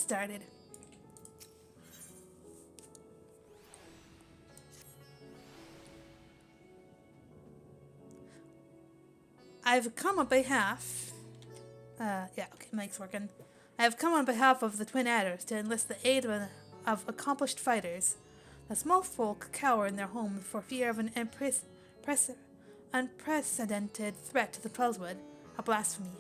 started. I've come on behalf... yeah, okay, mic's working. I have come on behalf of the Twin Adders to enlist the aid of accomplished fighters. The small folk cower in their homes for fear of an unprecedented threat to the Twellswood, a blasphemy.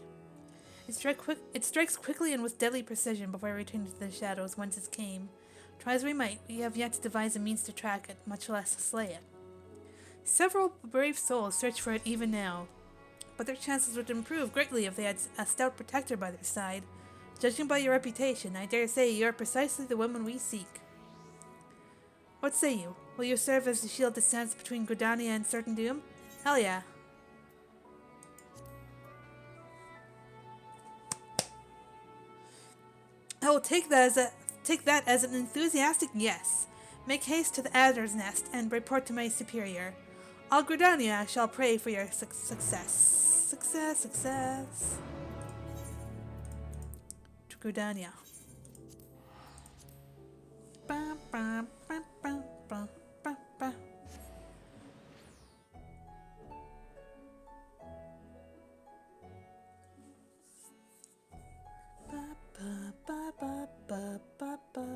It strikes quickly and with deadly precision before returning to the shadows whence it came. Try as we might, we have yet to devise a means to track it, much less slay it. Several brave souls search for it even now, but their chances would improve greatly if they had a stout protector by their side. Judging by your reputation, I dare say you are precisely the woman we seek. What say you? Will you serve as the shield that stands between Gridania and certain doom? Hell yeah. I will take that as an enthusiastic yes. Make haste to the Adder's Nest and report to my superior. All Gridania shall pray for your success. Success. To Gridania. Ba, ba, ba, ba, ba, ba, ba. Ba, ba, ba, ba, ba,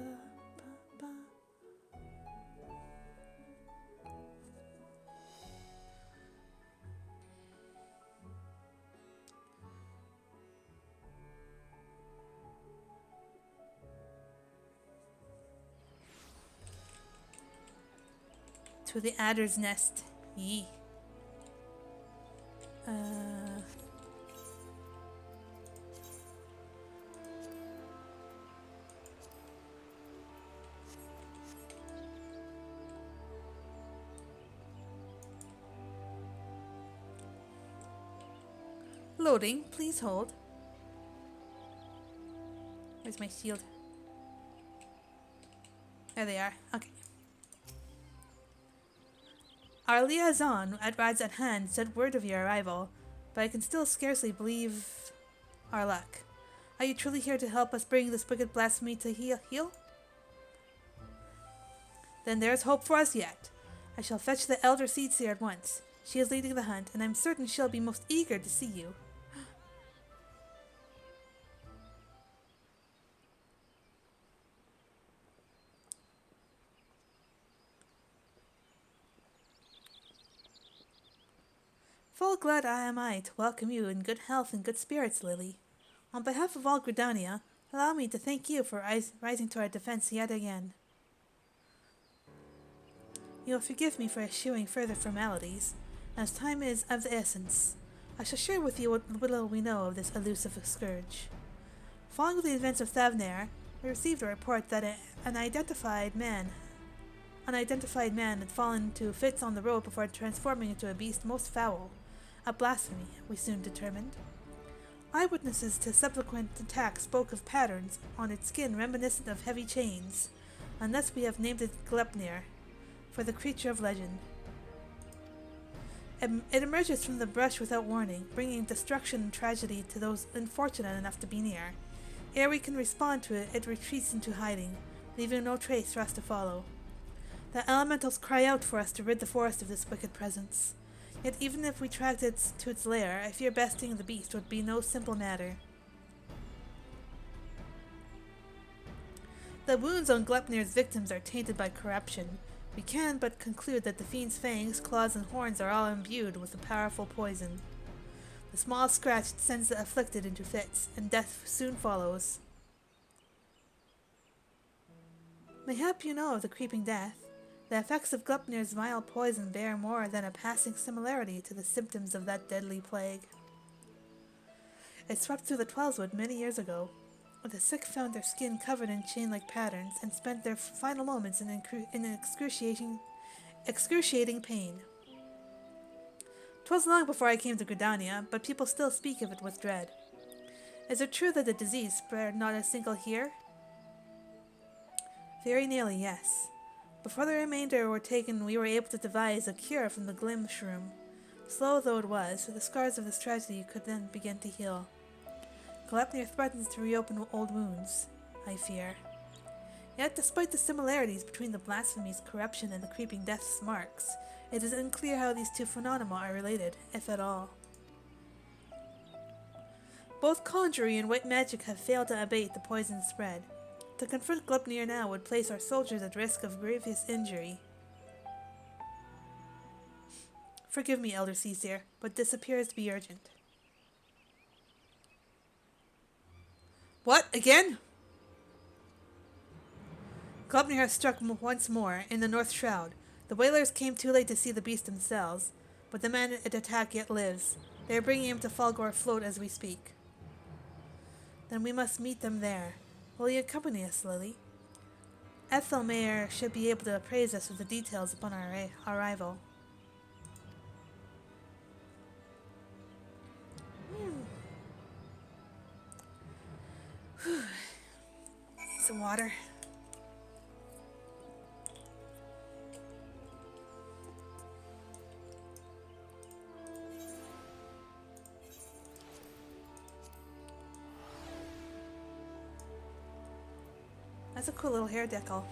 ba. To the Adder's Nest. Yee. Loading, please hold. Where's my shield? There they are. Okay. Our liaison rides at hand sent word of your arrival, but I can still scarcely believe our luck. Are you truly here to help us bring this wicked blasphemy to heel? Then there is hope for us yet. I shall fetch the Elder Seedseer at once. She is leading the hunt, and I'm certain she'll be most eager to see you. Full glad am I to welcome you in good health and good spirits, Lily. On behalf of all Gridania, allow me to thank you for rising to our defense yet again. You'll forgive me for eschewing further formalities, as time is of the essence. I shall share with you what little we know of this elusive scourge. Following the events of Thavnair, we received a report that an unidentified man had fallen into fits on the road before transforming into a beast most foul. A blasphemy, we soon determined. Eyewitnesses to subsequent attacks spoke of patterns on its skin reminiscent of heavy chains, and thus we have named it Glepnir, for the creature of legend. It emerges from the brush without warning, bringing destruction and tragedy to those unfortunate enough to be near. Ere we can respond to it, it retreats into hiding, leaving no trace for us to follow. The elementals cry out for us to rid the forest of this wicked presence. Yet even if we tracked it to its lair, I fear besting the beast would be no simple matter. The wounds on Glepnir's victims are tainted by corruption. We can but conclude that the fiend's fangs, claws, and horns are all imbued with a powerful poison. The small scratch sends the afflicted into fits, and death soon follows. Mayhap you know of the creeping death. The effects of Glepnir's vile poison bear more than a passing similarity to the symptoms of that deadly plague. It swept through the Twellswood many years ago. The sick found their skin covered in chain-like patterns and spent their final moments in excruciating pain. 'Twas long before I came to Gridania, but people still speak of it with dread. Is it true that the disease spared not a single here? Very nearly, yes. Before the remainder were taken, we were able to devise a cure from the glim shroom. Slow though it was, the scars of this tragedy could then begin to heal. Glepnir threatens to reopen old wounds. I fear. Yet, despite the similarities between the blasphemy's corruption and the creeping death's marks, it is unclear how these two phenomena are related, if at all. Both conjuring and white magic have failed to abate the poison's spread. To confront Gleipnir now would place our soldiers at risk of grievous injury. Forgive me, Elder Caesar, but this appears to be urgent. What? Again? Gleipnir has struck once more, in the North Shroud. The whalers came too late to see the beast themselves, but the man it attacked yet lives. They are bringing him to Falgor Float as we speak. Then we must meet them there. Will you accompany us, Lily? Ethelmayer should be able to appraise us with the details upon our arrival. Some water. That's a cool little hair decal.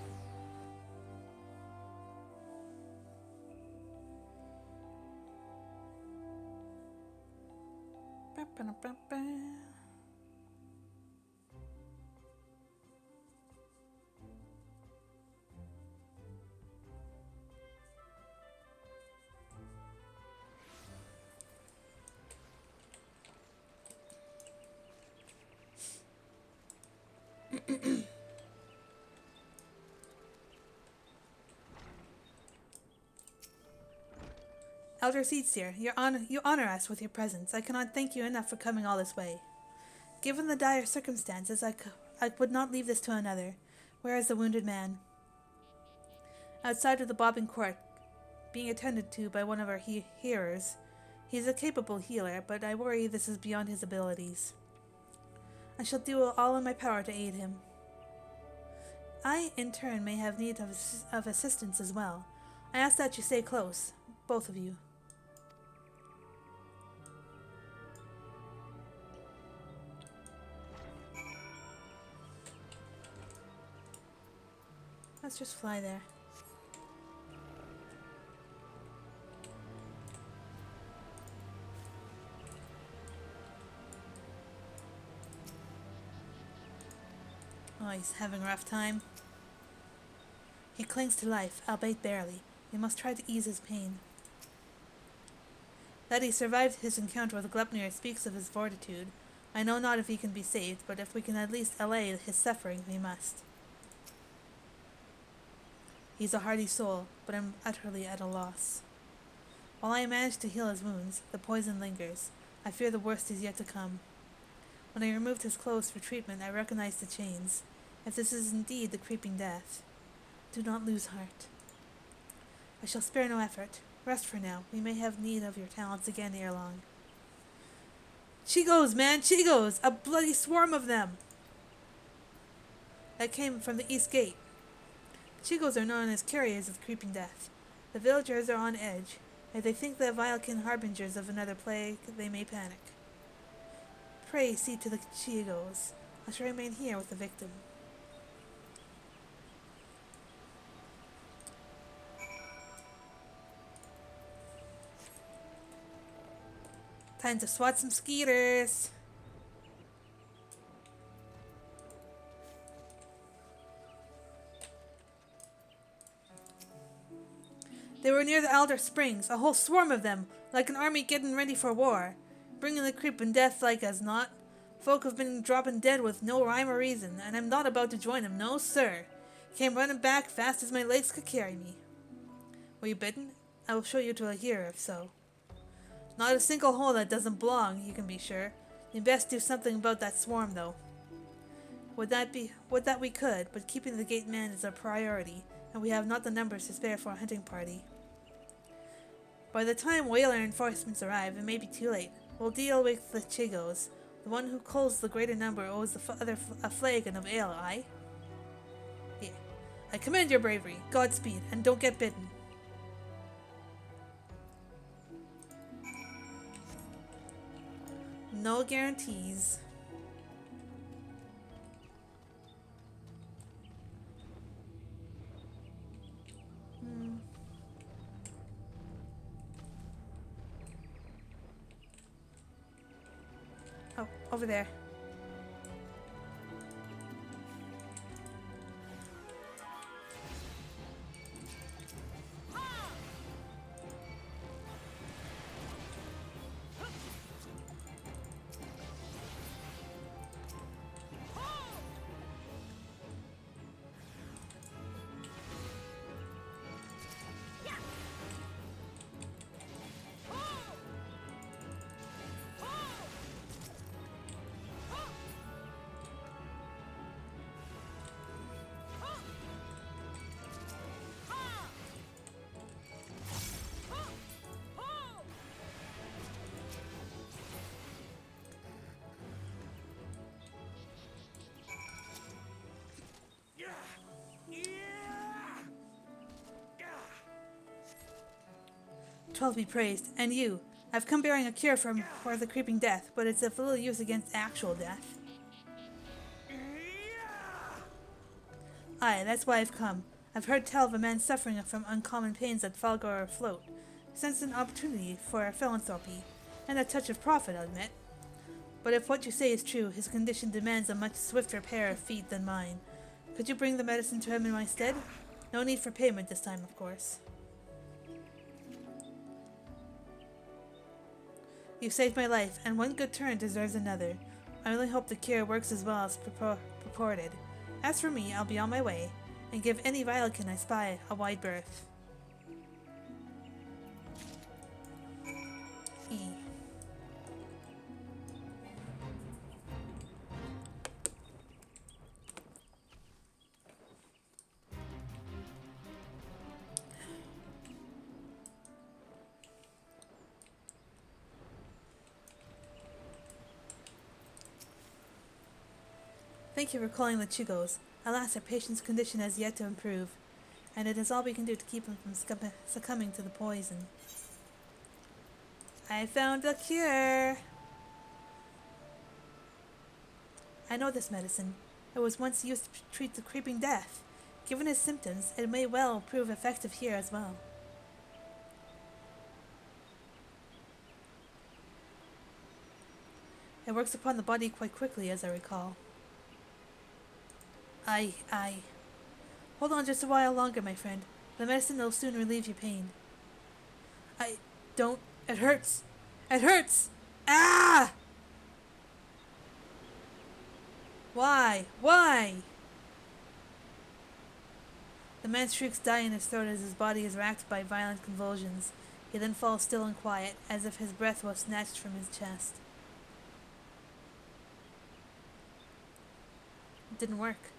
Elder Seedseer, you honor us with your presence. I cannot thank you enough for coming all this way. Given the dire circumstances, I would not leave this to another. Where is the wounded man? Outside of the bobbing court, being attended to by one of our hearers. He's a capable healer, but I worry this is beyond his abilities. I shall do all in my power to aid him. I, in turn, may have need of assistance as well. I ask that you stay close, both of you. Let's just fly there. Oh, he's having a rough time. He clings to life, albeit barely. We must try to ease his pain. That he survived his encounter with Gleipnir speaks of his fortitude. I know not if he can be saved, but if we can at least allay his suffering, we must. He's a hardy soul, but I'm utterly at a loss. While I manage to heal his wounds, the poison lingers. I fear the worst is yet to come. When I removed his clothes for treatment, I recognized the chains. If this is indeed the creeping death, do not lose heart. I shall spare no effort. Rest for now. We may have need of your talents again ere long. Chigos, man! Chigos! A bloody swarm of them! That came from the east gate. Chigos are known as carriers of creeping death. The villagers are on edge. If they think the Vilekin harbingers of another plague, they may panic. Pray see to the Chigos. I shall remain here with the victim. Time to swat some skeeters. They were near the Alder Springs, a whole swarm of them, like an army getting ready for war, bringing the creeping death like as not. Folk have been dropping dead with no rhyme or reason, and I'm not about to join them, no sir. Came running back fast as my legs could carry me. Were you bitten? I will show you to a hearer if so. Not a single hole that doesn't belong, you can be sure. You best do something about that swarm, though. Would that we could, but keeping the gate man is our priority, and we have not the numbers to spare for a hunting party. By the time whaler reinforcements arrive, it may be too late. We'll deal with the Chigos. The one who culls the greater number owes the other a flagon of ale, aye? Yeah. I commend your bravery. Godspeed, and don't get bitten. No guarantees. Oh, over there. Twelve be praised, and you. I've come bearing a cure for the creeping death, but it's of little use against actual death. Aye, that's why I've come. I've heard tell of a man suffering from uncommon pains at Falgar afloat. Sensed an opportunity for philanthropy, and a touch of profit, I'll admit. But if what you say is true, his condition demands a much swifter pair of feet than mine. Could you bring the medicine to him in my stead? No need for payment this time, of course. You saved my life, and one good turn deserves another. I only hope the cure works as well as purported. As for me, I'll be on my way, and give any vilekin I spy a wide berth. E. Thank you for calling the Chugos. Alas, our patient's condition has yet to improve, and it is all we can do to keep him from succumbing to the poison. I found a cure! I know this medicine. It was once used to treat the creeping death. Given his symptoms, it may well prove effective here as well. It works upon the body quite quickly, as I recall. Aye. Hold on just a while longer, my friend. The medicine will soon relieve your pain. Don't. It hurts! It hurts! Ah! Why? The man's shrieks die in his throat as his body is racked by violent convulsions. He then falls still and quiet, as if his breath was snatched from his chest. It didn't work.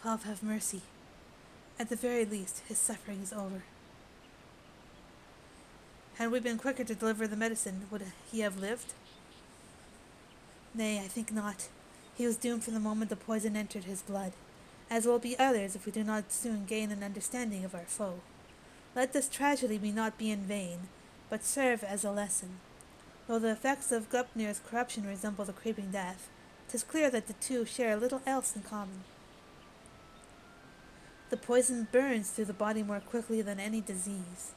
12 have mercy. At the very least, his suffering is over. Had we been quicker to deliver the medicine, would he have lived? Nay, I think not. He was doomed from the moment the poison entered his blood, as will be others if we do not soon gain an understanding of our foe. Let this tragedy not be in vain, but serve as a lesson. Though the effects of Gleipnir's corruption resemble the creeping death, 'tis clear that the two share little else in common. The poison burns through the body more quickly than any disease.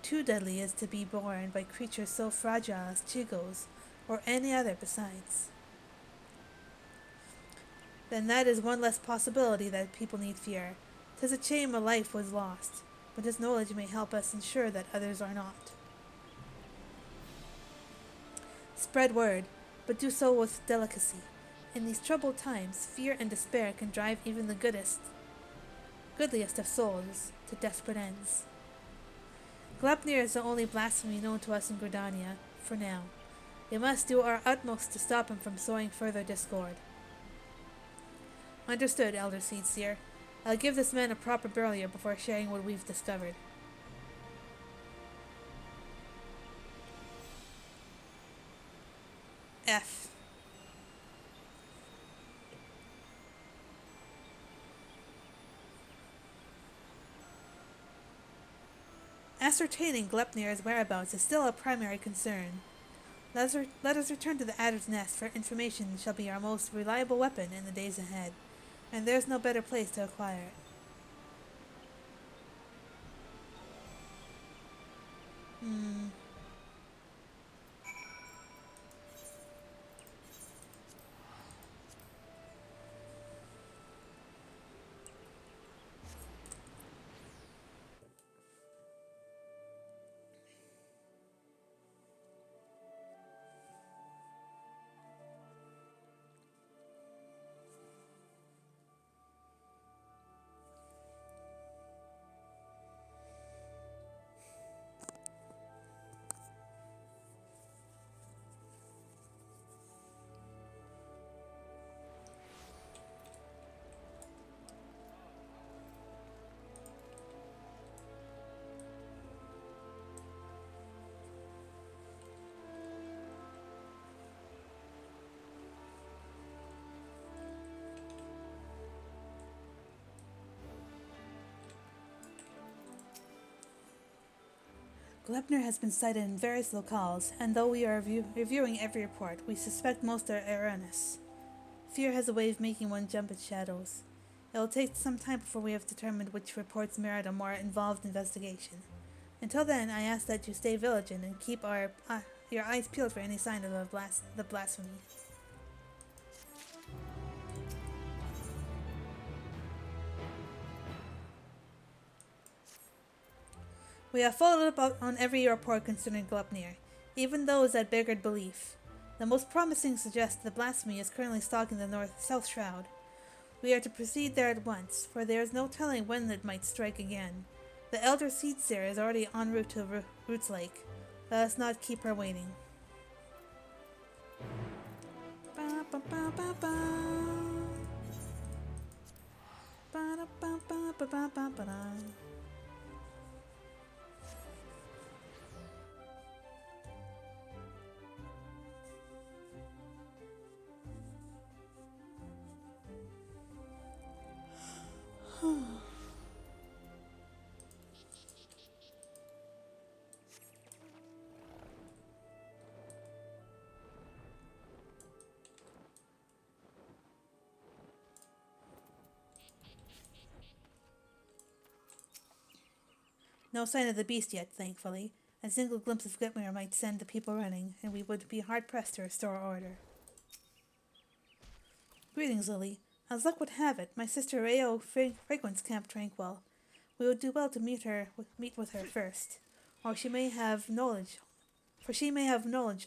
Too deadly is to be borne by creatures so fragile as Chigos, or any other besides. Then that is one less possibility that people need fear. 'Tis a shame a life was lost, but his knowledge may help us ensure that others are not. Spread word, but do so with delicacy. In these troubled times, fear and despair can drive even the goodliest of souls to desperate ends. Gleipnir is the only blasphemy known to us in Gridania, for now. We must do our utmost to stop him from sowing further discord. Understood, Elder Seedseer. I'll give this man a proper burial before sharing what we've discovered. F. Ascertaining Gleipnir's whereabouts is still a primary concern. Let us return to the Adder's Nest, for information shall be our most reliable weapon in the days ahead, and there's no better place to acquire it. Hmm. Glepner has been cited in various locales, and though we are reviewing every report, we suspect most are erroneous. Fear has a way of making one jump at shadows. It will take some time before we have determined which reports merit a more involved investigation. Until then, I ask that you stay vigilant and keep your eyes peeled for any sign of the blasphemy. We have followed up on every report concerning Glepnir, even those that beggared belief. The most promising suggest the blasphemy is currently stalking the north-south shroud. We are to proceed there at once, for there is no telling when it might strike again. The elder Seedseer is already en route to Roots Lake. Let us not keep her waiting. Ba, ba, ba, ba, ba. Ba, da, ba, ba, ba, ba, ba, ba, da. No sign of the beast yet, thankfully. A single glimpse of Gitmir might send the people running, and we would be hard pressed to restore order. Greetings, Lily. As luck would have it, my sister Rao frequents Camp Tranquil. We would do well to meet with her first, or she may have knowledge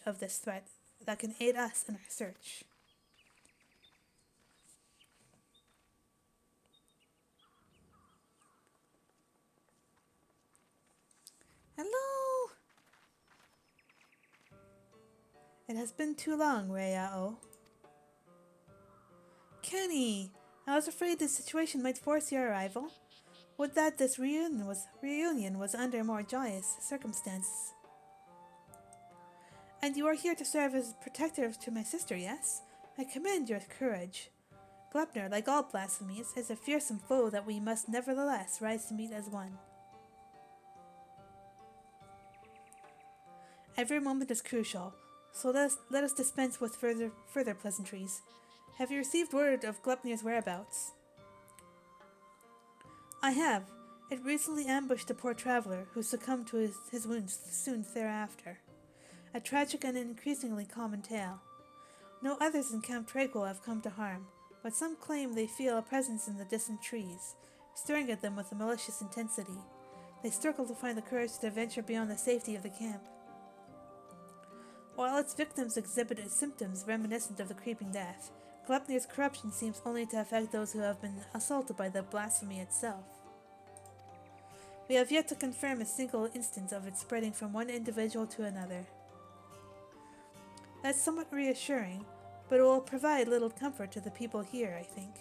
of this threat that can aid us in our search. Hello. It has been too long, Rayao. Kenny, I was afraid this situation might force your arrival. Would that this reunion was under more joyous circumstances. And you are here to serve as protector to my sister, yes? I commend your courage. Glepner, like all blasphemies, is a fearsome foe that we must nevertheless rise to meet as one. Every moment is crucial, so let us dispense with further pleasantries. Have you received word of Glepnir's whereabouts? I have. It recently ambushed a poor traveler who succumbed to his wounds soon thereafter. A tragic and increasingly common tale. No others in Camp Tranquil have come to harm, but some claim they feel a presence in the distant trees, staring at them with a malicious intensity. They struggle to find the courage to venture beyond the safety of the camp. While its victims exhibited symptoms reminiscent of the creeping death, Glepnir's corruption seems only to affect those who have been assaulted by the blasphemy itself. We have yet to confirm a single instance of it spreading from one individual to another. That's somewhat reassuring, but it will provide little comfort to the people here, I think.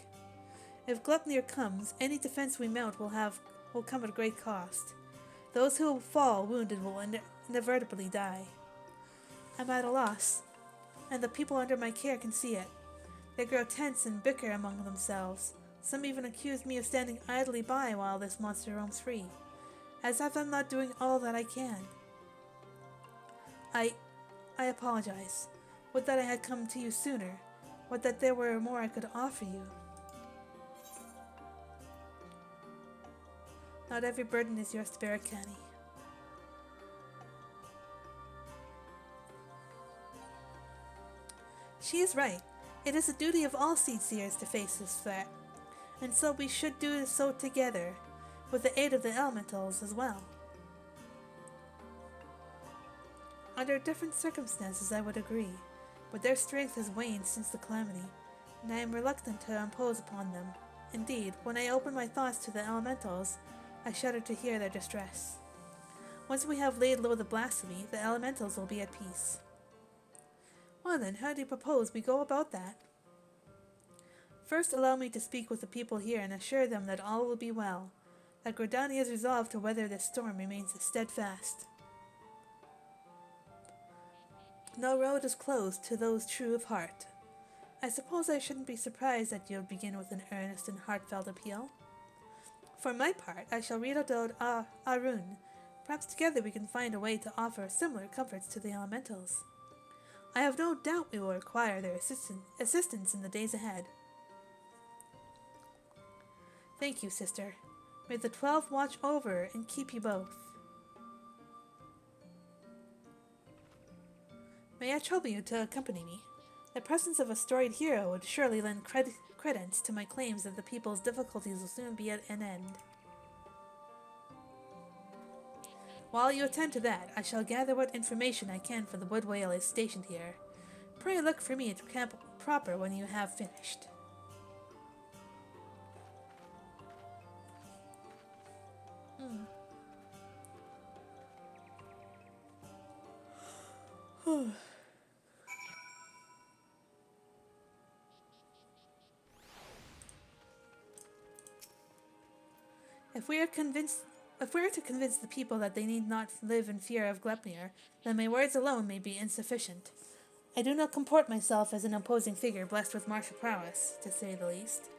If Glepnir comes, any defense we mount will come at great cost. Those who fall wounded will inevitably die. I'm at a loss, and the people under my care can see it. They grow tense and bicker among themselves. Some even accuse me of standing idly by while this monster roams free, as if I'm not doing all that I can. I apologize. Would that I had come to you sooner. Would that there were more I could offer you. Not every burden is yours to bear, Kenny. She is right. It is the duty of all seed seers to face this threat, and so we should do so together, with the aid of the elementals as well. Under different circumstances, I would agree, but their strength has waned since the calamity, and I am reluctant to impose upon them. Indeed, when I open my thoughts to the elementals, I shudder to hear their distress. Once we have laid low the blasphemy, the elementals will be at peace. Well then, how do you propose we go about that? First, allow me to speak with the people here and assure them that all will be well, that Gridania's resolve to weather this storm remains steadfast. No road is closed to those true of heart. I suppose I shouldn't be surprised that you'll begin with an earnest and heartfelt appeal. For my part, I shall read aloud Arun. Perhaps together we can find a way to offer similar comforts to the elementals. I have no doubt we will require their assistance in the days ahead. Thank you, sister. May the 12 watch over and keep you both. May I trouble you to accompany me? The presence of a storied hero would surely lend credence to my claims that the people's difficulties will soon be at an end. While you attend to that, I shall gather what information I can for the wood whale is stationed here. Pray look for me at camp proper when you have finished. If we are to convince the people that they need not live in fear of Glepnir, then my words alone may be insufficient. I do not comport myself as an imposing figure blessed with martial prowess, to say the least.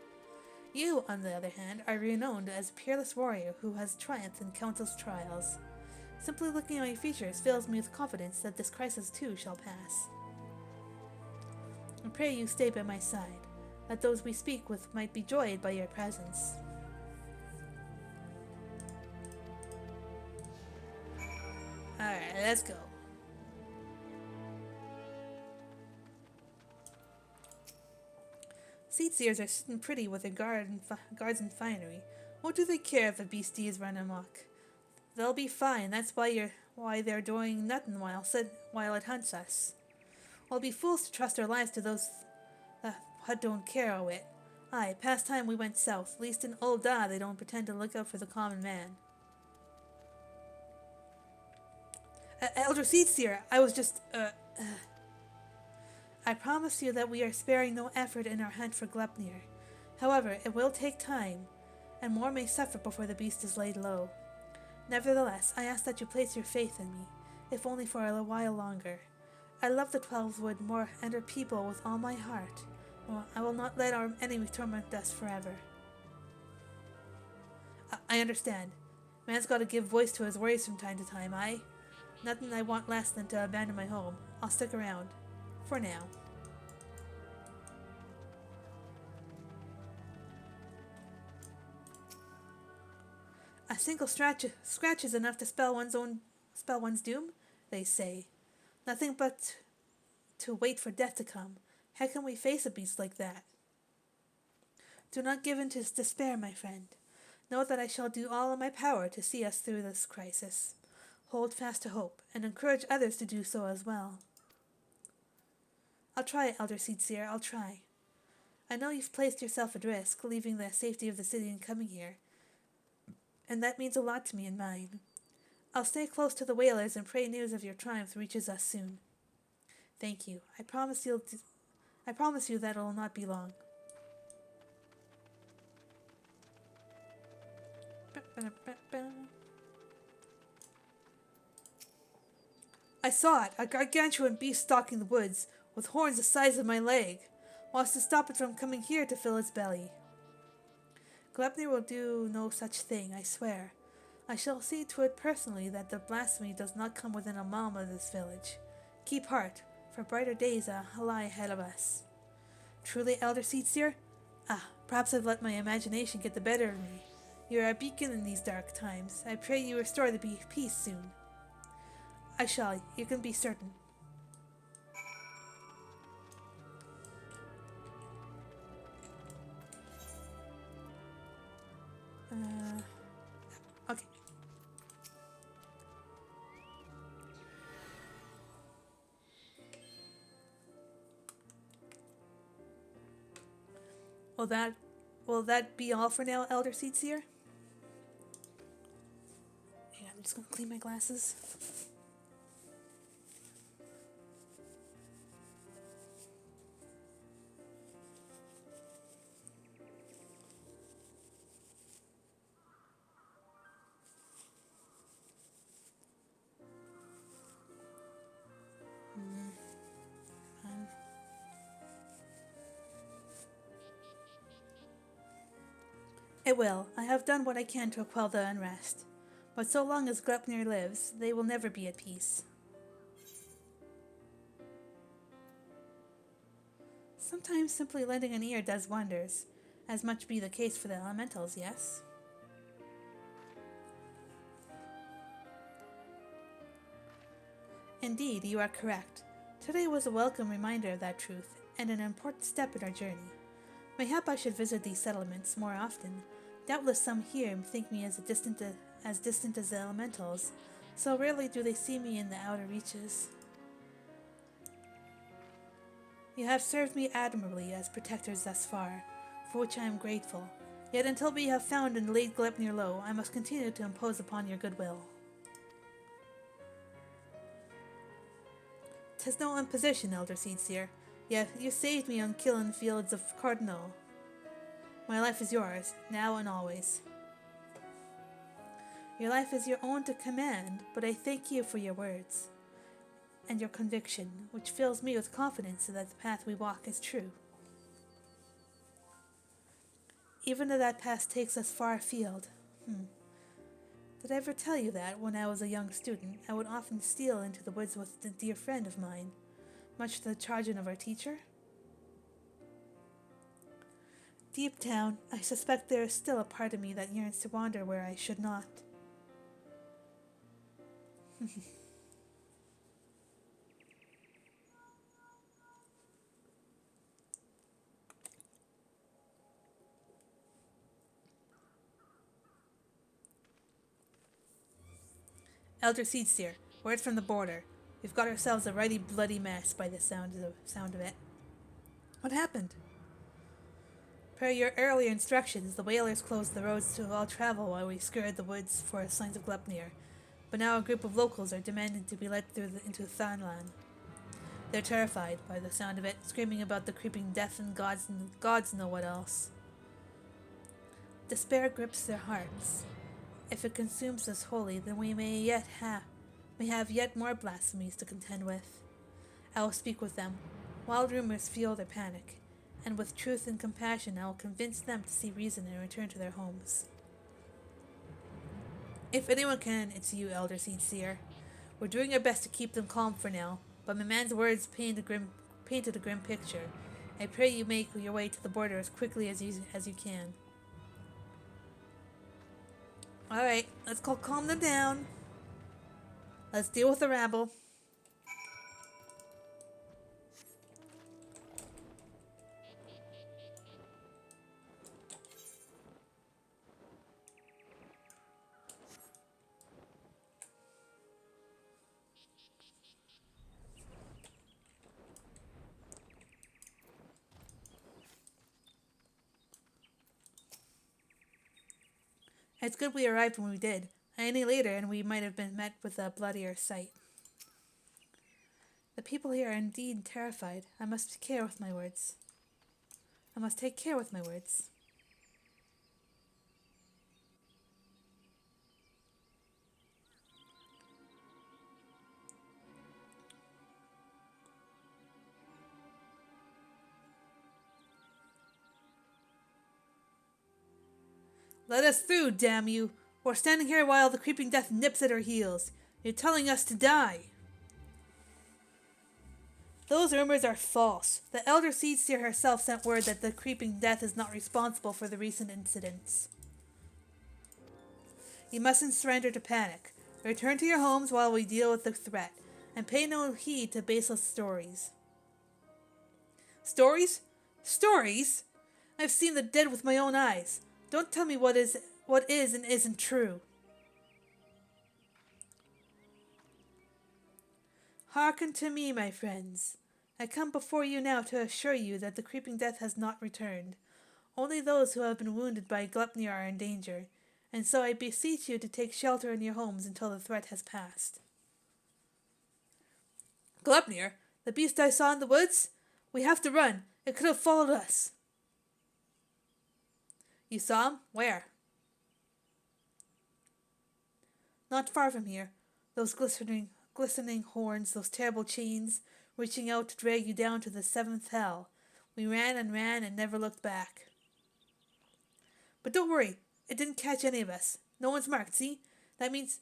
You, on the other hand, are renowned as a peerless warrior who has triumphed in countless trials. Simply looking at your features fills me with confidence that this crisis too shall pass. And pray you stay by my side, that those we speak with might be joyed by your presence. Alright, let's go. Seedseers are sitting pretty with their guards and finery. What do they care if the beasties run amok? They'll be fine. That's why they're doing nothing while it hunts us. We'll be fools to trust our lives to those that don't care o' it. Aye, past time we went south. Least in Old Da they don't pretend to look out for the common man. Elder Seedseer, I was just, I promise you that we are sparing no effort in our hunt for Glepnir. However, it will take time, and more may suffer before the beast is laid low. Nevertheless, I ask that you place your faith in me, if only for a while longer. I love the 12 Wood more and her people with all my heart. Well, I will not let our enemies torment us forever. I understand. Man's got to give voice to his worries from time to time, aye? Nothing I want less than to abandon my home. I'll stick around. For now. A single scratch is enough to spell one's doom, they say. Nothing but to wait for death to come. How can we face a beast like that? Do not give in to despair, my friend. Know that I shall do all in my power to see us through this crisis. Hold fast to hope, and encourage others to do so as well. I'll try, Elder Seedseer, I'll try. I know you've placed yourself at risk, leaving the safety of the city and coming here, and that means a lot to me and mine. I'll stay close to the whalers and pray news of your triumph reaches us soon. Thank you. I promise you that it will not be long. I saw it, a gargantuan beast stalking the woods, with horns the size of my leg, whilst to stop it from coming here to fill its belly. Glepnir will do no such thing, I swear. I shall see to it personally that the blasphemy does not come within a mile of this village. Keep heart, for brighter days lie ahead of us. Truly, Elder Seedseer? Perhaps I've let my imagination get the better of me. You are a beacon in these dark times. I pray you restore the peace soon. I shall, you can be certain. Will that will that be all for now, Elder Seedseer? Yeah, I'm just gonna clean my glasses. Um, it will. I have done what I can to quell the unrest. But so long as Glepnir lives, they will never be at peace. Sometimes simply lending an ear does wonders, as much be the case for the elementals, yes? Indeed, you are correct. Today was a welcome reminder of that truth, and an important step in our journey. Mayhap I should visit these settlements more often. Doubtless some here think me as distant as the elementals, so rarely do they see me in the outer reaches. You have served me admirably as protectors thus far, for which I am grateful. Yet until we have found and laid Glepnir low, I must continue to impose upon your goodwill. 'Tis no imposition, Elder Seedseer, yet you saved me on Killen Fields of Cardinal. My life is yours, now and always. Your life is your own to command, but I thank you for your words and your conviction, which fills me with confidence that the path we walk is true. Even though that path takes us far afield. Did I ever tell you that, when I was a young student, I would often steal into the woods with a dear friend of mine, much to the chagrin of our teacher? Deep down, I suspect there is still a part of me that yearns to wander where I should not. Elder Seedseer, word from the border. We've got ourselves a righty bloody mess by the sound of it. What happened? Per your earlier instructions, the whalers closed the roads to all travel while we scoured the woods for signs of Glepnir, but now a group of locals are demanding to be let into Thanlan. They're terrified, by the sound of it, screaming about the creeping death and gods know what else. Despair grips their hearts. If it consumes us wholly, then we may have yet more blasphemies to contend with. I will speak with them. Wild rumors fuel their panic, and with truth and compassion I will convince them to see reason and return to their homes. If anyone can, it's you, Elder Seedseer. We're doing our best to keep them calm for now, but my man's words painted a grim picture. I pray you make your way to the border as quickly as you can. Alright, let's go calm them down. Let's deal with the rabble. It's good we arrived when we did. Any later and we might have been met with a bloodier sight. The people here are indeed terrified. I must take care with my words. Let us through, damn you! We're standing here while the creeping death nips at our heels. You're telling us to die. Those rumors are false. The Elder Seedseer herself sent word that the creeping death is not responsible for the recent incidents. You mustn't surrender to panic. Return to your homes while we deal with the threat, and pay no heed to baseless stories. Stories? Stories? I've seen the dead with my own eyes. Don't tell me what is and isn't true. Hearken to me, my friends. I come before you now to assure you that the creeping death has not returned. Only those who have been wounded by Gleipnir are in danger, and so I beseech you to take shelter in your homes until the threat has passed. Gleipnir? The beast I saw in the woods? We have to run. It could have followed us. You saw him? Where? Not far from here. Those glistening horns, those terrible chains, reaching out to drag you down to the seventh hell. We ran and never looked back. But don't worry, it didn't catch any of us. No one's marked, see? That means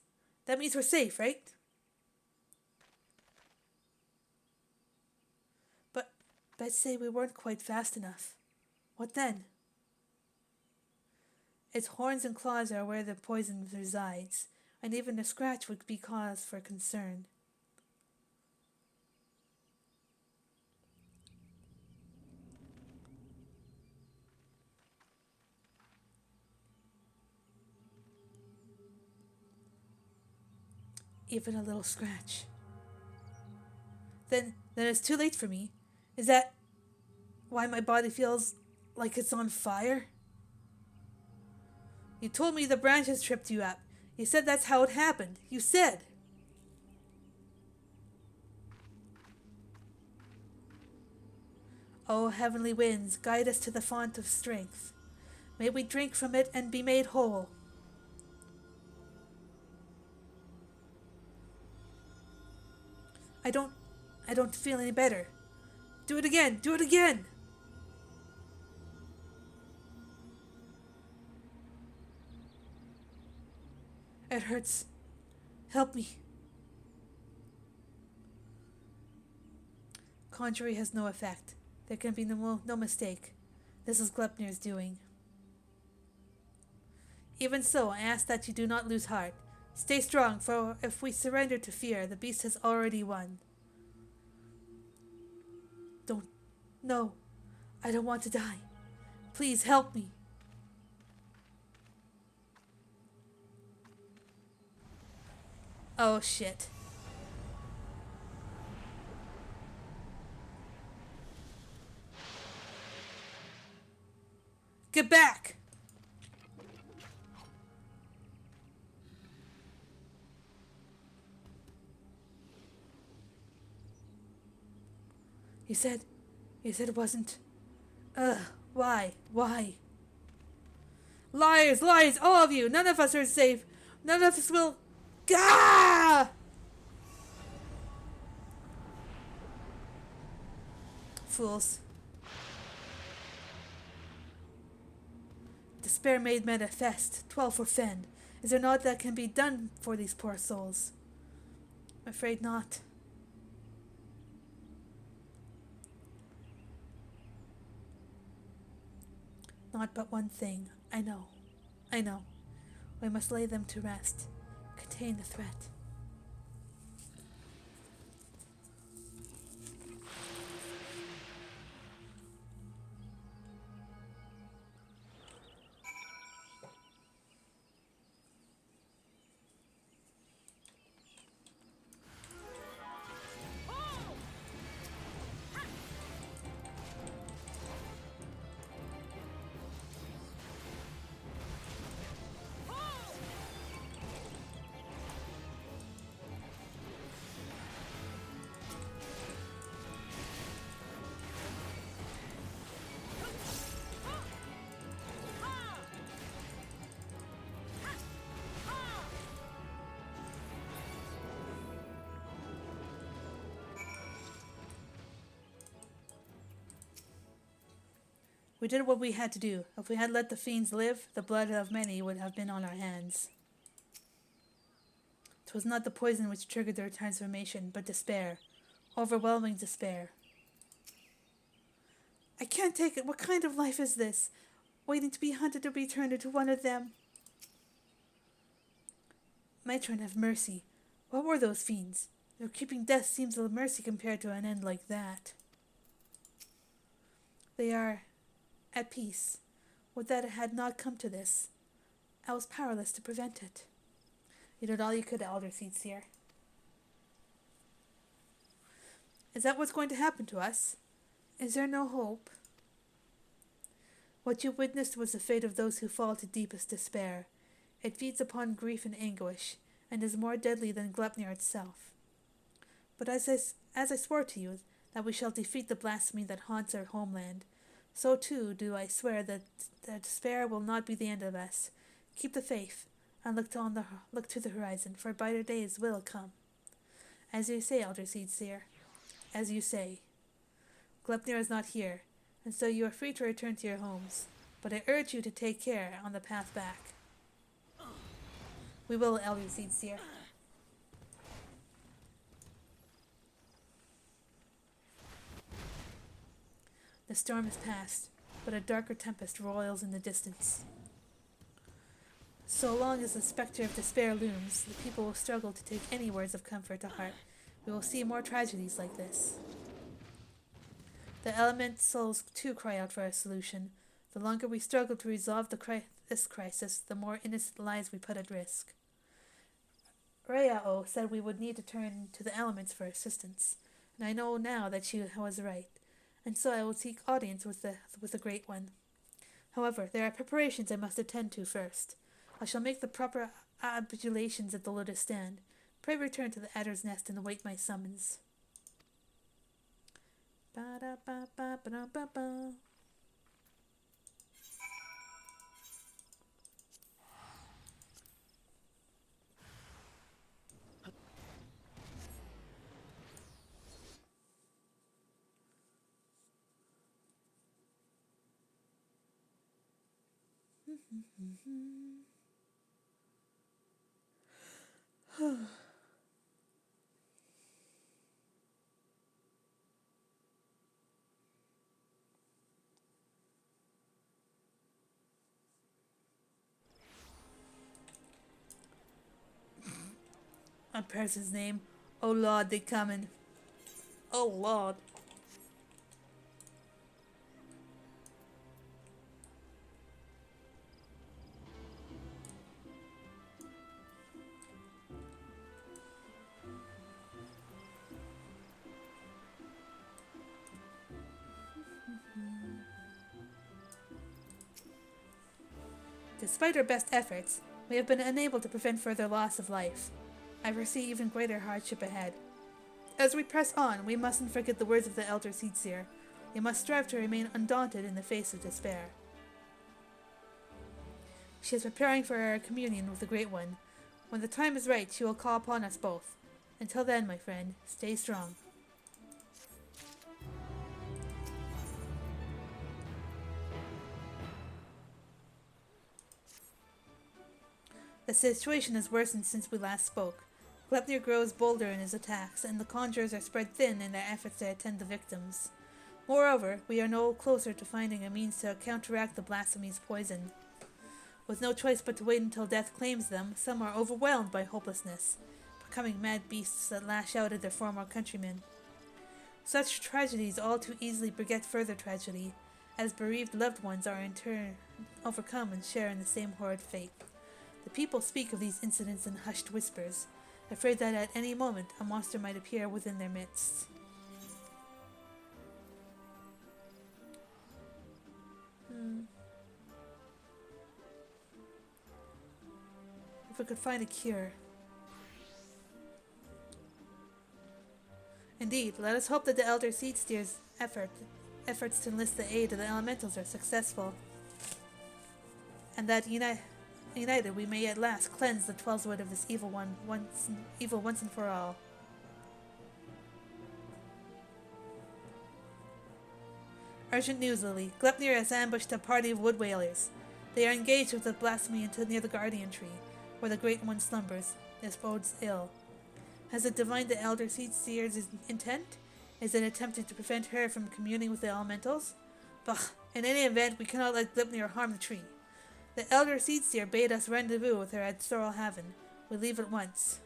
we're safe, right? But Bets say we weren't quite fast enough. What then? Its horns and claws are where the poison resides, and even a scratch would be cause for concern. Even a little scratch. Then it's too late for me. Is that why my body feels like it's on fire? You told me the branches tripped you up. You said that's how it happened. You said. O heavenly winds, guide us to the font of strength. May we drink from it and be made whole. I don't feel any better. Do it again! Do it again! It hurts. Help me. Conjuring has no effect. There can be no mistake. This is Gleipnir's doing. Even so, I ask that you do not lose heart. Stay strong, for if we surrender to fear, the beast has already won. No, I don't want to die. Please help me. Oh shit. Get back! You said it wasn't. Why? Liars, all of you! None of us are safe! None of us will. Gah! Fools. Despair made manifest, 12 for Fen. Is there naught that can be done for these poor souls? I'm afraid not. Not but one thing. I know. We must lay them to rest. Contain the threat. We did what we had to do. If we had let the fiends live, the blood of many would have been on our hands. 'Twas not the poison which triggered their transformation, but despair. Overwhelming despair. I can't take it. What kind of life is this? Waiting to be hunted or be turned into one of them. Matron, have mercy. What were those fiends? Their creeping death seems a mercy compared to an end like that. They are at peace. Would that it had not come to this. I was powerless to prevent it. You did all you could, Elder Seedseer. Is that what's going to happen to us? Is there no hope? What you witnessed was the fate of those who fall to deepest despair. It feeds upon grief and anguish, and is more deadly than Gleipnir itself. But as I swore to you that we shall defeat the blasphemy that haunts our homeland, so too do I swear that despair will not be the end of us. Keep the faith, and look to the horizon, for brighter days will come. As you say, Elder Seedseer, as you say. Gleipnir is not here, and so you are free to return to your homes, but I urge you to take care on the path back. We will, Elder Seedseer. The storm has passed, but a darker tempest roils in the distance. So long as the spectre of despair looms, the people will struggle to take any words of comfort to heart. We will see more tragedies like this. The elementals too cry out for a solution. The longer we struggle to resolve this crisis, the more innocent lives we put at risk. Rayao said we would need to turn to the elements for assistance, and I know now that she was right, and so I will seek audience with the Great One. However, there are preparations I must attend to first. I shall make the proper ablutions at the lotus stand. Pray return to the adder's nest and await my summons. Ba-da-ba-ba-ba-da-ba-ba. A person's name. Oh Lord, they comin'. Oh Lord. Despite our best efforts, we have been unable to prevent further loss of life. I foresee even greater hardship ahead. As we press on, we mustn't forget the words of the Elder Seedseer. We must strive to remain undaunted in the face of despair. She is preparing for our communion with the Great One. When the time is right, she will call upon us both. Until then, my friend, stay strong. The situation has worsened since we last spoke. Gleipnir grows bolder in his attacks, and the conjurers are spread thin in their efforts to attend the victims. Moreover, we are no closer to finding a means to counteract the blasphemy's poison. With no choice but to wait until death claims them, some are overwhelmed by hopelessness, becoming mad beasts that lash out at their former countrymen. Such tragedies all too easily beget further tragedy, as bereaved loved ones are in turn overcome and share in the same horrid fate. The people speak of these incidents in hushed whispers, afraid that at any moment a monster might appear within their midst. If we could find a cure. Indeed, let us hope that the Elder Seedsteer's efforts to enlist the aid of the elementals are successful, and that united we may at last cleanse the Twellswood of this evil once and for all. Urgent news, Lily. Gleipnir has ambushed a party of wood whalers. They are engaged with the blasphemy until near the guardian tree, where the Great One slumbers. This bodes ill. Has it divined the Elder Seedseer's intent? Is it attempting to prevent her from communing with the elementals? Bah! In any event, we cannot let Gleipnir harm the tree. The Elder Seedseer bade us rendezvous with her at Storalhaven. We leave at once.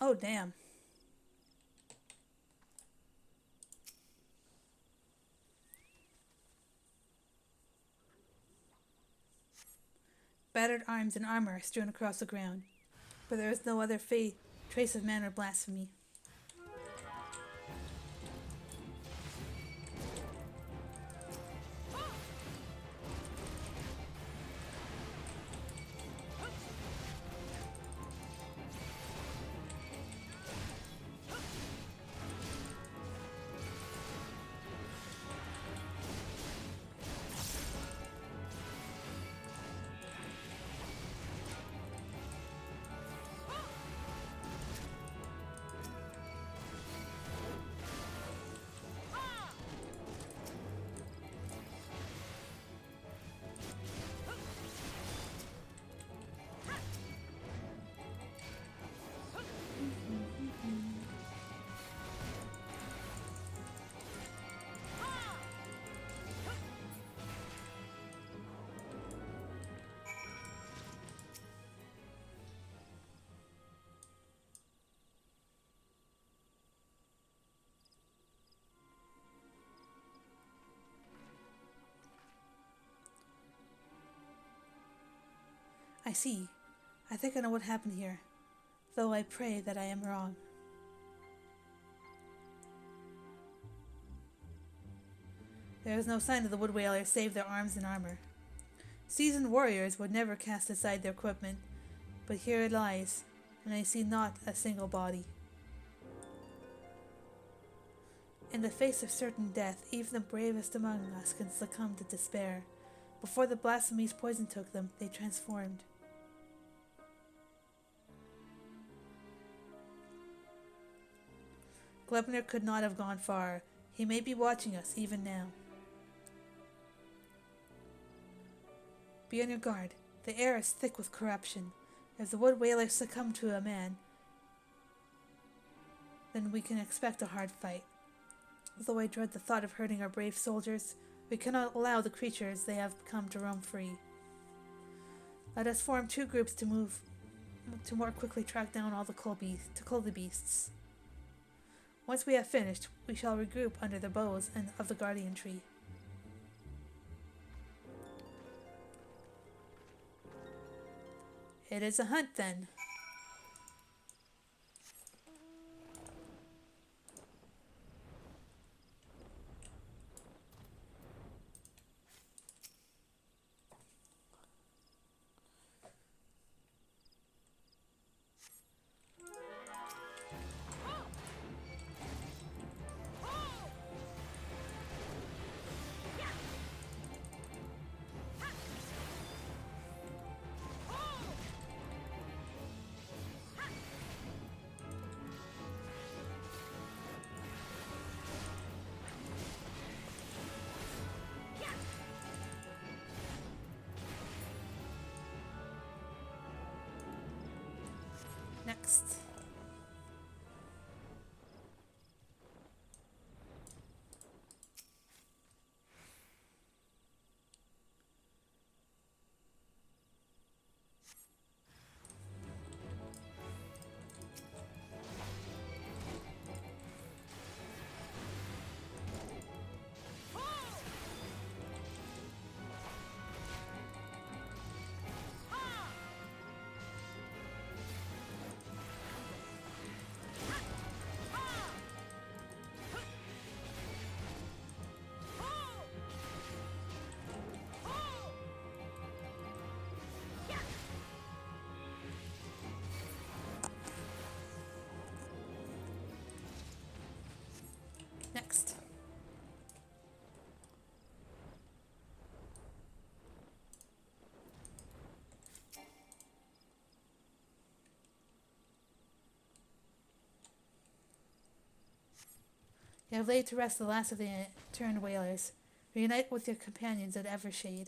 Oh, damn. Battered arms and armor are strewn across the ground, but there is no other trace of man or blasphemy. I see. I think I know what happened here, though I pray that I am wrong. There is no sign of the wood whalers save their arms and armor. Seasoned warriors would never cast aside their equipment, but here it lies, and I see not a single body. In the face of certain death, even the bravest among us can succumb to despair. Before the blasphemy's poison took them, they transformed. Glebner could not have gone far. He may be watching us even now. Be on your guard. The air is thick with corruption. If the wood whalers succumb to a man, then we can expect a hard fight. Though I dread the thought of hurting our brave soldiers, we cannot allow the creatures they have become to roam free. Let us form 2 groups to more quickly track down all the cull the beasts. Once we have finished, we shall regroup under the boughs of the guardian tree. It is a hunt, then. Next. Next. You have laid to rest the last of the turned whalers. Reunite with your companions at Evershade.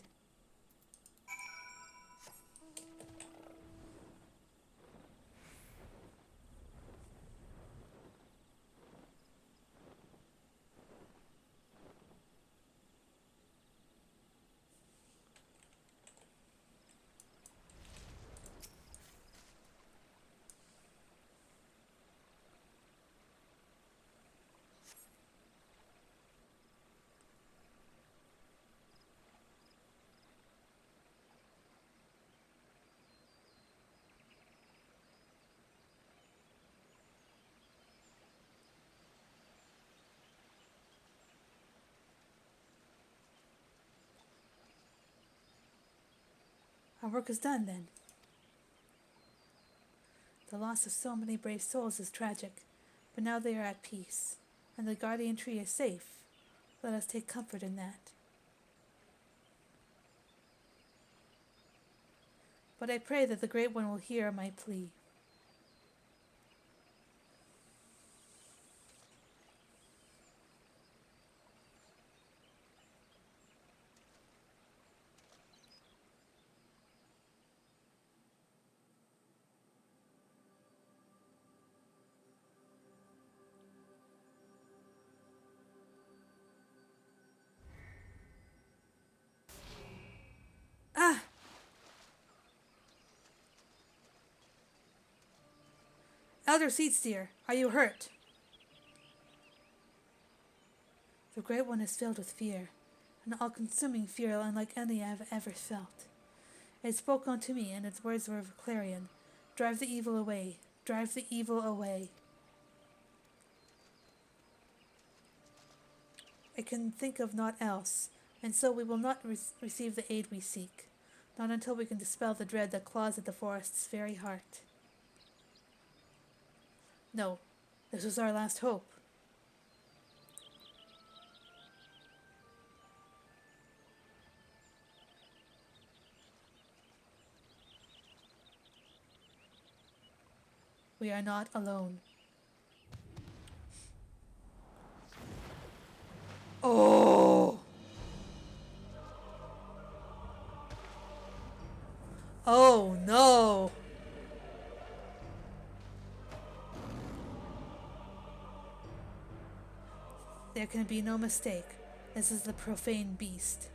Our work is done, then. The loss of so many brave souls is tragic, but now they are at peace, and the guardian tree is safe. Let us take comfort in that. But I pray that the Great One will hear my plea. Ah! Elder Seedsteer, are you hurt? The Great One is filled with fear, an all-consuming fear unlike any I have ever felt. It spoke unto me, and its words were of a clarion. Drive the evil away. Drive the evil away. I can think of naught else, and so we will not receive the aid we seek, not until we can dispel the dread that claws at the forest's very heart. No, this was our last hope. We are not alone. Oh! Oh no! There can be no mistake. This is the profane beast.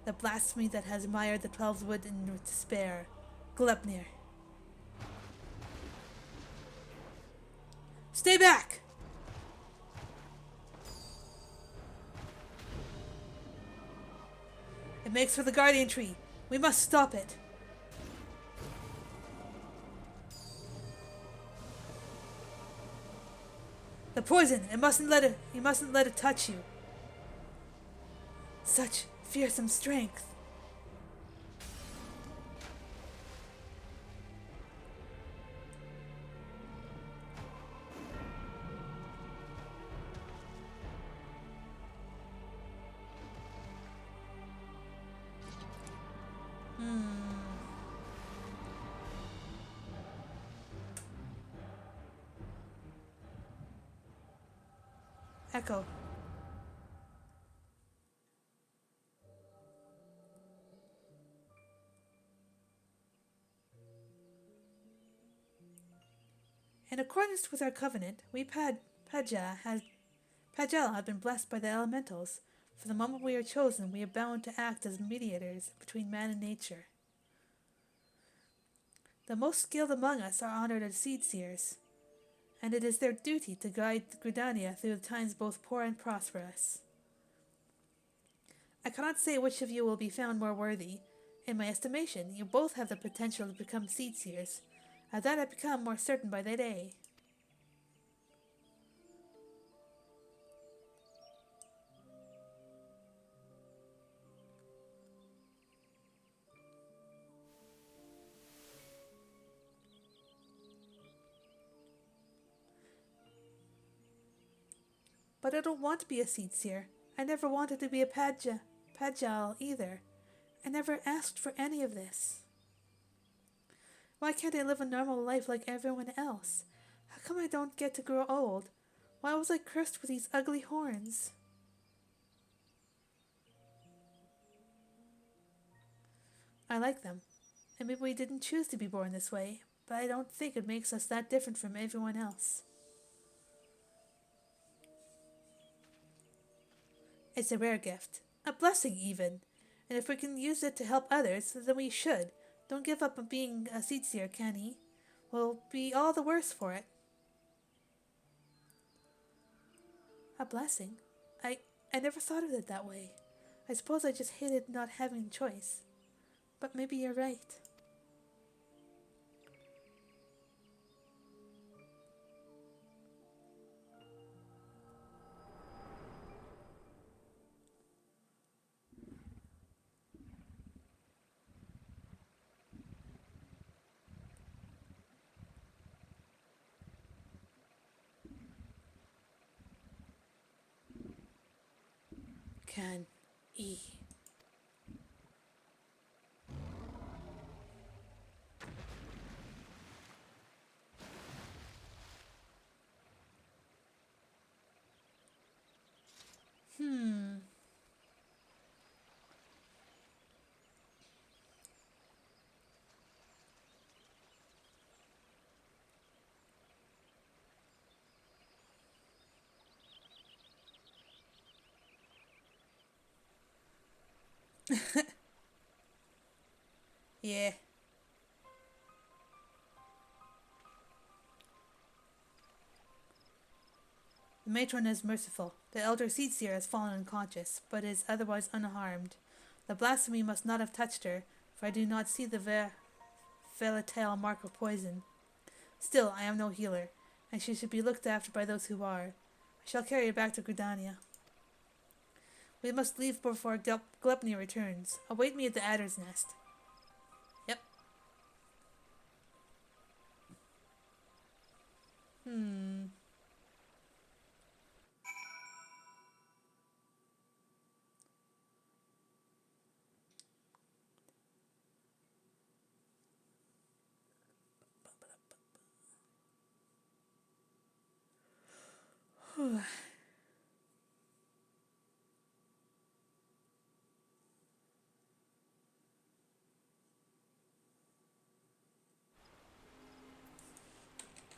The blasphemy that has mired the 12 wood in despair. Gleipnir. Stay back! It makes for the guardian tree. We must stop it. The poison! You mustn't let it touch you. Such fearsome strength. Echo. In accordance with our covenant, we Pagel have been blessed by the elementals. For the moment we are chosen, we are bound to act as mediators between man and nature. The most skilled among us are honored as seed seers, and it is their duty to guide Gridania through the times both poor and prosperous. I cannot say which of you will be found more worthy. In my estimation, you both have the potential to become seed seers. Of that I become more certain by the day. But I don't want to be a seed seer. I never wanted to be a Pagel either. I never asked for any of this. Why can't I live a normal life like everyone else? How come I don't get to grow old? Why was I cursed with these ugly horns? I like them. And maybe we didn't choose to be born this way, but I don't think it makes us that different from everyone else. It's a rare gift. A blessing, even. And if we can use it to help others, then we should. Don't give up on being a seed seer, Kenny. We'll be all the worse for it. A blessing? I never thought of it that way. I suppose I just hated not having a choice. But maybe you're right. Can E. Hmm. Yeah. The matron is merciful. The elder Seedseer has fallen unconscious, but is otherwise unharmed. The blasphemy must not have touched her, for I do not see the volatile mark of poison. Still, I am no healer, and she should be looked after by those who are. I shall carry her back to Gridania. We must leave before Glepnir returns. Await me at the Adder's Nest. Yep. Hmm.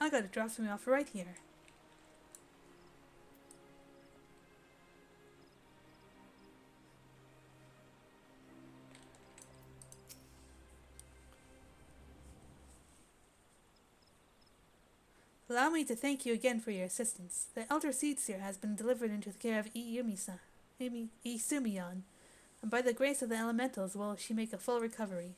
I gotta drop something off right here. Allow me to thank you again for your assistance. The elder Seedseer has been delivered into the care of Isumiyan, and by the grace of the elementals will she make a full recovery.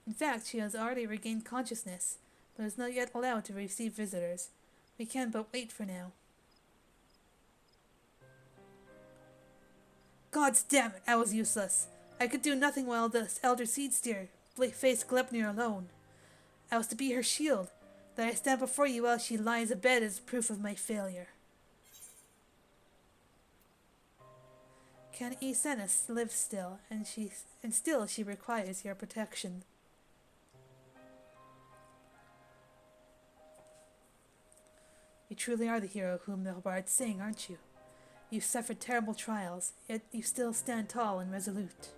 In fact, she has already regained consciousness, but is not yet allowed to receive visitors. We can but wait for now. Gods damn it, I was useless. I could do nothing while the elder Seedseer faced Glepnir alone. I was to be her shield. That I stand before you while she lies abed is proof of my failure. Can Esenis live still, and still she requires your protection. You truly are the hero whom the bards sing, aren't you? You've suffered terrible trials, yet you still stand tall and resolute.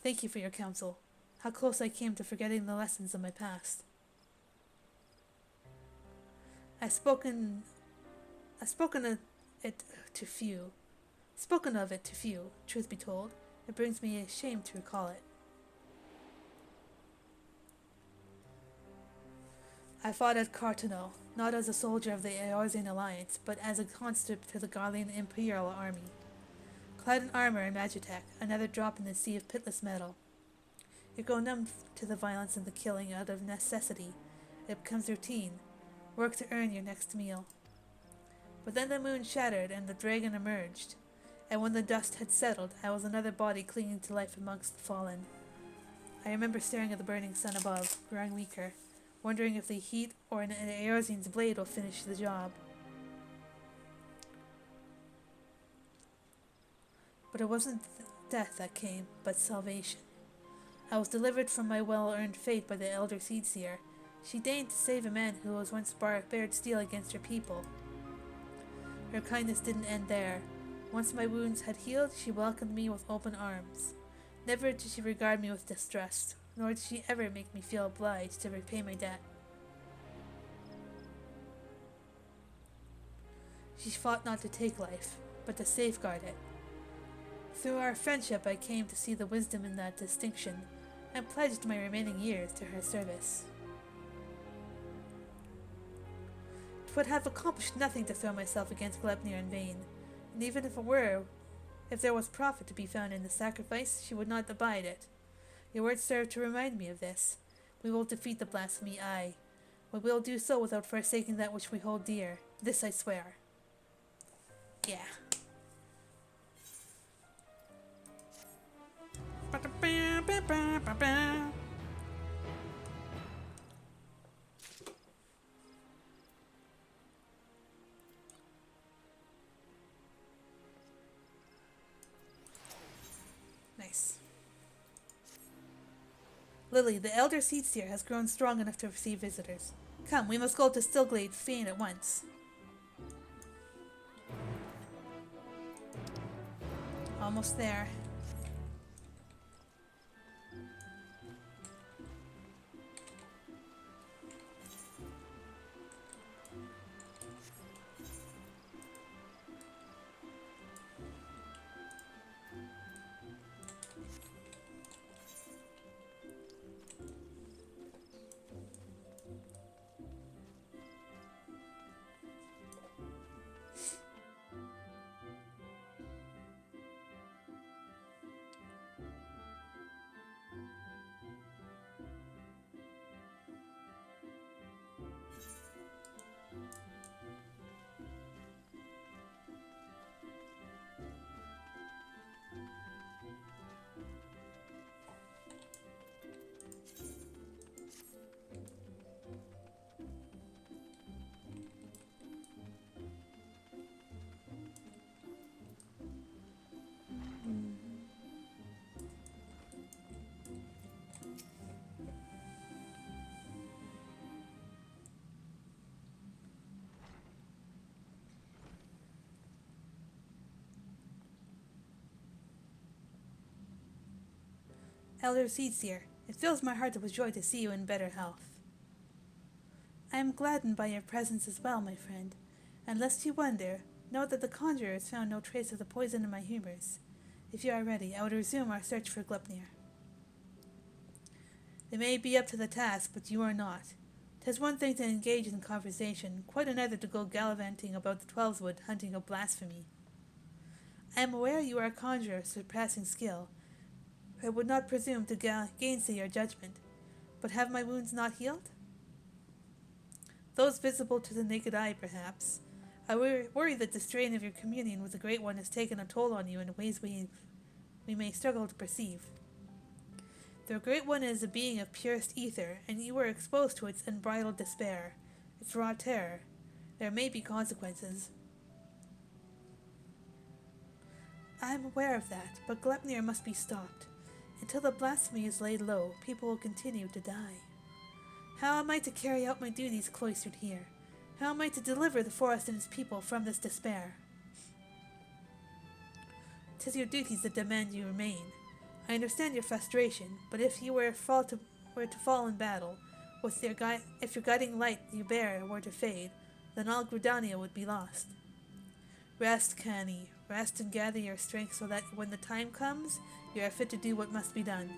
Thank you for your counsel. How close I came to forgetting the lessons of my past. I've spoken of it to few. Spoken of it to few, truth be told. It brings me shame to recall it. I fought at Cartano, not as a soldier of the Eorzean Alliance, but as a conscript to the Garlean Imperial Army. Clad in armor and magitech, another drop in the sea of pitless metal. You grow numb to the violence and the killing out of necessity. It becomes routine, work to earn your next meal. But then the moon shattered and the dragon emerged, and when the dust had settled, I was another body clinging to life amongst the fallen. I remember staring at the burning sun above, growing weaker, wondering if the heat or an Eorzean's blade will finish the job. But it wasn't death that came, but salvation. I was delivered from my well-earned fate by the elder Seedseer. She deigned to save a man who was once bared steel against her people. Her kindness didn't end there. Once my wounds had healed, she welcomed me with open arms. Never did she regard me with distrust, nor did she ever make me feel obliged to repay my debt. She fought not to take life, but to safeguard it. Through our friendship I came to see the wisdom in that distinction, and pledged my remaining years to her service. It would have accomplished nothing to throw myself against Glepnir in vain, and even if there was profit to be found in the sacrifice, she would not abide it. Your words serve to remind me of this. We will defeat the blasphemy, aye. We will do so without forsaking that which we hold dear. This I swear. Yeah. Lily, the elder Seedseer has grown strong enough to receive visitors. Come, we must go to Stillglade Fane at once. Almost there. Elder Seedseer, it fills my heart with joy to see you in better health. I am gladdened by your presence as well, my friend, and lest you wonder, know that the conjurer has found no trace of the poison in my humors. If you are ready, I would resume our search for Glepnir. They may be up to the task, but you are not. 'Tis one thing to engage in conversation, quite another to go gallivanting about the Twelveswood hunting of blasphemy. I am aware you are a conjurer of surpassing skill. I would not presume to gainsay your judgment, but have my wounds not healed? Those visible to the naked eye, perhaps. I worry that the strain of your communion with the Great One has taken a toll on you in ways we may struggle to perceive. The Great One is a being of purest ether, and you were exposed to its unbridled despair, its raw terror. There may be consequences. I am aware of that, but Glepnir must be stopped. Until the blasphemy is laid low, people will continue to die. How am I to carry out my duties cloistered here? How am I to deliver the forest and its people from this despair? 'Tis your duties that demand you remain. I understand your frustration, but if you were to fall in battle, if your guiding light you bear were to fade, then all Gridania would be lost. Rest, Cani, rest and gather your strength so that when the time comes, you are fit to do what must be done.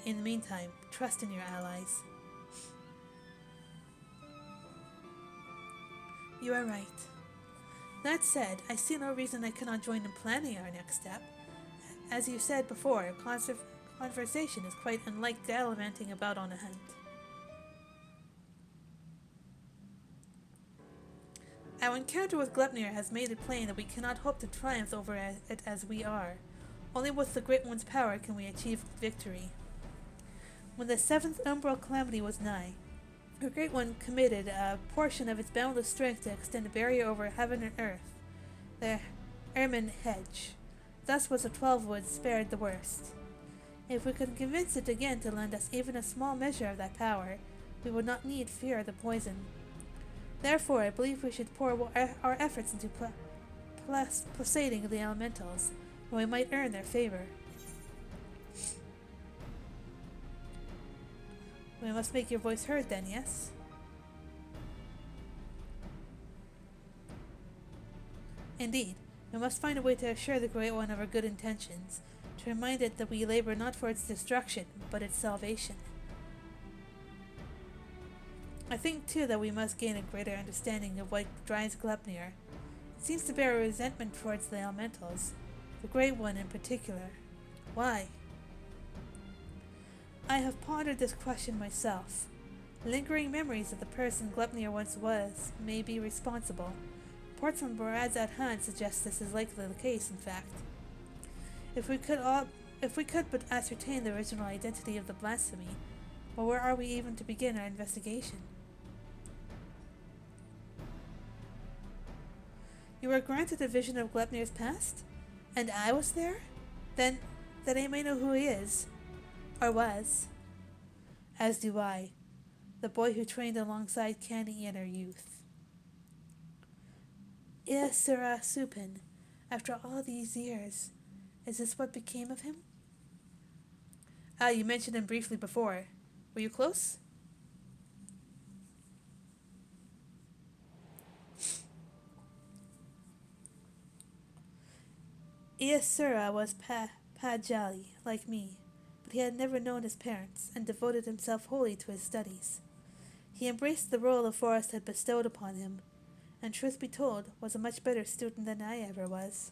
In the meantime, trust in your allies. You are right. That said, I see no reason I cannot join in planning our next step. As you said before, conversation is quite unlike gallivanting about on a hunt. Our encounter with Glepnir has made it plain that we cannot hope to triumph over it as we are. Only with the Great One's power can we achieve victory. When the seventh umbral calamity was nigh, the Great One committed a portion of its boundless strength to extend a barrier over heaven and earth, the Ermin Hedge. Thus was the Twelvewood spared the worst. If we could convince it again to lend us even a small measure of that power, we would not need fear the poison. Therefore, I believe we should pour our efforts into placating the elementals, and we might earn their favor. We must make your voice heard then, yes? Indeed, we must find a way to assure the Great One of our good intentions, to remind it that we labor not for its destruction, but its salvation. I think, too, that we must gain a greater understanding of what drives Glepnir. It seems to bear a resentment towards the elementals, the Great One in particular. Why? I have pondered this question myself. Lingering memories of the person Glepnir once was may be responsible. Reports from Barad's hand suggest this is likely the case, in fact. If we could but ascertain the original identity of the blasphemy, well, where are we even to begin our investigation? You were granted a vision of Glepnir's past? And I was there? Then, that I may know who he is. Or was. As do I, the boy who trained alongside Canny in her youth. Isra Supin, after all these years, is this what became of him? Ah, you mentioned him briefly before. Were you close? Iasura was Pajali, like me, but he had never known his parents, and devoted himself wholly to his studies. He embraced the role the forest had bestowed upon him, and truth be told, was a much better student than I ever was.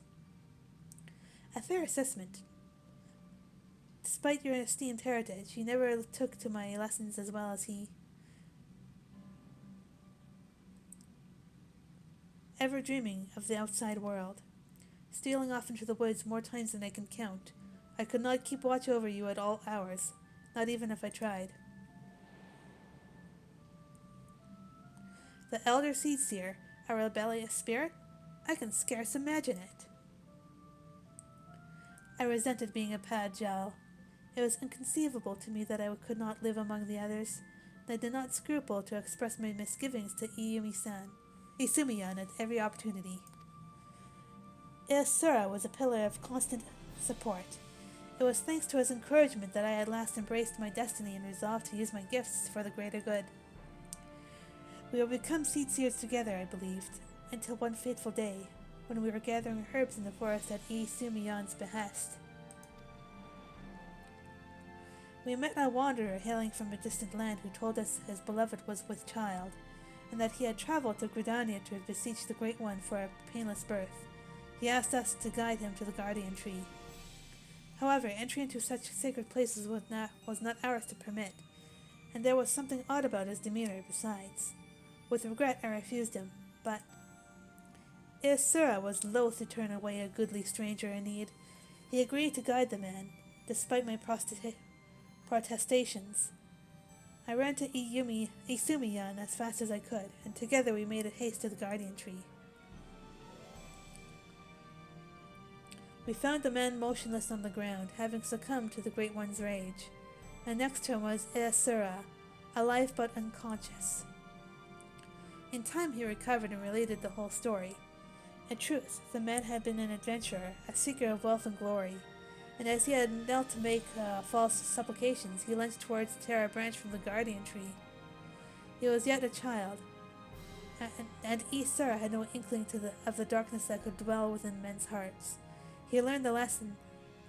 A fair assessment. Despite your esteemed heritage, you never took to my lessons as well as he. Ever dreaming of the outside world, stealing off into the woods more times than I can count. I could not keep watch over you at all hours, not even if I tried. The elder Seedseer, a rebellious spirit? I can scarce imagine it. I resented being a Padjal. It was inconceivable to me that I could not live among the others, and I did not scruple to express my misgivings to Isumiyan at every opportunity. Isura was a pillar of constant support. It was thanks to his encouragement that I at last embraced my destiny and resolved to use my gifts for the greater good. We would become seedseers together, I believed, until one fateful day, when we were gathering herbs in the forest at Isumiyan's behest. We met a wanderer hailing from a distant land who told us his beloved was with child, and that he had traveled to Gridania to beseech the Great One for a painless birth. He asked us to guide him to the guardian tree. However, entry into such sacred places was not ours to permit, and there was something odd about his demeanor besides. With regret I refused him, but Isura was loath to turn away a goodly stranger in need. He agreed to guide the man, despite my protestations. I ran to Isumiyan as fast as I could, and together we made haste to the guardian tree. We found the man motionless on the ground, having succumbed to the Great One's rage, and next to him was Isura, alive but unconscious. In time he recovered and related the whole story. In truth, the man had been an adventurer, a seeker of wealth and glory, and as he had knelt to make false supplications, he leant towards to tear a branch from the guardian tree. He was yet a child, and Isura had no inkling of the darkness that could dwell within men's hearts. He learned the lesson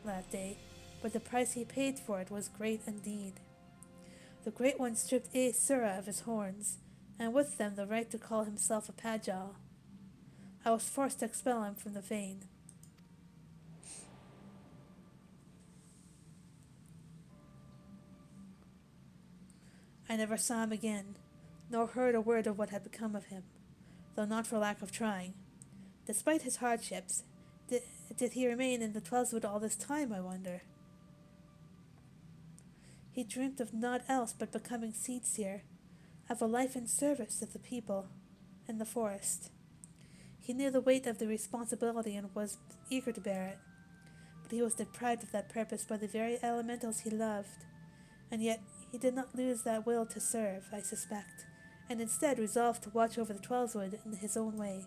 that day, but the price he paid for it was great indeed. The Great One stripped Isura of his horns, and with them the right to call himself a Pajal. I was forced to expel him from the fane. I never saw him again, nor heard a word of what had become of him, though not for lack of trying. Despite his hardships, did he remain in the Twelveswood all this time, I wonder? He dreamt of naught else but becoming Seedseer, of a life in service of the people and the forest. He knew the weight of the responsibility and was eager to bear it, but he was deprived of that purpose by the very elementals he loved, and yet he did not lose that will to serve, I suspect, and instead resolved to watch over the Twelveswood in his own way.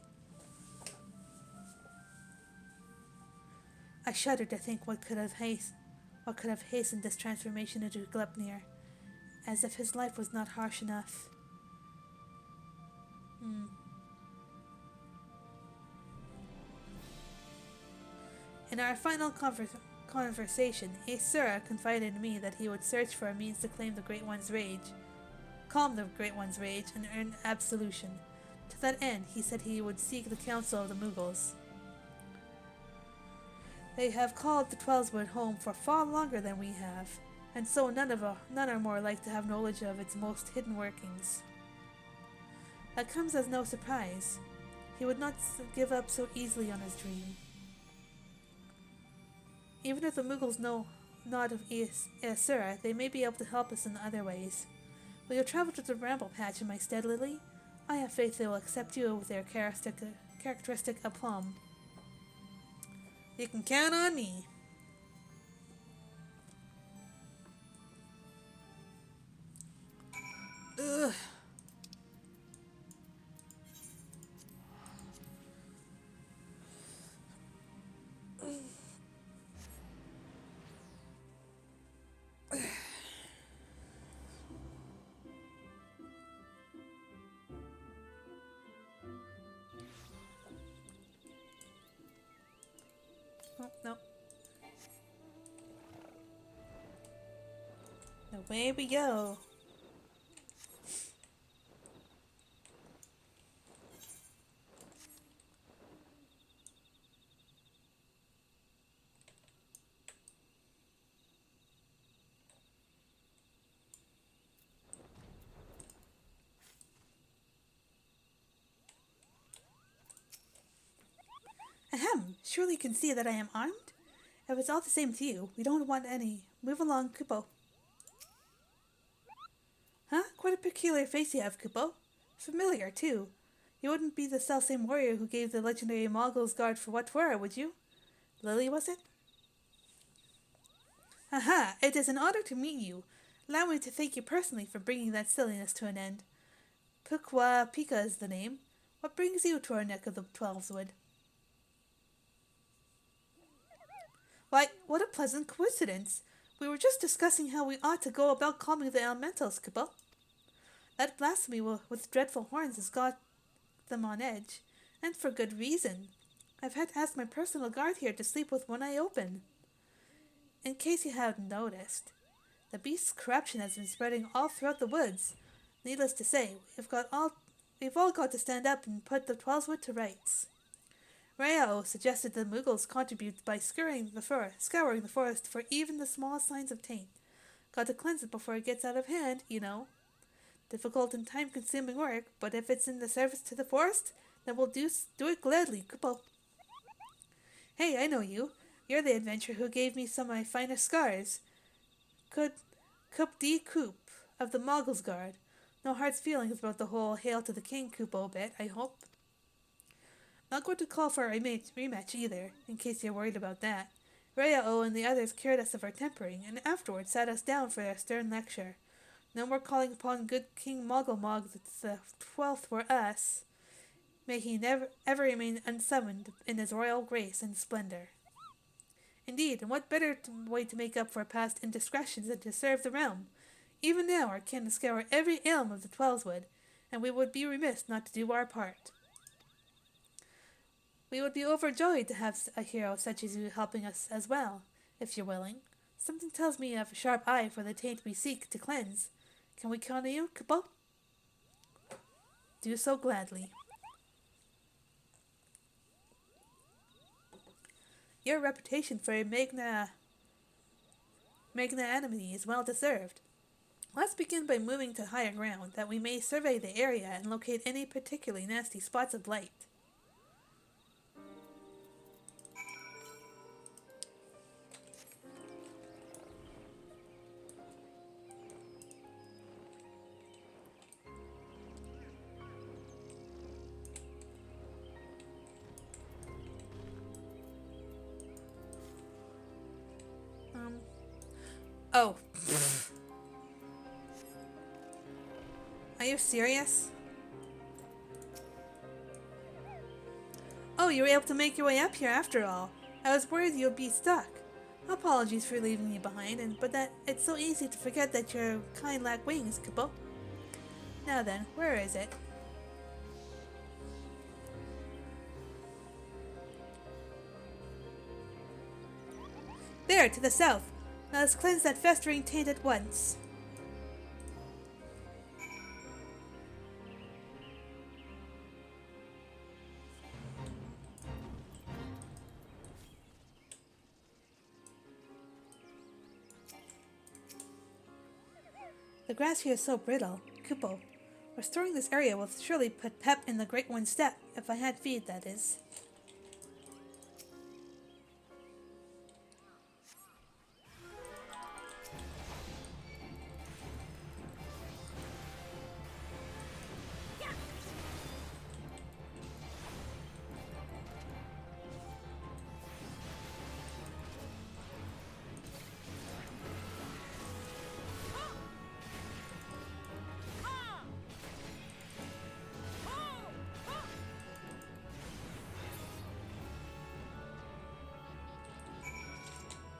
I shuddered to think what could have hastened this transformation into Gleipnir, as if his life was not harsh enough. In our final conversation, Isura confided in me that he would search for a means to calm the Great One's rage, and earn absolution. To that end, he said he would seek the counsel of the Mughals. They have called the Twelveswood home for far longer than we have, and so none are more like to have knowledge of its most hidden workings. That comes as no surprise. He would not give up so easily on his dream. Even if the Mughals know not of Isura, they may be able to help us in other ways. Will you travel to the Bramble Patch in my stead, Lily? I have faith they will accept you with their characteristic aplomb. You can count on me. Ugh. Oh, no. Away we go. Ahem. Surely you can see that I am armed? If it's all the same to you, we don't want any. Move along, Kupo. Huh? Quite a peculiar face you have, Kupo. Familiar, too. You wouldn't be the selfsame warrior who gave the legendary Mogul's guard for what for, would you? Lily, was it? Aha! It is an honor to meet you. Allow me to thank you personally for bringing that silliness to an end. Pukwa Pika is the name. What brings you to our neck of the Twelveswood? Why, what a pleasant coincidence! We were just discussing how we ought to go about calming the elementals, Kupo. That blasphemy with dreadful horns has got them on edge, and for good reason. I've had to ask my personal guard here to sleep with one eye open. In case you haven't noticed, the beast's corruption has been spreading all throughout the woods. Needless to say, we've all got to stand up and put the Twelveswood to rights. Rao suggested the Muggles contribute by scouring the forest for even the smallest signs of taint. Got to cleanse it before it gets out of hand, you know. Difficult and time-consuming work, but if it's in the service to the forest, then we'll do it gladly, Kupo. Hey, I know you. You're the adventurer who gave me some of my finest scars. Kup D. Coop of the Moggles Guard. No hard feelings about the whole Hail to the King Kupo bit, I hope. Not going to call for a rematch either, in case you're worried about that. Rao and the others cured us of our tempering, and afterwards sat us down for their stern lecture. No more calling upon good King Moggle the 12th for us. May he never ever remain unsummoned in his royal grace and splendor. Indeed, and what better way to make up for past indiscretions than to serve the realm? Even now our kin scour every elm of the Twelveswood, and we would be remiss not to do our part. We would be overjoyed to have a hero such as you helping us as well, if you're willing. Something tells me you have a sharp eye for the taint we seek to cleanse. Can we count on you, Kupo? Do so gladly. Your reputation for a magnanimity is well deserved. Let's begin by moving to higher ground, that we may survey the area and locate any particularly nasty spots of light. Oh. Are you serious? Oh, you were able to make your way up here after all. I was worried you would be stuck. Apologies for leaving you behind, but that it's so easy to forget that your kind lack wings, Kupo. Now then, where is it? There, to the south. Now let's cleanse that festering taint at once. The grass here is so brittle, Kupo. Restoring this area will surely put pep in the Great One's step, if I had feed, that is.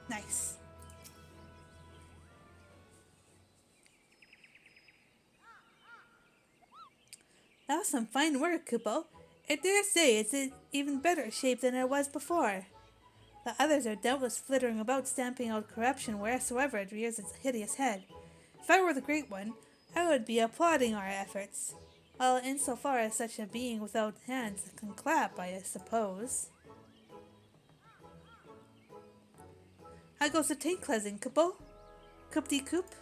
Nice. That was some fine work, Kupo. I dare say it's in even better shape than it was before. The others are doubtless flittering about stamping out corruption wheresoever it rears its hideous head. If I were the Great One, I would be applauding our efforts. Well, insofar as such a being without hands can clap, I suppose. How goes the taint cleansing, Kupo? Coop de coop?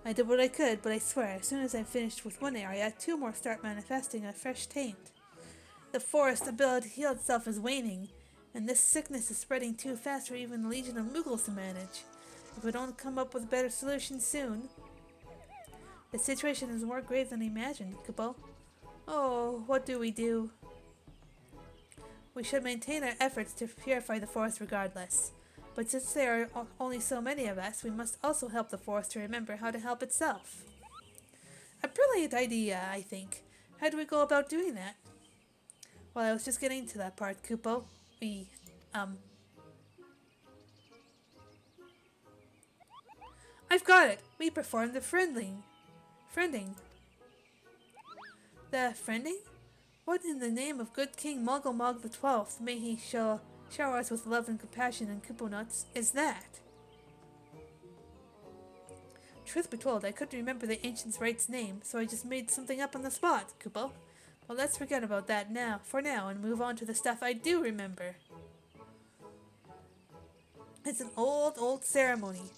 I did what I could, but I swear, as soon as I finished with one area, two more start manifesting a fresh taint. The forest's ability to heal itself is waning, and this sickness is spreading too fast for even the Legion of Muggles to manage. If we don't come up with a better solution soon, the situation is more grave than I imagined, Kupo. Oh, what do we do? We should maintain our efforts to purify the forest regardless. But since there are only so many of us, we must also help the forest to remember how to help itself. A brilliant idea, I think. How do we go about doing that? Well, I was just getting to that part, Kupo. Um... I've got it! We performed the friending. Friending. The friending? What in the name of good King Moggle the 12th, may he shower us with love and compassion and Kupo nuts, is that? Truth be told, I couldn't remember the ancient's right's name, so I just made something up on the spot, Kupo. Well, let's forget about that for now, and move on to the stuff I do remember. It's an old ceremony.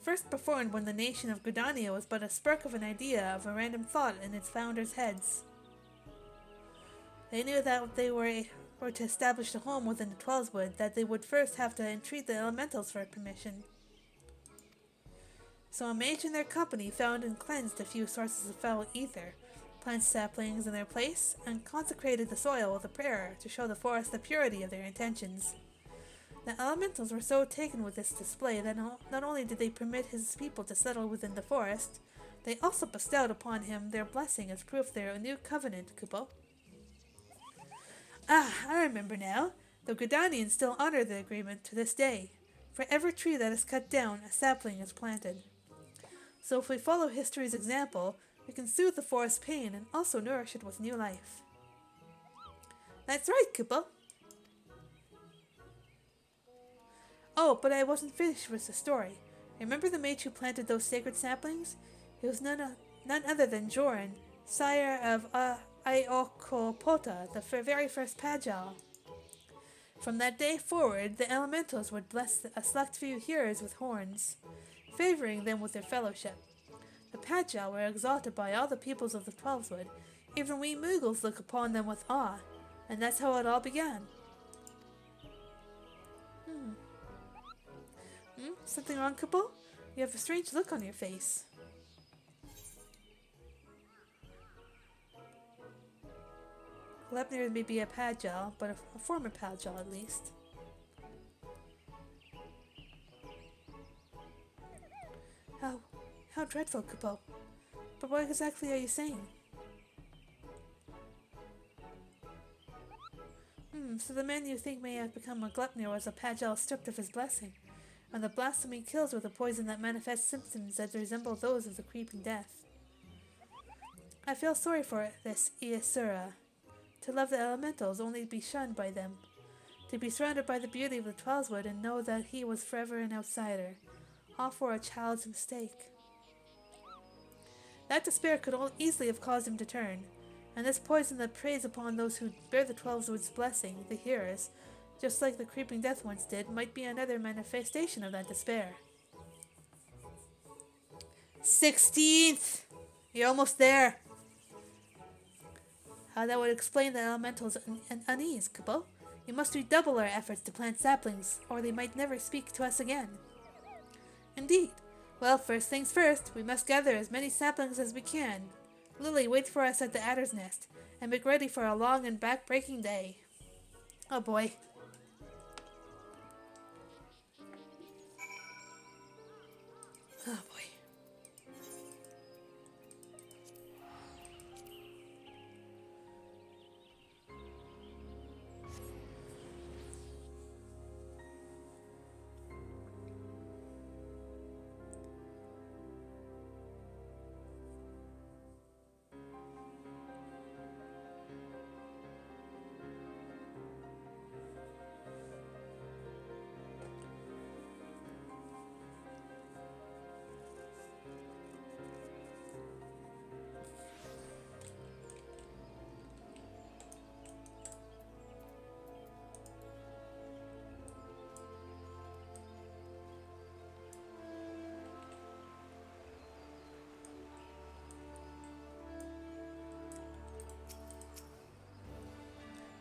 First performed when the nation of Gridania was but a spark of an idea of a random thought in its founders' heads. They knew that they were to establish a home within the Twelveswood, that they would first have to entreat the elementals for permission. So a mage in their company found and cleansed a few sources of foul ether, planted saplings in their place, and consecrated the soil with a prayer to show the forest the purity of their intentions. The elementals were so taken with this display that not only did they permit his people to settle within the forest, they also bestowed upon him their blessing as proof of their new covenant, Kupo. Ah, I remember now. The Gridanians still honor the agreement to this day. For every tree that is cut down, a sapling is planted. So if we follow history's example, we can soothe the forest's pain and also nourish it with new life. That's right, Kupo. Oh, but I wasn't finished with the story. Remember the mage who planted those sacred saplings? He was none other than Joran, sire of Iokopota, the very first Pagel. From that day forward, the elementals would bless a select few hearers with horns, favoring them with their fellowship. The Pagel were exalted by all the peoples of the Twelveswood. Even we Muggles look upon them with awe, and that's how it all began. Something wrong, Kupo? You have a strange look on your face. Glepnir may be a Pagel, but a former Pagel at least. How dreadful, Kupo. But what exactly are you saying? So the man you think may have become a Glepnir was a Pagel stripped of his blessing, and the blasphemy kills with a poison that manifests symptoms that resemble those of the creeping death. I feel sorry for this Iasura. To love the elementals, only to be shunned by them. To be surrounded by the beauty of the Twelveswood and know that he was forever an outsider. All for a child's mistake. That despair could easily have caused him to turn, and this poison that preys upon those who bear the Twelveswood's blessing, the hearers, just like the creeping death once did, might be another manifestation of that despair. 16th! You're almost there. How that would explain the elementals' unease, Kupo. We must redouble our efforts to plant saplings, or they might never speak to us again. Indeed. Well, first things first, we must gather as many saplings as we can. Lily, wait for us at the Adder's Nest, and make ready for a long and back-breaking day. Oh boy. Oh boy.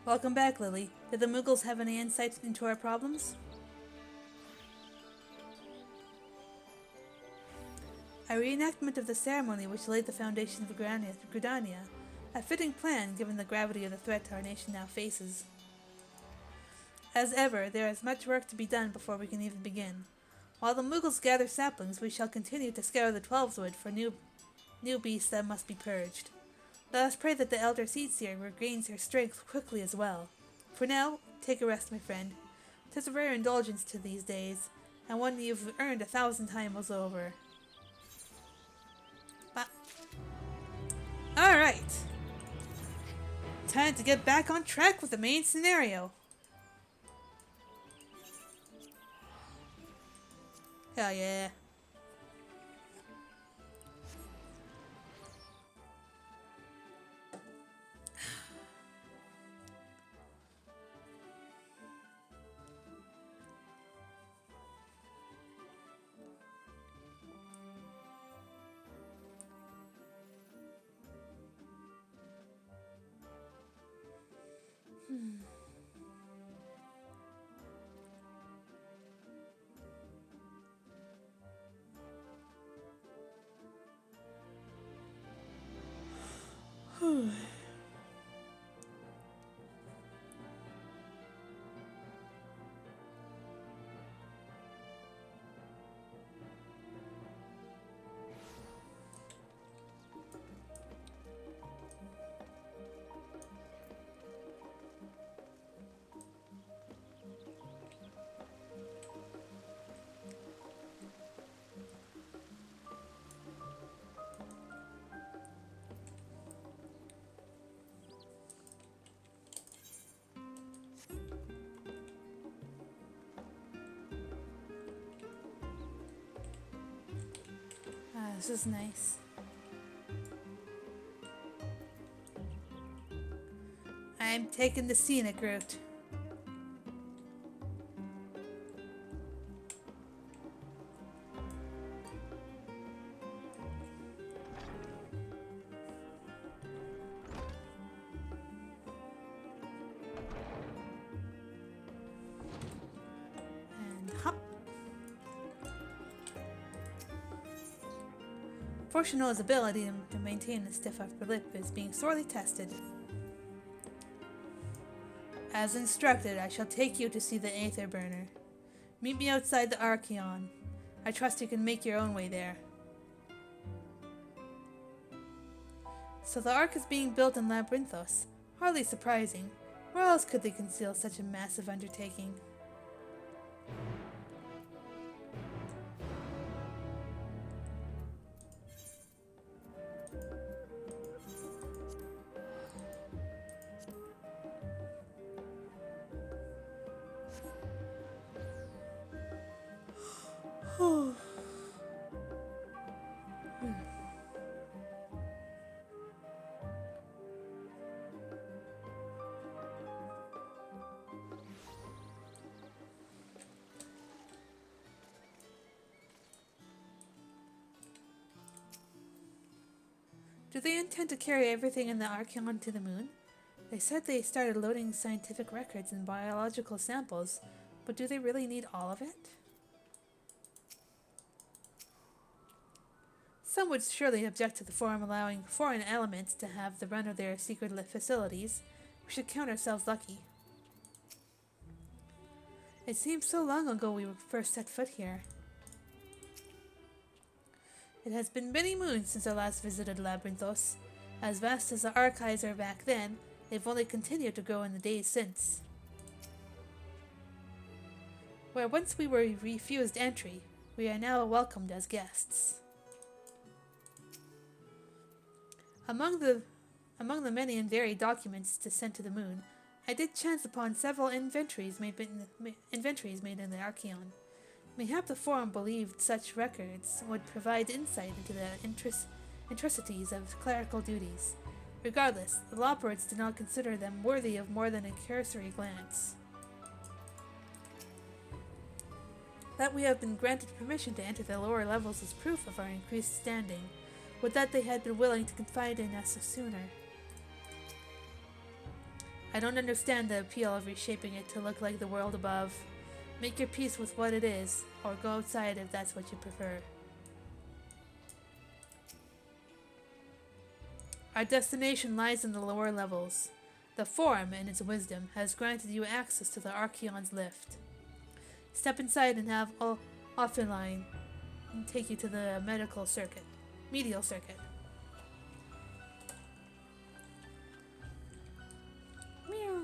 Welcome back, Lily. Did the Muggles have any insight into our problems? A reenactment of the ceremony which laid the foundation of Gridania. A fitting plan given the gravity of the threat our nation now faces. As ever, there is much work to be done before we can even begin. While the Muggles gather saplings, we shall continue to scour the Twelveswood for new beasts that must be purged. Let us pray that the Elder Seedseer regains her strength quickly as well. For now, take a rest, my friend. 'Tis a rare indulgence to these days, and one you've earned 1,000 times over. Alright. Time to get back on track with the main scenario. Hell yeah. This is nice. I'm taking the scenic route. And hop. Fortuno's ability to maintain a stiff upper lip is being sorely tested. As instructed, I shall take you to see the Aether Burner. Meet me outside the Archeon. I trust you can make your own way there. So the Ark is being built in Labyrinthos. Hardly surprising. Where else could they conceal such a massive undertaking? Do they intend to carry everything in the Archeon to the moon? They said they started loading scientific records and biological samples, but do they really need all of it? Some would surely object to the forum allowing foreign elements to have the run of their secret facilities. We should count ourselves lucky. It seems so long ago we first set foot here. It has been many moons since I last visited Labyrinthos. As vast as the archives are back then, they've only continued to grow in the days since. Where once we were refused entry, we are now welcomed as guests. Among the many and varied documents to send to the moon, I did chance upon several inventories made in the Archeon. Mayhap the Forum believed such records would provide insight into the intricacies of clerical duties. Regardless, the Lawports did not consider them worthy of more than a cursory glance. That we have been granted permission to enter the lower levels is proof of our increased standing. Would that they had been willing to confide in us sooner. I don't understand the appeal of reshaping it to look like the world above. Make your peace with what it is, or go outside if that's what you prefer. Our destination lies in the lower levels. The Forum, in its wisdom, has granted you access to the Archeon's lift. Step inside and have Offline take you to the medial circuit. Meow.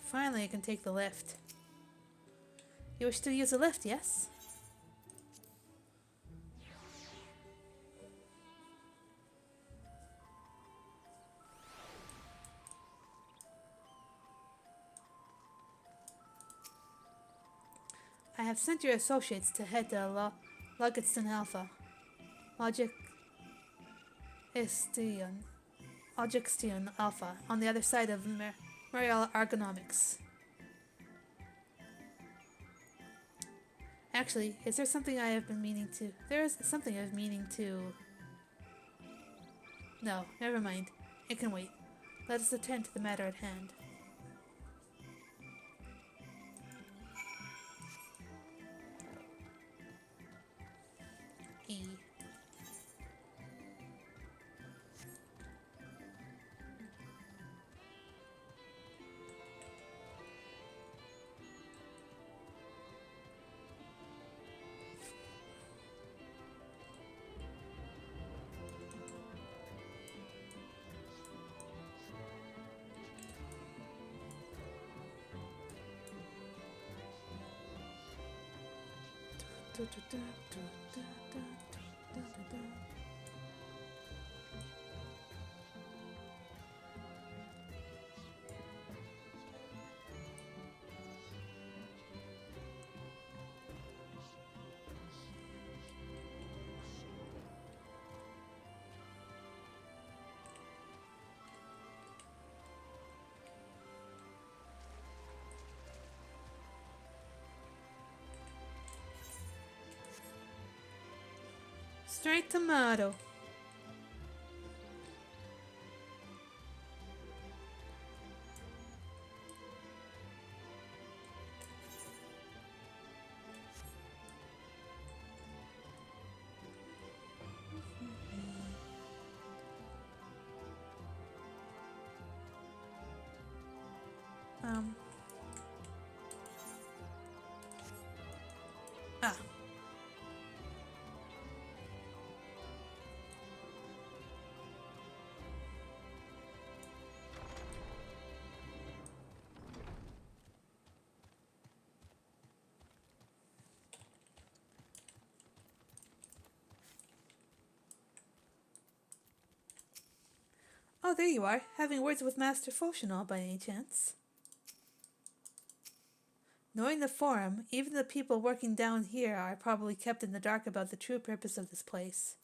Finally, I can take the lift. You wish to use a lift, yes? I have sent your associates to head to Logiston Alpha. Logic Istion. Logistion Alpha, on the other side of Mariel Ergonomics. Actually, is there something I have been meaning to? There is something I was meaning to. No, never mind. It can wait. Let us attend to the matter at hand. E. Straight tomato. Um. Ah. Oh, there you are, having words with Master Foshinol by any chance. Knowing the Forum, even the people working down here are probably kept in the dark about the true purpose of this place.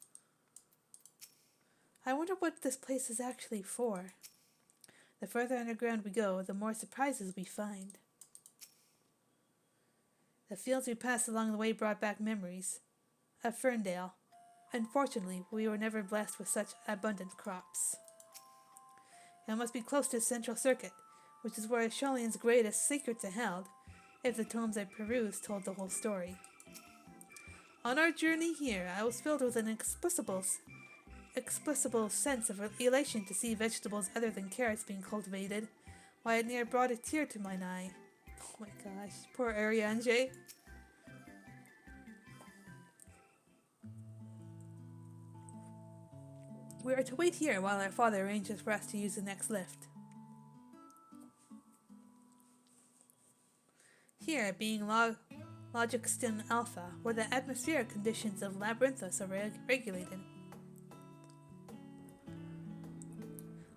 I wonder what this place is actually for. The further underground we go, the more surprises we find. The fields we passed along the way brought back memories of Ferndale. Unfortunately, we were never blessed with such abundant crops. It must be close to the Central Circuit, which is where Sholian's greatest secrets are held, if the tomes I perused told the whole story. On our journey here, I was filled with an inexplicable sense of elation to see vegetables other than carrots being cultivated. Why, it near brought a tear to mine eye. Oh my gosh, poor Ariane. We are to wait here while our father arranges for us to use the next lift. Here, being Logiston Alpha, where the atmospheric conditions of Labyrinthos are regulated.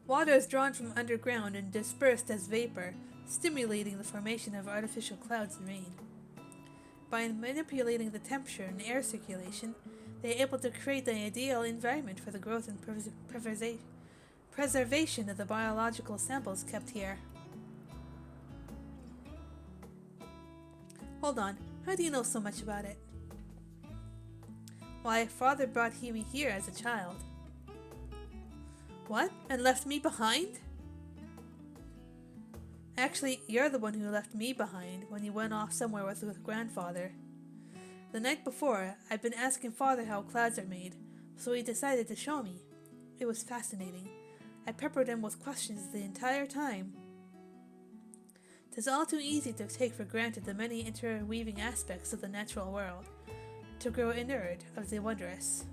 Water is drawn from underground and dispersed as vapor, stimulating the formation of artificial clouds and rain. By manipulating the temperature and air circulation, they are able to create the ideal environment for the growth and preservation of the biological samples kept here. Hold on, how do you know so much about it? Why, father brought me here as a child. What? And left me behind? Actually, you're the one who left me behind when you went off somewhere with grandfather. The night before, I'd been asking father how clouds are made, so he decided to show me. It was fascinating. I peppered him with questions the entire time. 'Tis all too easy to take for granted the many interweaving aspects of the natural world, to grow inured of the wondrous.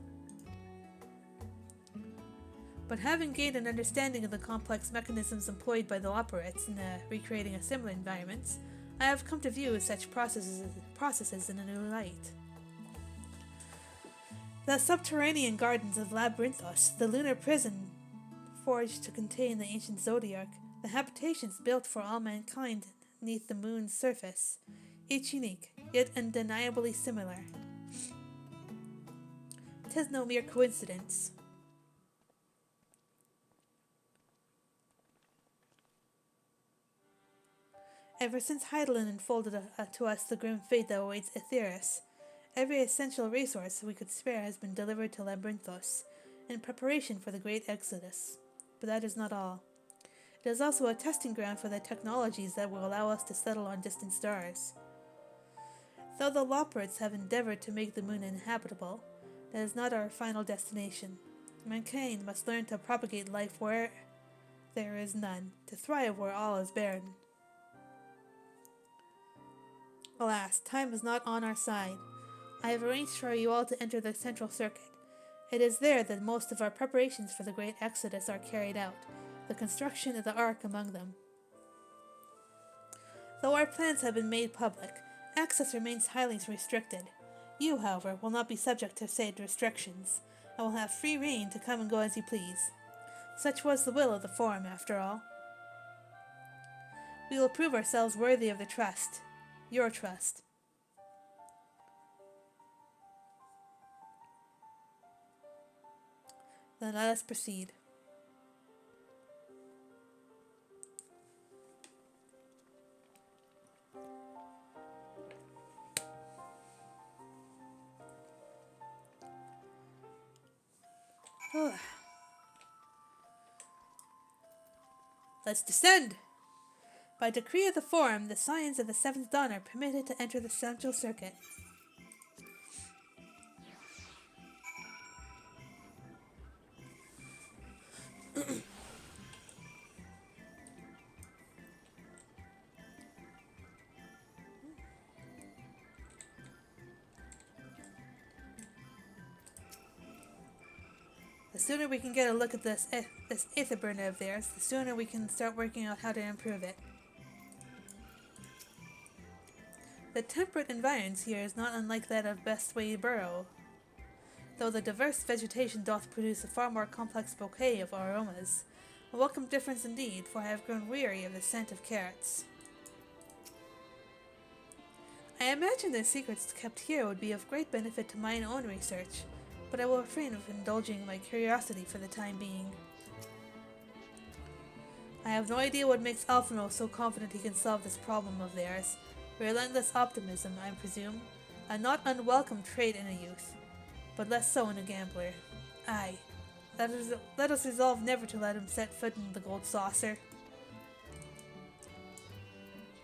But having gained an understanding of the complex mechanisms employed by the Loporrits in recreating a similar environment, I have come to view such processes in a new light. The subterranean gardens of Labyrinthos, the lunar prison forged to contain the ancient zodiac, the habitations built for all mankind neath the moon's surface, each unique, yet undeniably similar. 'Tis no mere coincidence. Ever since Heidelin unfolded to us the grim fate that awaits Aetheris, every essential resource we could spare has been delivered to Labyrinthos, in preparation for the great exodus. But that is not all. It is also a testing ground for the technologies that will allow us to settle on distant stars. Though the Loporrits have endeavored to make the moon inhabitable, that is not our final destination. Mankind must learn to propagate life where there is none, to thrive where all is barren. Alas, time is not on our side. I have arranged for you all to enter the central circuit. It is there that most of our preparations for the great exodus are carried out, the construction of the Ark among them. Though our plans have been made public, access remains highly restricted. You, however, will not be subject to said restrictions, and will have free rein to come and go as you please. Such was the will of the Forum, after all. We will prove ourselves worthy of the trust. Your trust. Then let us proceed. Let's descend! By decree of the Forum, the Scions of the Seventh Dawn are permitted to enter the Central Circuit. The sooner we can get a look at this Aetherburner of theirs, the sooner we can start working out how to improve it. The temperate environs here is not unlike that of Bestway Burrow, though the diverse vegetation doth produce a far more complex bouquet of aromas. A welcome difference indeed, for I have grown weary of the scent of carrots. I imagine the secrets kept here would be of great benefit to mine own research, but I will refrain from indulging my curiosity for the time being. I have no idea what makes Alphino so confident he can solve this problem of theirs. Relentless optimism, I presume, a not unwelcome trait in a youth, but less so in a gambler. Aye, let us resolve never to let him set foot in the gold saucer.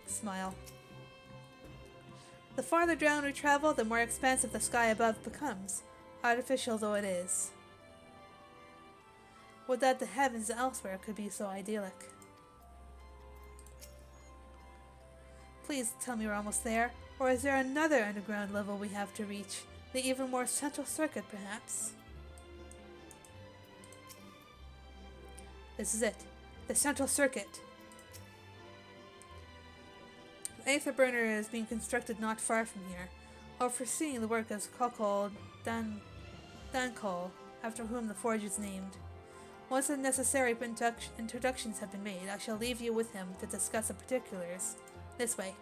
Smile. The farther down we travel, the more expansive the sky above becomes, artificial though it is. Would that the heavens elsewhere could be so idyllic. Please tell me we're almost there, or is there another underground level we have to reach? The even more central circuit, perhaps? This is it. The central circuit. The Aetherburner is being constructed not far from here. Overseeing the work is Kokol Dankol, after whom the forge is named. Once the necessary introductions have been made, I shall leave you with him to discuss the particulars. This way.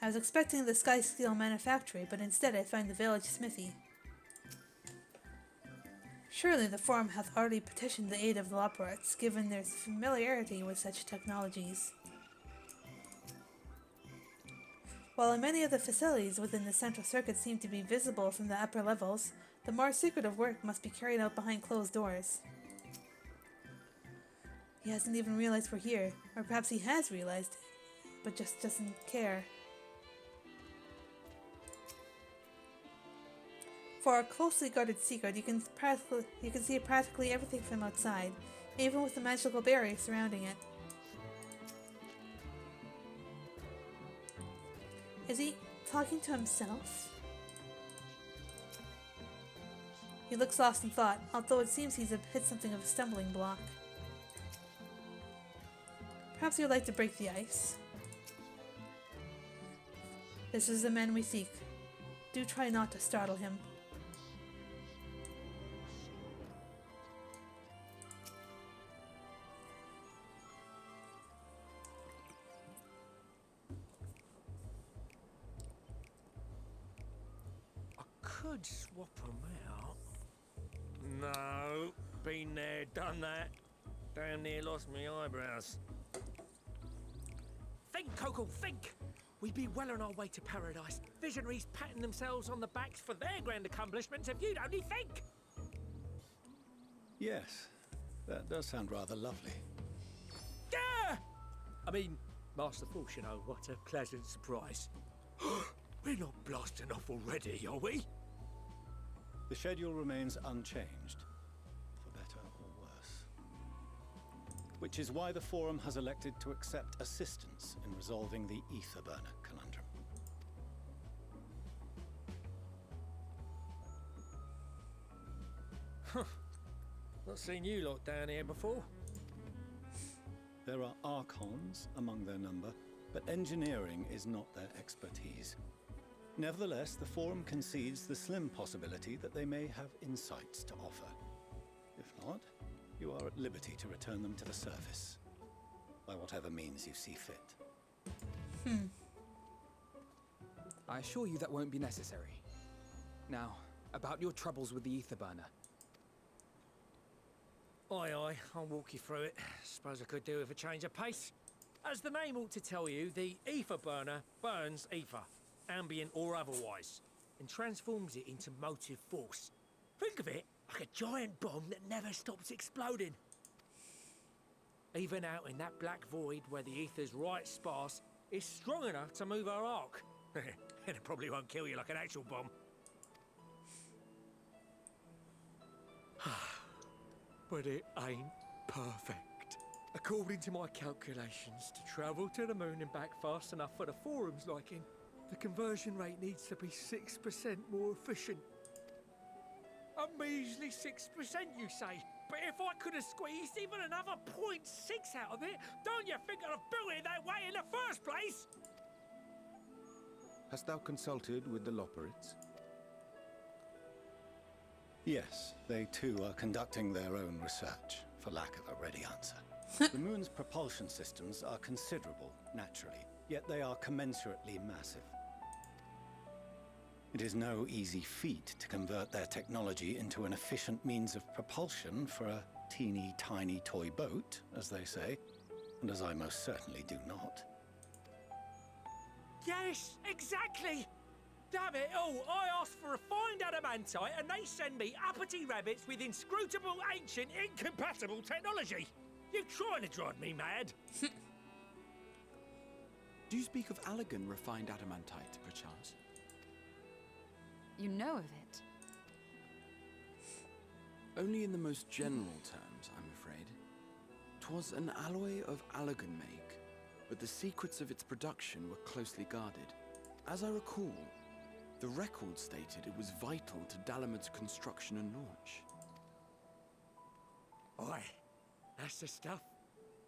I was expecting the Sky Steel manufactory, but instead I find the village smithy. Surely the Forum hath already petitioned the aid of the Loporets, given their familiarity with such technologies. While many of the facilities within the central circuit seem to be visible from the upper levels, the more secretive work must be carried out behind closed doors. He hasn't even realized we're here, or perhaps he has realized, but just doesn't care. For a closely guarded secret, you can see practically everything from outside, even with the magical barrier surrounding it. Is he talking to himself? He looks lost in thought, although it seems he's hit something of a stumbling block. Perhaps he would like to break the ice. This is the man we seek. Do try not to startle him. Could swap them out. No, been there, done that. Damn near lost me eyebrows. Think, Coco, think! We'd be well on our way to paradise. Visionaries patting themselves on the backs for their grand accomplishments if you'd only think! Yes, that does sound rather lovely. Yeah! I mean, Master Force, you know, what a pleasant surprise. We're not blasting off already, are we? The schedule remains unchanged, for better or worse. Which is why the Forum has elected to accept assistance in resolving the ether burner conundrum. Not seen you lot down here before. There are Archons among their number, but engineering is not their expertise. Nevertheless, the Forum concedes the slim possibility that they may have insights to offer. If not, you are at liberty to return them to the surface, by whatever means you see fit. I assure you that won't be necessary. Now, about your troubles with the ether burner. Aye, aye, I'll walk you through it. Suppose I could do with a change of pace. As the name ought to tell you, the ether burner burns ether, ambient or otherwise, and transforms it into motive force. Think of it like a giant bomb that never stops exploding. Even out in that black void where the ether's right sparse, it's strong enough to move our arc. And it probably won't kill you like an actual bomb. But it ain't perfect. According to my calculations, to travel to the moon and back fast enough for the Forum's liking, the conversion rate needs to be 6% more efficient. A measly 6%, you say? But if I could have squeezed even another 0.6 out of it, don't you think I'd have built it that way in the first place? Hast thou consulted with the Loporets? Yes, they too are conducting their own research, for lack of a ready answer. The moon's propulsion systems are considerable, naturally, yet they are commensurately massive. It is no easy feat to convert their technology into an efficient means of propulsion for a teeny tiny toy boat, as they say, and as I most certainly do not. Yes, exactly! Damn it all, I asked for refined adamantite and they send me uppity rabbits with inscrutable, ancient, incompatible technology! You're trying to drive me mad! Do you speak of Allegan refined adamantite, perchance? You know of it? Only in the most general terms, I'm afraid. 'Twas an alloy of Allegan make, but the secrets of its production were closely guarded. As I recall, the record stated it was vital to Dalamud's construction and launch. Aye, that's the stuff.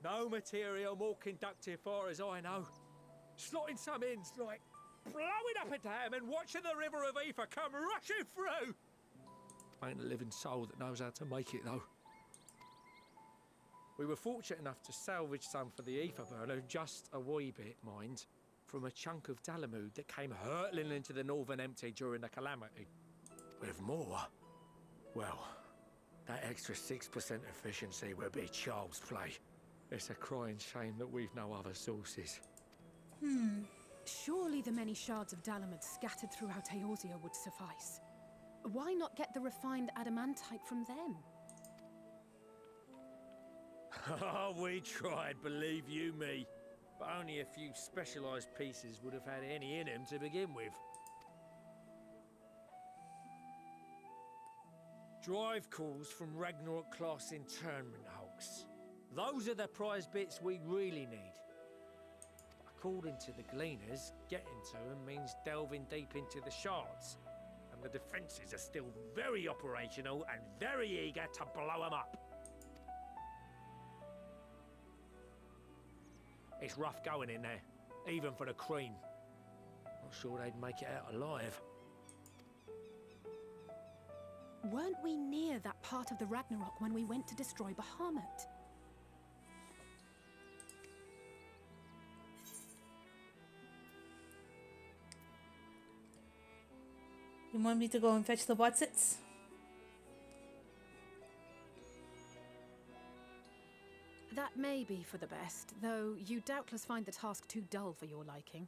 No material more conductive far as I know. Slotting some ins like blowing up a dam and watching the river of ether come rushing through. Ain't a living soul that knows how to make it though. We were fortunate enough to salvage some for the ether burner, just a wee bit, mind. from a chunk of Dalamud that came hurtling into the Northern Empty during the Calamity. With more, well, that extra 6% efficiency would be child's play. It's a crying shame that we've no other sources. Surely the many shards of Dalamud scattered throughout Eorzea would suffice. Why not get the refined adamantite from them? Oh, we tried, believe you me. But only a few specialised pieces would have had any in them to begin with. Drive calls from Ragnarok-class internment hulks. Those are the prize bits we really need. According to the Gleaners, getting to them means delving deep into the shards. And the defences are still very operational and very eager to blow them up. It's rough going in there, even for the cream. Not sure they'd make it out alive. Weren't we near that part of the Ragnarok when we went to destroy Bahamut? You want me to go and fetch the Watsits? That may be for the best, though you doubtless find the task too dull for your liking.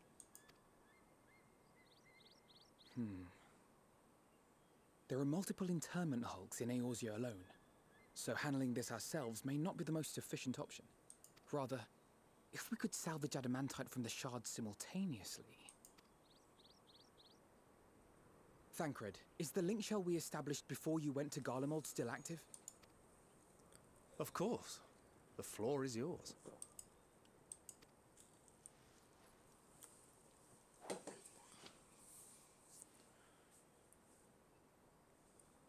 There are multiple internment hulks in Eorzea alone, so handling this ourselves may not be the most efficient option. Rather, if we could salvage adamantite from the shards simultaneously... Thancred, is the link shell we established before you went to Garlemald still active? Of course. The floor is yours.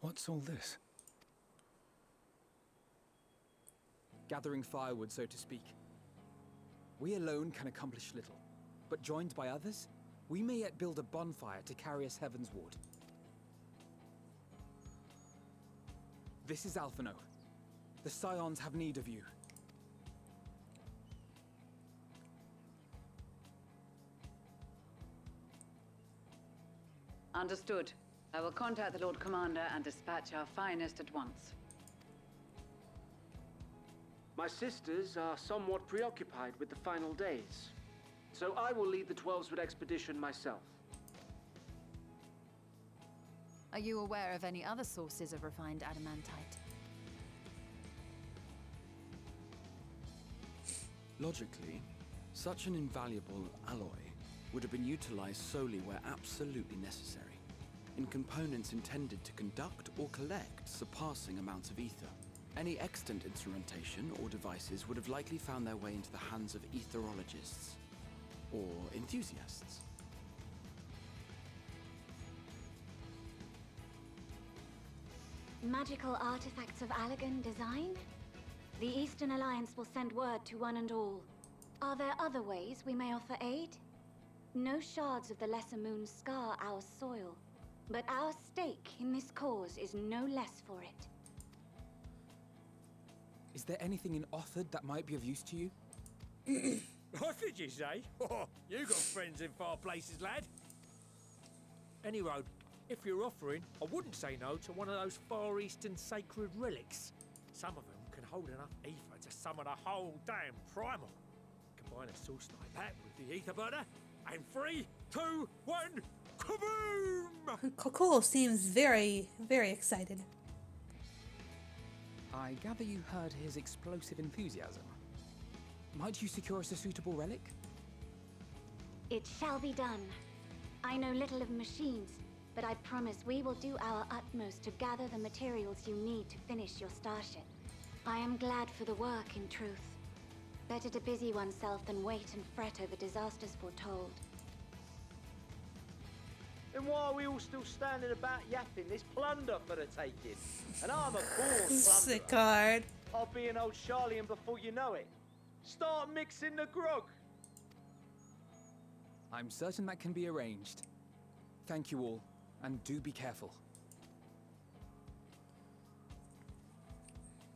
What's all this? Gathering firewood, so to speak. We alone can accomplish little, but joined by others, we may yet build a bonfire to carry us heavensward. This is Alphino. The Scions have need of you. Understood. I will contact the Lord Commander and dispatch our finest at once. My sisters are somewhat preoccupied with the final days, so I will lead the 12-Sword expedition myself. Are you aware of any other sources of refined adamantite? Logically, such an invaluable alloy would have been utilized solely where absolutely necessary, in components intended to conduct or collect surpassing amounts of ether. Any extant instrumentation or devices would have likely found their way into the hands of etherologists or enthusiasts. Magical artifacts of Allagan design? The Eastern Alliance will send word to one and all. Are there other ways we may offer aid? No shards of the Lesser Moon scar our soil, but our stake in this cause is no less for it. Is there anything in Othard that might be of use to you? What did you say? Oh, you got friends in far places, lad. Any road, if you're offering, I wouldn't say no to one of those Far Eastern sacred relics. Some of them can hold enough ether to summon a whole damn primal. Combine a source like that with the ether burner, and 3, 2, 1, kaboom! Kokol seems very, very excited. I gather you heard his explosive enthusiasm. Might you secure us a suitable relic? It shall be done. I know little of machines, but I promise we will do our utmost to gather the materials you need to finish your starship. I am glad for the work, in truth. Better to busy oneself than wait and fret over disasters foretold. Then why are we all still standing about yapping? This plunder for the taking. And I'm a born Sick plunderer. card. I'll be an old Charlian before you know it. Start mixing the grog. I'm certain that can be arranged. Thank you all, and do be careful.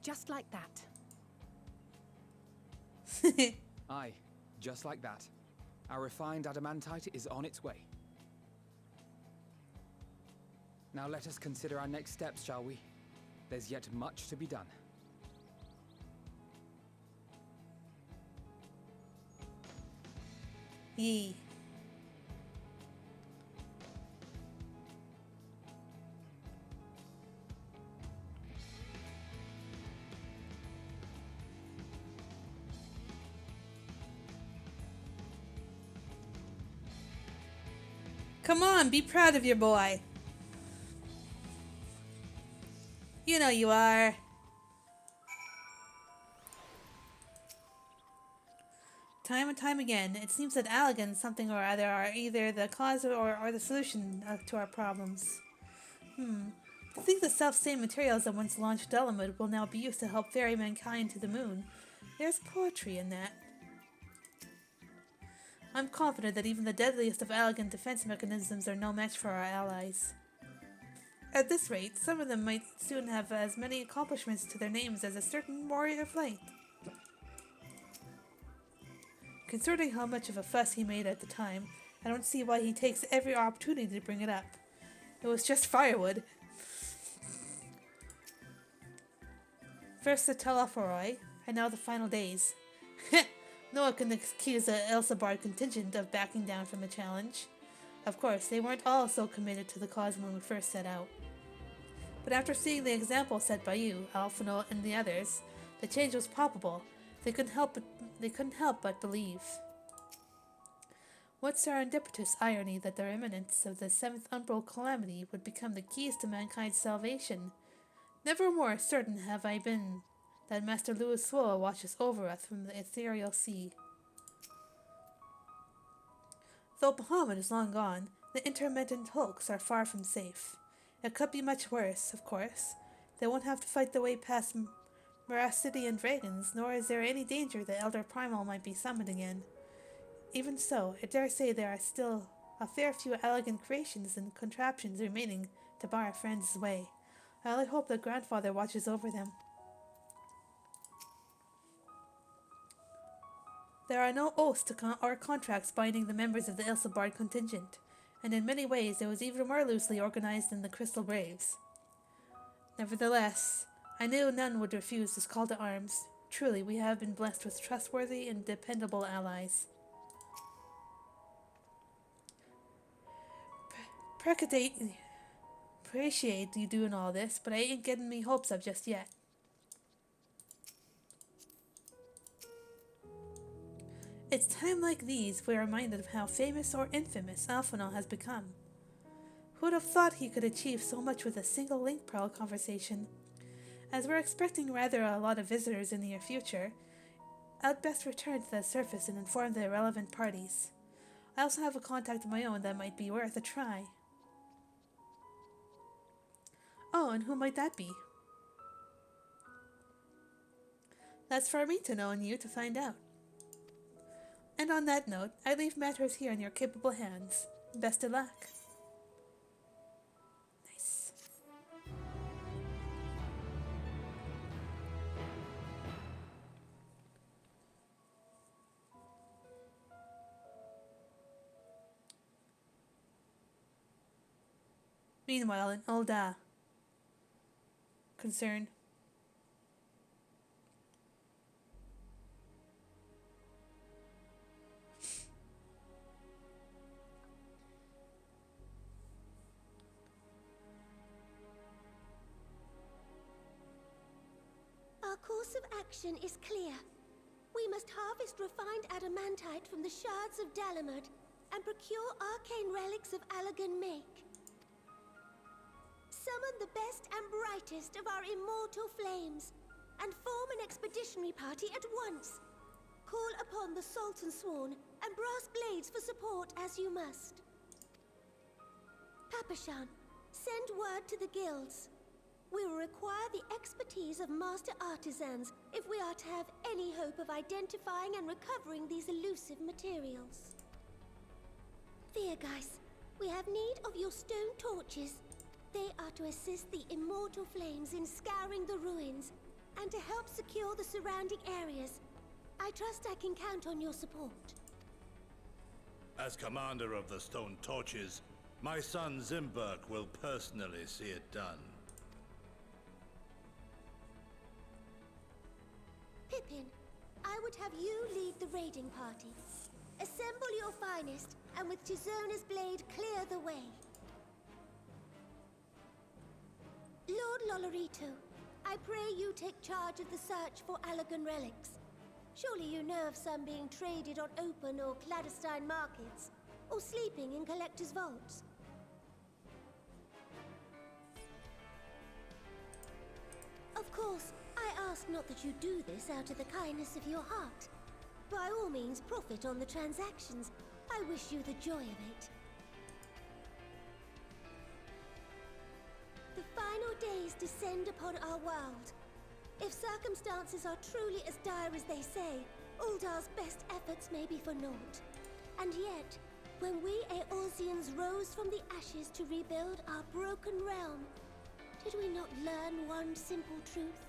Just like that. Aye, just like that. Our refined adamantite is on its way. Now let us consider our next steps, shall we? There's yet much to be done. Yee. Come on, be proud of your boy. You know you are. Time and time again, it seems that Allegan something or other are either the cause or the solution to our problems. To think the self-same materials that once launched Delamud will now be used to help ferry mankind to the moon. There's poetry in that. I'm confident that even the deadliest of Allegan defense mechanisms are no match for our allies. At this rate, some of them might soon have as many accomplishments to their names as a certain warrior of light. Considering how much of a fuss he made at the time, I don't see why he takes every opportunity to bring it up. It was just firewood. First the Telephoroi, and now the final days. No one can accuse the Elsabard contingent of backing down from the challenge. Of course, they weren't all so committed to the cause when we first set out. But after seeing the example set by you, Alphinaud, and the others, the change was palpable. They couldn't help but believe. What serendipitous irony that the remnants of the seventh umbral calamity would become the keys to mankind's salvation. Never more certain have I been that Master Louis Swoa watches over us from the ethereal sea. Though Bahamut is long gone, the intermittent hulks are far from safe. It could be much worse, of course. They won't have to fight their way past Meracidian dragons, nor is there any danger that Elder Primal might be summoned again. Even so, I dare say there are still a fair few elegant creations and contraptions remaining to bar our friends' way. I only hope that Grandfather watches over them. There are no oaths or contracts binding the members of the Elsabard contingent, and in many ways it was even more loosely organized than the Crystal Braves. Nevertheless, I knew none would refuse this call to arms. Truly, we have been blessed with trustworthy and dependable allies. Appreciate you doing all this, but I ain't getting me hopes up just yet. It's times like these we're reminded of how famous or infamous Alphinaud has become. Who'd have thought he could achieve so much with a single link pearl conversation? As we're expecting rather a lot of visitors in the near future, I'd best return to the surface and inform the relevant parties. I also have a contact of my own that might be worth a try. Oh, and who might that be? That's for me to know and you to find out. And on that note, I leave matters here in your capable hands. Best of luck. Nice. Meanwhile, in Ul'dah, concerned. Our course of action is clear. We must harvest refined adamantite from the shards of Dalamud and procure arcane relics of Allagan make. Summon the best and brightest of our immortal flames and form an expeditionary party at once. Call upon the Sultan Sworn and Brass Blades for support as you must. Papashan, send word to the guilds. We will require the expertise of master artisans if we are to have any hope of identifying and recovering these elusive materials. Viergeist, we have need of your stone torches. They are to assist the immortal flames in scouring the ruins and to help secure the surrounding areas. I trust I can count on your support. As commander of the Stone Torches, my son Zimberk will personally see it done. Pippin, I would have you lead the raiding party. Assemble your finest, and with Tizona's blade clear the way. Lord Lolorito, I pray you take charge of the search for Allagan relics. Surely you know of some being traded on open or clandestine markets, or sleeping in collectors' vaults. Of course, I ask not that you do this out of the kindness of your heart. By all means, profit on the transactions. I wish you the joy of it. The final days descend upon our world. If circumstances are truly as dire as they say, Uldar's best efforts may be for naught. And yet, when we Eorzeans rose from the ashes to rebuild our broken realm, did we not learn one simple truth?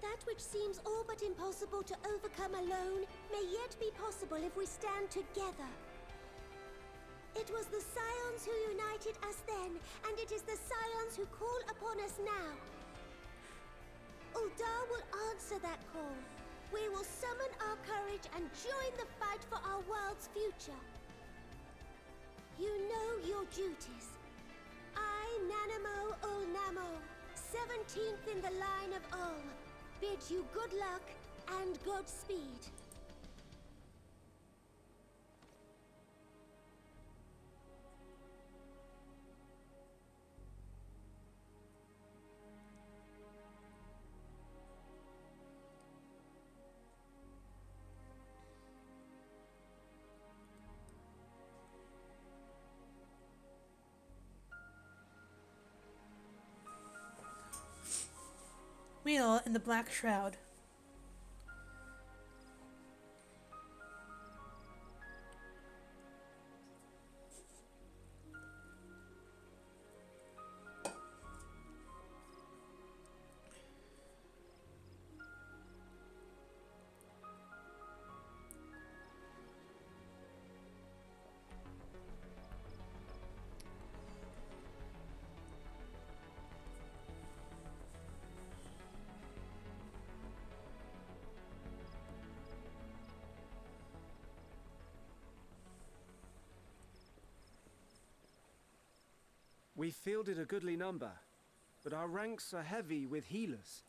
That which seems all but impossible to overcome alone may yet be possible if we stand together. It was the Scions who united us then, and it is the Scions who call upon us now. Uldar will answer that call. We will summon our courage and join the fight for our world's future. You know your duties. I, Nanamo Ulnamo, 17th in the line of Ul, bid you good luck and Godspeed. Meanwhile, in the Black Shroud. We fielded a goodly number, but our ranks are heavy with healers,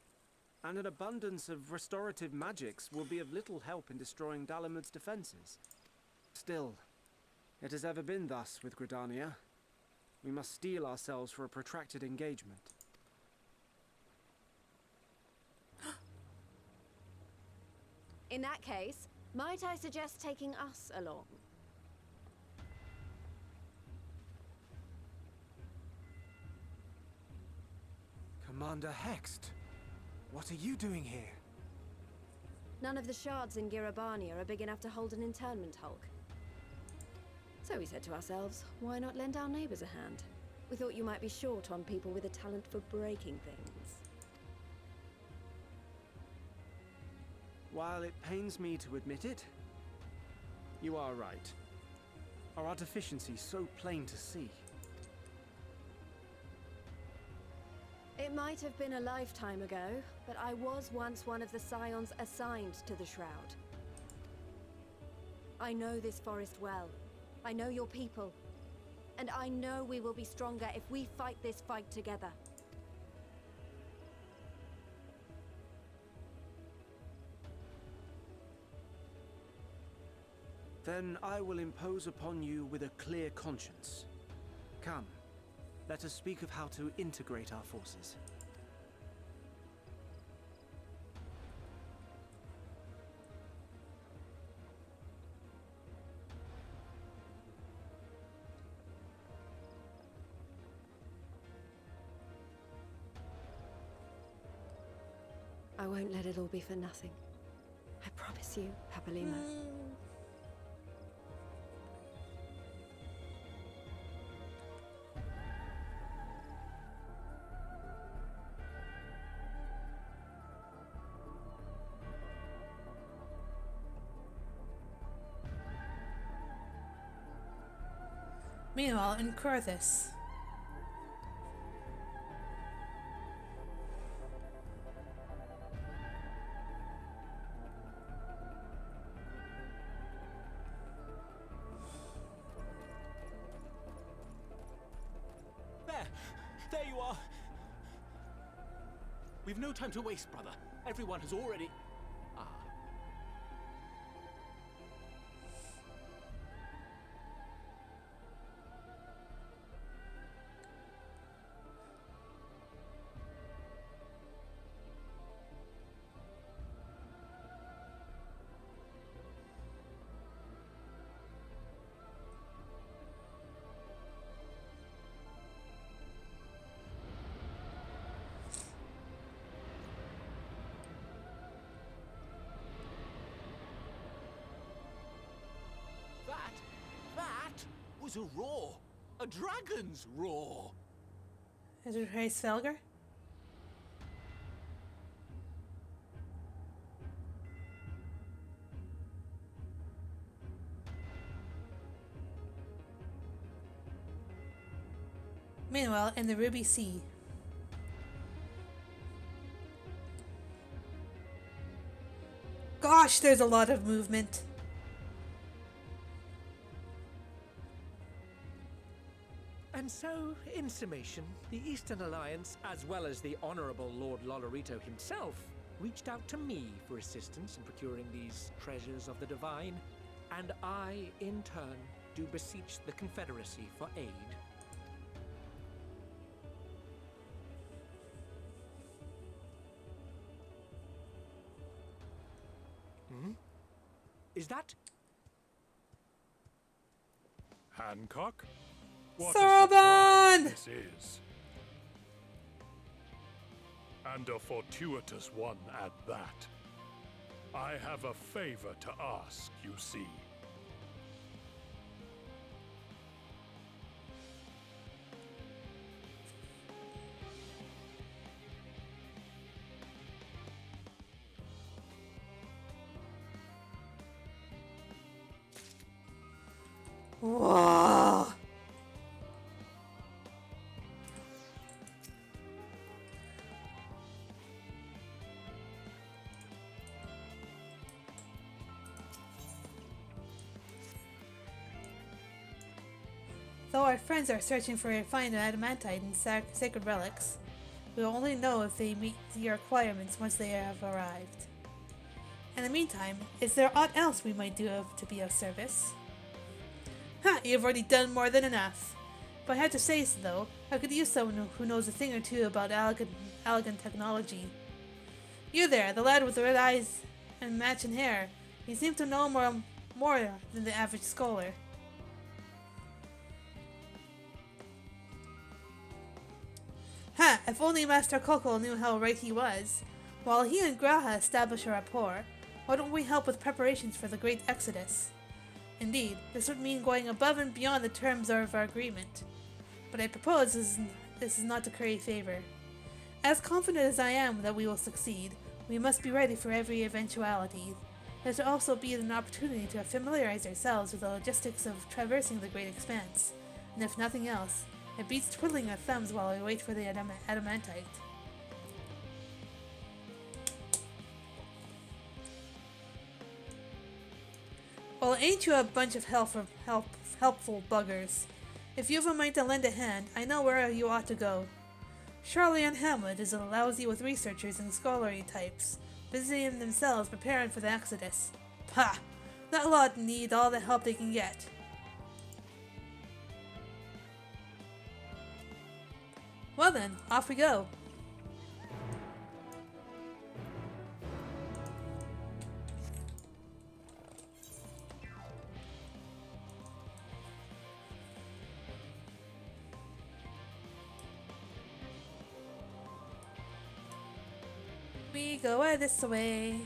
and an abundance of restorative magics will be of little help in destroying Dalamud's defenses. Still, it has ever been thus with Gridania. We must steel ourselves for a protracted engagement. In that case, might I suggest taking us along? Commander Hext, what are you doing here? None of the shards in Girabania are big enough to hold an internment hulk. So we said to ourselves, why not lend our neighbors a hand? We thought you might be short on people with a talent for breaking things. While it pains me to admit it, you are right. Our deficiency so plain to see. It might have been a lifetime ago, but I was once one of the Scions assigned to the Shroud. I know this forest well. I know your people. And I know we will be stronger if we fight this fight together. Then I will impose upon you with a clear conscience. Come, let us speak of how to integrate our forces. I won't let it all be for nothing. I promise you, Papalima. Meanwhile, in Kurthis. There you are! We've no time to waste, brother. Everyone has already... Ah. That was a roar. A dragon's roar. Is it Ray Svelger? Meanwhile, in the Ruby Sea. Gosh, there's a lot of movement. And so, in summation, the Eastern Alliance, as well as the Honourable Lord Lolorito himself, reached out to me for assistance in procuring these treasures of the divine, and I, in turn, do beseech the Confederacy for aid. Is that... Hancock? What Saruman! a surprise this is. And a fortuitous one at that. I have a favor to ask, you see. Whoa. Though our friends are searching for refined adamantite and sacred relics, we will only know if they meet the requirements once they have arrived. In the meantime, is there aught else we might do to be of service? Ha! You've already done more than enough. If I had to say so, though, I could use someone who knows a thing or two about elegant technology. You there, the lad with the red eyes and matching hair. You seem to know more than the average scholar. Ha! If only Master Coco knew how right he was. While he and Graha establish a rapport, why don't we help with preparations for the Great Exodus? Indeed, this would mean going above and beyond the terms of our agreement. But I propose this is not to curry favor. As confident as I am that we will succeed, we must be ready for every eventuality. There should also be an opportunity to familiarize ourselves with the logistics of traversing the great expanse, and if nothing else, it beats twiddling our thumbs while we wait for the adamantite. Well, ain't you a bunch of helpful buggers? If you've a mind to lend a hand, I know where you ought to go. Charlie and Hamlet is lousy with researchers and scholarly types, busying themselves preparing for the Exodus. Pah! That lot need all the help they can get. Well then, off we go. We go this way.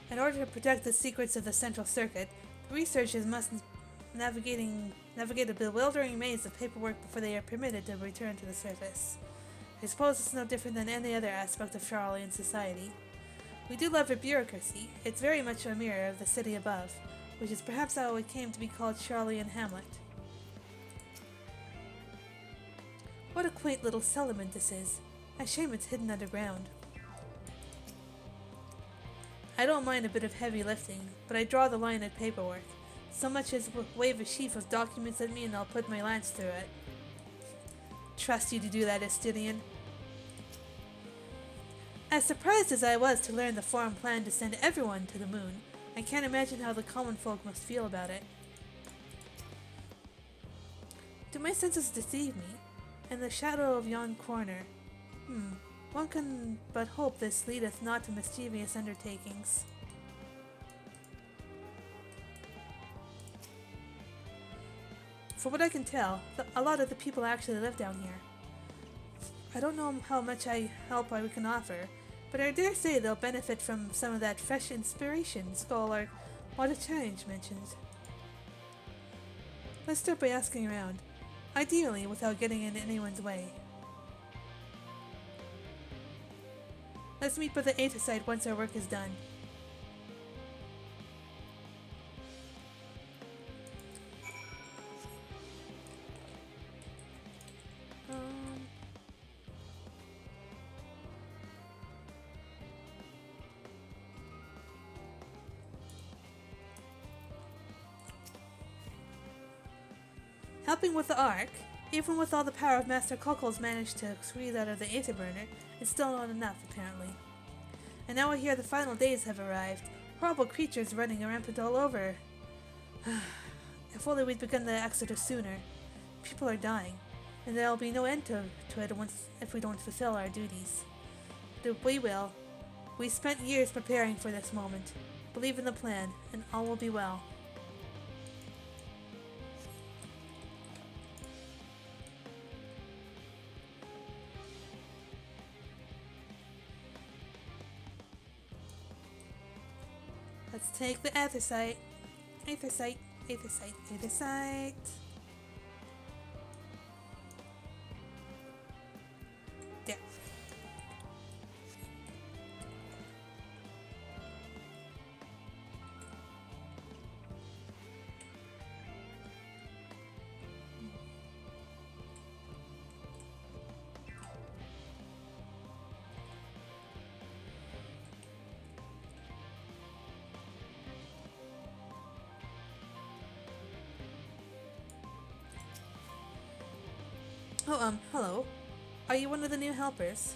In order to protect the secrets of the Central Circuit, the researchers must navigate a bewildering maze of paperwork before they are permitted to return to the surface. I suppose it's no different than any other aspect of Charlian society. We do love a bureaucracy. It's very much a mirror of the city above, which is perhaps how it came to be called Charlian Hamlet. What a quaint little settlement this is. A shame it's hidden underground. I don't mind a bit of heavy lifting, but I draw the line at paperwork. So much as wave a sheaf of documents at me and I'll put my lance through it. Trust you to do that, Estinian. As surprised as I was to learn the forum planned to send everyone to the moon, I can't imagine how the common folk must feel about it. Do my senses deceive me? In the shadow of yon corner. One can but hope this leadeth not to mischievous undertakings. For what I can tell, a lot of the people actually live down here. I don't know how much help I can offer, but I dare say they'll benefit from some of that fresh inspiration Scholar Wadachallenge mentioned. Let's start by asking around, ideally without getting in anyone's way. Let's meet by the Aether site once our work is done. Helping with the Ark, even with all the power of Master Cockle's managed to squeeze out of the Aether burner, it's still not enough, apparently. And now I hear the final days have arrived. Horrible creatures running rampant all over. If only we'd begun the exodus sooner. People are dying, and there'll be no end to it if we don't fulfill our duties. But we will. We spent years preparing for this moment. Believe in the plan, and all will be well. Let's take the Aether site. Aether site, Aether site, Aether site. There. Oh, hello. Are you one of the new helpers?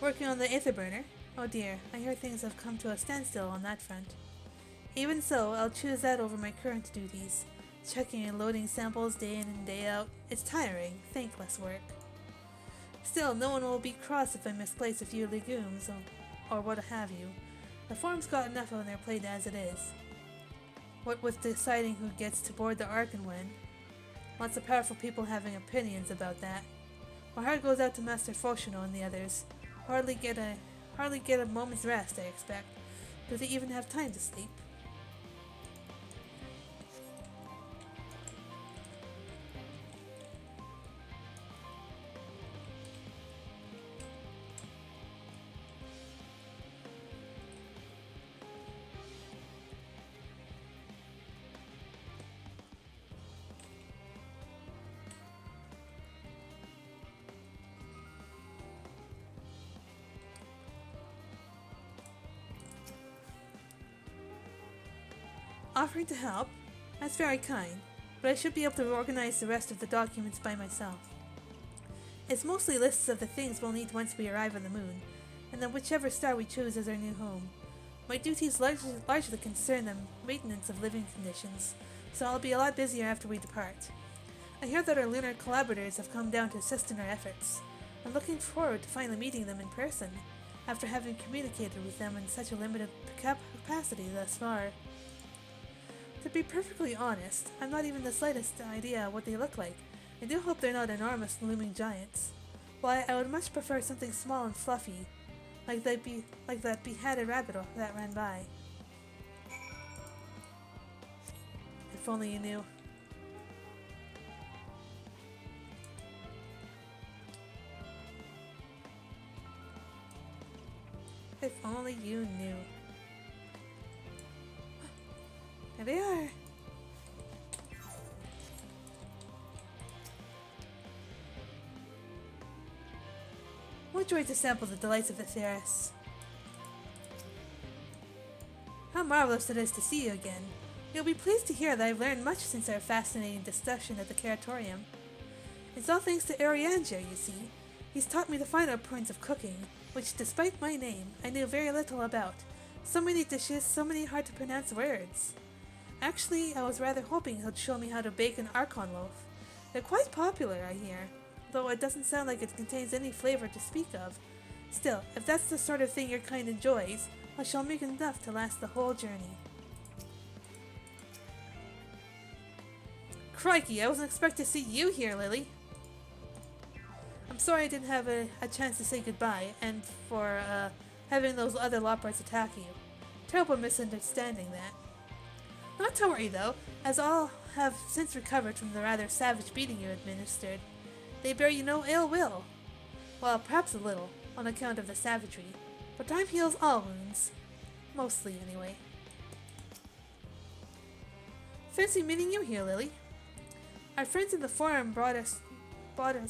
Working on the Aether burner? Oh dear, I hear things have come to a standstill on that front. Even so, I'll choose that over my current duties. Checking and loading samples day in and day out. It's tiring, thankless work. Still, no one will be cross if I misplace a few legumes, or what have you. The forum's got enough on their plate as it is. What with deciding who gets to board the Ark and when. Lots of powerful people having opinions about that. My heart goes out to Master Foshino and the others. Hardly get a moment's rest, I expect. Do they even have time to sleep? Offering to help? That's very kind, but I should be able to organize the rest of the documents by myself. It's mostly lists of the things we'll need once we arrive on the moon, and then whichever star we choose as our new home. My duties largely concern the maintenance of living conditions, so I'll be a lot busier after we depart. I hear that our lunar collaborators have come down to assist in our efforts. I'm looking forward to finally meeting them in person, after having communicated with them in such a limited capacity thus far. To be perfectly honest, I've not even the slightest idea what they look like. I do hope they're not enormous looming giants. Why, I would much prefer something small and fluffy, like that beheaded rabbit that ran by. If only you knew. If only you knew. There they are. What joy to sample the delights of the Theris. How marvelous it is to see you again. You'll be pleased to hear that I've learned much since our fascinating discussion at the Curatorium. It's all thanks to Arianger, you see. He's taught me the finer points of cooking, which, despite my name, I knew very little about. So many dishes, so many hard-to-pronounce words. Actually, I was rather hoping he'd show me how to bake an Archon loaf. They're quite popular, I hear, though it doesn't sound like it contains any flavor to speak of. Still, if that's the sort of thing your kind enjoys, I shall make enough to last the whole journey. Crikey, I wasn't expecting to see you here, Lily. I'm sorry I didn't have a chance to say goodbye, and for having those other Lopards attack you. Terrible misunderstanding that. Not to worry though, as all have since recovered from the rather savage beating you administered. They bear you no ill will. Well, perhaps a little, on account of the savagery, but time heals all wounds. Mostly, anyway. Fancy meeting you here, Lily. Our friends in the forum brought us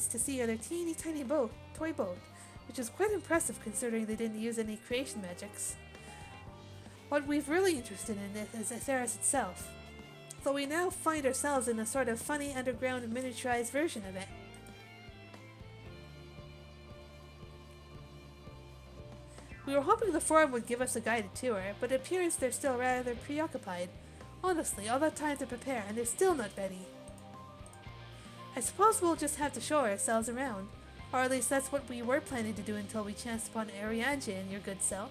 to see their teeny tiny toy boat, which is quite impressive considering they didn't use any creation magics. What we've really interested in is Atheris itself, though we now find ourselves in a sort of funny underground miniaturized version of it. We were hoping the forum would give us a guided tour, but it appears they're still rather preoccupied. Honestly, all that time to prepare and they're still not ready. I suppose we'll just have to show ourselves around, or at least that's what we were planning to do until we chanced upon Ariange and your good self.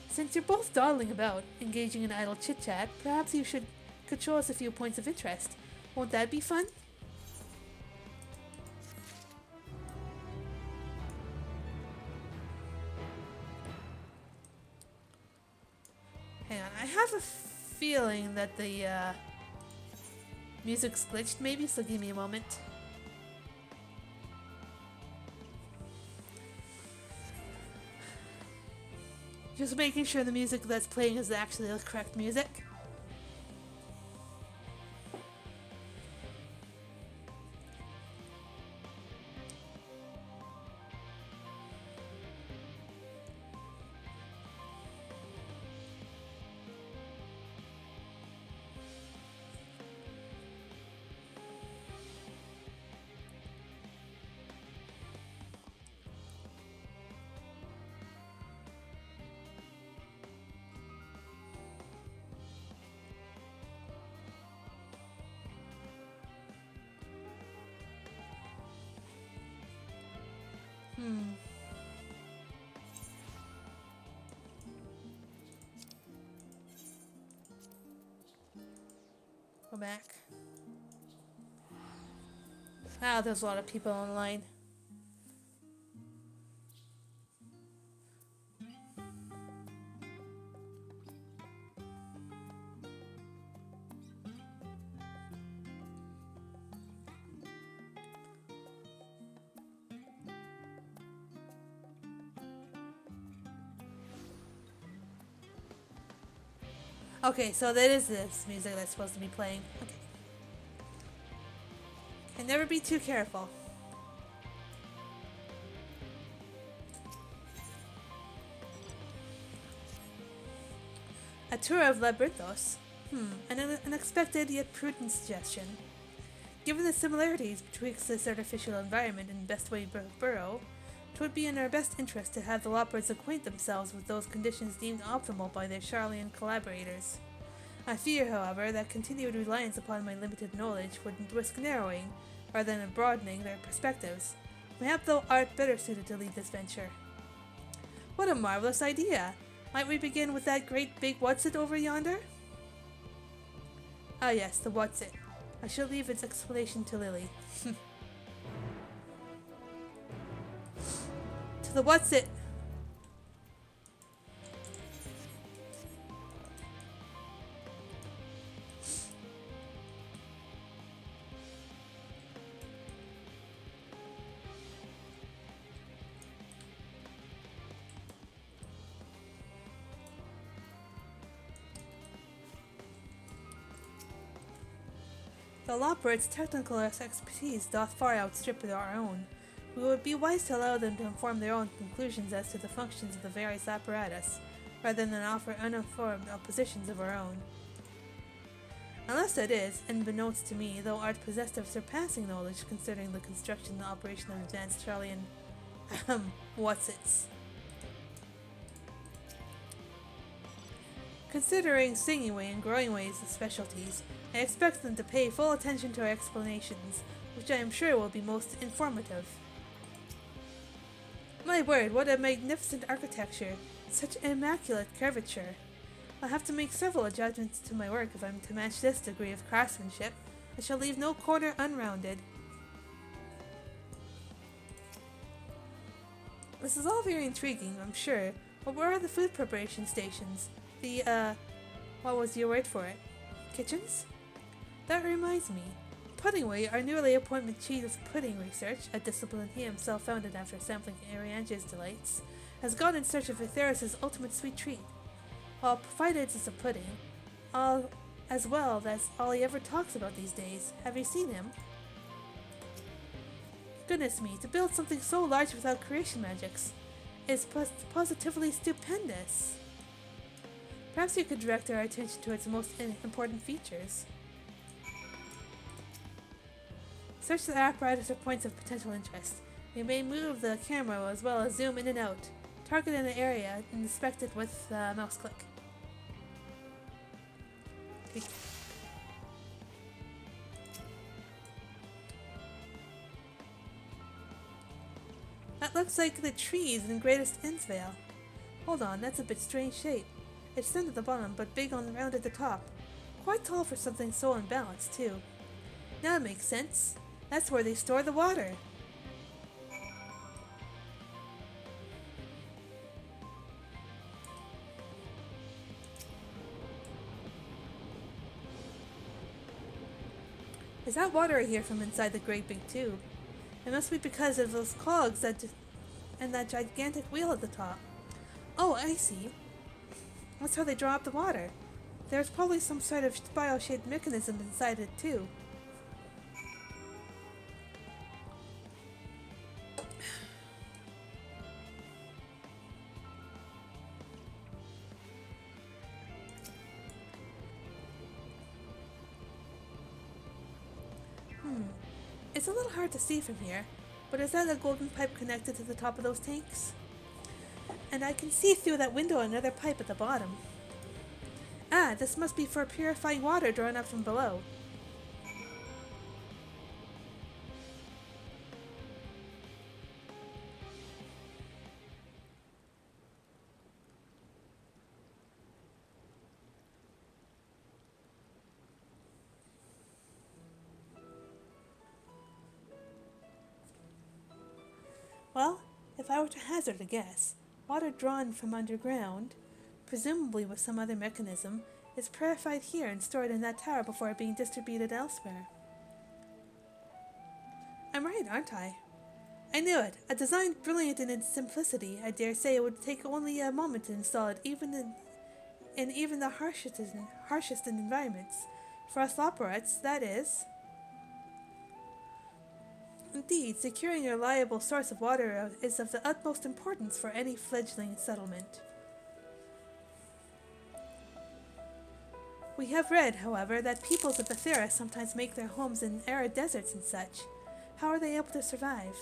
Since you're both dawdling about, engaging in idle chit-chat, perhaps you could show us a few points of interest. Won't that be fun? Hang on, I have a feeling that the music's glitched maybe, so give me a moment. Just making sure the music that's playing is actually the correct music. Go back. Wow, there's a lot of people online. Okay, so that is this music that's supposed to be playing. Okay. And never be too careful. A tour of Labyrinthos? An unexpected yet prudent suggestion. Given the similarities betwixt this artificial environment and Bestway Burrow, 'Twould be in our best interest to have the Loppers acquaint themselves with those conditions deemed optimal by their Charlian collaborators. I fear, however, that continued reliance upon my limited knowledge would risk narrowing, rather than broadening, their perspectives. Mayhap thou art better suited to lead this venture. What a marvelous idea! Might we begin with that great big what's-it over yonder? Ah yes, the what's-it. I shall leave its explanation to Lily. To the what's-it! The Lopperate's technical expertise doth far outstrip our own. We would be wise to allow them to inform their own conclusions as to the functions of the various apparatus, rather than offer uninformed oppositions of our own. Unless that is, unbeknownst to me, thou art possessed of surpassing knowledge concerning the construction and operation of advanced Charlian what's-its. Considering Singingway and Growingway's specialties, I expect them to pay full attention to our explanations, which I am sure will be most informative. My word, what a magnificent architecture! Such immaculate curvature! I'll have to make several adjustments to my work if I'm to match this degree of craftsmanship. I shall leave no corner unrounded. This is all very intriguing, I'm sure, but where are the food preparation stations? What was your word for it? Kitchens? That reminds me. Puddingway, our newly appointed chief of pudding research, a discipline he himself founded after sampling Ariange's delights, has gone in search of Aetheris' ultimate sweet treat. While provided it's a pudding, as well, that's all he ever talks about these days. Have you seen him? Goodness me, to build something so large without creation magics is positively stupendous. Perhaps you could direct our attention to its most important features. Search the apparatus for points of potential interest. We may move the camera as well as zoom in and out. Target an area and inspect it with the mouse click. Okay. That looks like the trees in Greatest Innsvale. Hold on, that's a bit strange shape. It's thin at the bottom, but big on round at the top. Quite tall for something so unbalanced, too. Now it makes sense. That's where they store the water. Is that water I hear from inside the great big tube? It must be because of those cogs and that gigantic wheel at the top. Oh, I see. That's how they draw up the water. There's probably some sort of spiral-shaped mechanism inside it too. It's a little hard to see from here, but is that a golden pipe connected to the top of those tanks? And I can see through that window another pipe at the bottom. Ah, this must be for purifying water drawn up from below. Well, if I were to hazard a guess, water drawn from underground, presumably with some other mechanism, is purified here and stored in that tower before being distributed elsewhere. I'm right, aren't I? I knew it. A design brilliant in its simplicity, I dare say it would take only a moment to install it, even in the harshest environments. For us Lopperates, that is. Indeed, securing a reliable source of water is of the utmost importance for any fledgling settlement. We have read, however, that peoples of Aetheris sometimes make their homes in arid deserts and such. How are they able to survive?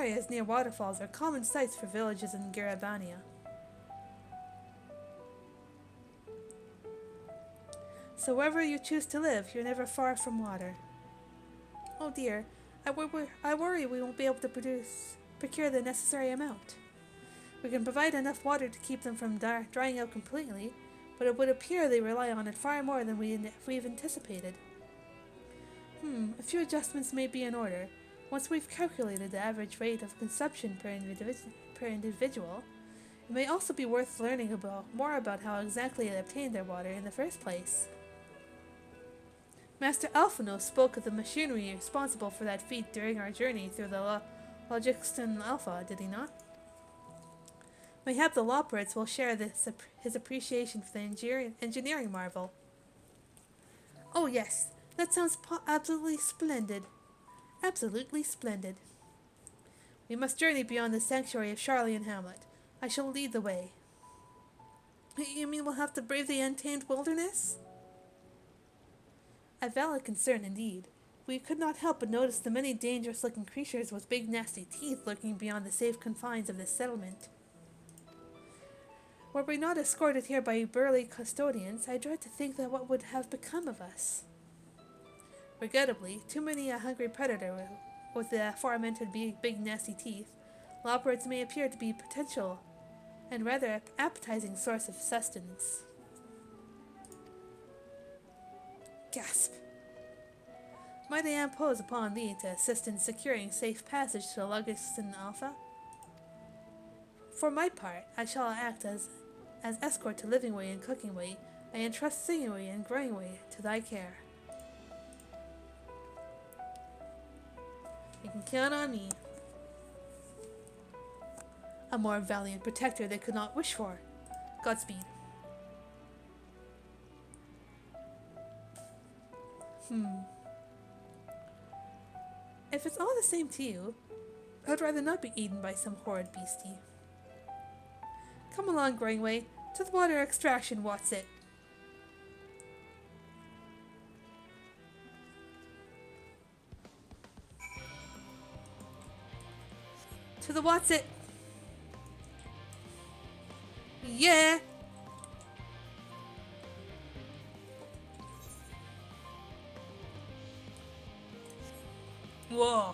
areas near waterfalls are common sites for villages in Garabania. So wherever you choose to live, you're never far from water. Oh dear, I worry we won't be able to procure the necessary amount. We can provide enough water to keep them from drying out completely, but it would appear they rely on it far more than we've anticipated. A few adjustments may be in order. Once we've calculated the average rate of consumption per individual, it may also be worth learning more about how exactly they obtained their water in the first place. Master Alphino spoke of the machinery responsible for that feat during our journey through the Logiston Alpha, did he not? Mayhap the Lopperits will share his appreciation for the engineering marvel. Oh yes, that sounds absolutely splendid. Absolutely splendid. We must journey beyond the sanctuary of Charlian Hamlet. I shall lead the way. You mean we'll have to brave the untamed wilderness? A valid concern indeed. We could not help but notice the many dangerous-looking creatures with big nasty teeth lurking beyond the safe confines of this settlement. Were we not escorted here by burly custodians, I dread to think that what would have become of us. Regrettably, too many a hungry predator with the aforementioned big nasty teeth, Lopperits may appear to be potential and rather appetizing source of sustenance. Gasp! Might I impose upon thee to assist in securing safe passage to the Logiston Alpha? For my part, I shall act as escort to Livingway and Cookingway, and entrust Singingway and Growingway to thy care. You can count on me. A more valiant protector they could not wish for. Godspeed. If it's all the same to you, I'd rather not be eaten by some horrid beastie. Come along, Growingway, to the water extraction, what's it? To the what's it? Yeah! Whoa!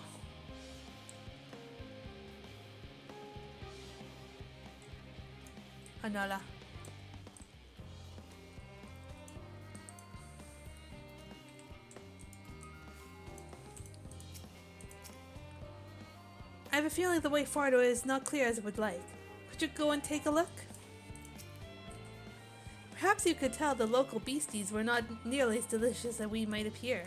Anala. I have a feeling the way forward is not clear as I would like. Could you go and take a look? Perhaps you could tell the local beasties were not nearly as delicious as we might appear.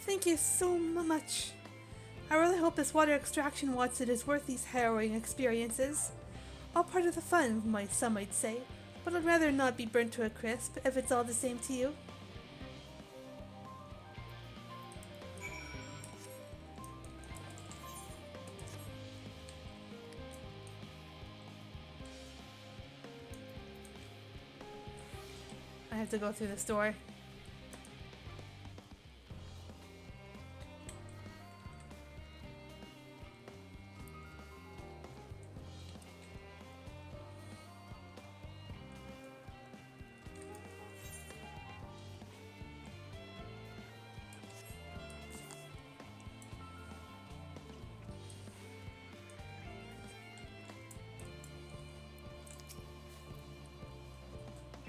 Thank you so much. I really hope this water extraction Watson is worth these harrowing experiences. All part of the fun, some might say, but I'd rather not be burnt to a crisp if it's all the same to you. I have to go through this door.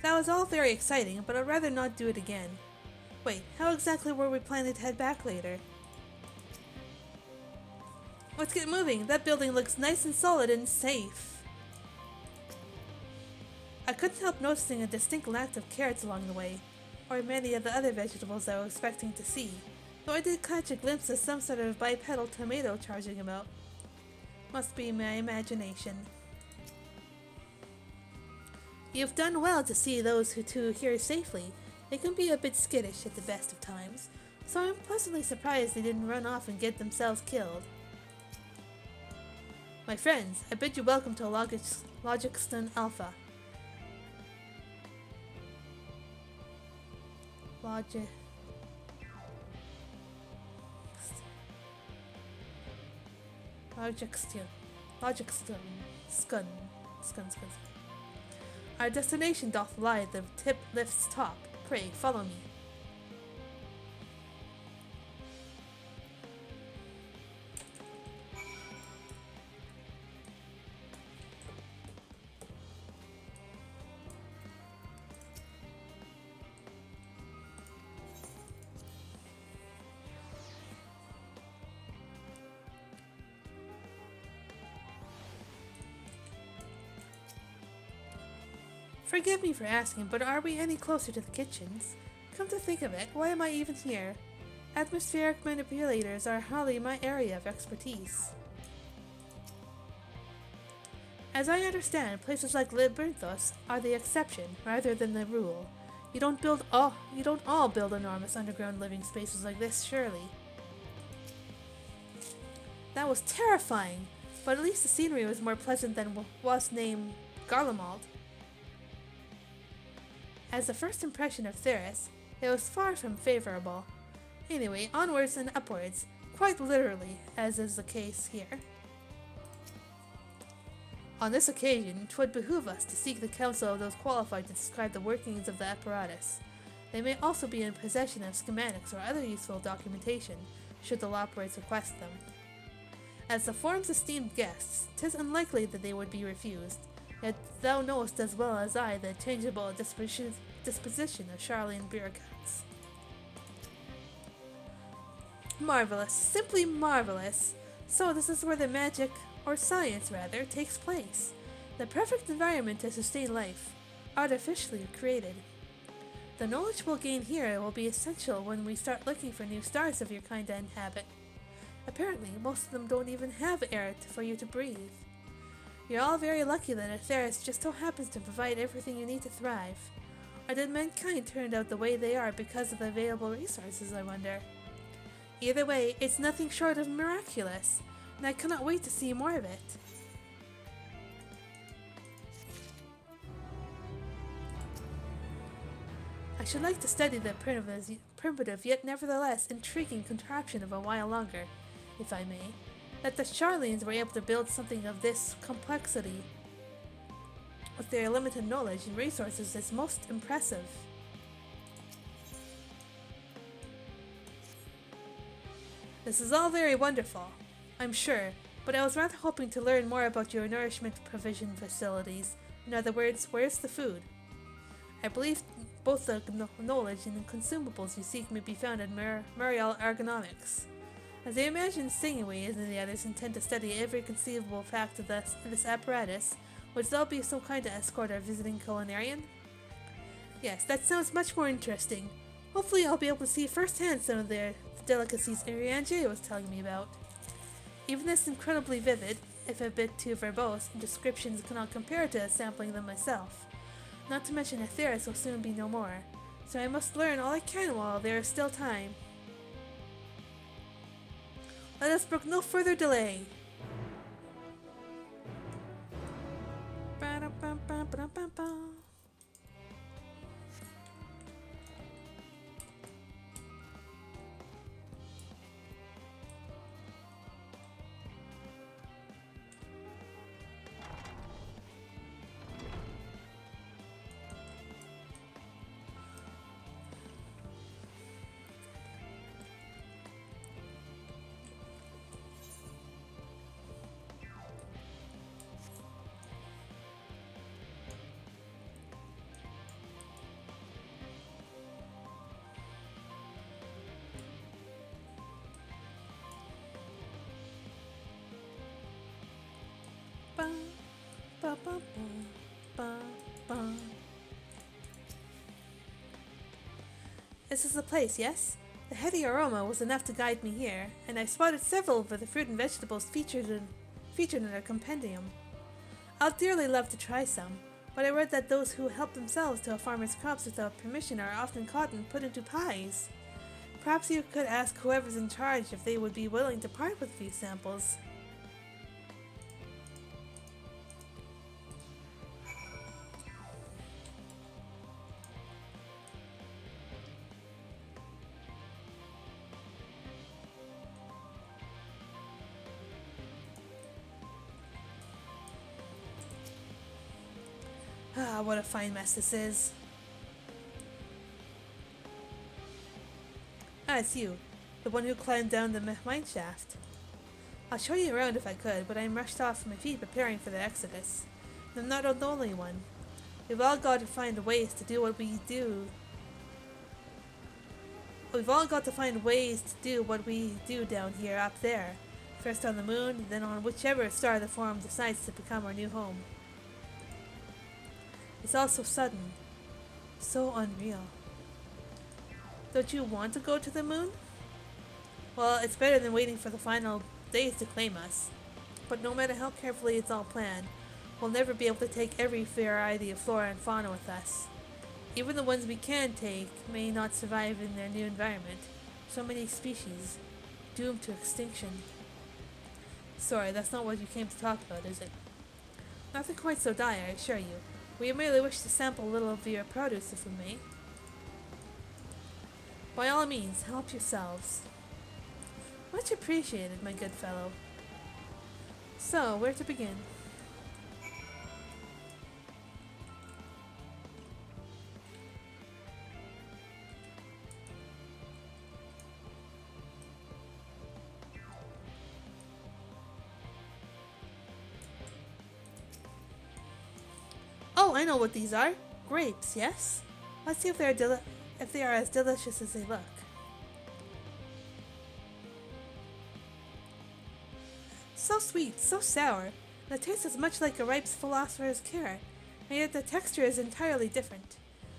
That was all very exciting, but I'd rather not do it again. Wait, how exactly were we planning to head back later? Let's get moving. That building looks nice and solid and safe. I couldn't help noticing a distinct lack of carrots along the way, or many of the other vegetables I was expecting to see, though I did catch a glimpse of some sort of bipedal tomato charging about. Must be my imagination. You've done well to see those who two here safely. They can be a bit skittish at the best of times, so I'm pleasantly surprised they didn't run off and get themselves killed. My friends, I bid you welcome to Logicston Alpha. Logicston. Skun. Our destination doth lie at the tip lift's top. Pray, follow me. Forgive me for asking, but are we any closer to the kitchens? Come to think of it, why am I even here? Atmospheric manipulators are hardly my area of expertise. As I understand, places like Librinthos are the exception rather than the rule. You don't all build enormous underground living spaces like this, surely. That was terrifying, but at least the scenery was more pleasant than was named Garlemald. As the first impression of Theris, it was far from favorable. Anyway, onwards and upwards, quite literally, as is the case here. On this occasion, 'twould behoove us to seek the counsel of those qualified to describe the workings of the apparatus. They may also be in possession of schematics or other useful documentation, should the Loporrites request them. As the Forum's esteemed guests, 'tis unlikely that they would be refused. Yet thou knowest as well as I the changeable disposition of Charlene bureaucrats. Marvelous, simply marvelous. So this is where the magic, or science rather, takes place. The perfect environment to sustain life, artificially created. The knowledge we'll gain here will be essential when we start looking for new stars of your kind to inhabit. Apparently, most of them don't even have air for you to breathe. You're all very lucky that Atheris just so happens to provide everything you need to thrive. Or did mankind turn out the way they are because of the available resources, I wonder? Either way, it's nothing short of miraculous, and I cannot wait to see more of it. I should like to study the primitive yet nevertheless intriguing contraption of a while longer, if I may. That the Charlenes were able to build something of this complexity with their limited knowledge and resources is most impressive. This is all very wonderful, I'm sure, but I was rather hoping to learn more about your nourishment provision facilities. In other words, where's the food? I believe both the knowledge and the consumables you seek may be found in Muriel Ergonomics. As I imagine Stingway and the others intend to study every conceivable fact of this apparatus, would thou be so kind to escort our visiting culinarian? Yes, that sounds much more interesting. Hopefully I'll be able to see firsthand some of the delicacies Ariane was telling me about. Even this incredibly vivid, if a bit too verbose, descriptions cannot compare to sampling them myself. Not to mention Atheris will soon be no more, so I must learn all I can while there is still time. Let us brook no further delay. Ba, ba, ba, ba, ba. This is the place, yes? The heady aroma was enough to guide me here, and I spotted several of the fruit and vegetables featured in our compendium. I'd dearly love to try some, but I read that those who help themselves to a farmer's crops without permission are often caught and put into pies. Perhaps you could ask whoever's in charge if they would be willing to part with a few samples. Ah, what a fine mess this is. Ah, it's you. The one who climbed down the mine shaft. I'll show you around if I could, but I'm rushed off my feet preparing for the exodus. And I'm not the only one. We've all got to find ways to do what we do. We've all got to find ways to do what we do down here, up there. First on the moon, then on whichever star the Forum decides to become our new home. It's all so sudden. So unreal. Don't you want to go to the moon? Well, it's better than waiting for the final days to claim us. But no matter how carefully it's all planned, we'll never be able to take every variety of flora and fauna with us. Even the ones we can take may not survive in their new environment. So many species, doomed to extinction. Sorry, that's not what you came to talk about, is it? Nothing quite so dire, I assure you. We merely wish to sample a little of your produce, if we may. By all means, help yourselves. Much appreciated, my good fellow. So, where to begin? Oh, I know what these are. Grapes, yes? Let's see if they are as delicious as they look. So sweet, so sour. The taste is much like a ripe philosopher's carrot, and yet the texture is entirely different.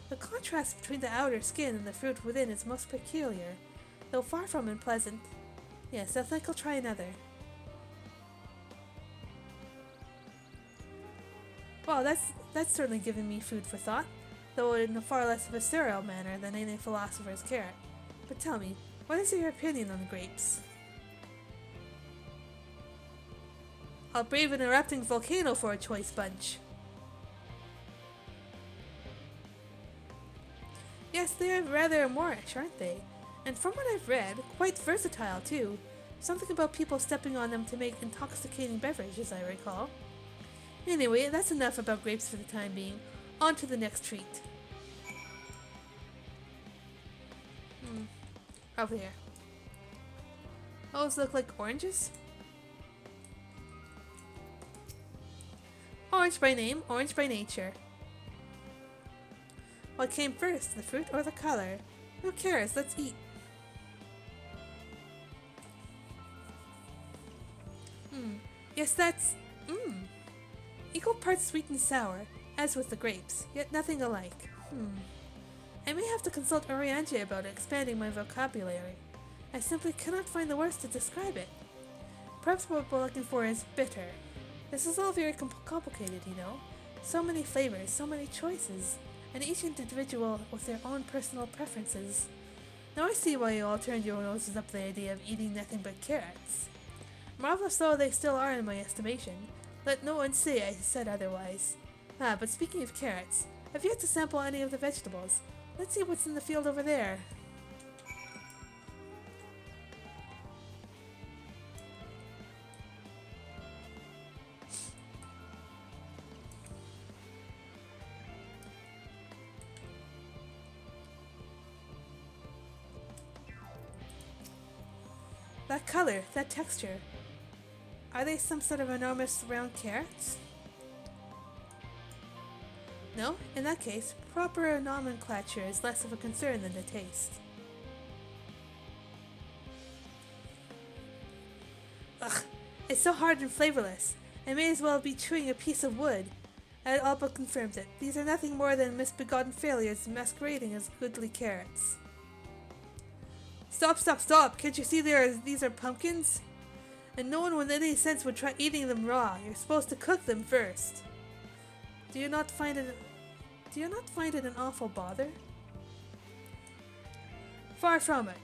The contrast between the outer skin and the fruit within is most peculiar, though far from unpleasant. Yes, I think I'll try another. Well, that's certainly given me food for thought, though in a far less of a sterile manner than in a philosopher's carrot. But tell me, what is your opinion on the grapes? I'll brave an erupting volcano for a choice bunch. Yes, they are rather moorish, aren't they? And from what I've read, quite versatile too. Something about people stepping on them to make intoxicating beverages, I recall. Anyway, that's enough about grapes for the time being. On to the next treat. Over here. Those look like oranges? Orange by name, orange by nature. What came first, the fruit or the color? Who cares? Let's eat. Yes, that's... Equal parts sweet and sour, as with the grapes, yet nothing alike. I may have to consult Oriange about expanding my vocabulary. I simply cannot find the words to describe it. Perhaps what we're looking for is bitter. This is all very complicated, you know. So many flavors, so many choices, and each individual with their own personal preferences. Now I see why you all turned your noses up the idea of eating nothing but carrots. Marvelous though they still are in my estimation, let no one say I said otherwise. Ah, but speaking of carrots, I've yet to sample any of the vegetables. Let's see what's in the field over there. That color, that texture. Are they some sort of enormous round carrots? No? In that case, proper nomenclature is less of a concern than the taste. Ugh, it's so hard and flavorless. I may as well be chewing a piece of wood. And all but confirms it. These are nothing more than misbegotten failures masquerading as goodly carrots. Stop, stop, stop! Can't you see these are pumpkins? And no one with any sense would try eating them raw. You're supposed to cook them first. Do you not find it an awful bother? Far from it.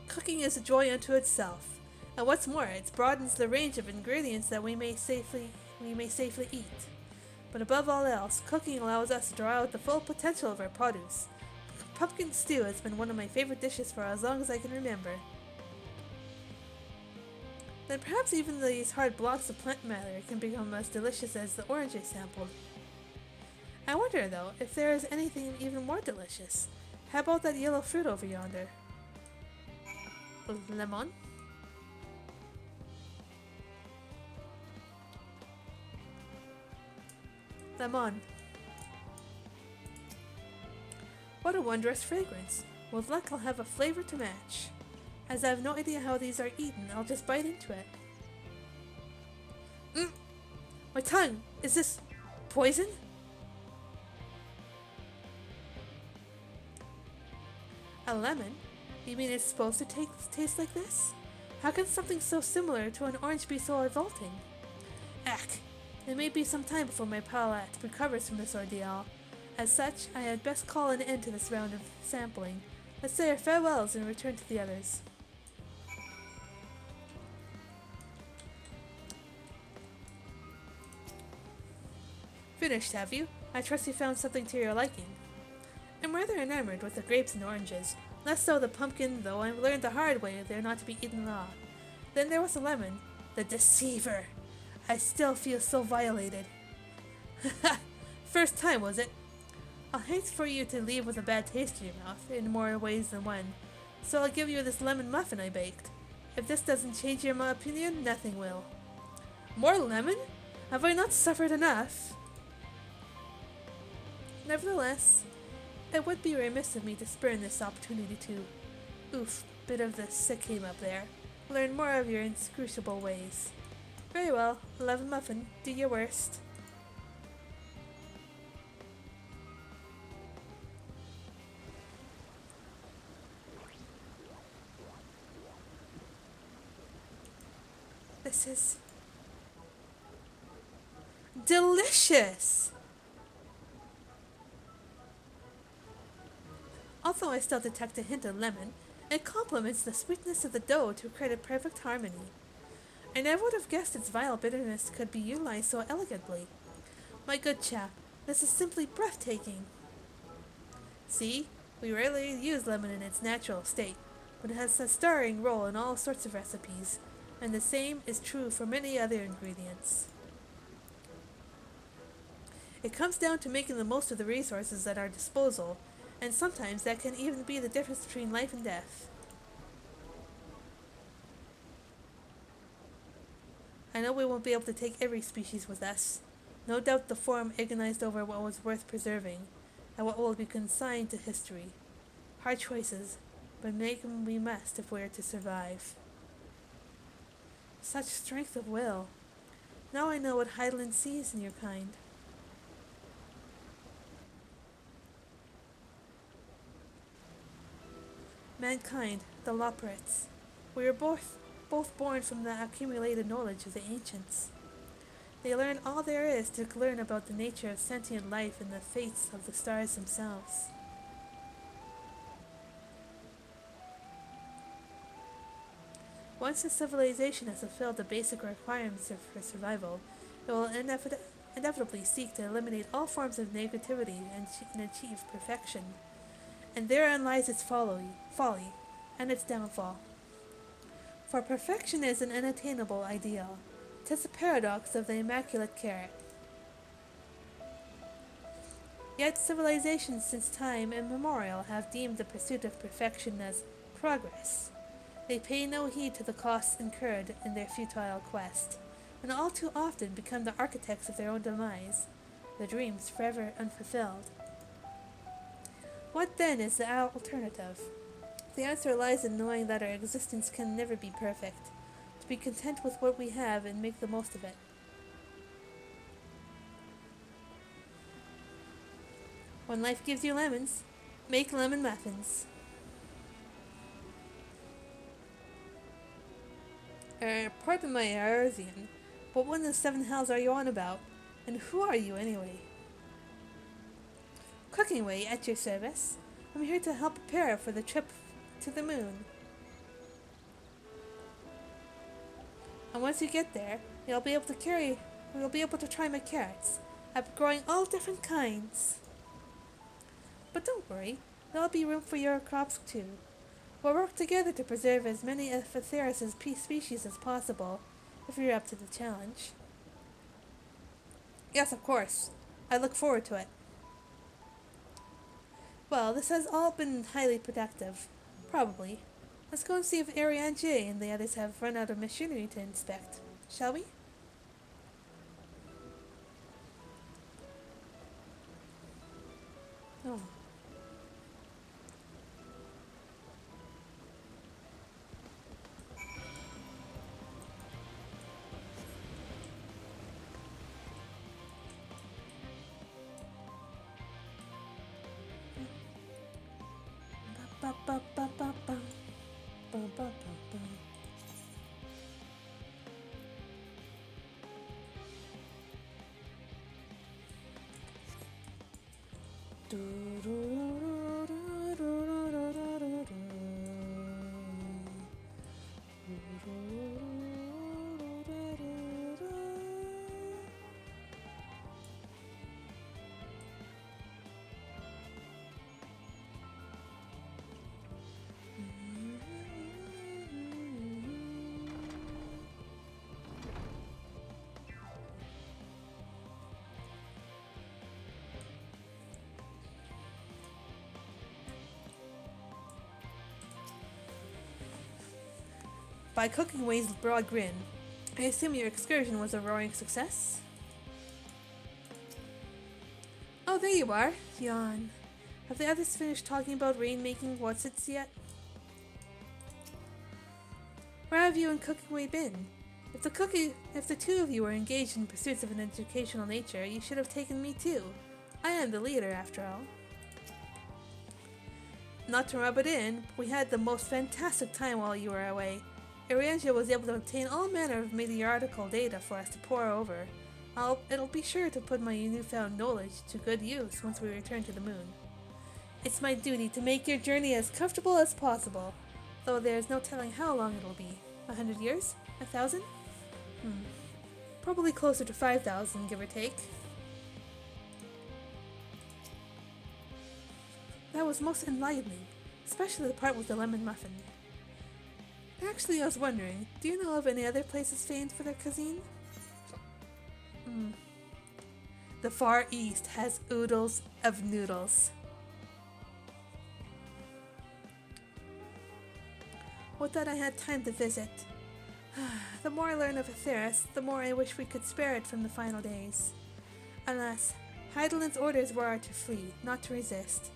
Cooking is a joy unto itself. And what's more, it broadens the range of ingredients that we may safely eat. But above all else, cooking allows us to draw out the full potential of our produce. Pumpkin stew has been one of my favorite dishes for as long as I can remember. Then perhaps even these hard blocks of plant matter can become as delicious as the orange I sampled. I wonder, though, if there is anything even more delicious. How about that yellow fruit over yonder? Lemon? Lemon. What a wondrous fragrance. With luck I'll have a flavor to match. As I have no idea how these are eaten, I'll just bite into it. My tongue! Is this poison? A lemon? You mean it's supposed to taste like this? How can something so similar to an orange be so revolting? Ack! It may be some time before my palate recovers from this ordeal. As such, I had best call an end to this round of sampling. Let's say our farewells and return to the others. Finished, have you? I trust you found something to your liking. I'm rather enamored with the grapes and oranges. Less so the pumpkin, though I've learned the hard way they're not to be eaten raw. Then there was the lemon. The deceiver! I still feel so violated. First time, was it? I'll hate for you to leave with a bad taste in your mouth, in more ways than one. So I'll give you this lemon muffin I baked. If this doesn't change your opinion, nothing will. More lemon? Have I not suffered enough? Nevertheless, it would be remiss of me to spurn this opportunity to, bit of the sick came up there, learn more of your inscrutable ways. Very well, lemon muffin, do your worst. This is delicious! Although I still detect a hint of lemon, it complements the sweetness of the dough to create a perfect harmony. I never would have guessed its vile bitterness could be utilized so elegantly. My good chap, this is simply breathtaking. See, we rarely use lemon in its natural state, but it has a starring role in all sorts of recipes, and the same is true for many other ingredients. It comes down to making the most of the resources at our disposal, and sometimes that can even be the difference between life and death. I know we won't be able to take every species with us. No doubt the forum agonized over what was worth preserving, and what will be consigned to history. Hard choices, but make them we must if we are to survive. Such strength of will. Now I know what Hydaelyn sees in your kind. Mankind, the Loporrits. We were both born from the accumulated knowledge of the ancients. They learned all there is to learn about the nature of sentient life and the fates of the stars themselves. Once a civilization has fulfilled the basic requirements for survival, it will inevitably seek to eliminate all forms of negativity and achieve perfection. And therein lies its folly, and its downfall. For perfection is an unattainable ideal. 'Tis a paradox of the immaculate carrot. Yet civilizations since time immemorial have deemed the pursuit of perfection as progress. They pay no heed to the costs incurred in their futile quest, and all too often become the architects of their own demise, their dreams forever unfulfilled. What then is the alternative? The answer lies in knowing that our existence can never be perfect, to be content with what we have and make the most of it. When life gives you lemons, make lemon muffins. Pardon my Arzian, but what in the seven hells are you on about? And who are you anyway? Cooking Way at your service. I'm here to help prepare for the trip to the moon. And once you get there, you'll be able to try my carrots. I'm growing all different kinds. But don't worry, there'll be room for your crops too. We'll work together to preserve as many of Atheris's species as possible, if you're up to the challenge. Yes, of course. I look forward to it. Well, this has all been highly productive. Probably. Let's go and see if Ariane and the others have run out of machinery to inspect, shall we? Oh. Ba ba ba ba ba. Ba ba ba ba. Do do do do do do do do do. By Cooking Way's broad grin, I assume your excursion was a roaring success? Oh, there you are. Yawn. Have the others finished talking about rainmaking what's-its yet? Where have you and Cooking Way been? If the two of you were engaged in pursuits of an educational nature, you should have taken me too. I am the leader, after all. Not to rub it in, we had the most fantastic time while you were away. Ariangel was able to obtain all manner of meteorological data for us to pore over. It'll be sure to put my newfound knowledge to good use once we return to the moon. It's my duty to make your journey as comfortable as possible, though there's no telling how long it'll be. 100 years? 1,000? Probably closer to 5,000, give or take. That was most enlightening, especially the part with the lemon muffin. Actually, I was wondering, do you know of any other places famed for their cuisine? The Far East has oodles of noodles. Would that I had time to visit. The more I learn of Atheris, the more I wish we could spare it from the final days. Alas, Heidelin's orders were to flee, not to resist.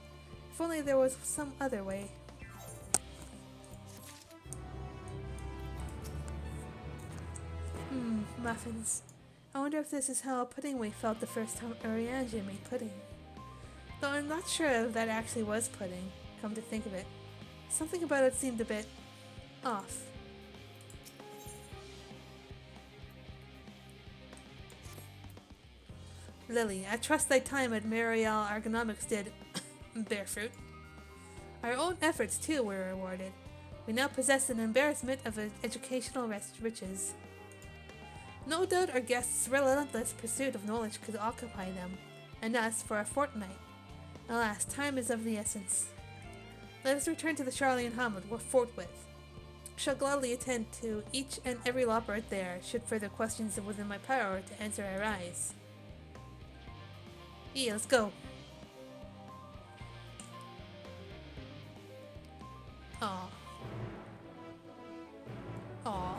If only there was some other way. Muffins. I wonder if this is how Puddingway felt the first time Ariange made pudding. Though I'm not sure if that actually was pudding, come to think of it. Something about it seemed a bit off. Lily, I trust thy time at Mariel Ergonomics did bear fruit. Our own efforts too were rewarded. We now possess an embarrassment of educational riches. No doubt our guests' relentless pursuit of knowledge could occupy them, and us for a fortnight. Alas, time is of the essence. Let us return to the Charlian Hamlet forthwith. Shall gladly attend to each and every loperet there, should further questions within my power to answer arise. Yeah, let's go. Aw. Aw.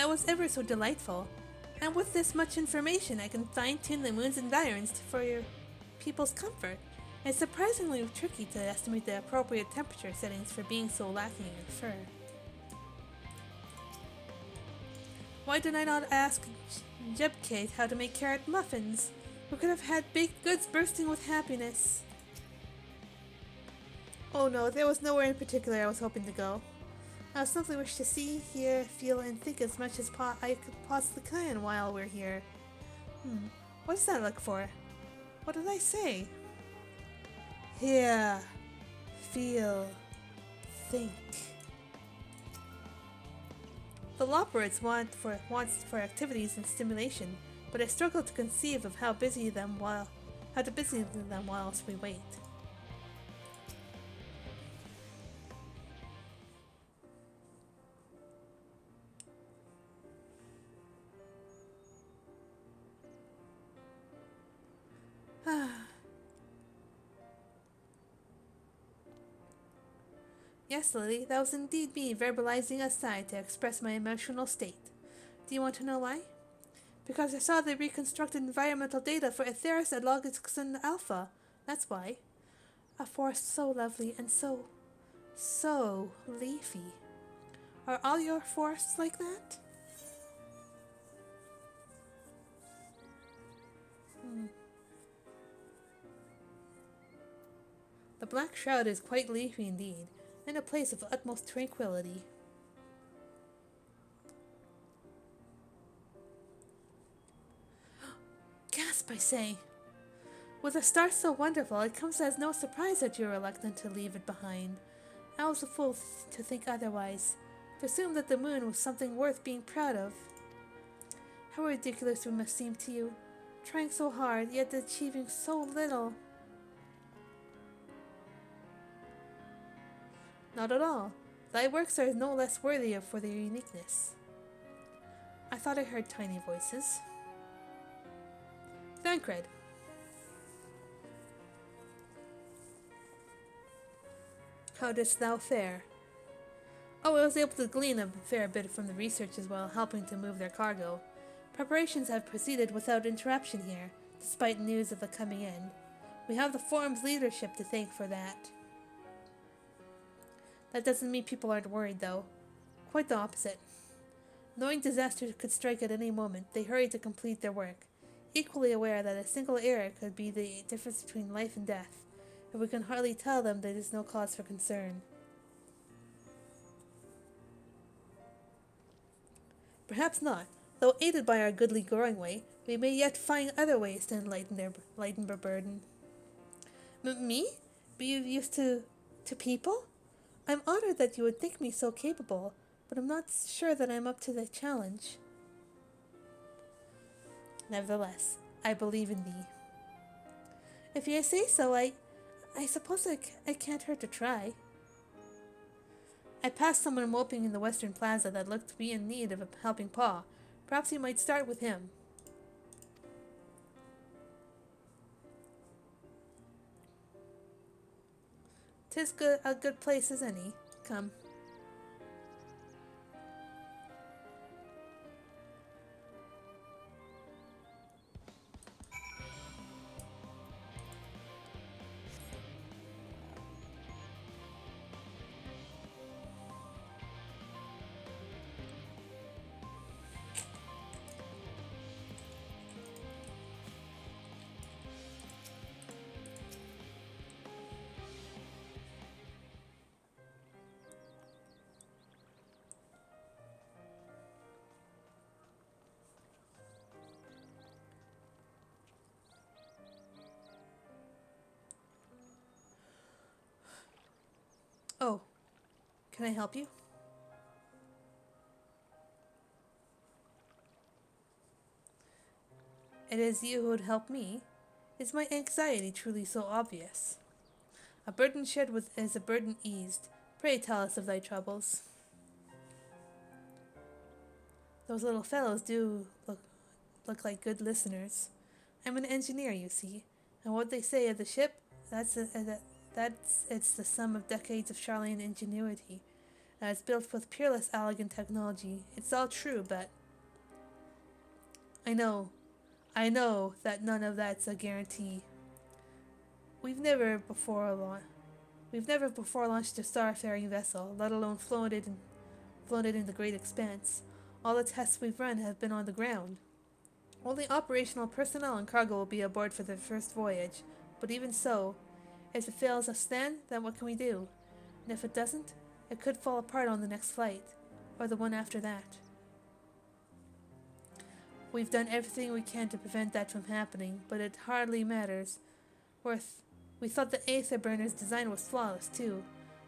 That was ever so delightful. And with this much information, I can fine-tune the moon's environs for your people's comfort. It's surprisingly tricky to estimate the appropriate temperature settings for being so lacking in fur. Why did I not ask Jebkate how to make carrot muffins? We could have had baked goods bursting with happiness. Oh no, there was nowhere in particular I was hoping to go. I simply wish to see, hear, feel, and think as much as I could possibly can while we're here. What does that look for? What did I say? Hear, feel, think. The Loperids wants for activities and stimulation, but I struggle to conceive of how to busy them whilst we wait. Yes, Lily, that was indeed me verbalizing a sigh to express my emotional state. Do you want to know why? Because I saw the reconstructed environmental data for Aetheris at Logixon Alpha. That's why. A forest so lovely and so leafy. Are all your forests like that? The Black Shroud is quite leafy indeed, and a place of utmost tranquility. Gasp, I say! With a star so wonderful, it comes as no surprise that you're reluctant to leave it behind. I was a fool to think otherwise, to assume that the moon was something worth being proud of. How ridiculous it must seem to you, trying so hard, yet achieving so little. Not at all. Thy works are no less worthy for their uniqueness. I thought I heard tiny voices. Thancred. How didst thou fare? Oh, I was able to glean a fair bit from the researchers while helping to move their cargo. Preparations have proceeded without interruption here, despite news of the coming end. We have the Forum's leadership to thank for that. That doesn't mean people aren't worried, though. Quite the opposite. Knowing disaster could strike at any moment, they hurry to complete their work, equally aware that a single error could be the difference between life and death, and we can hardly tell them there is no cause for concern. Perhaps not. Though aided by our goodly growing way, we may yet find other ways to lighten their burden. Me? Be you used to people? I'm honored that you would think me so capable, but I'm not sure that I'm up to the challenge. Nevertheless, I believe in thee. If you say so, I suppose I can't hurt to try. I passed someone moping in the Western Plaza that looked to be in need of a helping paw. Perhaps you might start with him. 'Tis a good place as any. Come. Oh, can I help you? It is you who would help me. Is my anxiety truly so obvious? A burden shared is a burden eased. Pray tell us of thy troubles. Those little fellows do look like good listeners. I'm an engineer, you see, and what they say of the ship, it's the sum of decades of Charlian ingenuity. that is built with peerless elegant technology. It's all true, but I know that none of that's a guarantee. We've never before launched a starfaring vessel, let alone flown it in the great expanse. All the tests we've run have been on the ground. Only operational personnel and cargo will be aboard for the first voyage, but even so, if it fails us then what can we do? And if it doesn't, it could fall apart on the next flight, or the one after that. We've done everything we can to prevent that from happening, but it hardly matters. We thought the Aether Burner's design was flawless, too.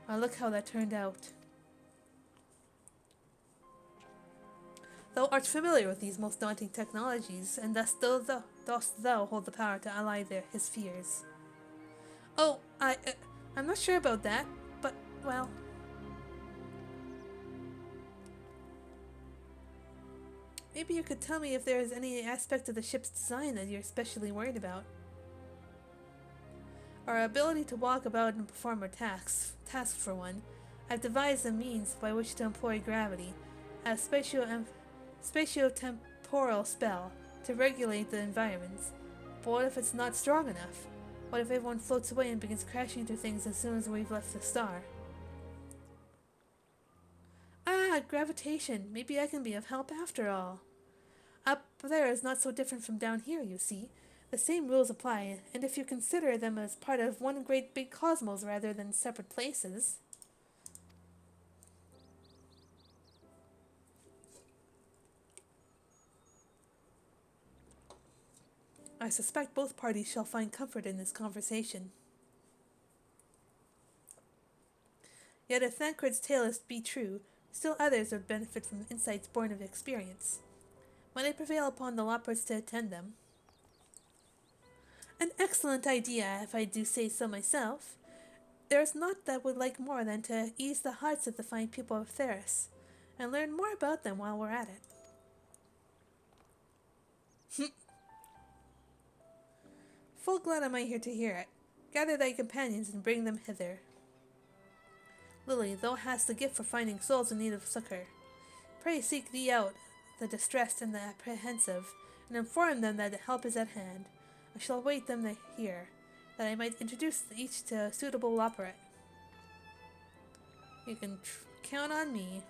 Now look how that turned out. Thou art familiar with these most daunting technologies, and dost thou hold the power to allay his fears. Oh, I'm not sure about that, but, well... Maybe you could tell me if there is any aspect of the ship's design that you're especially worried about. Our ability to walk about and perform our tasks for one. I've devised a means by which to employ gravity, a spatio-temporal spell, to regulate the environments. But what if it's not strong enough? What if everyone floats away and begins crashing into things as soon as we've left the star? Ah, gravitation. Maybe I can be of help after all. Up there is not so different from down here, you see. The same rules apply, and if you consider them as part of one great big cosmos rather than separate places... I suspect both parties shall find comfort in this conversation. Yet if Thancred's tale is to be true, still others would benefit from insights born of experience. Might I prevail upon the Loppers to attend them? An excellent idea, if I do say so myself. There is naught that would like more than to ease the hearts of the fine people of Theris, and learn more about them while we're at it. Full glad am I here to hear it. Gather thy companions and bring them hither. Lily, thou hast the gift for finding souls in need of succor. Pray seek thee out the distressed and the apprehensive, and inform them that help is at hand. I shall await them here, that I might introduce each to a suitable Loperet. You can count on me.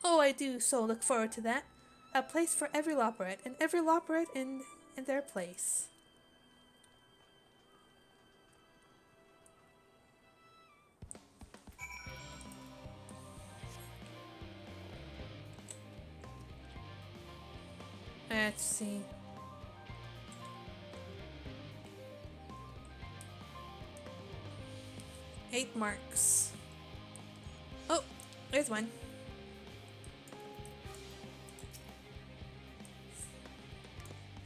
Oh, I do so look forward to that. A place for every Loperet, and every Loperet in their place. Let's see. Eight marks. Oh, there's one.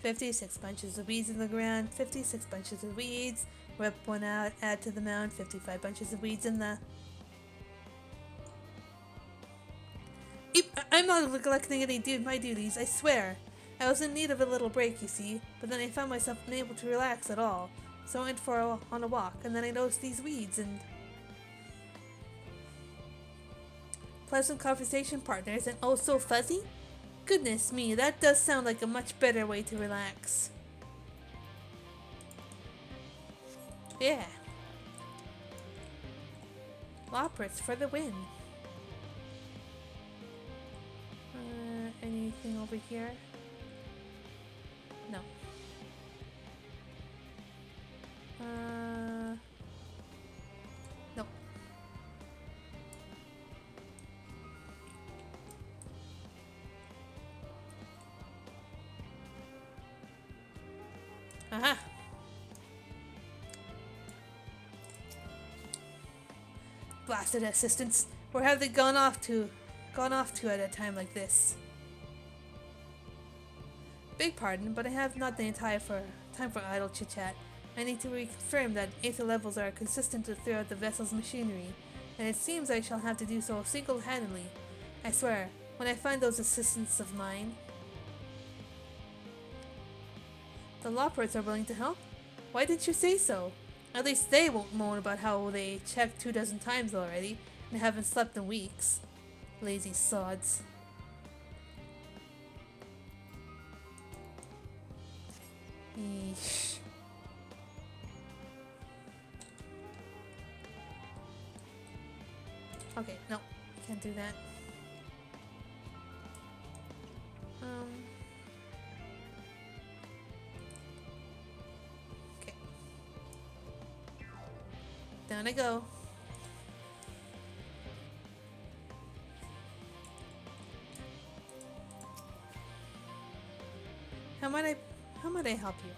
"56 bunches of weeds in the ground, 56 bunches of weeds. Rip one out, add to the mound, 55 bunches of weeds in the..." I'm not neglecting my duties, I swear. I was in need of a little break, you see, but then I found myself unable to relax at all. So I went on a walk, and then I noticed these weeds and... Pleasant conversation partners and oh so fuzzy? Goodness me, that does sound like a much better way to relax. Yeah. Loppers for the win. Anything over here? No. No. Aha! Blasted assistants! Where have they gone off to at a time like this? Beg pardon, but I have not the entire time for idle chit-chat. I need to reconfirm that aether levels are consistent throughout the vessel's machinery, and it seems I shall have to do so single-handedly. I swear, when I find those assistants of mine... The Lopperts are willing to help? Why didn't you say so? At least they won't moan about how they checked 24 times already, and haven't slept in weeks. Lazy sods. Eesh. Okay, no, can't do that. Okay. Down I go. How might I help you?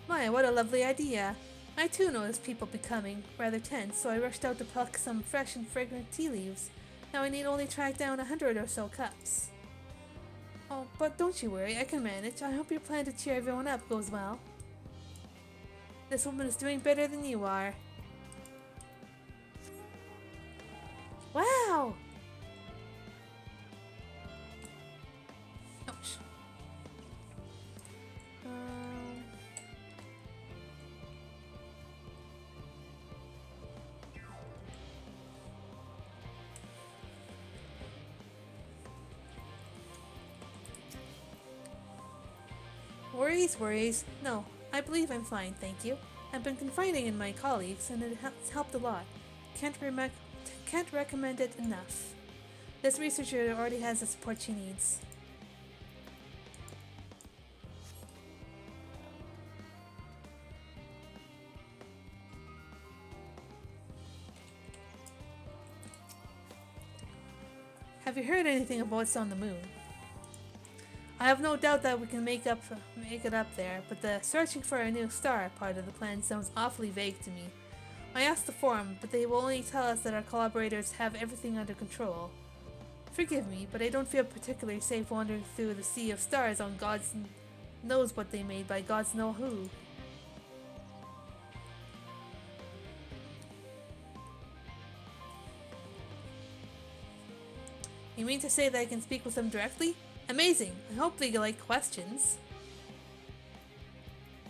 My, what a lovely idea. I too noticed people becoming rather tense, so I rushed out to pluck some fresh and fragrant tea leaves. Now I need only track down 100 or so cups. Oh, but don't you worry, I can manage. I hope your plan to cheer everyone up goes well. This woman is doing better than you are. Wow! Ouch. Worries. No, I believe I'm fine, thank you. I've been confiding in my colleagues, and it has helped a lot. Can't recommend it enough. This researcher already has the support she needs. Have you heard anything about what's on the moon? I have no doubt that we can make it up there, but the searching for a new star part of the plan sounds awfully vague to me. I asked the forum, but they will only tell us that our collaborators have everything under control. Forgive me, but I don't feel particularly safe wandering through the sea of stars on God's knows what they made by God's know who. You mean to say that I can speak with them directly? Amazing! I hope they like questions.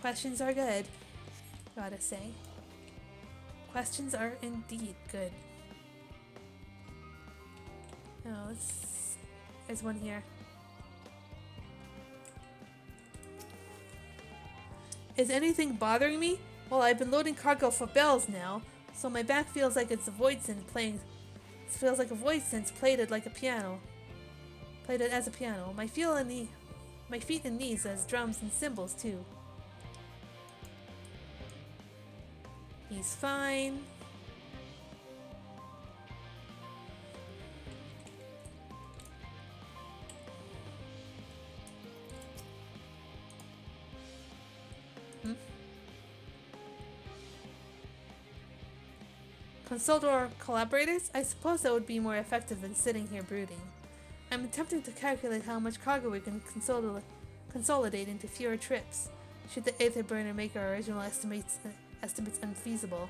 Questions are good, gotta say. Questions are indeed good. Oh, there's one here. Is anything bothering me? Well, I've been loading cargo for bells now, so my back feels like it's a void synth playing. It feels like a void synth played it like a piano. Played it as a piano. My feet and knees as drums and cymbals too. He's fine. Consult our collaborators? I suppose that would be more effective than sitting here brooding. I'm attempting to calculate how much cargo we can consolidate into fewer trips, should the Aether Burner make our original estimates unfeasible.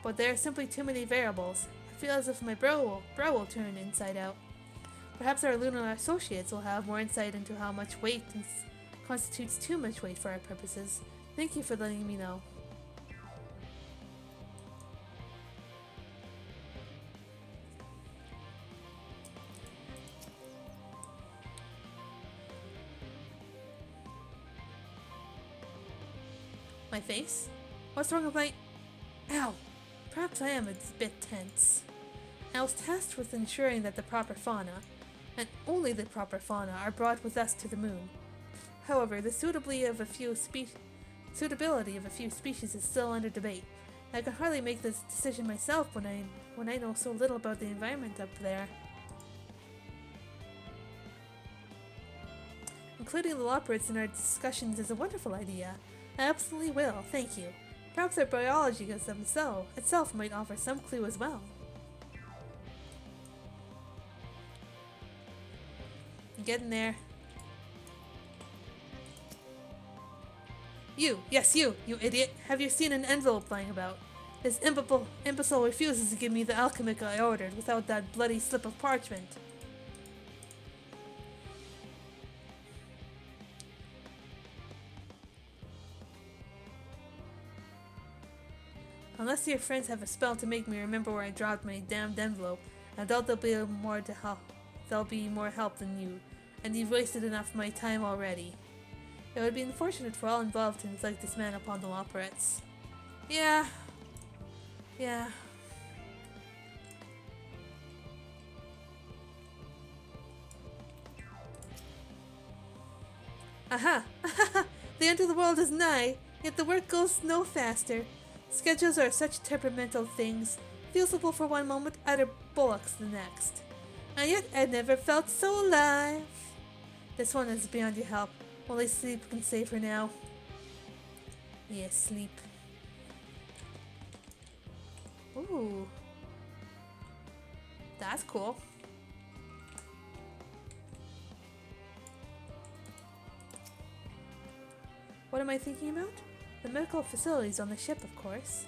But there are simply too many variables. I feel as if my brow will turn inside out. Perhaps our lunar associates will have more insight into how much weight constitutes too much weight for our purposes. Thank you for letting me know. My face? What's wrong with my... Ow! Perhaps I am a bit tense. I was tasked with ensuring that the proper fauna, and only the proper fauna, are brought with us to the moon. However, the suitability of a few species is still under debate. I can hardly make this decision myself when I know so little about the environment up there. Including the Loporits in our discussions is a wonderful idea. I absolutely will, thank you. Perhaps their biology itself might offer some clue as well. Get in there. You idiot! Have you seen an envelope lying about? This imbecile refuses to give me the alchemic I ordered without that bloody slip of parchment. Unless your friends have a spell to make me remember where I dropped my damned envelope, I doubt there'll be more help than you, and you've wasted enough of my time already. It would be unfortunate for all involved to inflict this man upon the Loporettes. Yeah. Aha! The end of the world is nigh, yet the work goes no faster. Schedules are such temperamental things, feasible for one moment, utter bullocks the next. And yet I never felt so alive. This one is beyond your help. Only sleep can save her now. Yes, sleep. Ooh. That's cool. What am I thinking about? The medical facilities on the ship, of course.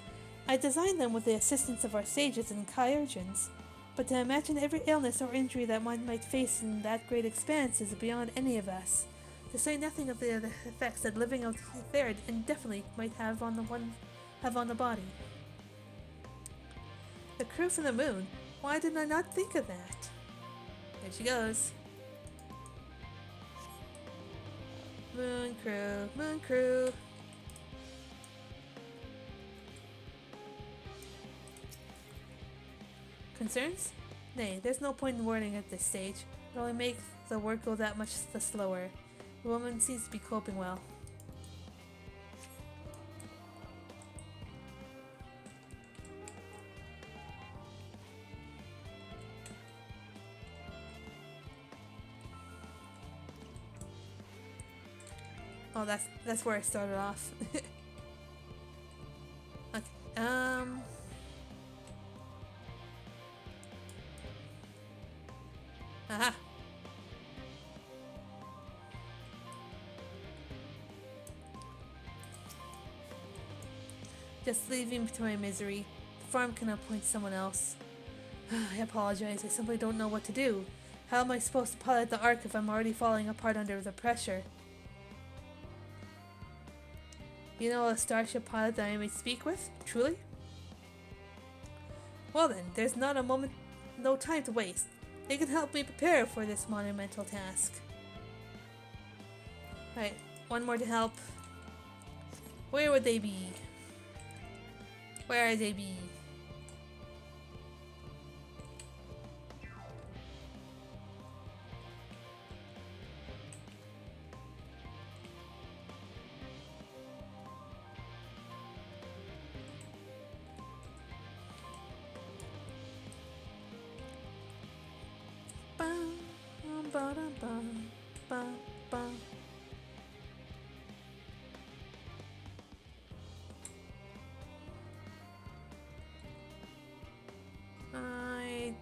I designed them with the assistance of our sages and chirurgeons, but to imagine every illness or injury that one might face in that great expanse is beyond any of us, to say nothing of the effects that living out there indefinitely might have on the body. The crew from the moon, why did I not think of that? There she goes. Moon crew, moon crew. Concerns? Nay, there's no point in warning at this stage. It only makes the work go that much the slower. The woman seems to be coping well. Oh, that's where I started off. Okay. Aha. Just leave him to my misery. The farm can appoint someone else. I apologize. I simply don't know what to do. How am I supposed to pilot the Ark if I'm already falling apart under the pressure? You know a starship pilot that I may speak with? Truly? Well then, there's not a moment, no time to waste. They can help me prepare for this monumental task. Right, one more to help. Where would they be? Where would they be? I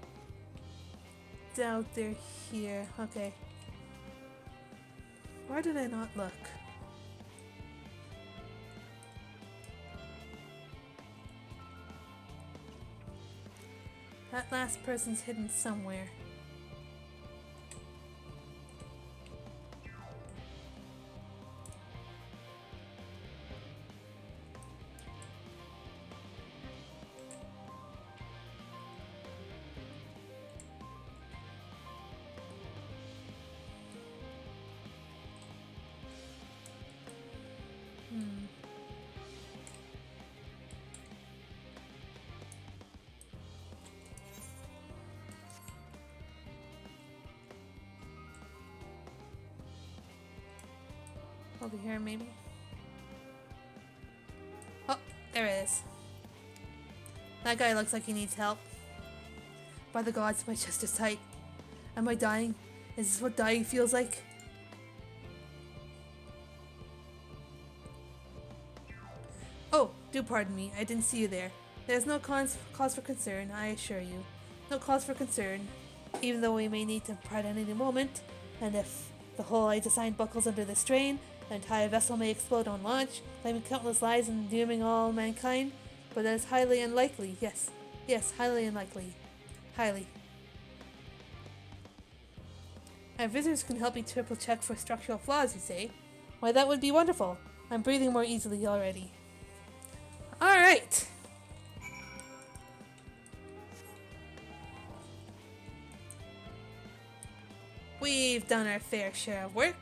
doubt they're here. Okay. Why did I not look? That last person's hidden somewhere. Over here, maybe? Oh, there it is. That guy looks like he needs help. By the gods, my chest is tight. Am I dying? Is this what dying feels like? Oh, do pardon me, I didn't see you there. There's no cause for concern, I assure you. No cause for concern, even though we may need to part at any moment, and if the hull I designed buckles under the strain, an entire vessel may explode on launch, claiming countless lives and dooming all mankind, but that is highly unlikely. Yes, highly unlikely. Highly. Our visitors can help me triple check for structural flaws, you say? Why, that would be wonderful. I'm breathing more easily already. Alright! we've done our fair share of work.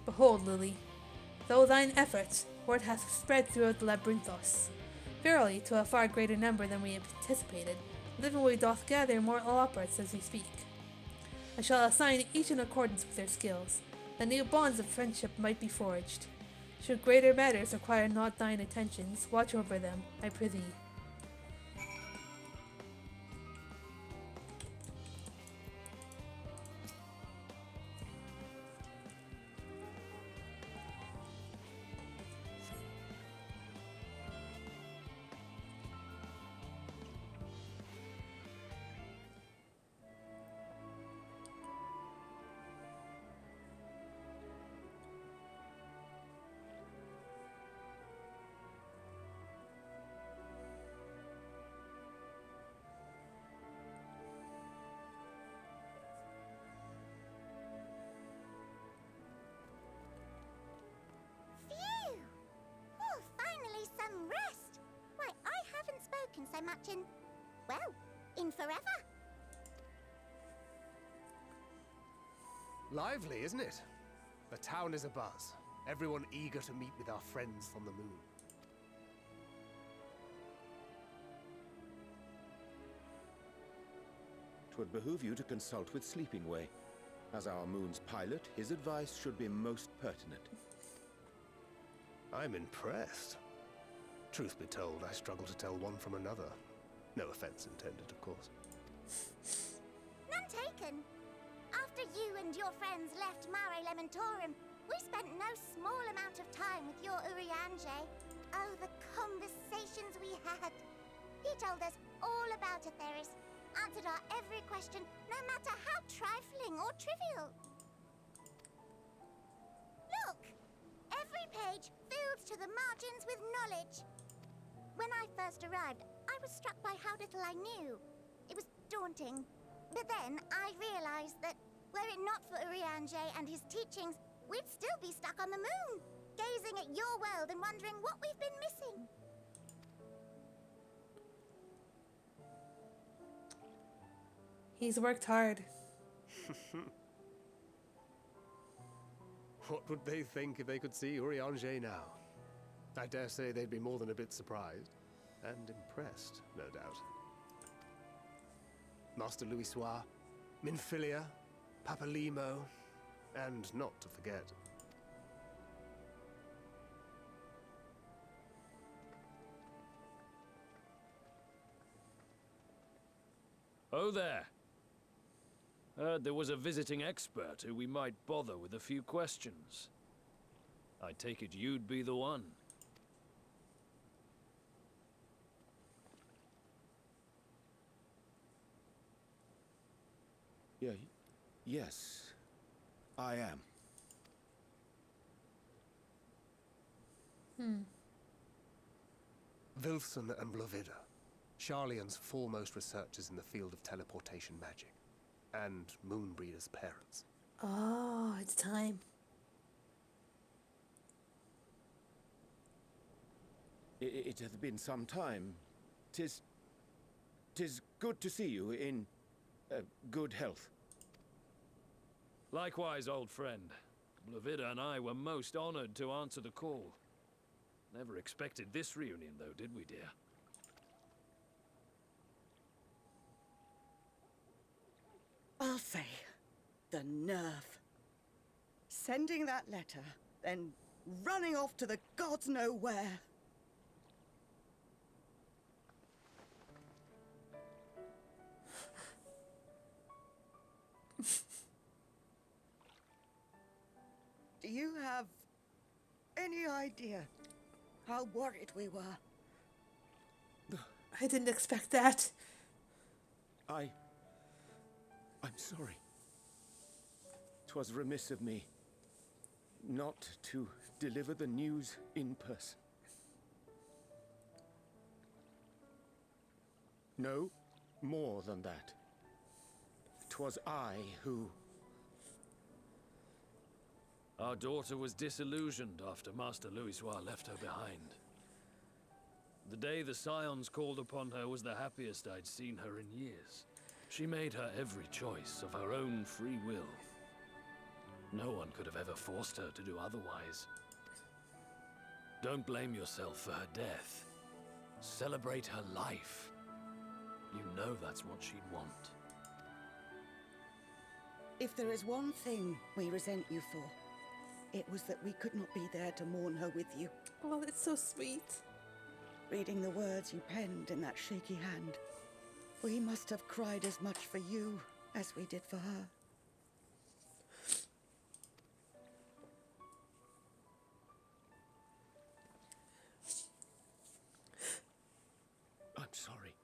Behold, Lily, through thine efforts, word hath spread throughout the Labyrinthos. Verily, to a far greater number than we anticipated, Liverway doth gather mortal operates as we speak. I shall assign each in accordance with their skills, that new bonds of friendship might be forged. Should greater matters require not thine attentions, watch over them, I prithee. Phew! Oh, finally some rest. Why, I haven't spoken so much in, well, in forever. Lively, isn't it? The town is abuzz. Everyone eager to meet with our friends from the moon. Twould behoove you to consult with Sleeping Way. As our moon's pilot, his advice should be most pertinent. I'm impressed. Truth be told, I struggle to tell one from another. No offense intended, of course. None taken. After you and your friends left Mare Elementorum, we spent no small amount of time with your Urianger. Oh, the conversations we had. He told us all about Atheris, answered our every question, no matter how trifling or trivial. Look! Every page filled to the margins with knowledge. When I first arrived, I was struck by how little I knew. It was daunting. But then I realized that were it not for Urianger and his teachings, we'd still be stuck on the moon, gazing at your world and wondering what we've been missing. He's worked hard. What would they think if they could see Urianger now? I dare say they'd be more than a bit surprised. And impressed, no doubt. Master Louis Soir, Minfilia, Papalimo, and not to forget... Oh there. Heard there was a visiting expert who we might bother with a few questions. I take it you'd be the one. Yes, I am. Vilfson and Blovida, Charlian's foremost researchers in the field of teleportation magic, and Moonbreeder's parents. Oh, it's time. It hath been some time. Tis good to see you in good health. Likewise, old friend. Blovida and I were most honored to answer the call. Never expected this reunion, though, did we, dear? Arthur, the nerve. Sending that letter, then running off to the gods know where. Do you have any idea how worried we were? I didn't expect that. I'm sorry. 'Twas remiss of me not to deliver the news in person. No, more than that. 'Twas I who... Our daughter was disillusioned after Master Louisoix left her behind. The day the Scions called upon her was the happiest I'd seen her in years. She made her every choice of her own free will. No one could have ever forced her to do otherwise. Don't blame yourself for her death. Celebrate her life. You know that's what she'd want. If there is one thing we resent you for, it was that we could not be there to mourn her with you. Oh, that's so sweet. Reading the words you penned in that shaky hand, we must have cried as much for you as we did for her. I'm sorry.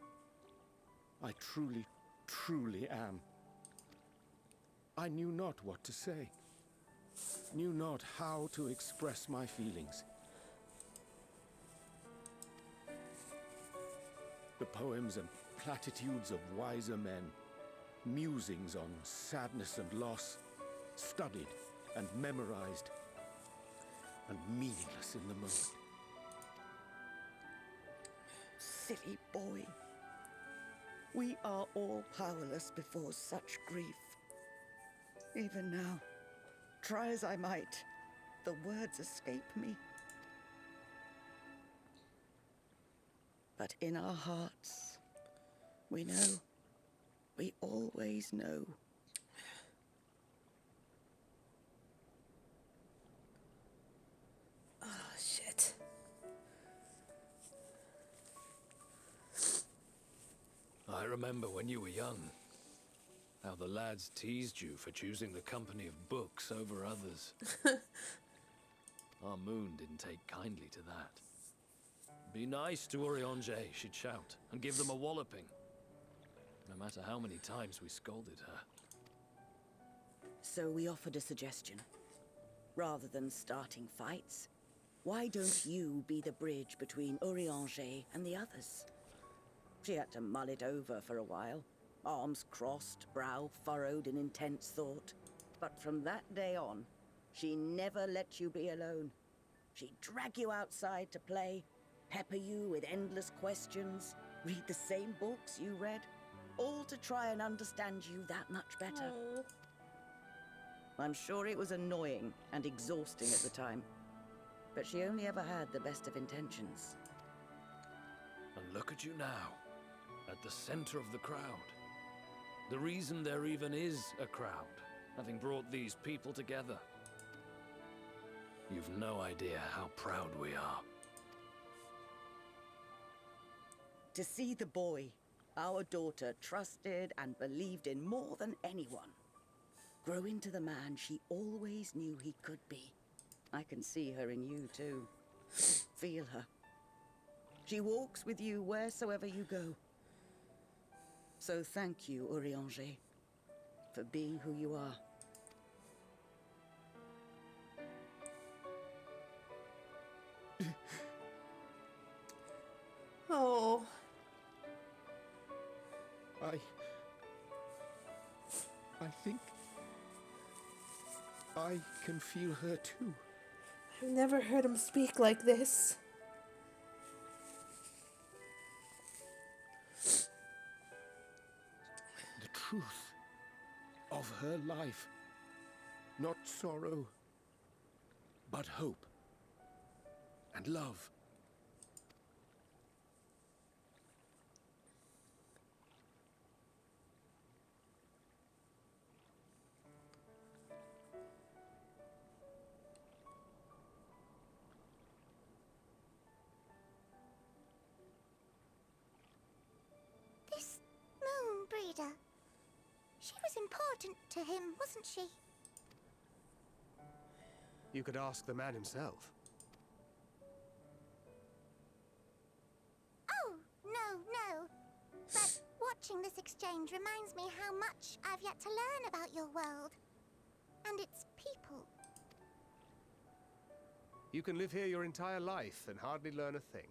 I truly, truly am. I knew not what to say. Knew not how to express my feelings. The poems and platitudes of wiser men, musings on sadness and loss, studied and memorized, and meaningless in the moment. Silly boy. We are all powerless before such grief. Even now, try as I might, the words escape me. But in our hearts, we know, we always know. Oh, shit. I remember when you were young, how the lads teased you for choosing the company of books over others. Our moon didn't take kindly to that. Be nice to Urianger, she'd shout, and give them a walloping. No matter how many times we scolded her. So we offered a suggestion. Rather than starting fights, why don't you be the bridge between Urianger and the others? She had to mull it over for a while, arms crossed, brow furrowed in intense thought. But from that day on, she never let you be alone. She'd drag you outside to play, pepper you with endless questions, read the same books you read, all to try and understand you that much better. Aww. I'm sure it was annoying and exhausting at the time, but she only ever had the best of intentions. And look at you now, at the center of the crowd. The reason there even is a crowd, having brought these people together. You've no idea how proud we are. To see the boy, our daughter, trusted and believed in more than anyone, grow into the man she always knew he could be. I can see her in you too. Feel her. She walks with you wheresoever you go. So thank you, Urianger, for being who you are. Oh. I think I can feel her too. I've never heard him speak like this. The truth of her life. Not sorrow, but hope and love. This moon breeder. She was important to him, wasn't she? You could ask the man himself. Oh, no. But watching this exchange reminds me how much I've yet to learn about your world. And its people. You can live here your entire life and hardly learn a thing.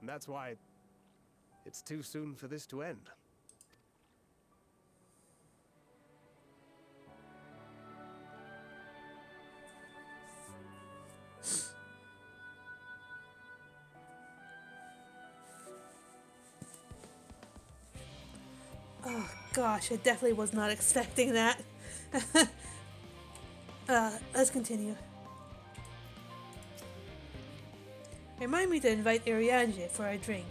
And that's why it's too soon for this to end. Oh gosh, I definitely was not expecting that. Let's continue. Remind me to invite Iriange for a drink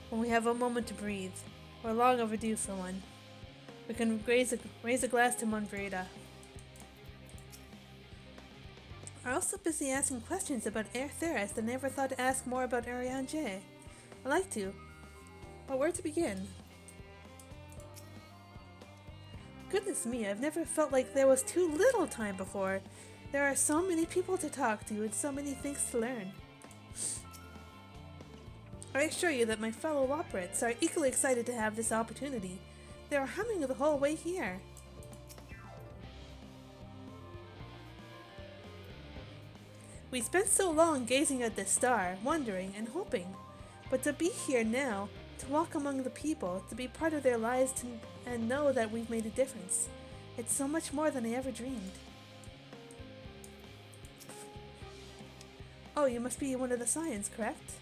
when we have a moment to breathe. We're long overdue for one. We can raise a glass to Monvreda. I'm also busy asking questions about Aetheris and never thought to ask more about Iriange. I'd like to, but where to begin? Goodness me, I've never felt like there was too little time before. There are so many people to talk to and so many things to learn. I assure you that my fellow Loporets are equally excited to have this opportunity. They were humming the whole way here. We spent so long gazing at this star, wondering and hoping. But to be here now, to walk among the people, to be part of their lives and know that we've made a difference. It's so much more than I ever dreamed. Oh, you must be one of the Scions, correct?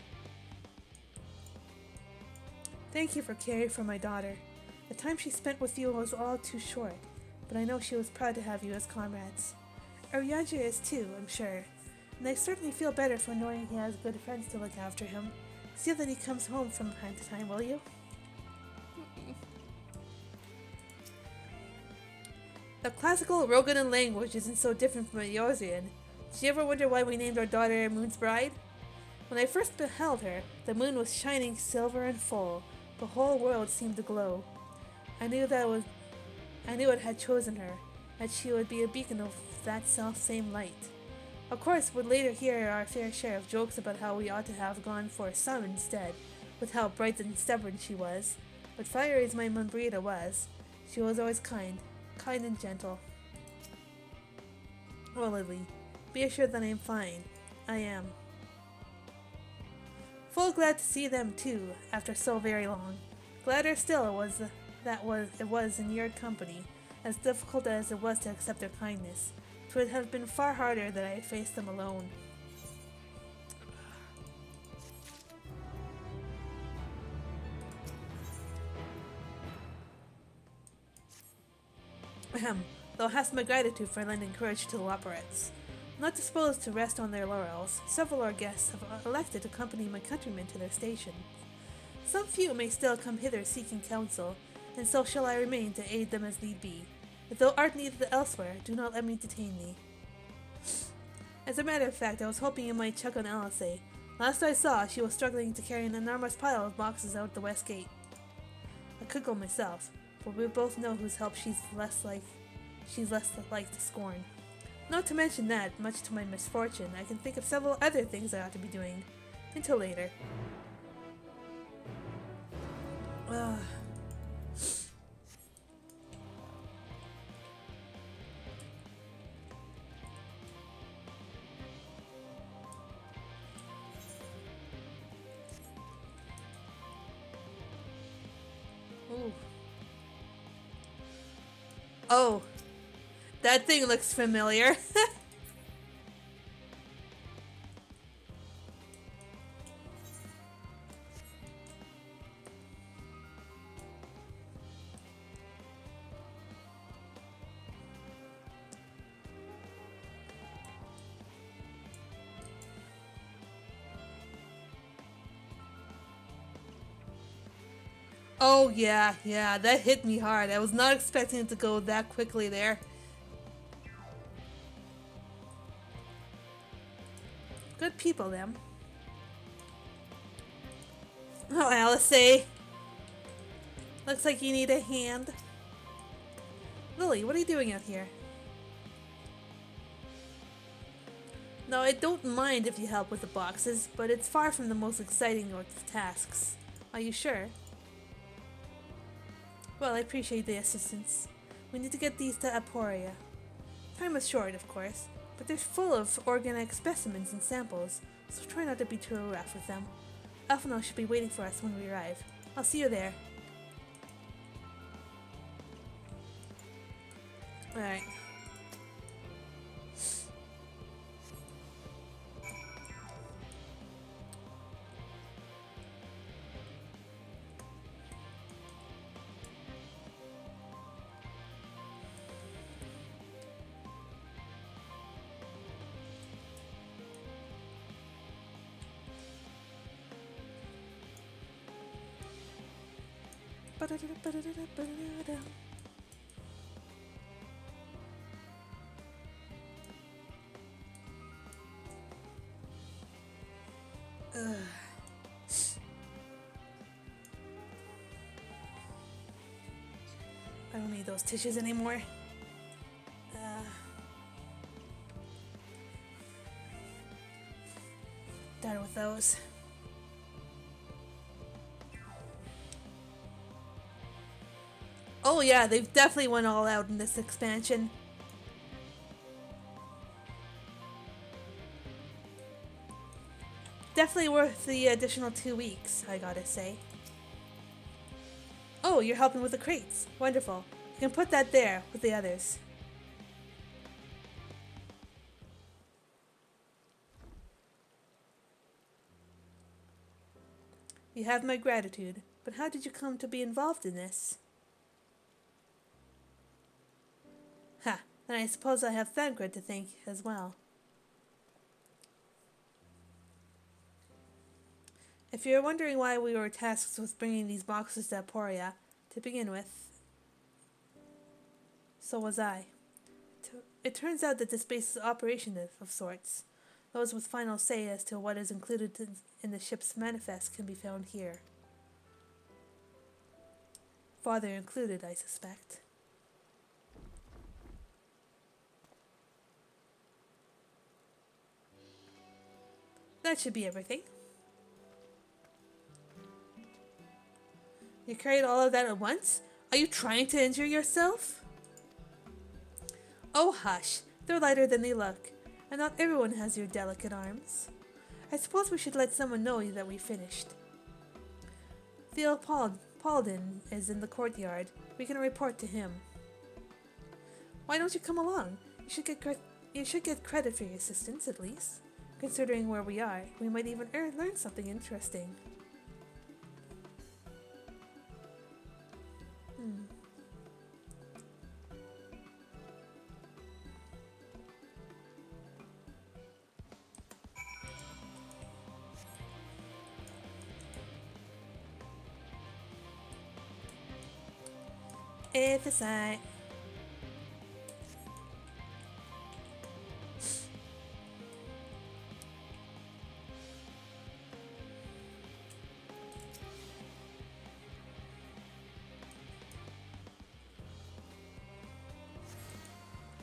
Thank you for caring for my daughter. The time she spent with you was all too short, but I know she was proud to have you as comrades. Iriange is too, I'm sure, and I certainly feel better for knowing he has good friends to look after him. See that he comes home from time to time, will you? The classical Rogadan language isn't so different from Eorzean. Did you ever wonder why we named our daughter Moon's Bride? When I first beheld her, the moon was shining silver and full. The whole world seemed to glow. I knew it had chosen her, that she would be a beacon of that self-same light. Of course, we'd later hear our fair share of jokes about how we ought to have gone for a sun instead, with how bright and stubborn she was. But fiery as my Monbreda was, she was always kind and gentle. Oh, Lily, be assured that I am fine. I am. Full glad to see them too, after so very long. Gladder still it was in your company, as difficult as it was to accept their kindness. 'Twould have been far harder that I had faced them alone. Thou hast my gratitude for lending courage to the Loporets. Not disposed to rest on their laurels, several of our guests have elected to accompany my countrymen to their station. Some few may still come hither seeking counsel, and so shall I remain to aid them as need be. If thou art needed elsewhere, do not let me detain thee. As a matter of fact, I was hoping you might check on Alice. Last I saw, she was struggling to carry an enormous pile of boxes out the west gate. I could go myself, but we both know whose help she's less like to scorn. Not to mention that, much to my misfortune, I can think of several other things I ought to be doing. Until later. Ooh. Oh, that thing looks familiar. Oh yeah, that hit me hard. I was not expecting it to go that quickly there. Good people, them. Oh, Alice. Looks like you need a hand. Lily, what are you doing out here? No, I don't mind if you help with the boxes, but it's far from the most exciting of tasks. Are you sure? Well, I appreciate the assistance. We need to get these to Aporia. Time is short, of course, but they're full of organic specimens and samples, so try not to be too rough with them. Elfino should be waiting for us when we arrive. I'll see you there. Alright. Ugh. I don't need those tissues anymore. Done with those. Oh yeah, they've definitely went all out in this expansion. Definitely worth the additional 2 weeks, I gotta say. Oh, you're helping with the crates. Wonderful. You can put that there with the others. You have my gratitude, but how did you come to be involved in this? Ha, then I suppose I have Thancred to thank as well. If you're wondering why we were tasked with bringing these boxes to Aporia, to begin with, so was I. It turns out that this base is operative of sorts. Those with final say as to what is included in the ship's manifest can be found here. Father included, I suspect. That should be everything. You carried all of that at once? Are you trying to injure yourself? Oh hush, they're lighter than they look, and not everyone has your delicate arms. I suppose we should let someone know that we finished. Theo Paladin is in the courtyard. We can report to him. Why don't you come along? You should get credit for your assistance, at least. Considering where we are, we might even learn something interesting. If it's I.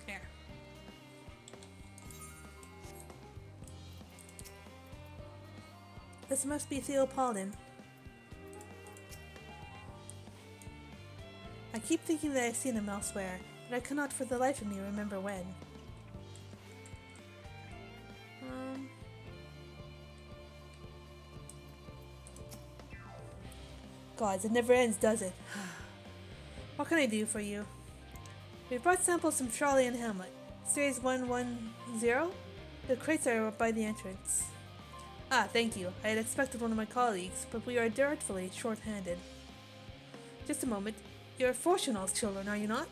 Here. This must be Theo Paladin. I keep thinking that I've seen him elsewhere, but I cannot for the life of me remember when. Gods, it never ends, does it? What can I do for you? We brought samples from Charlie and Hamlet. Series 110? The crates are by the entrance. Ah, thank you. I had expected one of my colleagues, but we are dreadfully short-handed. Just a moment. You're Fortunal's children, are you not?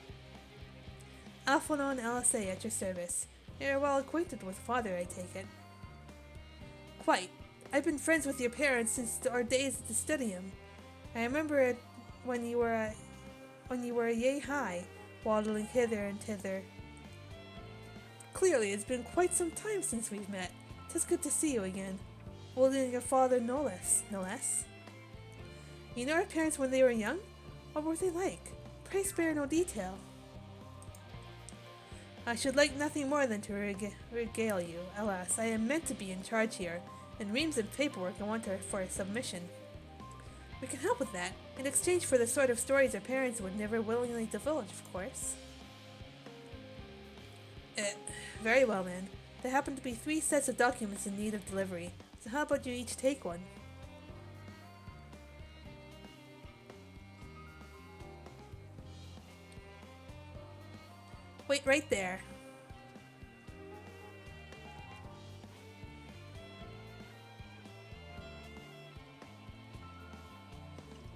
Alphonse and LSA at your service. You're well acquainted with father, I take it. Quite. I've been friends with your parents since our days at the Studium. I remember it when you were yay high, waddling hither and thither. Clearly, it's been quite some time since we've met. 'Tis good to see you again. Older than your father, no less. You know our parents when they were young? What were they like? Pray spare no detail. I should like nothing more than to regale you. Alas, I am meant to be in charge here, and reams of paperwork I want for a submission. We can help with that, in exchange for the sort of stories our parents would never willingly divulge, of course. Very well then. There happen to be 3 sets of documents in need of delivery, so how about you each take one? Wait right there.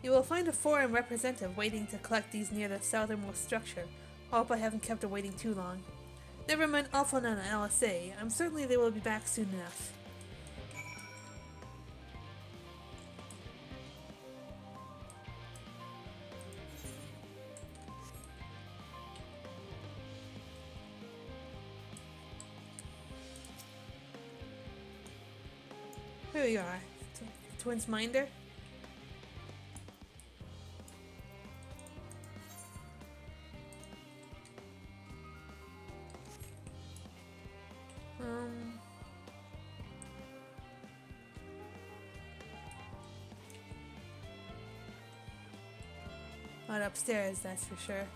You will find a forum representative waiting to collect these near the southernmost structure. I hope I haven't kept her waiting too long. Never mind Alphon and LSA. I'm certain they will be back soon enough. Here we are. Twins Minder. Not upstairs, that's for sure.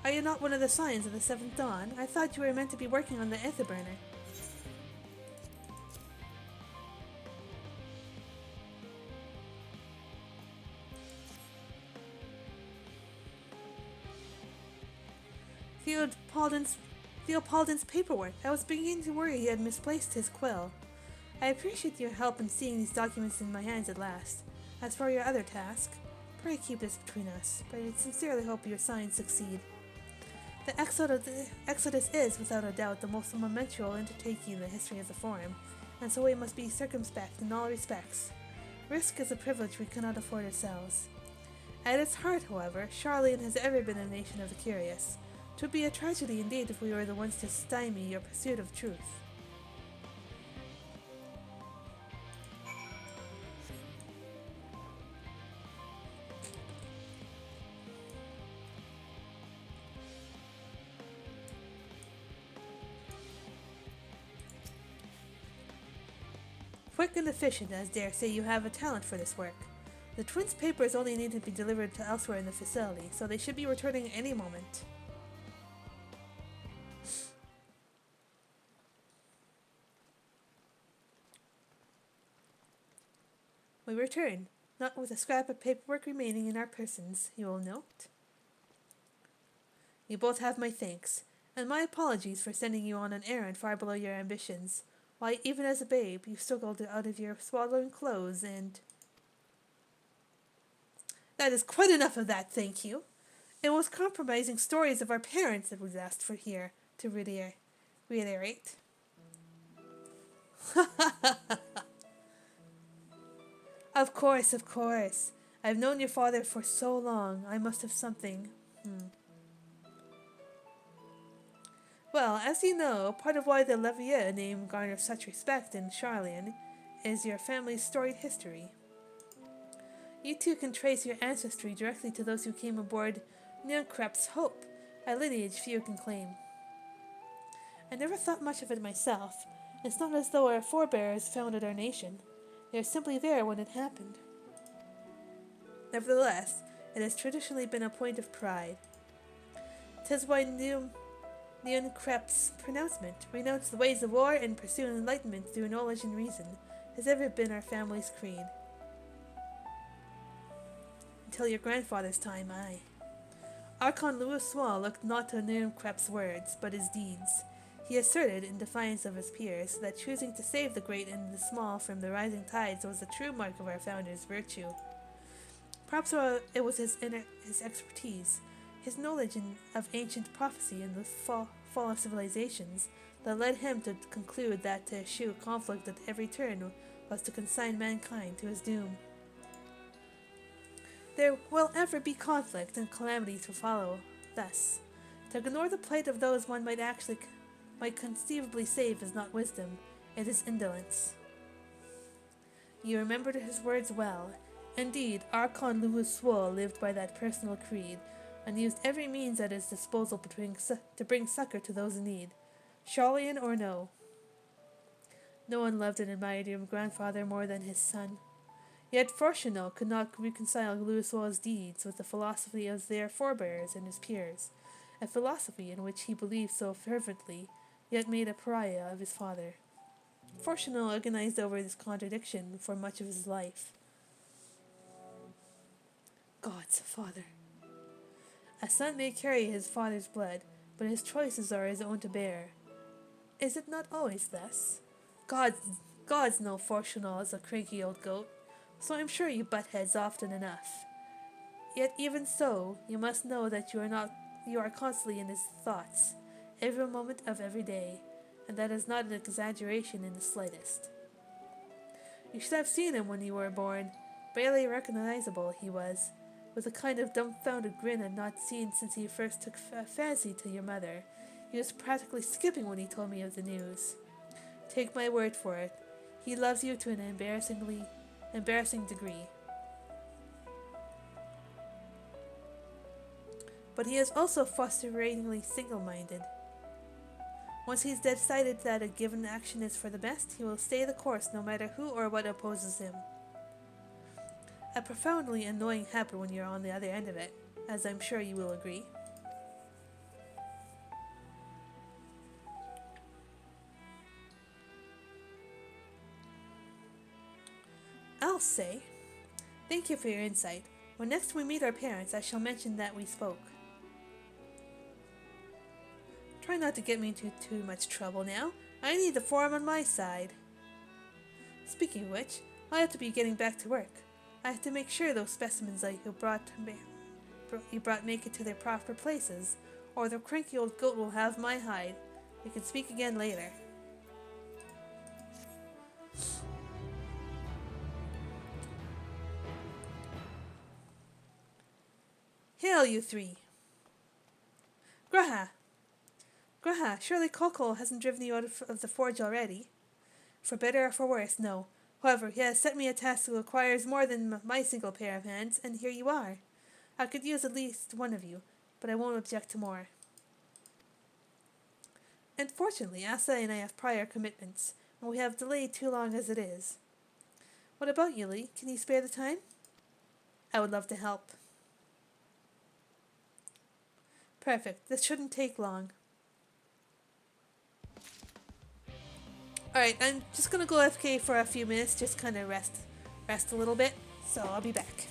Are you not one of the Scions of the Seventh Dawn? I thought you were meant to be working on the Etherburner. Theo Paulden's paperwork. I was beginning to worry he had misplaced his quill. I appreciate your help in seeing these documents in my hands at last. As for your other task, pray keep this between us, but I sincerely hope your signs succeed. The Exodus is, without a doubt, the most momentous undertaking in the history of the Forum, and so we must be circumspect in all respects. Risk is a privilege we cannot afford ourselves. At its heart, however, Charlian has ever been a nation of the curious. 'Twould be a tragedy indeed if we were the ones to stymie your pursuit of truth. Quick and efficient, as dare say you have a talent for this work. The twins' papers only need to be delivered to elsewhere in the facility, so they should be returning any moment. We return, not with a scrap of paperwork remaining in our persons, you will note. You both have my thanks, and my apologies for sending you on an errand far below your ambitions. Why, even as a babe, you struggled out of your swaddling clothes and... That is quite enough of that, thank you. It was compromising stories of our parents that was asked for here, to reiterate. Of course, of course. I've known your father for so long. I must have something. Well, as you know, part of why the Levier name garners such respect in Charlian is your family's storied history. You two can trace your ancestry directly to those who came aboard Neonkrep's Hope, a lineage few can claim. I never thought much of it myself. It's not as though our forebears founded our nation. They were simply there when it happened. Nevertheless, it has traditionally been a point of pride. 'Tis why Neonkrep's pronouncement, renounce the ways of war and pursue enlightenment through knowledge and reason, has ever been our family's creed. Until your grandfather's time, aye. Archon Louis Swall looked not to Neonkrep's words, but his deeds. He asserted, in defiance of his peers, that choosing to save the great and the small from the rising tides was the true mark of our founder's virtue. Perhaps it was his expertise, his knowledge of ancient prophecy and the fall of civilizations, that led him to conclude that to eschew conflict at every turn was to consign mankind to his doom. There will ever be conflict and calamity to follow. Thus, to ignore the plight of those one might conceivably save is not wisdom, it is indolence. You remembered his words well. Indeed, Archon Louis Swall lived by that personal creed, and used every means at his disposal to bring succor to those in need, Charlian or no. No one loved and admired your grandfather more than his son. Yet Fortunato could not reconcile Louis Swall's deeds with the philosophy of their forebears and his peers, a philosophy in which he believed so fervently, yet made a pariah of his father. Fortunato agonized over this contradiction for much of his life. God's father. A son may carry his father's blood, but his choices are his own to bear. Is it not always thus? Gods know Fortunato is a cranky old goat, so I'm sure you butt heads often enough. Yet even so, you must know that you are constantly in his thoughts, every moment of every day, and that is not an exaggeration in the slightest. You should have seen him when you were born. Barely recognizable he was, with a kind of dumbfounded grin I'd not seen since he first took a fancy to your mother. He was practically skipping when he told me of the news. Take my word for it, he loves you to an embarrassing degree. But he is also frustratingly single-minded. Once he's decided that a given action is for the best, he will stay the course no matter who or what opposes him. A profoundly annoying habit when you're on the other end of it, as I'm sure you will agree. I'll say, thank you for your insight. When next we meet our parents, I shall mention that we spoke. Try not to get me into too much trouble now. I need the forum on my side. Speaking of which, I have to be getting back to work. I have to make sure those specimens you brought make it to their proper places, or the cranky old goat will have my hide. We can speak again later. Hail, you three! Graha! Graha, surely Kokol hasn't driven you out of the forge already? For better or for worse, no. However, he has set me a task that requires more than my single pair of hands, and here you are. I could use at least one of you, but I won't object to more. Unfortunately, Asa and I have prior commitments, and we have delayed too long as it is. What about you, Lee? Can you spare the time? I would love to help. Perfect. This shouldn't take long. Alright, I'm just gonna go AFK for a few minutes, just kind of rest a little bit, so I'll be back.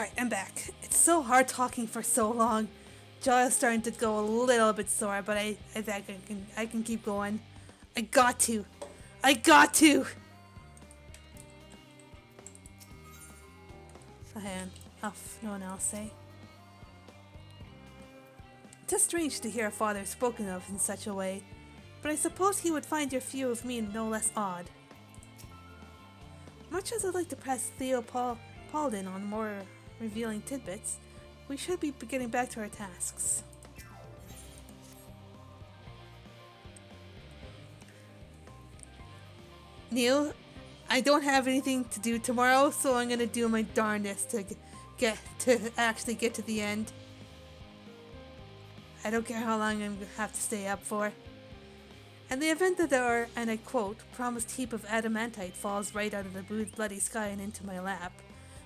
Alright, I'm back. It's so hard talking for so long. Jaw is starting to go a little bit sore, but I think I can keep going. I got to. Ahan, off, no one else say. It's just strange to hear a father spoken of in such a way, but I suppose he would find your view of me no less odd. Much as I'd like to press Theo Paulden on more revealing tidbits, we should be getting back to our tasks. Neil, I don't have anything to do tomorrow, so I'm gonna do my darndest to actually get to the end. I don't care how long I'm gonna have to stay up for. And the event that our, and I quote, promised heap of adamantite falls right out of the bloody sky and into my lap,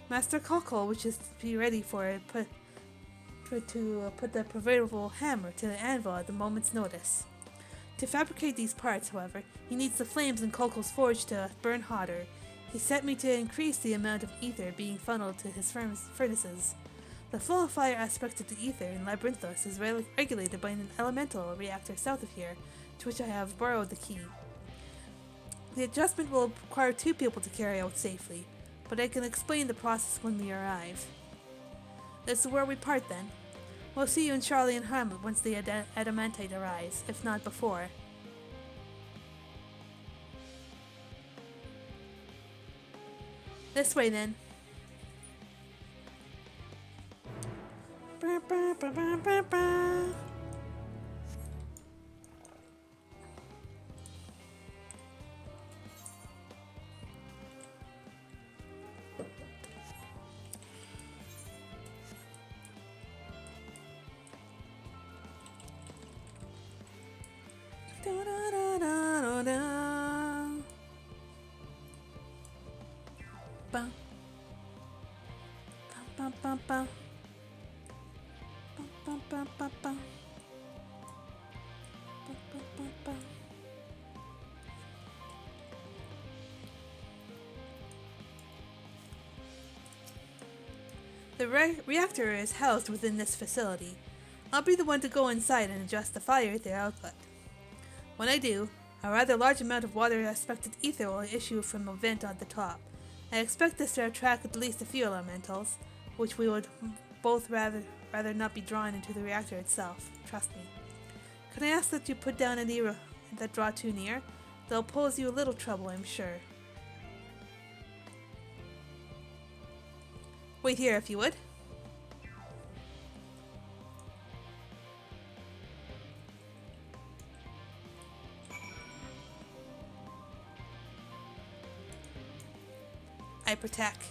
Master Cockle wishes to be ready to put the proverbial hammer to the anvil at the moment's notice. To fabricate these parts, however, he needs the flames in Cockle's forge to burn hotter. He set me to increase the amount of ether being funneled to his furnaces. The flow of fire aspect of the ether in Labyrinthos is regulated by an elemental reactor south of here, to which I have borrowed the key. The adjustment will require 2 people to carry out safely, but I can explain the process when we arrive. This is where we part then. We'll see you in Charlie and Hamlet once the adamantite arrives, if not before. This way then. The reactor is housed within this facility. I'll be the one to go inside and adjust the fire at the outlet. When I do, a rather large amount of water-aspected ether will issue from a vent on the top. I expect this to attract at least a few elementals, which we would both rather not be drawn into the reactor itself. Trust me. Could I ask that you put down any that draw too near? They'll pose you a little trouble, I'm sure. Wait here if you would. I protect.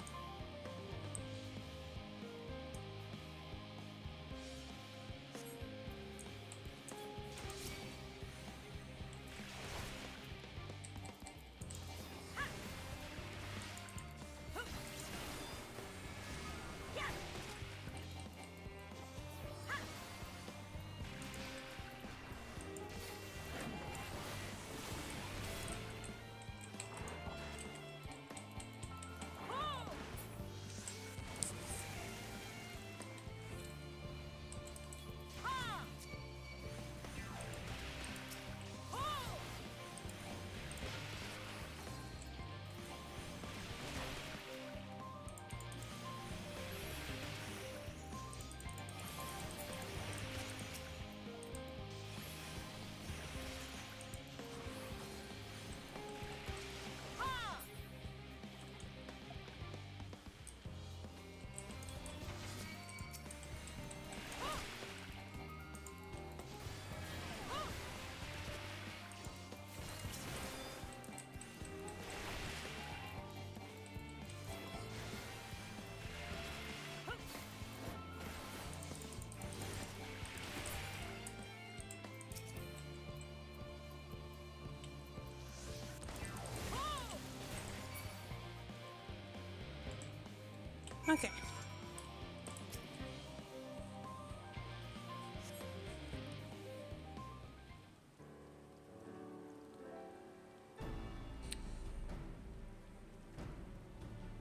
Okay.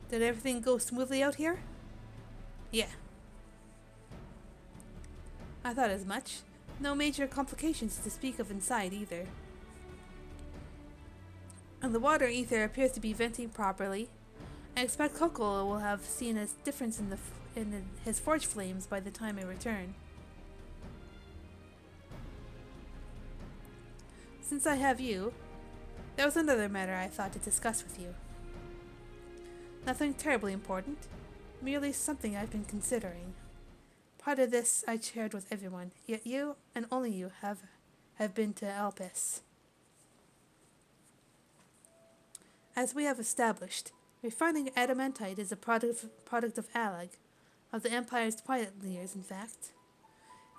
Did everything go smoothly out here? Yeah. I thought as much. No major complications to speak of inside either. And the water ether appears to be venting properly. I expect Coco will have seen a difference in his forge flames by the time I return. Since I have you, there was another matter I thought to discuss with you. Nothing terribly important, merely something I've been considering. Part of this I shared with everyone, yet you, and only you, have been to Alpes. As we have established, refining adamantite is a product of Alag, of the Empire's twilight years, in fact.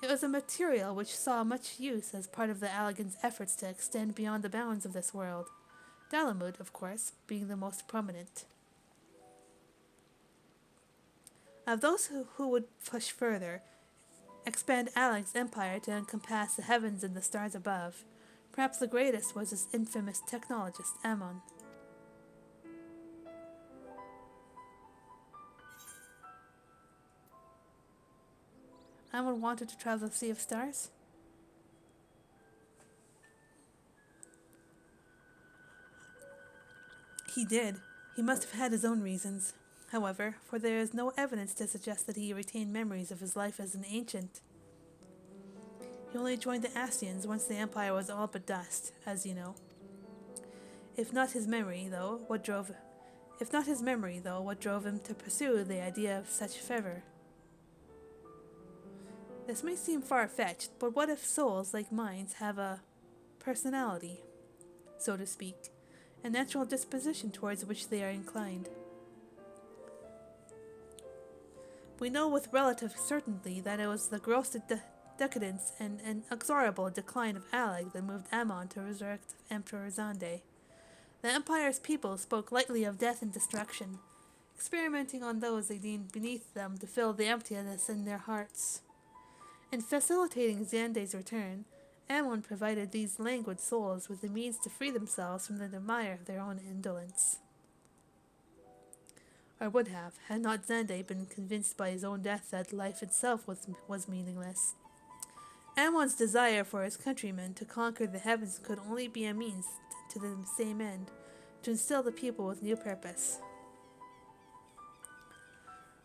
It was a material which saw much use as part of the Allagans' efforts to extend beyond the bounds of this world, Dalamud, of course, being the most prominent. Of those who would push further, expand Alag's empire to encompass the heavens and the stars above, perhaps the greatest was his infamous technologist, Ammon. Ammon wanted to travel the Sea of Stars? He did. He must have had his own reasons. However, for there is no evidence to suggest that he retained memories of his life as an ancient. He only joined the Ascians once the Empire was all but dust, as you know. If not his memory, though, what drove him to pursue the idea of such fervor? This may seem far-fetched, but what if souls like mine have a personality, so to speak, a natural disposition towards which they are inclined? We know with relative certainty that it was the gross decadence and inexorable decline of Alag that moved Ammon to resurrect Emperor Zande. The Empire's people spoke lightly of death and destruction, experimenting on those they deemed beneath them to fill the emptiness in their hearts. In facilitating Zande's return, Ammon provided these languid souls with the means to free themselves from the mire of their own indolence. Or would have, had not Zande been convinced by his own death that life itself was meaningless. Ammon's desire for his countrymen to conquer the heavens could only be a means to the same end, to instill the people with new purpose.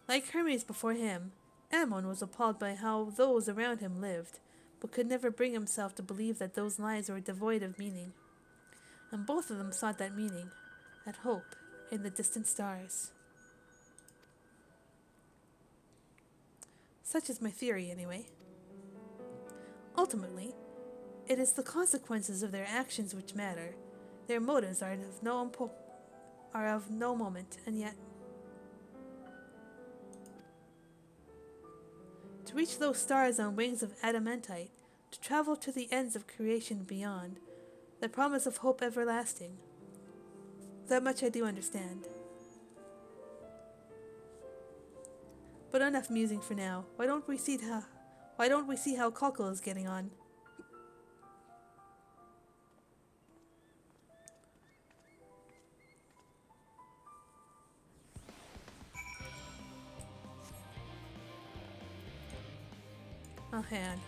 Like Hermes before him, Ammon was appalled by how those around him lived, but could never bring himself to believe that those lives were devoid of meaning. And both of them sought that meaning, that hope, in the distant stars. Such is my theory, anyway. Ultimately, it is the consequences of their actions which matter. Their motives are of no moment, and yet to reach those stars on wings of adamantite, to travel to the ends of creation beyond, the promise of hope everlasting. That much I do understand. But enough musing for now. Why don't we see how Cockle is getting on? Oh, hand.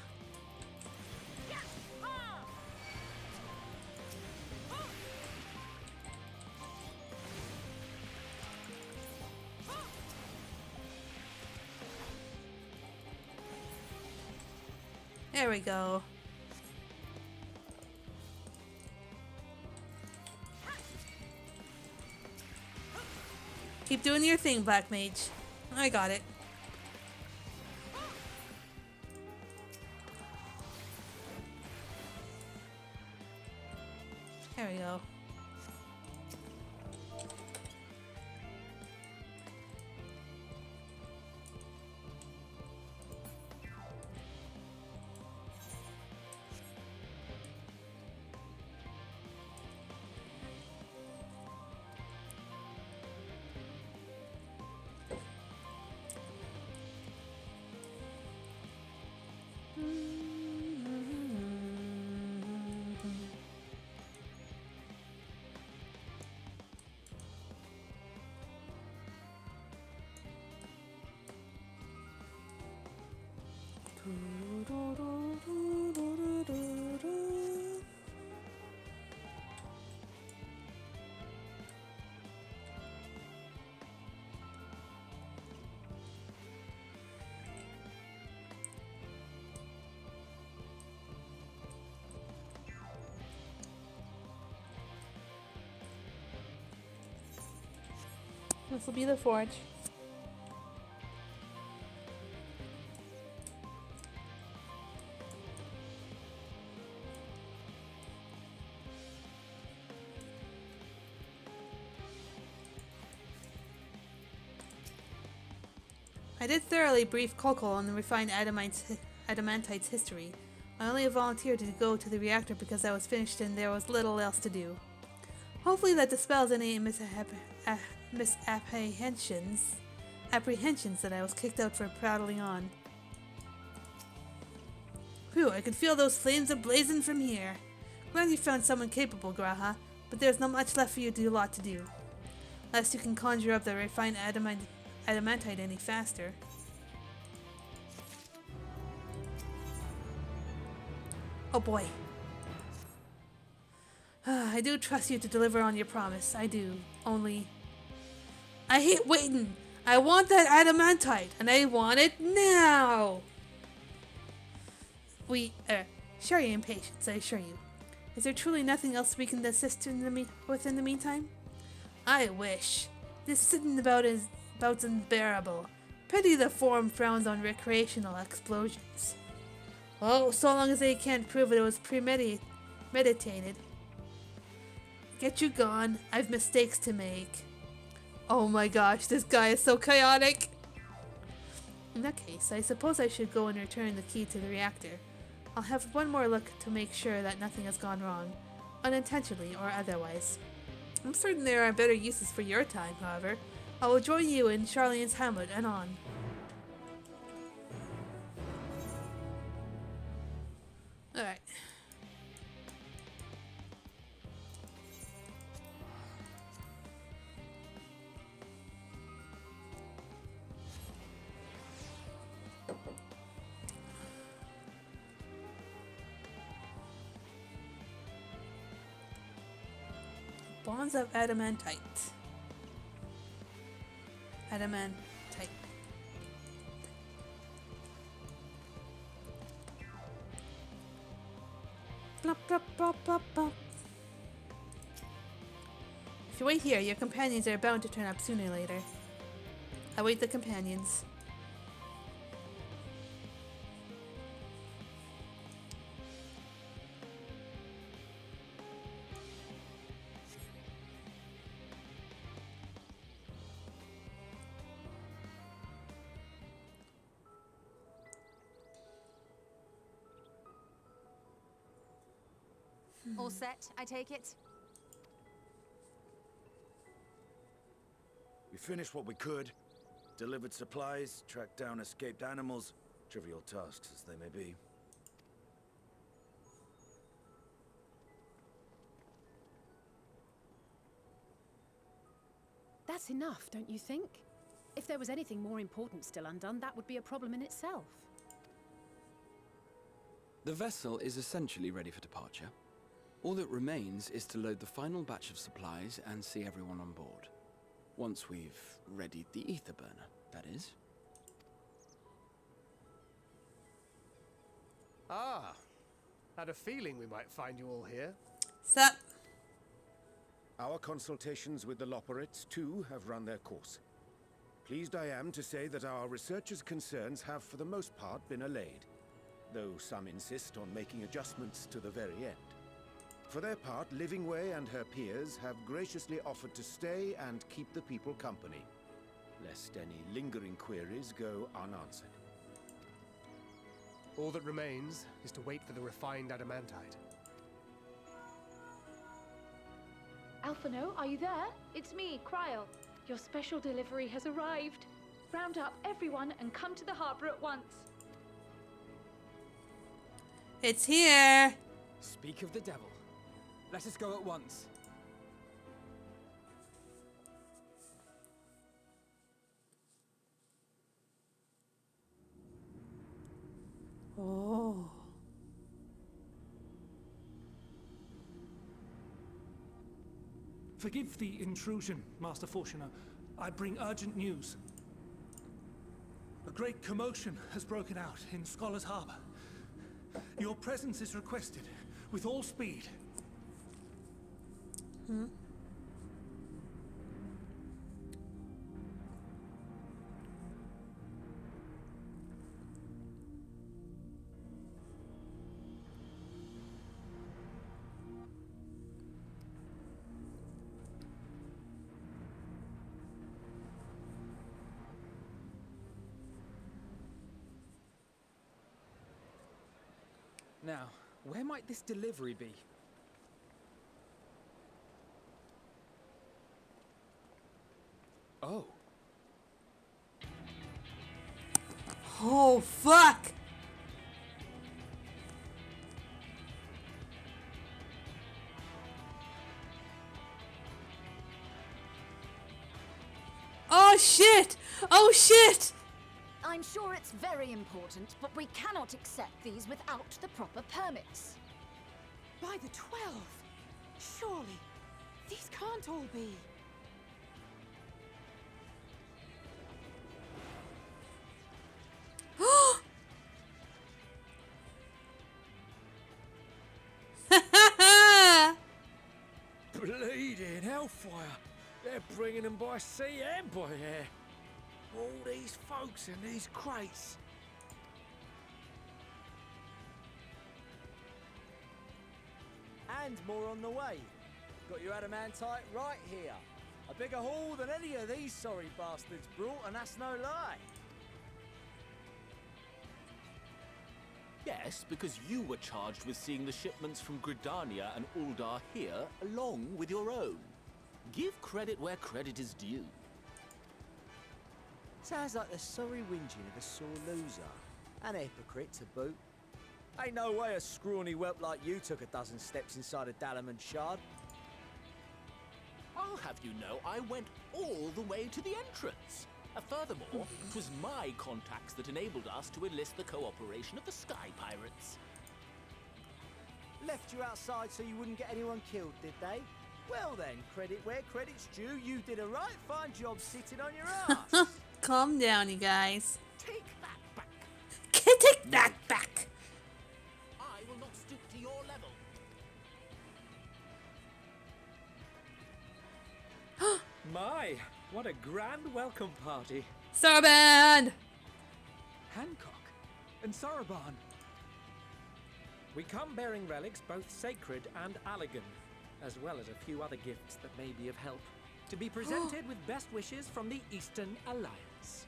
There we go. Keep doing your thing, Black Mage. I got it. There we go. This will be the forge. I did thoroughly brief Kolkol on the refined adamantite's history. I only volunteered to go to the reactor because I was finished and there was little else to do. Hopefully that dispels any misapprehensions that I was kicked out for prattling on. Phew, I can feel those flames ablazing from here. Glad you found someone capable, Graha, but there's not much left for you to do. Unless you can conjure up the refined adamantite any faster. Oh boy. I do trust you to deliver on your promise. I do. Only... I hate waiting! I want that adamantite, and I want it now! Share your impatience, I assure you. Is there truly nothing else we can assist with in the meantime? I wish. This sitting about is unbearable. Pity the forum frowns on recreational explosions. Well, so long as they can't prove it was premeditated. Get you gone. I've mistakes to make. Oh my gosh, this guy is so chaotic. In that case, I suppose I should go and return the key to the reactor. I'll have one more look to make sure that nothing has gone wrong, unintentionally or otherwise. I'm certain there are better uses for your time, however. I will join you in Charlene's hamlet and on. Alright. Bonds of adamantite. Adamantite. Blop, blop, blop, blop, blop. If you wait here, your companions are bound to turn up sooner or later. Await the companions. All set, I take it? We finished what we could. Delivered supplies, tracked down escaped animals. Trivial tasks as they may be. That's enough, don't you think? If there was anything more important still undone, that would be a problem in itself. The vessel is essentially ready for departure. All that remains is to load the final batch of supplies and see everyone on board. Once we've readied the ether burner, that is. Ah, had a feeling we might find you all here. Sup? Our consultations with the Loperites, too, have run their course. Pleased I am to say that our researchers' concerns have for the most part been allayed, though some insist on making adjustments to the very end. For their part, Livingway and her peers have graciously offered to stay and keep the people company, lest any lingering queries go unanswered. All that remains is to wait for the refined adamantite. Alphino, are you there? It's me, Kryl. Your special delivery has arrived. Round up everyone and come to the harbor at once. It's here! Speak of the devil. Let us go at once. Oh. Forgive the intrusion, Master Fortuner. I bring urgent news. A great commotion has broken out in Scholar's Harbor. Your presence is requested, with all speed. Now, where might this delivery be? Oh. Oh, fuck! Oh shit! Oh shit! I'm sure it's very important, but we cannot accept these without the proper permits. By the 12! Surely, these can't all be. Bleeding hellfire! They're bringing them by sea and by air. All these folks in these crates. And more on the way. Got your adamantite right here. A bigger haul than any of these sorry bastards brought, and that's no lie. Yes, because you were charged with seeing the shipments from Gridania and Uldar here, along with your own. Give credit where credit is due. Sounds like the sorry whinging of a sore loser. An hypocrite to boot. Ain't no way a scrawny whelp like you took a dozen steps inside a Dalamud shard. I'll have you know I went all the way to the entrance. Furthermore, it was my contacts that enabled us to enlist the cooperation of the Sky Pirates. Left you outside so you wouldn't get anyone killed, did they? Well then, credit where credit's due. You did a right fine job sitting on your ass. Calm down, you guys. Take that back. Take that back. I will not stoop to your level. My, what a grand welcome party. Saraban! Hancock and Saraban. We come bearing relics both sacred and Allegan, as well as a few other gifts that may be of help, to be presented with best wishes from the Eastern Alliance.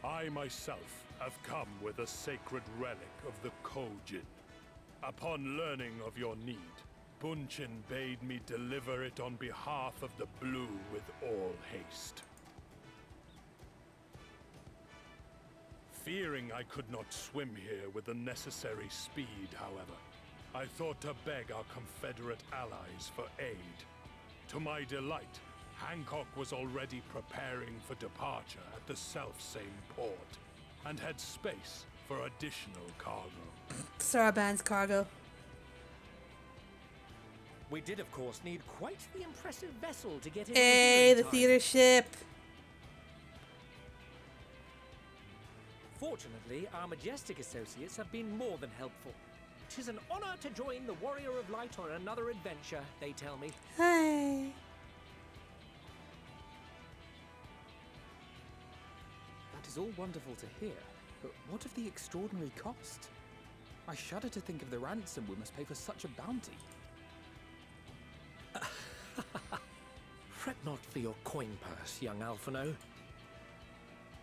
I myself have come with a sacred relic of the Kojin. Upon learning of your need, Bunchin bade me deliver it on behalf of the Blue with all haste. Fearing I could not swim here with the necessary speed, however, I thought to beg our Confederate allies for aid. To my delight, Hancock was already preparing for departure at the self-same port, and had space for additional cargo. Saraban's cargo. We did, of course, need quite the impressive vessel to get in. Hey, the theater ship. Fortunately, our majestic associates have been more than helpful. 'Tis an honor to join the Warrior of Light on another adventure, they tell me. Hey. That is all wonderful to hear, but what of the extraordinary cost? I shudder to think of the ransom we must pay for such a bounty. Fret not for your coin purse, young Alphino.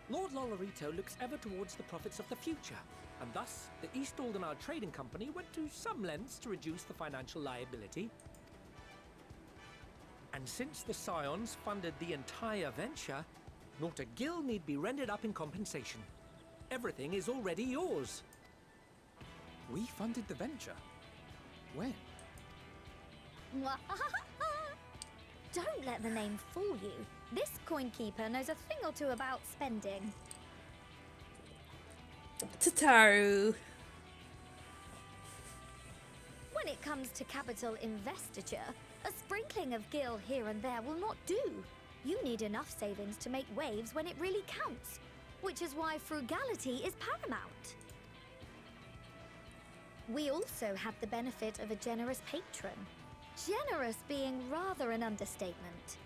Lord Lolorito looks ever towards the profits of the future, and thus the East Aldenard Trading Company went to some lengths to reduce the financial liability. And since the Scions funded the entire venture, not a gill need be rendered up in compensation. Everything is already yours. We funded the venture? When? Don't let the name fool you. This coin keeper knows a thing or two about spending. Tataru. When it comes to capital investiture, a sprinkling of gil here and there will not do. You need enough savings to make waves when it really counts, which is why frugality is paramount. We also have the benefit of a generous patron. Generous being rather an understatement.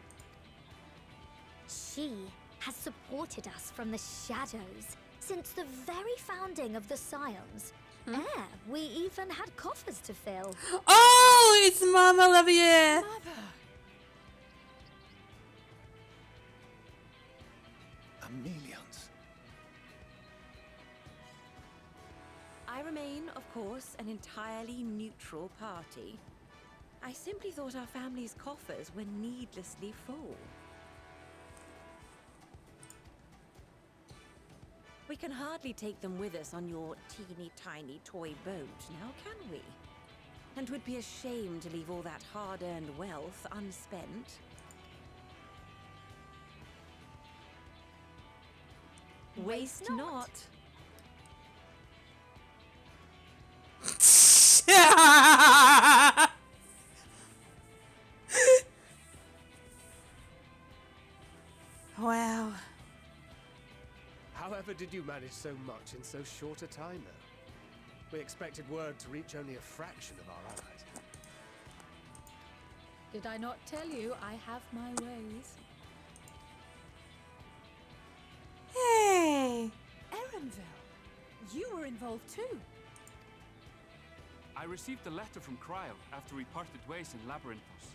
She has supported us from the shadows since the very founding of the Scions. We even had coffers to fill. Oh, it's Mama Lavier. Millions. remain, of course, an entirely neutral party. I simply thought our family's coffers were needlessly full. We can hardly take them with us on your teeny-tiny toy boat, now can we? And 'twould be a shame to leave all that hard-earned wealth unspent. Waste not. Wow. However did you manage so much in so short a time, though? We expected word to reach only a fraction of our allies. Did I not tell you I have my ways? Hey! Erenville, you were involved too. I received a letter from Cryo after we parted ways in Labyrinthos.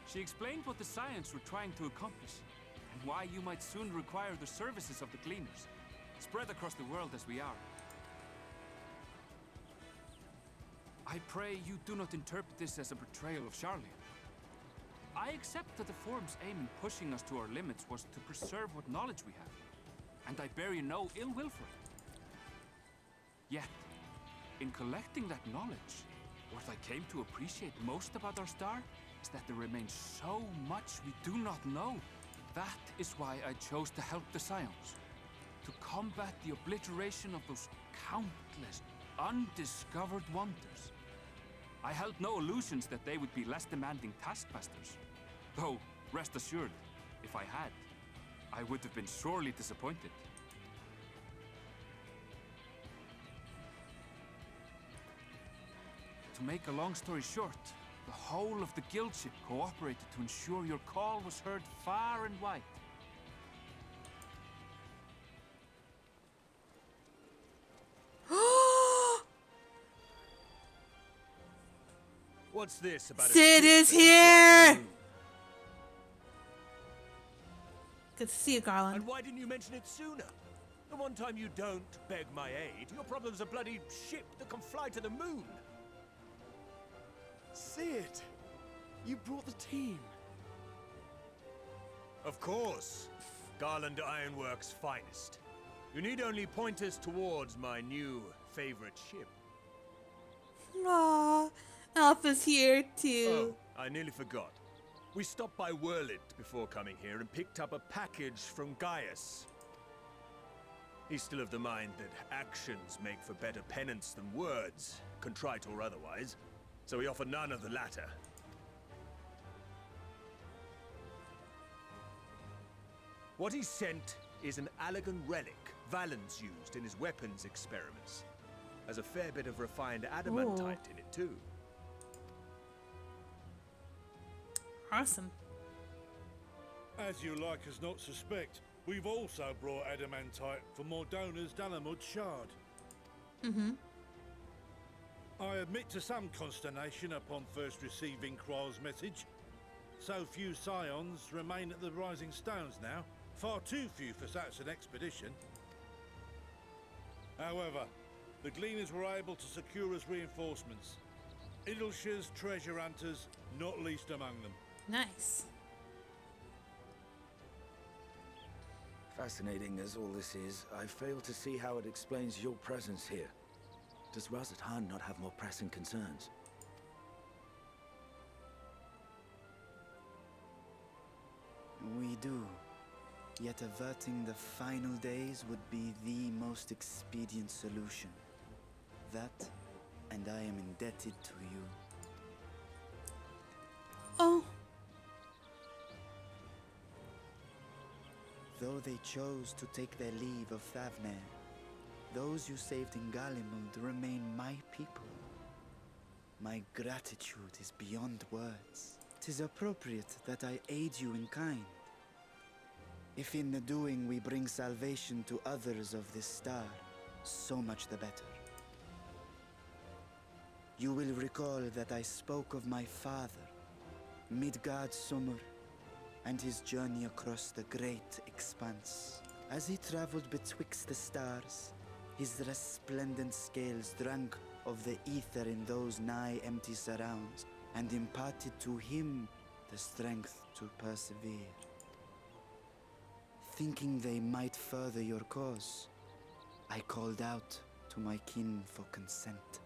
She explained what the Scions were trying to accomplish, and why you might soon require the services of the Gleaners, spread across the world as we are. I pray you do not interpret this as a betrayal of Charlian. I accept that the Forum's aim in pushing us to our limits was to preserve what knowledge we have, and I bear you no ill will for it. Yet, in collecting that knowledge, what I came to appreciate most about our star is that there remains so much we do not know. That is why I chose to help the Scions, to combat the obliteration of those countless undiscovered wonders. I held no illusions that they would be less demanding taskmasters. Though, rest assured, if I had, I would have been sorely disappointed. To make a long story short, the whole of the guild ship cooperated to ensure your call was heard far and wide. What's this about Sid is here! Good to see you, Garland. And why didn't you mention it sooner? The one time you don't beg my aid, your problem's a bloody ship that can fly to the moon. Sid, you brought the team. Of course. Garland Ironworks' finest. You need only point us towards my new favorite ship. Aww, Alpha's here too. Oh, I nearly forgot. We stopped by Whirlit before coming here and picked up a package from Gaius. He's still of the mind that actions make for better penance than words, contrite or otherwise, so we offer none of the latter. What he sent is an Allagan relic Valens used in his weapons experiments. Has a fair bit of refined adamantite in it too. Awesome. As you like us not suspect, we've also brought adamantite for Mordona's Dalamud shard. Mm-hmm. I admit to some consternation upon first receiving Kryl's message. So few Scions remain at the Rising Stones now. Far too few for such an expedition. However, the Gleaners were able to secure us reinforcements. Idleshire's treasure hunters, not least among them. Nice. Fascinating as all this is, I fail to see how it explains your presence here. Does Razat Khan not have more pressing concerns? We do. Yet averting the final days would be the most expedient solution. That, and I am indebted to you. Oh. Though they chose to take their leave of Thavnair, those you saved in Galimund remain my people. My gratitude is beyond words. 'Tis appropriate that I aid you in kind. If in the doing we bring salvation to others of this star, so much the better. You will recall that I spoke of my father, Midgard Summer, and his journey across the great expanse. As he traveled betwixt the stars, His resplendent scales drank of the ether in those nigh empty surrounds, and imparted to him the strength to persevere. Thinking they might further your cause, I called out to my kin for consent.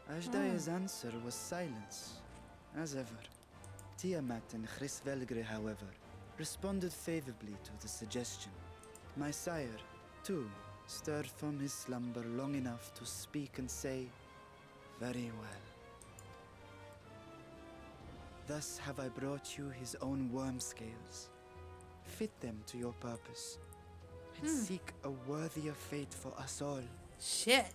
Ajdaya's answer was silence, as ever. Tiamat and Chrisvelgre, however, responded favorably to the suggestion. My sire, too, stirred from his slumber long enough to speak and say, "Very well." Thus have I brought you his own worm scales. Fit them to your purpose, and seek a worthier fate for us all. Shit.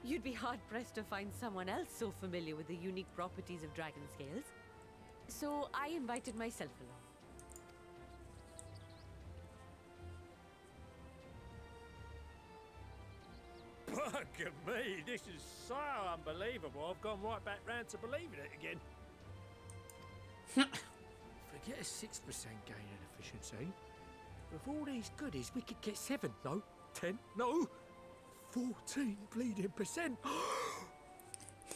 You'd be hard-pressed to find someone else so familiar with the unique properties of dragon scales. So I invited myself along. Bugger me, this is so unbelievable. I've gone right back round to believing it again. Forget a 6% gain in efficiency. With all these goodies, we could get 7, no, 10, no, 14 bleeding percent.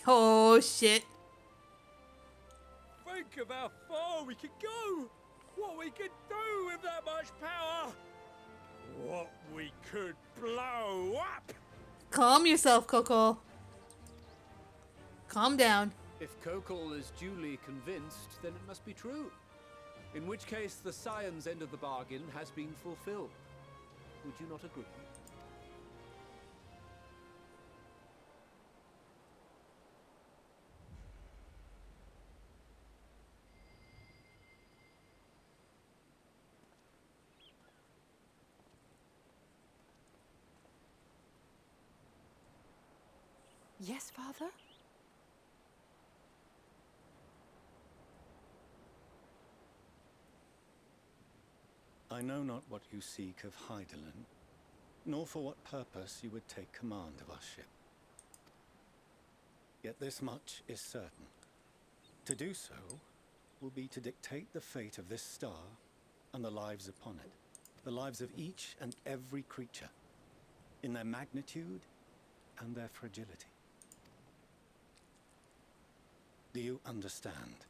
Oh shit. Think of how far we could go. What we could do with that much power. What we could blow up. Calm yourself, Kokol. Calm down. If Kokol is duly convinced, then it must be true. In which case, the Scion's end of the bargain has been fulfilled. Would you not agree? Yes, Father? I know not what you seek of Hydaelyn, nor for what purpose you would take command of our ship. Yet this much is certain. To do so will be to dictate the fate of this star and the lives upon it. The lives of each and every creature, in their magnitude and their fragility. Do you understand?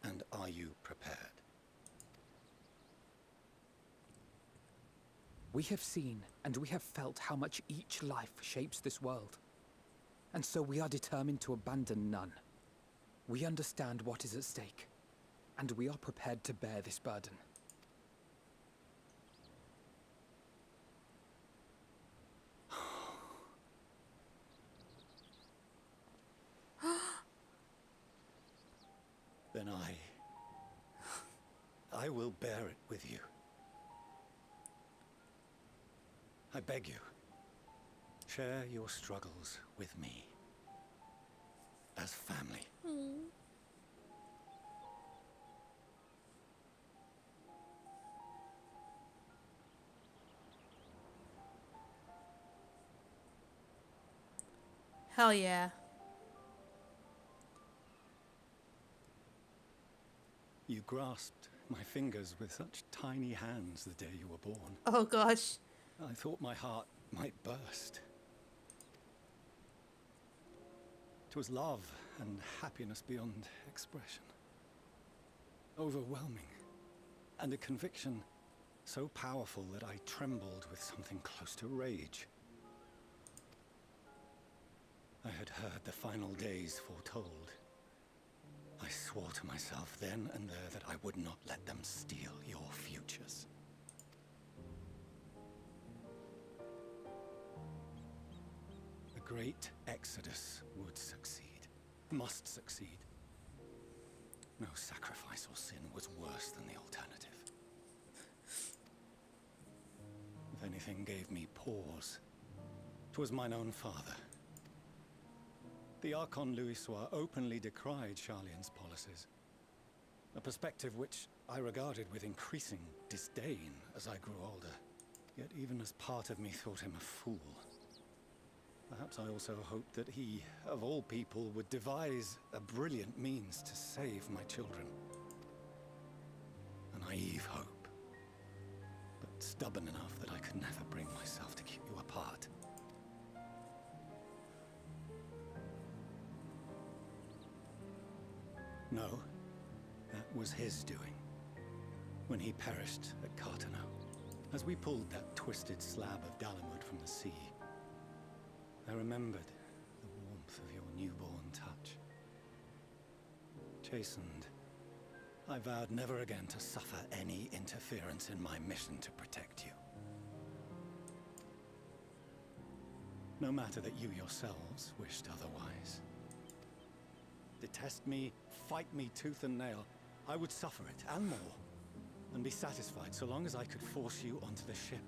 And are you prepared? We have seen and we have felt how much each life shapes this world. And so we are determined to abandon none. We understand what is at stake, and we are prepared to bear this burden. Then I will bear it with you. I beg you, share your struggles with me. As family. Hell yeah. You grasped my fingers with such tiny hands the day you were born. Oh gosh. I thought my heart might burst. It was love and happiness beyond expression. Overwhelming. And a conviction so powerful that I trembled with something close to rage. I had heard the final days foretold. I swore to myself then and there that I would not let them steal your futures. The great exodus would succeed, must succeed. No sacrifice or sin was worse than the alternative. If anything gave me pause, 'twas mine own father. The Archon Louisoix openly decried Charlian's policies, a perspective which I regarded with increasing disdain as I grew older. Yet even as part of me thought him a fool. Perhaps I also hoped that he, of all people, would devise a brilliant means to save my children. naive hope, but stubborn enough that I could never bring myself to keep you apart. No, that was his doing, when he perished at Cartano. As we pulled that twisted slab of Dalamud from the sea, I remembered the warmth of your newborn touch. Chastened, I vowed never again to suffer any interference in my mission to protect you. No matter that you yourselves wished otherwise. Detest me, fight me tooth and nail, I would suffer it, and more, and be satisfied so long as I could force you onto the ship.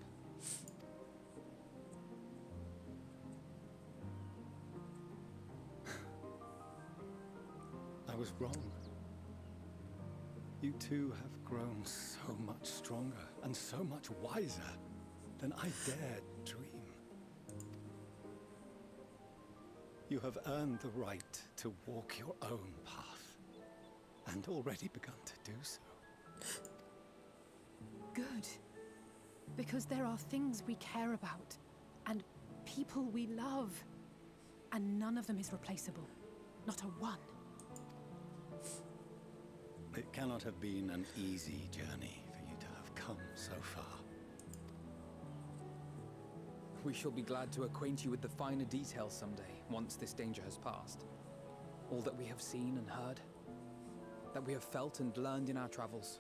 I was wrong. You two have grown so much stronger and so much wiser than I dared dream. You have earned the right to walk your own path, and already begun to do so. Good. Because there are things we care about, and people we love, and none of them is replaceable. Not a one. It cannot have been an easy journey for you to have come so far. We shall be glad to acquaint you with the finer details someday, once this danger has passed. All that we have seen and heard, that we have felt and learned in our travels.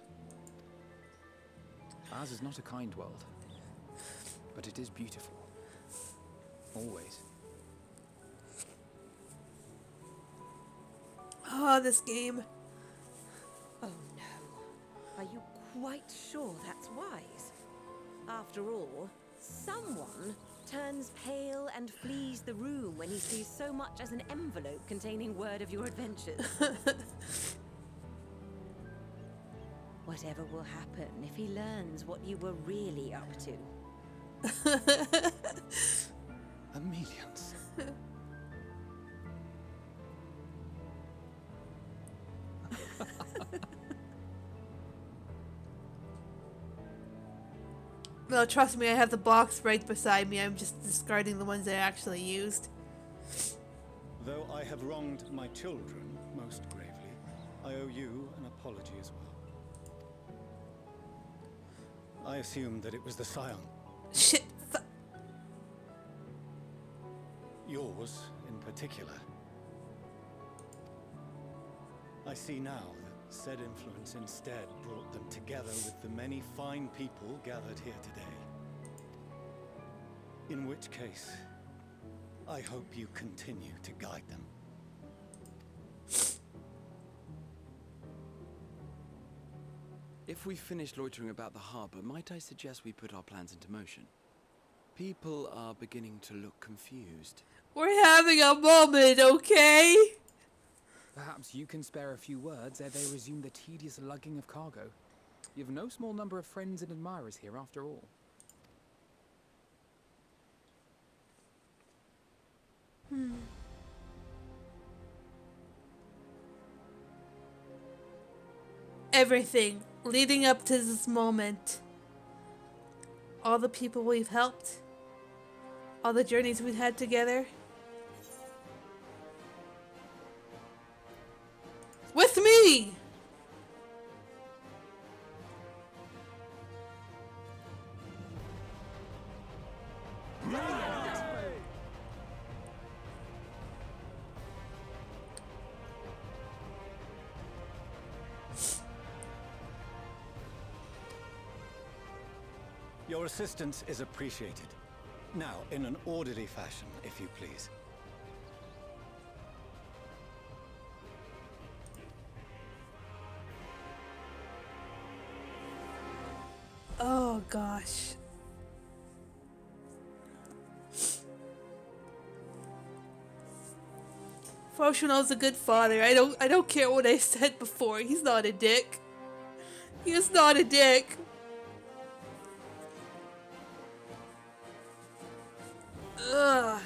Ours is not a kind world, but it is beautiful. Always. Oh, this game. Oh no. Are you quite sure that's wise? After all, someone turns pale and flees the room when he sees so much as an envelope containing word of your adventures. Whatever will happen if he learns what you were really up to? Amelians. No, trust me, I have the box right beside me. I'm just discarding the ones I actually used. Though I have wronged my children most gravely, I owe you an apology as well. I assumed that it was the Scion. Shit. Yours, in particular. I see now that said influence instead brought them together with the many fine people gathered here today. In which case, I hope you continue to guide them. If we've finished loitering about the harbor, might I suggest we put our plans into motion? People are beginning to look confused. We're having a moment, okay? Perhaps you can spare a few words ere they resume the tedious lugging of cargo. You have no small number of friends and admirers here, after all. Everything leading up to this moment. All the people we've helped. All the journeys we've had together. With me! Your assistance is appreciated. Now, in an orderly fashion, if you please. Oh gosh. Foshuno's a good father. I don't care what I said before. He's not a dick. He is not a dick. Ugh.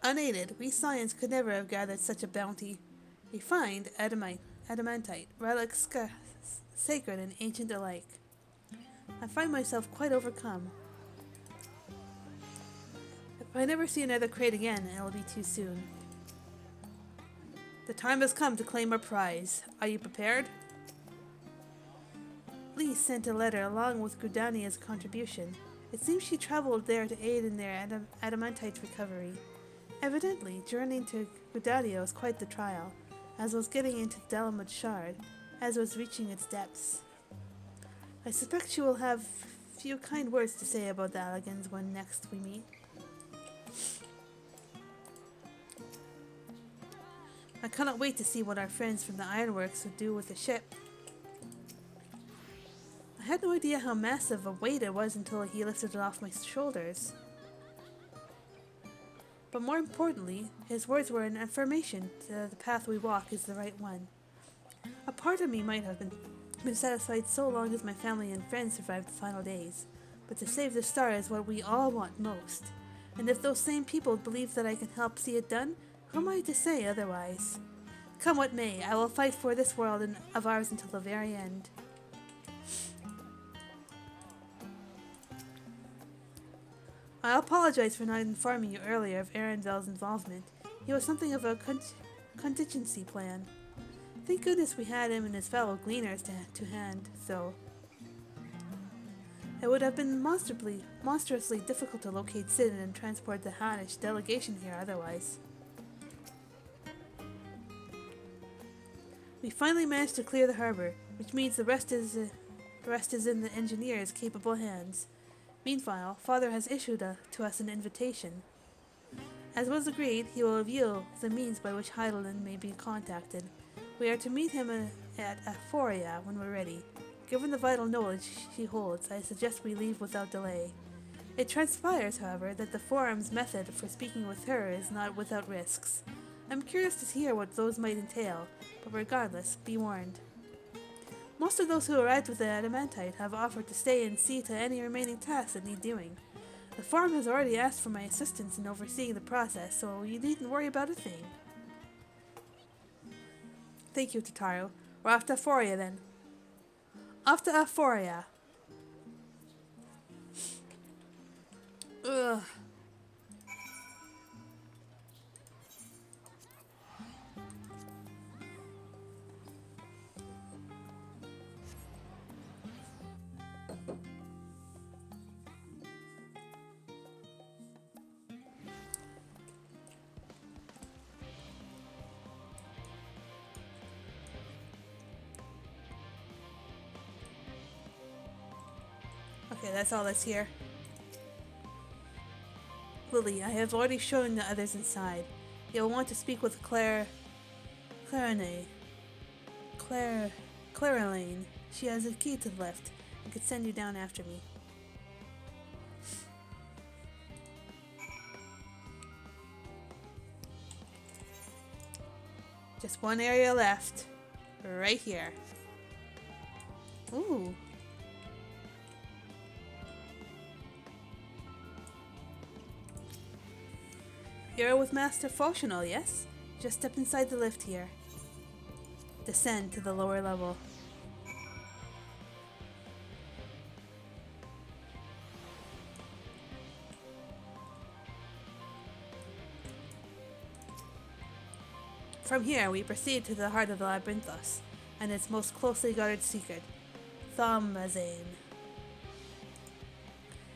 Unaided, we science could never have gathered such a bounty. Refined adamantite, relics sacred and ancient alike. I find myself quite overcome. If I never see another crate again, it'll be too soon. The time has come to claim our prize. Are you prepared? Lee sent a letter along with Gudania's contribution. It seems she traveled there to aid in their adamantite recovery. Evidently, journeying to Gudania was quite the trial, as was getting into the Dalamud Shard, as was reaching its depths. I suspect she will have few kind words to say about the Alligans when next we meet. I cannot wait to see what our friends from the Ironworks would do with the ship. I had no idea how massive a weight it was until he lifted it off my shoulders. But more importantly, his words were an affirmation that the path we walk is the right one. A part of me might have been satisfied so long as my family and friends survived the final days, but to save the star is what we all want most. And if those same people believe that I can help see it done, who am I to say otherwise? Come what may, I will fight for this world of ours until the very end. I apologize for not informing you earlier of Arendel's involvement. He was something of a contingency plan. Thank goodness we had him and his fellow gleaners to hand, though. It would have been monstrously difficult to locate Sidon and transport the Hannish delegation here otherwise. We finally managed to clear the harbor, which means the rest is in the engineer's capable hands. Meanwhile, Father has issued to us an invitation. As was agreed, he will reveal the means by which Heidelin may be contacted. We are to meet him at Aphoria when we're ready. Given the vital knowledge he holds, I suggest we leave without delay. It transpires, however, that the Forum's method for speaking with her is not without risks. I'm curious to hear what those might entail, but regardless, be warned. Most of those who arrived with the adamantite have offered to stay and see to any remaining tasks that need doing. The Forum has already asked for my assistance in overseeing the process, so you needn't worry about a thing. Thank you, Tataru. We're off to Aphoria then. Off to Aphoria. Ugh. Okay, that's all that's here. Lily, I have already shown the others inside. You'll want to speak with Clarelane. She has a key to the lift and could send you down after me. Just one area left. Right here. Ooh. You're with Master Fauchenal, yes? Just step inside the lift here. Descend to the lower level. From here, we proceed to the heart of the Labyrinthos, and its most closely guarded secret, Thaumazein.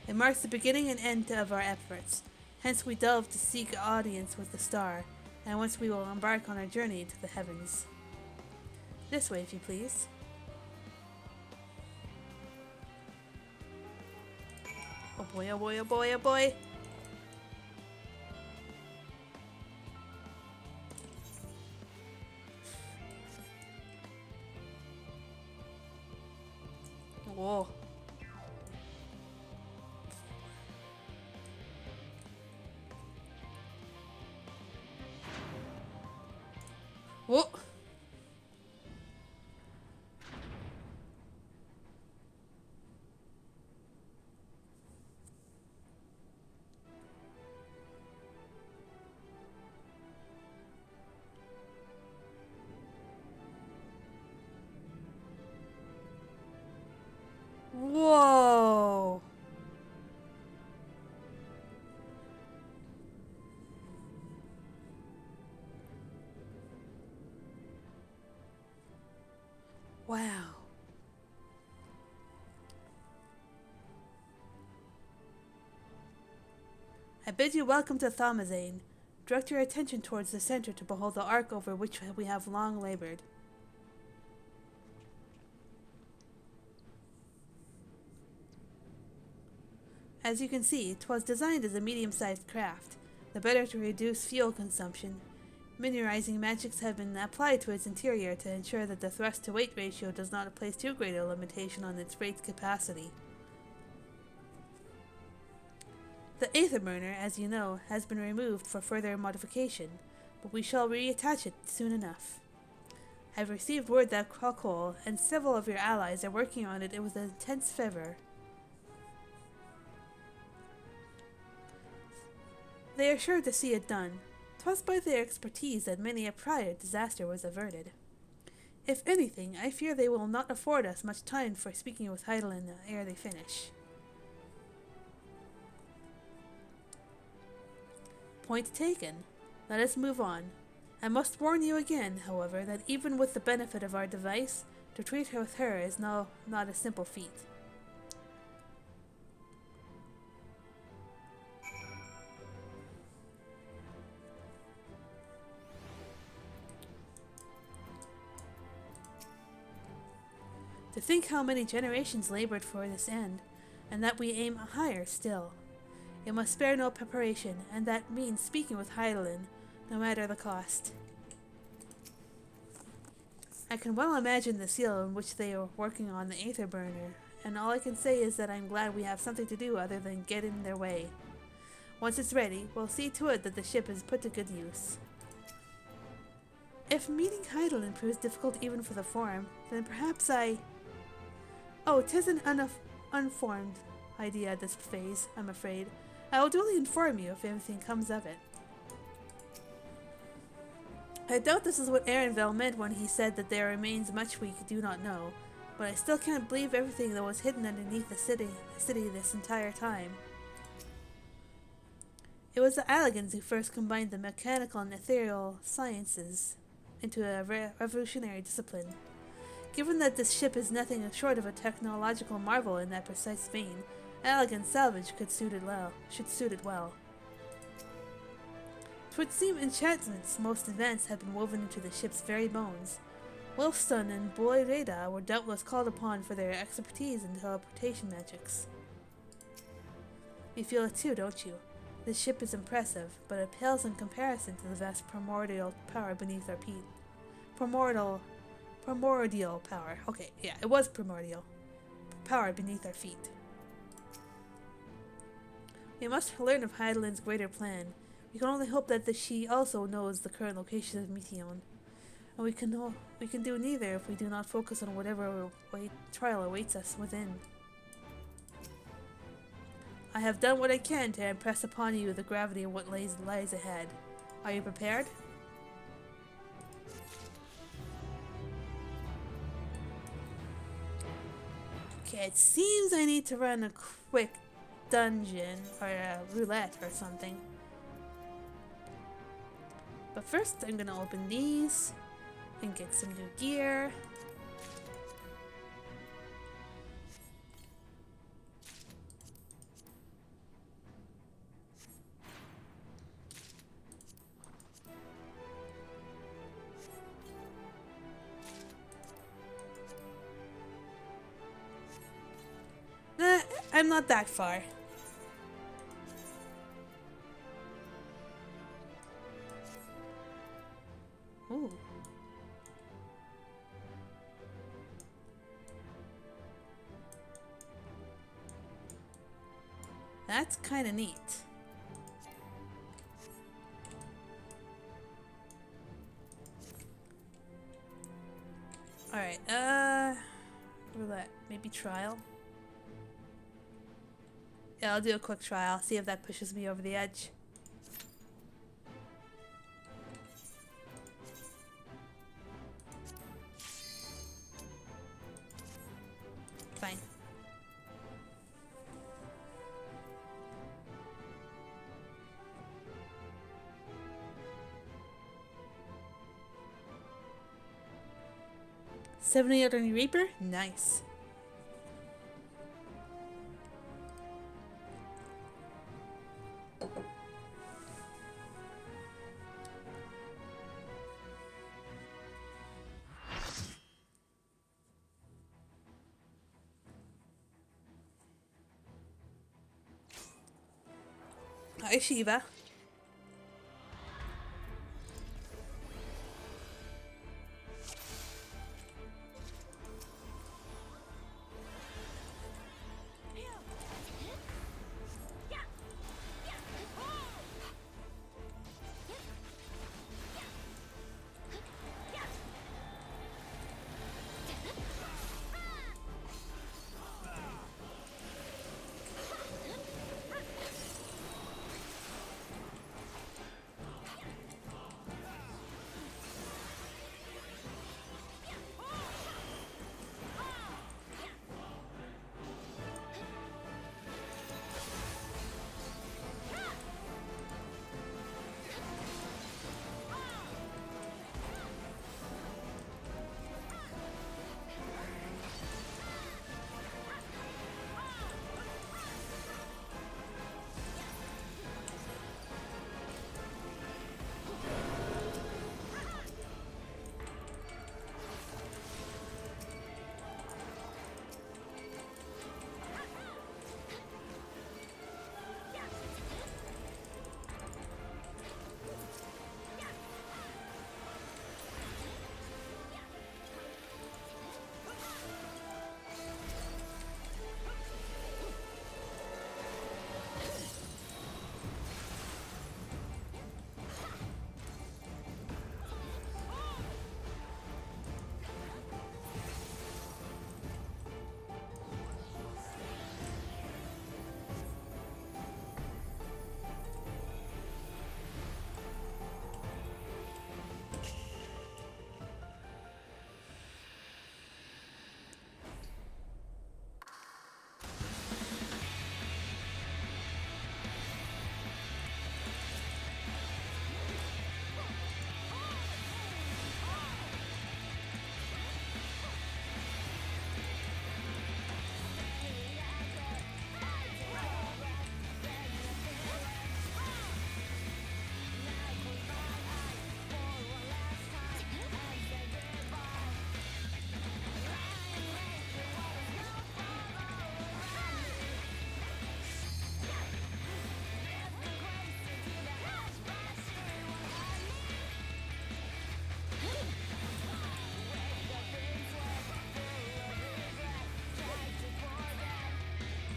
It marks the beginning and end of our efforts. Hence we delve to seek audience with the star, and once we will embark on our journey to the heavens. This way, if you please. Oh boy, oh boy, oh boy, oh boy! Whoa. Whoa. I bid you welcome to Thaumazein. Direct your attention towards the center to behold the ark over which we have long labored. As you can see, 'twas designed as a medium-sized craft, the better to reduce fuel consumption. Miniaturizing magics have been applied to its interior to ensure that the thrust-to-weight ratio does not place too great a limitation on its freight capacity. The Aether Burner, as you know, has been removed for further modification, but we shall reattach it soon enough. I have received word that Krokol and several of your allies are working on it with intense fervor. They are sure to see it done. 'Twas by their expertise that many a prior disaster was averted. If anything, I fear they will not afford us much time for speaking with Heidelin ere they finish. Point taken. Let us move on. I must warn you again, however, that even with the benefit of our device, to treat her with her is not a simple feat. To think how many generations labored for this end, and that we aim higher still. It must spare no preparation, and that means speaking with Heidelin, no matter the cost. I can well imagine the seal in which they are working on the Aether Burner, and all I can say is that I'm glad we have something to do other than get in their way. Once it's ready, we'll see to it that the ship is put to good use. If meeting Heidelin proves difficult even for the Forum, then perhaps Oh, 'tis an unformed idea at this phase, I'm afraid. I will duly inform you if anything comes of it. I doubt this is what Ehrenville meant when he said that there remains much we do not know, but I still can't believe everything that was hidden underneath the city this entire time. It was the Alligans who first combined the mechanical and ethereal sciences into a revolutionary discipline. Given that this ship is nothing short of a technological marvel in that precise vein, elegant salvage should suit it well. 'Twould seem enchantments most advanced had been woven into the ship's very bones. Wolfstone and Boy Reda were doubtless called upon for their expertise in teleportation magics. You feel it too, don't you? This ship is impressive, but it pales in comparison to the vast primordial power beneath our feet. Primordial power. Okay, yeah, it was primordial. Power beneath our feet. We must learn of Heidelin's greater plan. We can only hope that she also knows the current location of Meteon. And we can do neither if we do not focus on whatever trial awaits us within. I have done what I can to impress upon you the gravity of what lies ahead. Are you prepared? Okay, it seems I need to run a quick dungeon or a roulette or something. But first I'm gonna open these and get some new gear. I'm not that far. Ooh. That's kind of neat. Alright, roulette. Maybe trial? Yeah, I'll do a quick trial, see if that pushes me over the edge. Fine. $70 on Reaper? Nice. Hi, Shiva.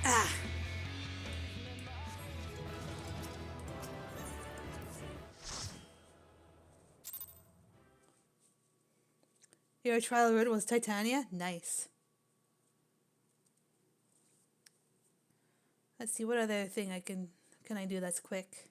Ah! Your trial route was Titania? Nice. Let's see, what other thing can I do that's quick?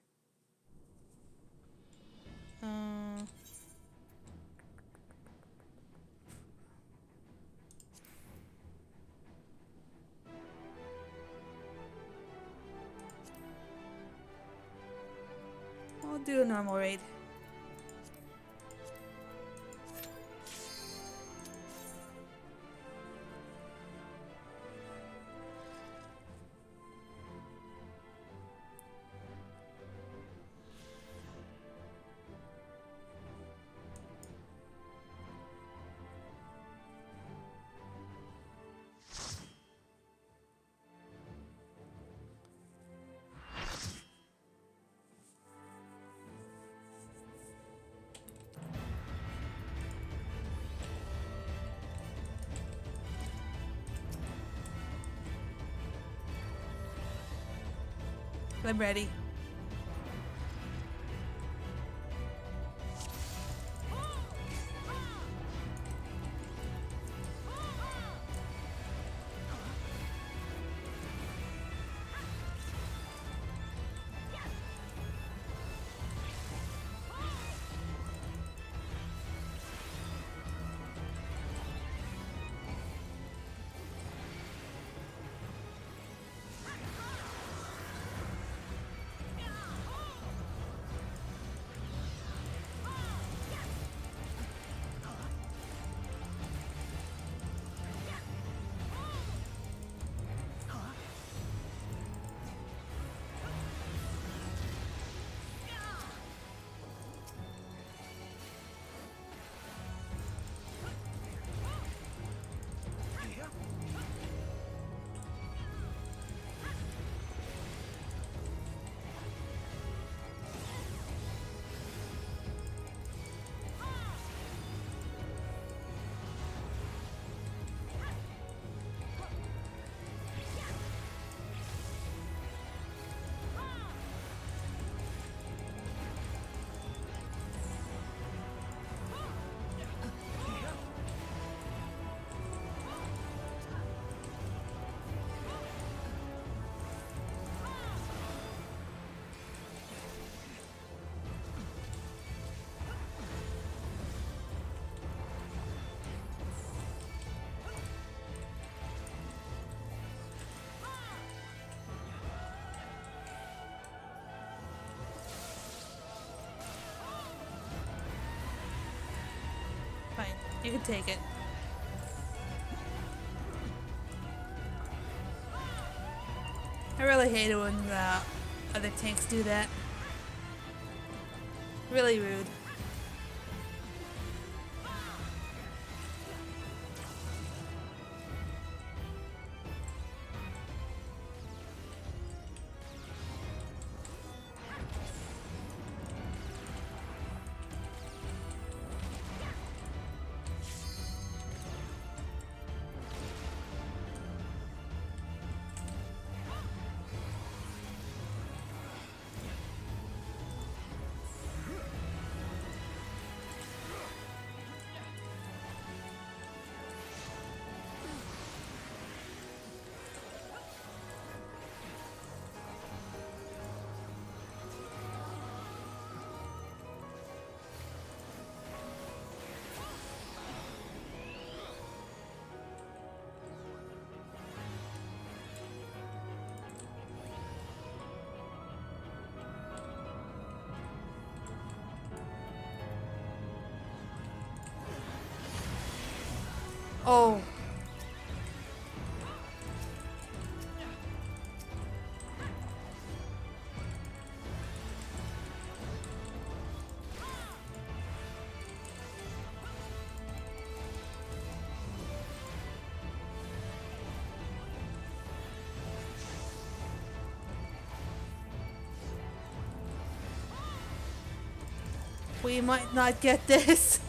I'll do a normal raid. I'm ready. You can take it. I really hate it when the other tanks do that. Really rude. Oh. We might not get this.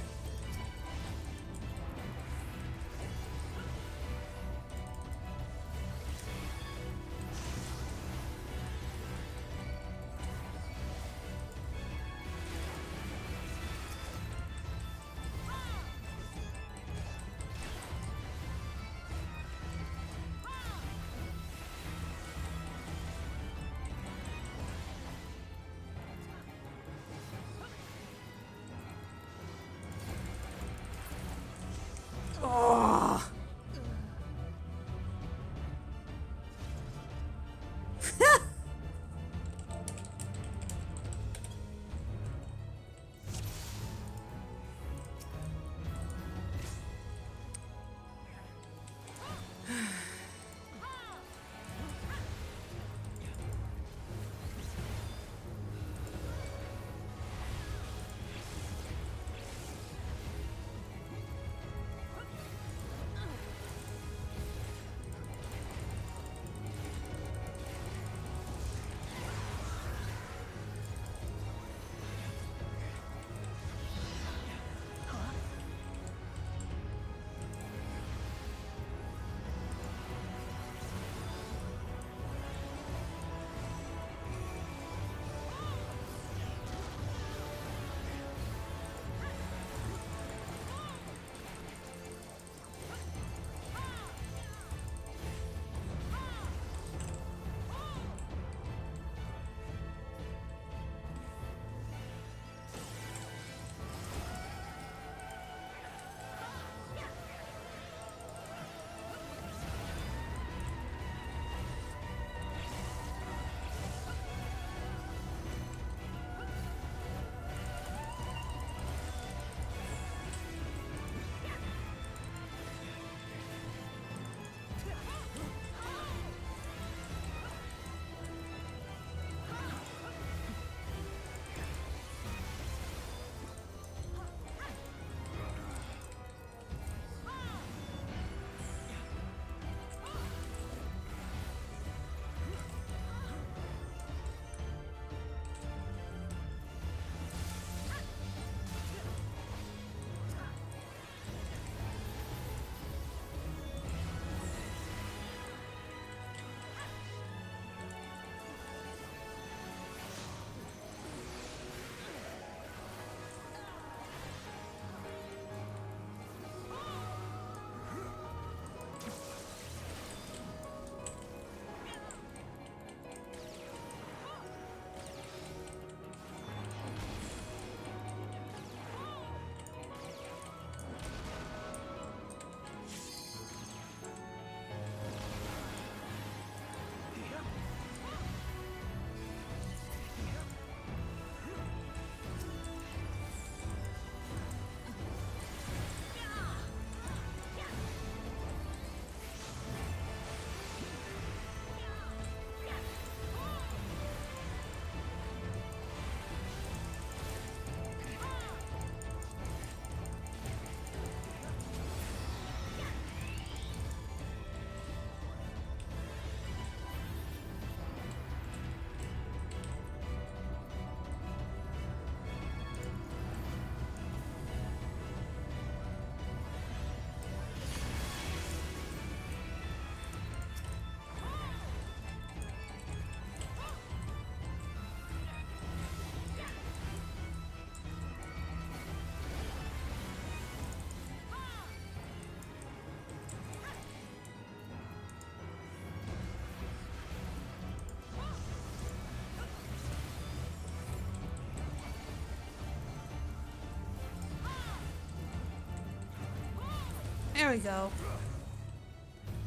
we go.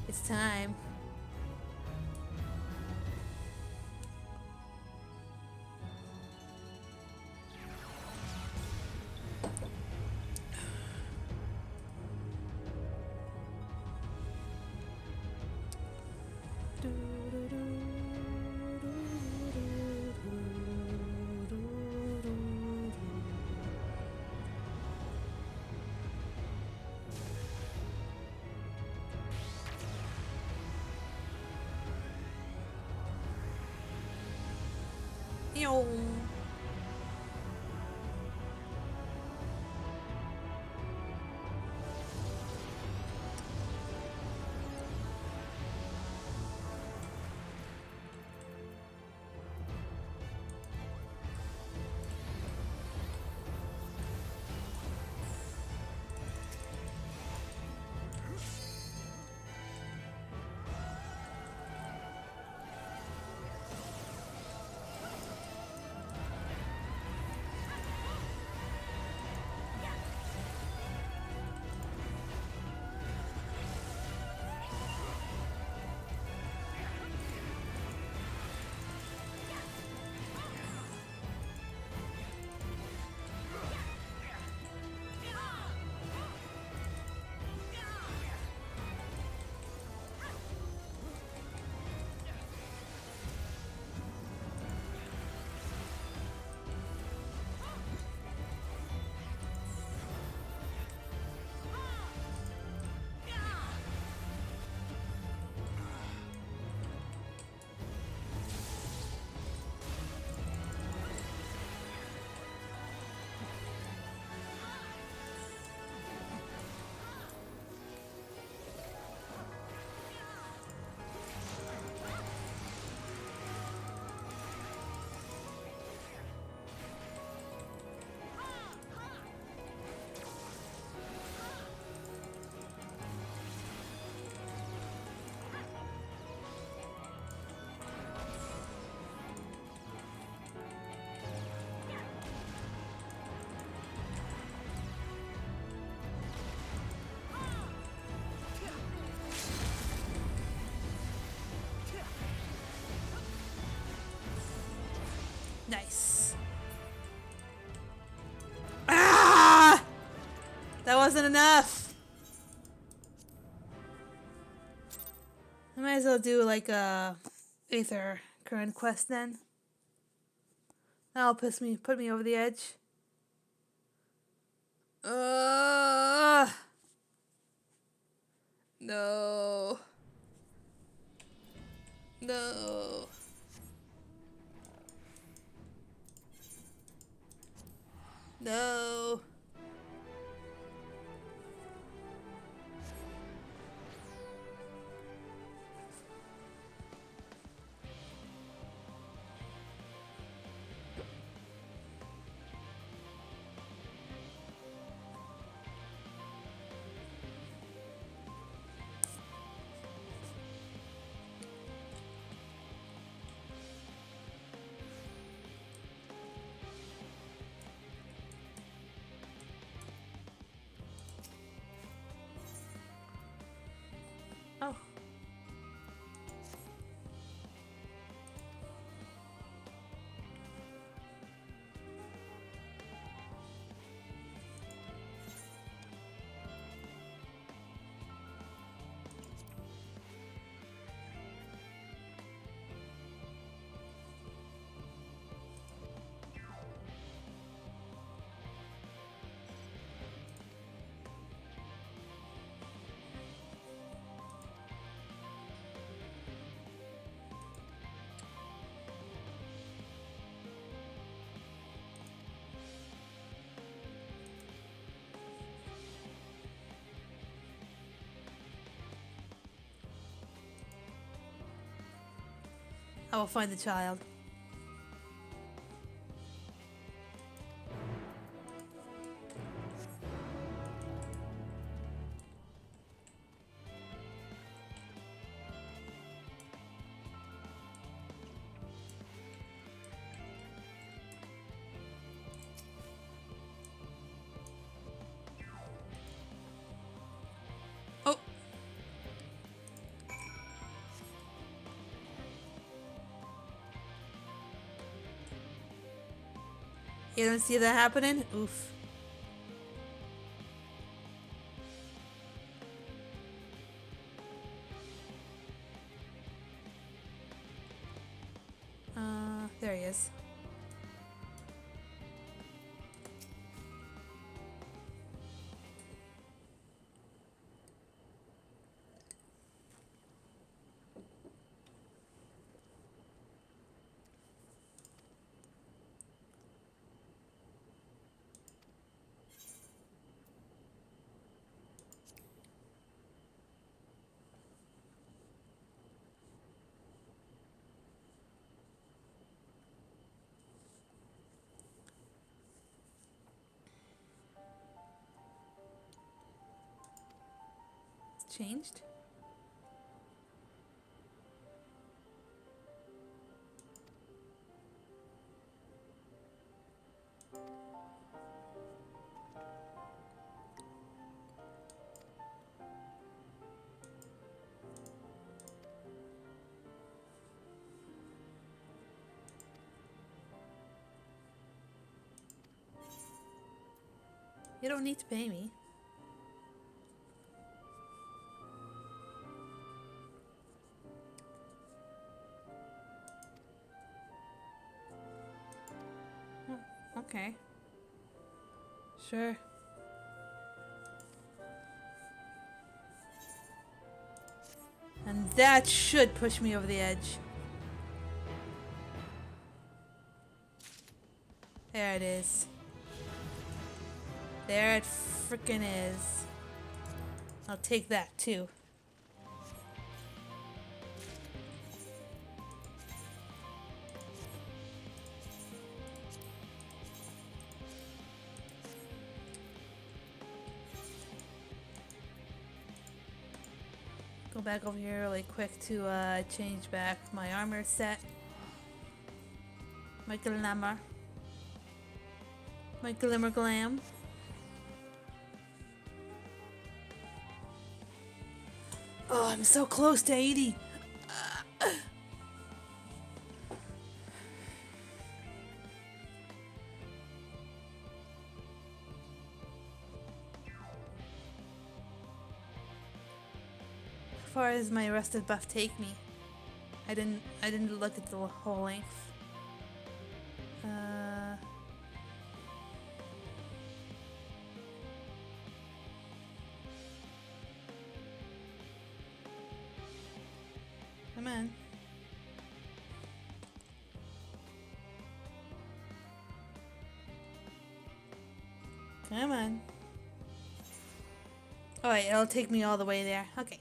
It's time. Yo. Nice. Ah! That wasn't enough. I might as well do like a Aether current quest then. That'll put me over the edge. No. No. No. Oh. I will find the child. You don't see that happening? Oof. There he is. It's changed. You don't need to pay me. Okay. Sure. And that should push me over the edge. There it is. There it frickin' is. I'll take that too. Go back over here really quick to change back my armor set. My glamour. My glimmer glam. Oh, I'm so close to 80. How far does my rusted buff take me? I didn't look at the whole length. Come on. Come on. Alright, it'll take me all the way there. Okay.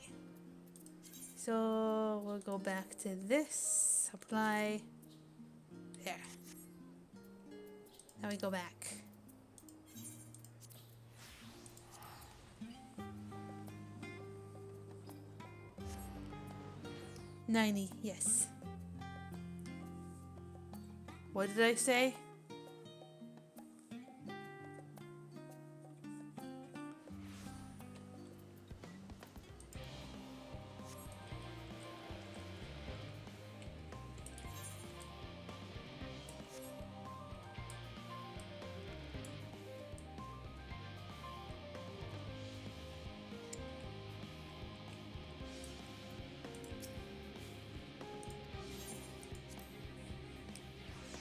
So we'll go back to this. Apply. There. Now we go back. $90, yes. What did I say?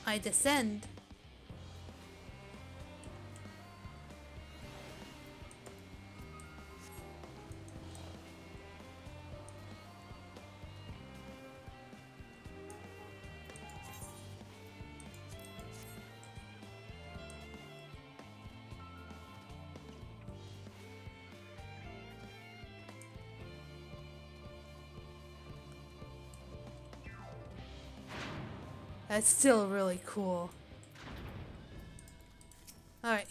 I descend. That's still really cool. Alright.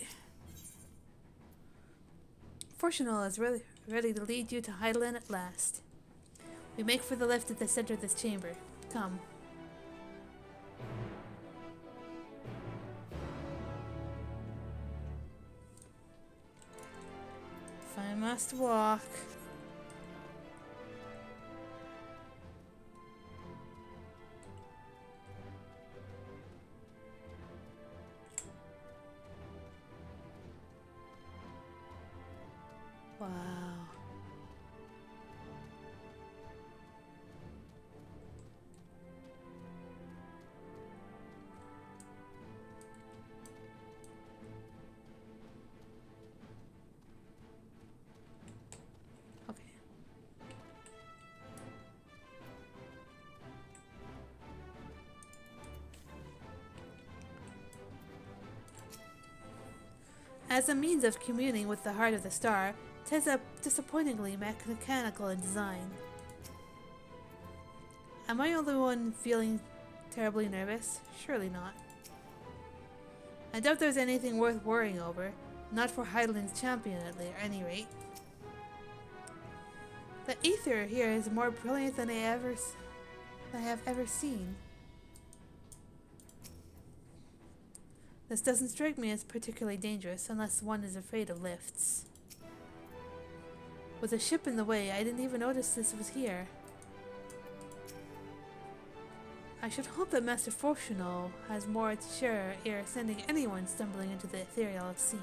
Fortunal is really ready to lead you to Highland at last. We make for the lift at the center of this chamber. Come. If I must walk. Wow. Okay. As a means of communing with the heart of the star, 'tis a disappointingly mechanical in design. Am I the only one feeling terribly nervous? Surely not. I doubt there's anything worth worrying over. Not for Heideling's champion, at any rate. The ether here is more brilliant than I have ever seen. This doesn't strike me as particularly dangerous unless one is afraid of lifts. With a ship in the way, I didn't even notice this was here. I should hope that Master Fortuno has more to share ere sending anyone stumbling into the ethereal sea.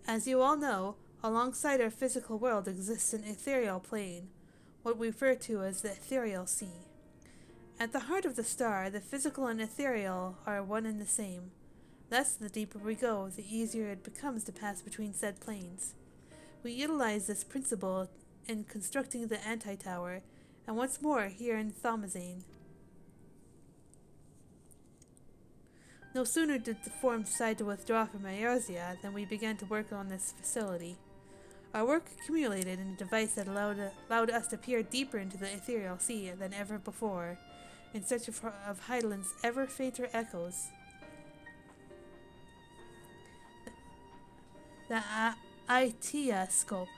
As you all know, alongside our physical world exists an ethereal plane, what we refer to as the ethereal sea. At the heart of the star, the physical and ethereal are one and the same. Thus, the deeper we go, the easier it becomes to pass between said planes. We utilize this principle in constructing the anti-tower, and once more here in Thomazane. No sooner did the Forum decide to withdraw from Eorzea than we began to work on this facility. Our work accumulated in a device that allowed us to peer deeper into the ethereal sea than ever before, in search of Heideling's ever fainter echoes. The Itiascope.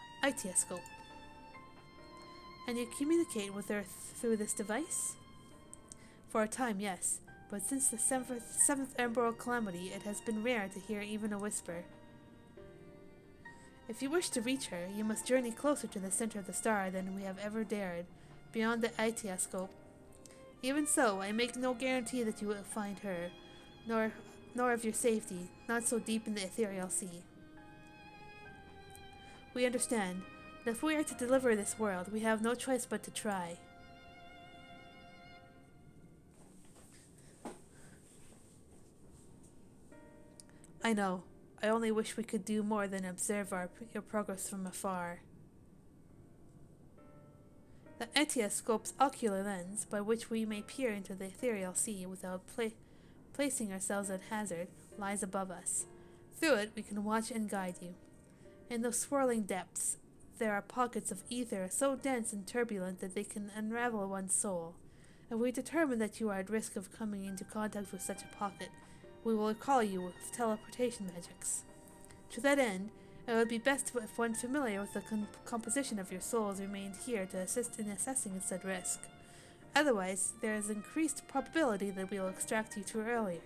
And you communicate with her through this device? For a time, yes, but since the seventh Emerald Calamity, it has been rare to hear even a whisper. If you wish to reach her, you must journey closer to the center of the star than we have ever dared, beyond the Itiascope. Even so, I make no guarantee that you will find her, nor of your safety, not so deep in the ethereal sea. We understand, but if we are to deliver this world, we have no choice but to try. I know. I only wish we could do more than observe your progress from afar. The Etioscope's ocular lens, by which we may peer into the ethereal sea without placing ourselves at hazard, lies above us. Through it, we can watch and guide you. In those swirling depths, there are pockets of ether so dense and turbulent that they can unravel one's soul. If we determine that you are at risk of coming into contact with such a pocket, we will recall you with teleportation magics. To that end, it would be best if one familiar with the composition of your souls remained here to assist in assessing said risk. Otherwise, there is increased probability that we will extract you too early,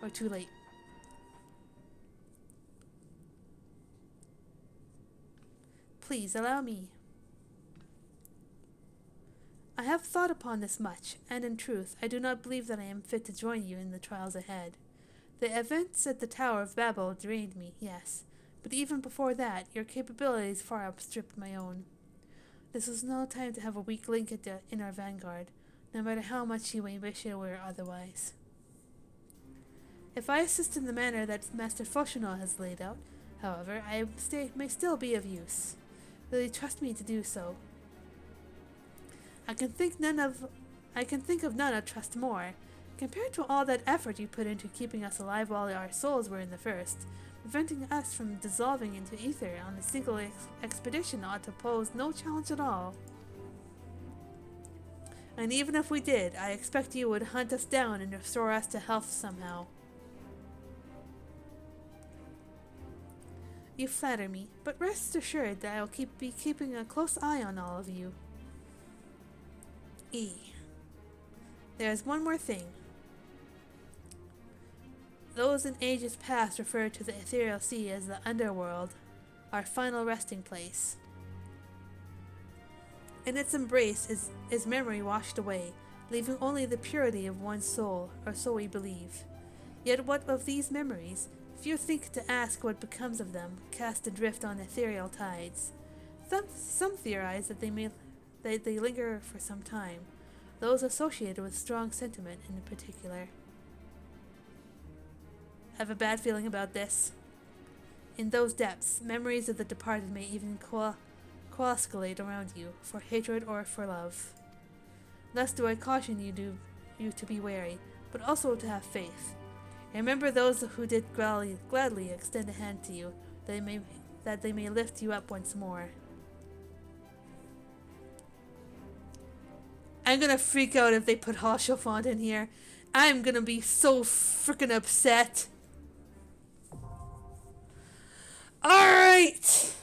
or too late. Please allow me. I have thought upon this much, and in truth, I do not believe that I am fit to join you in the trials ahead. The events at the Tower of Babel drained me, yes, but even before that, your capabilities far outstripped my own. This was no time to have a weak link in our vanguard, no matter how much you may wish it were otherwise. If I assist in the manner that Master Foshinol has laid out, however, I may still be of use. Will you trust me to do so? I can think of none I trust more. Compared to all that effort you put into keeping us alive while our souls were in the first, preventing us from dissolving into ether on a single expedition ought to pose no challenge at all. And even if we did, I expect you would hunt us down and restore us to health somehow. You flatter me, but rest assured that I will be keeping a close eye on all of you. There is one more thing. Those in ages past referred to the ethereal sea as the underworld, our final resting place. In its embrace is memory washed away, leaving only the purity of one's soul, or so we believe. Yet what of these memories? Few think to ask what becomes of them, cast adrift on ethereal tides. Some theorize that they linger for some time, those associated with strong sentiment in particular. I have a bad feeling about this. In those depths, memories of the departed may even coagulate around you, for hatred or for love. Thus do I caution you to be wary, but also to have faith. Remember those who did gladly extend a hand to you, that they may lift you up once more. I'm gonna freak out if they put Haschelfont in here. I'm gonna be so freaking upset. Alright!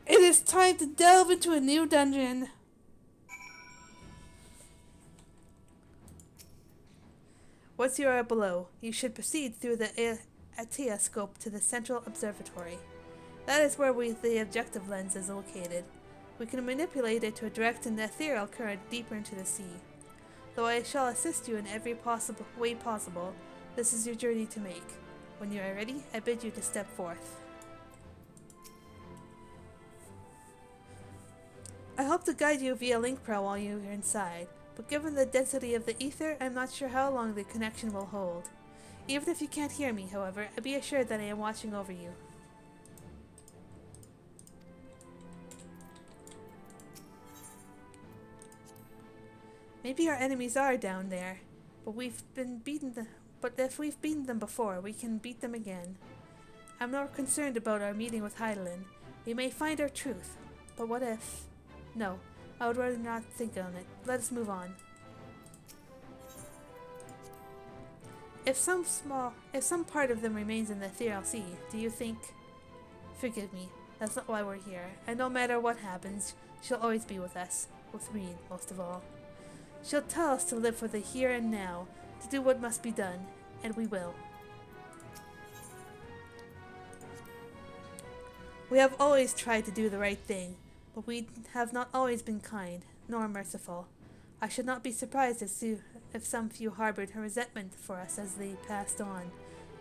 It is time to delve into a new dungeon. Once you are below, you should proceed through the Ateoscope to the Central Observatory. That is where the objective lens is located. We can manipulate it to direct an ethereal current deeper into the sea. Though I shall assist you in every way possible, this is your journey to make. When you are ready, I bid you to step forth. I hope to guide you via LinkPro while you are inside, but given the density of the ether, I'm not sure how long the connection will hold. Even if you can't hear me, however, be assured that I am watching over you. Maybe our enemies are down there, but if we've beaten them before, we can beat them again. I'm more concerned about our meeting with Heidelin. We may find our truth, but what if? No, I would rather not think on it. Let us move on. If some part of them remains in the ethereal sea, do you think? Forgive me, that's not why we're here, and no matter what happens, she'll always be with us. With me, most of all. She'll tell us to live for the here and now, to do what must be done, and we will. We have always tried to do the right thing, but we have not always been kind, nor merciful. I should not be surprised if some few harbored her resentment for us as they passed on.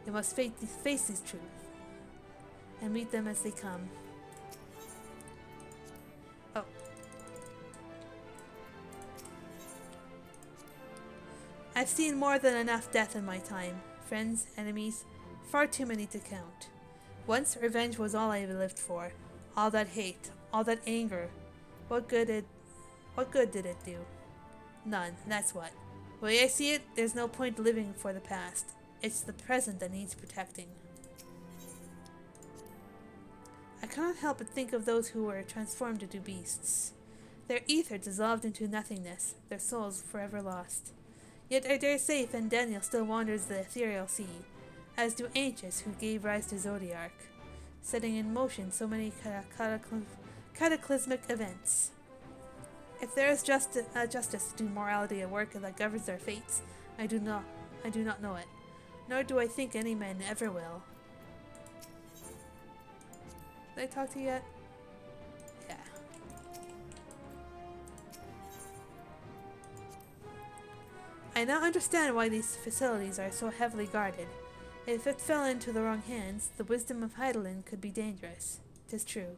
We must face these truths, and meet them as they come. Oh. I've seen more than enough death in my time. Friends, enemies, far too many to count. Once, revenge was all I lived for. All that hate, all that anger. What good did it do? None, that's what. The way I see it, there's no point living for the past. It's the present that needs protecting. I cannot help but think of those who were transformed into beasts. Their ether dissolved into nothingness, their souls forever lost. Yet I dare say Fendaniel still wanders the ethereal sea, as do Ancients who gave rise to Zodiark, setting in motion so many cataclysmic events. If there is justice to do morality a work that governs their fates, I do not know it, nor do I think any man ever will. Did I talk to you yet? Yeah. I now understand why these facilities are so heavily guarded. If it fell into the wrong hands, the wisdom of Heidelin could be dangerous. 'Tis true.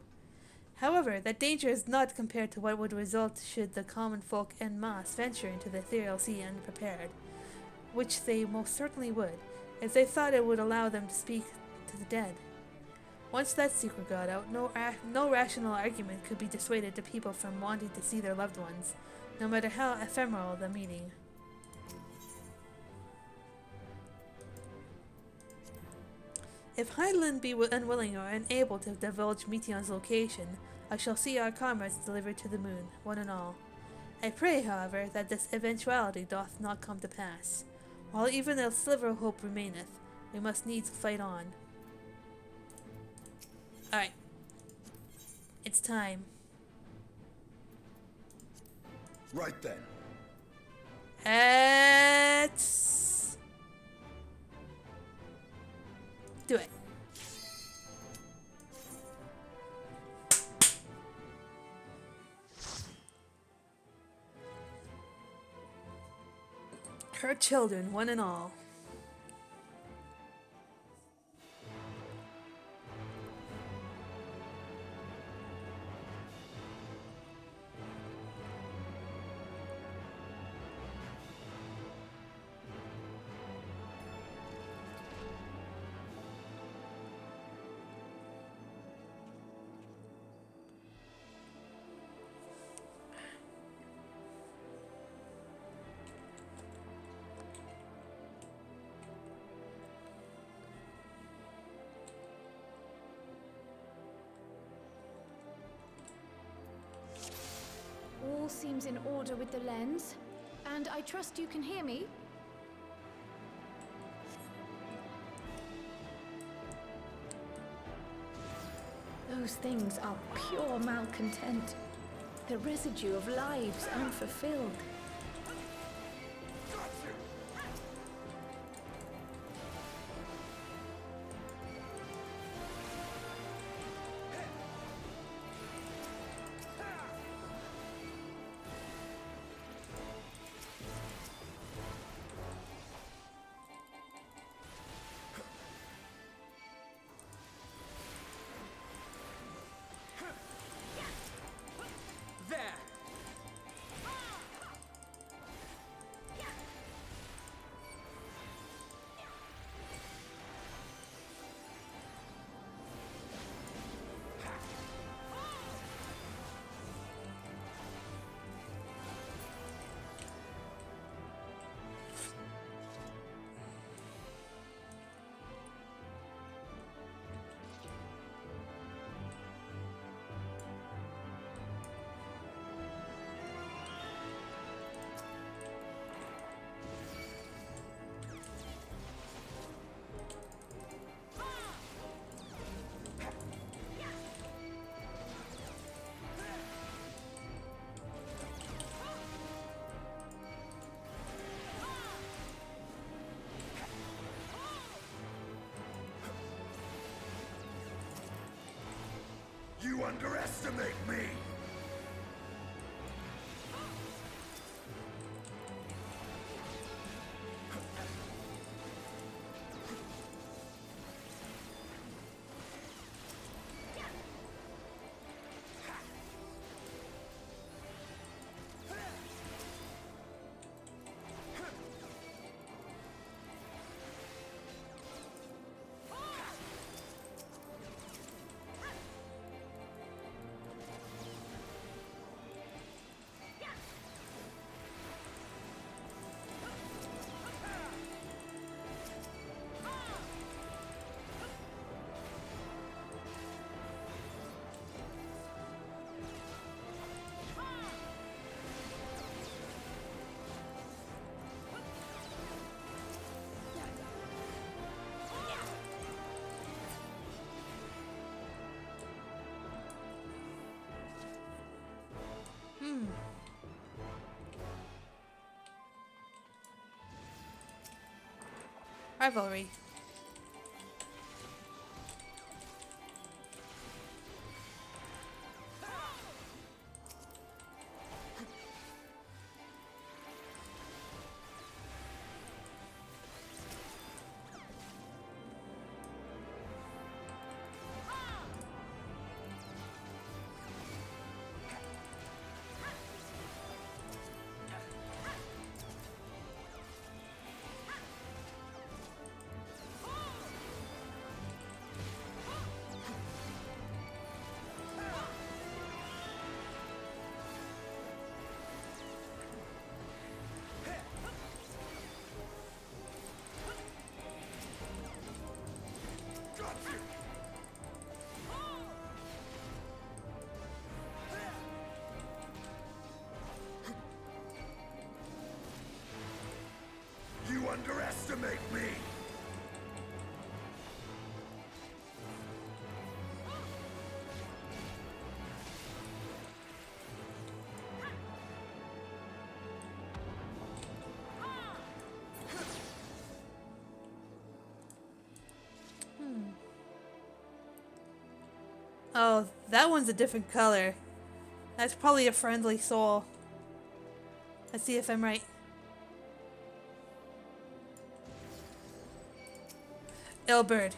However, that danger is not compared to what would result should the common folk en masse venture into the ethereal sea unprepared, which they most certainly would, if they thought it would allow them to speak to the dead. Once that secret got out, no rational argument could be dissuaded the people from wanting to see their loved ones, no matter how ephemeral the meeting. If Heidelin be unwilling or unable to divulge Meteon's location, I shall see our comrades delivered to the moon, one and all. I pray, however, that this eventuality doth not come to pass. While even a sliver of hope remaineth, we must needs fight on. Alright. It's time. Right then. Let's do it. Her children, one and all. All seems in order with the lens, and I trust you can hear me. Those things are pure malcontent, the residue of lives unfulfilled. You underestimate me! Rivalry. You underestimate me! Oh, that one's a different color. That's probably a friendly soul. Let's see if I'm right. Ilbert.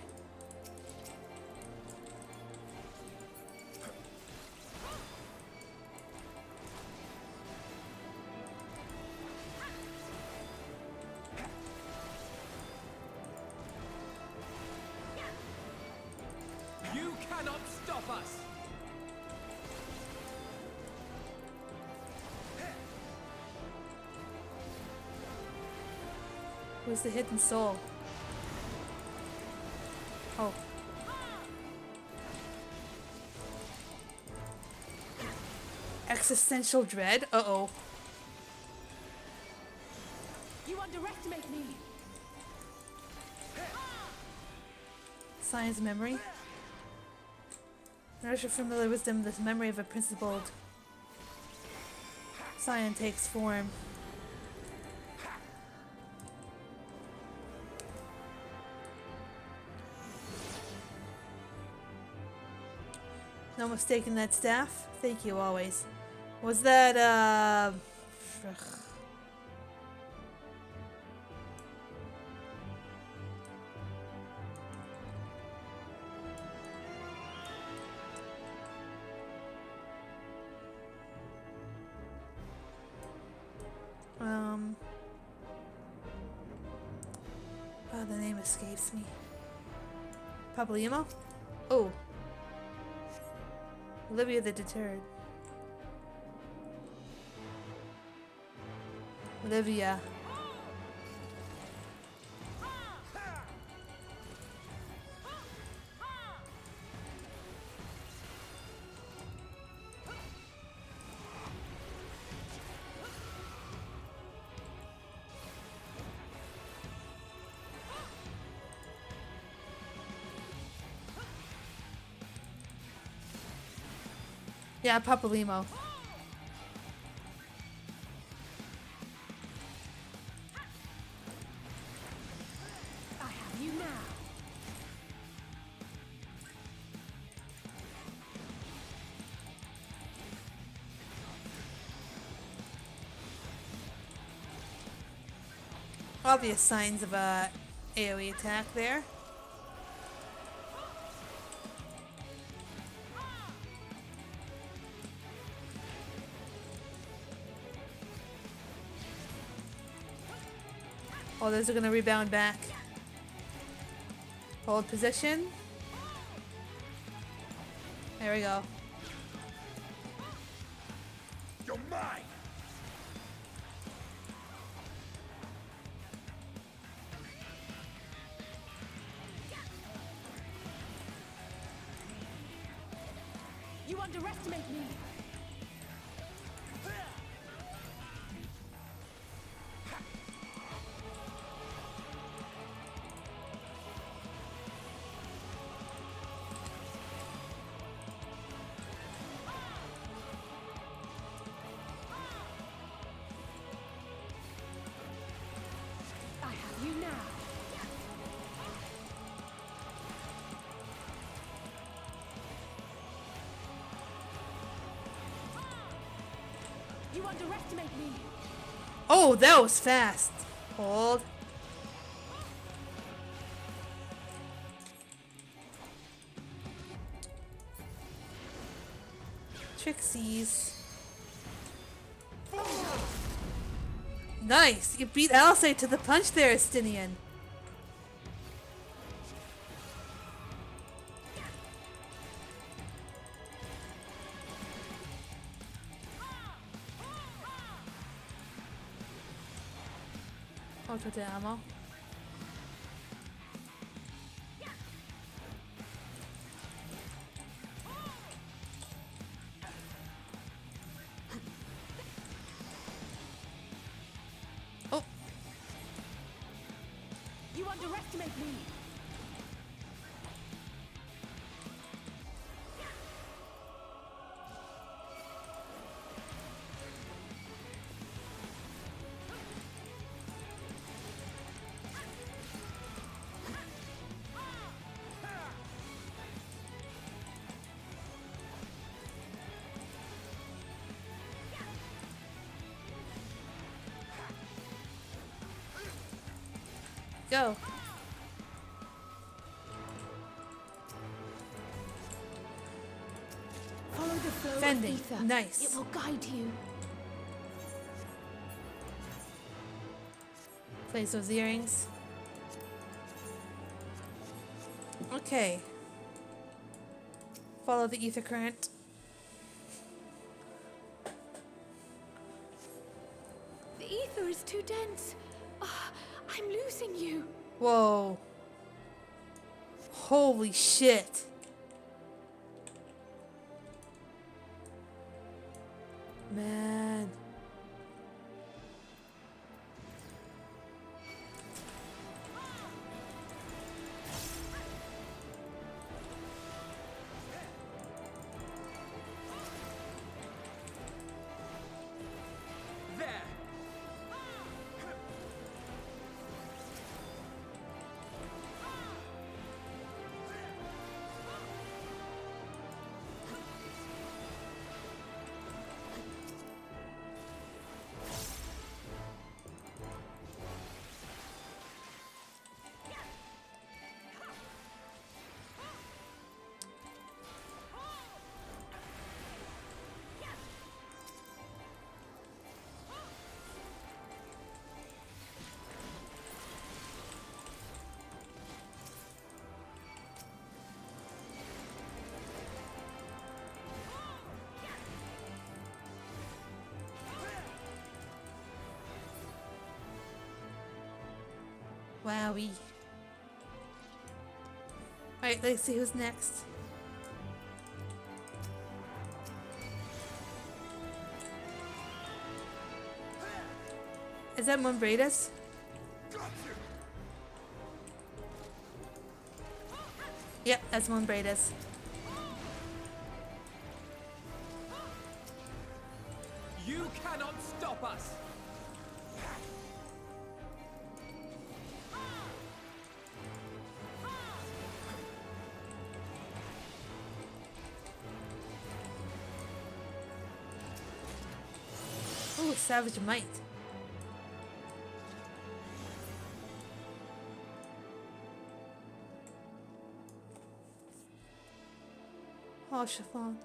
You cannot stop us! Who's the hidden soul? Oh. Existential dread? Uh-oh. You underestimate me. Science memory. Nourish your familiar wisdom, this memory of a principled scion takes form. No mistaking that staff? Thank you always. Was that, oh, the name escapes me. Papalymo? Oh. Olivia the Deterred. Olivia. Yeah, Papalymo. I have you now. Obvious signs of a AoE attack there. Oh, those are gonna rebound back. Hold position. There we go. You're mine! You underestimate me. I have you now. You underestimate me. Oh, that was fast. Hold. Trixies. Nice! You beat Alcide to the punch there, Estinian. Auto to ammo. Oh, You underestimate me. go. the flow Fending. of ether. Nice. It will guide you. Place those earrings. Okay. Follow the ether current. The ether is too dense. Ah, I'm losing you. Whoa. Holy shit. Man. There! Wowie. Alright, let's see who's next. Is that Moonbraidus? Yep, that's Moonbraidus. You cannot stop us! Ooh, Savage Might. Oh, Chiffon.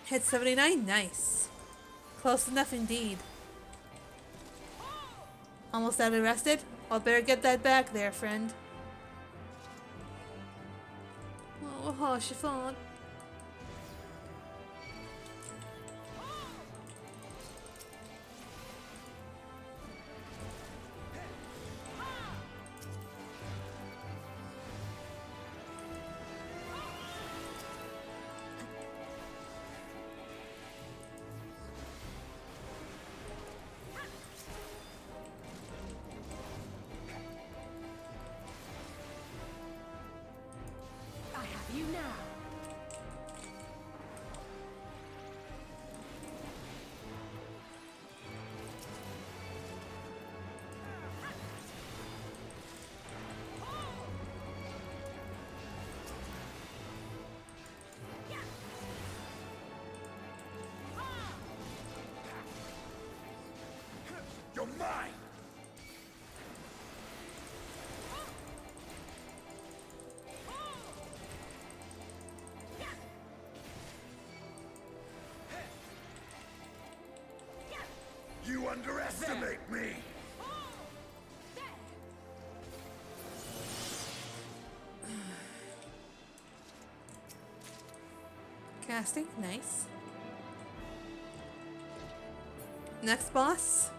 Hit 79, nice. Close enough indeed. Almost out of rested? I'll better get that back there, friend. Oh, Chiffon. I have you now. You're mine! You underestimate me! Casting, nice. Next boss.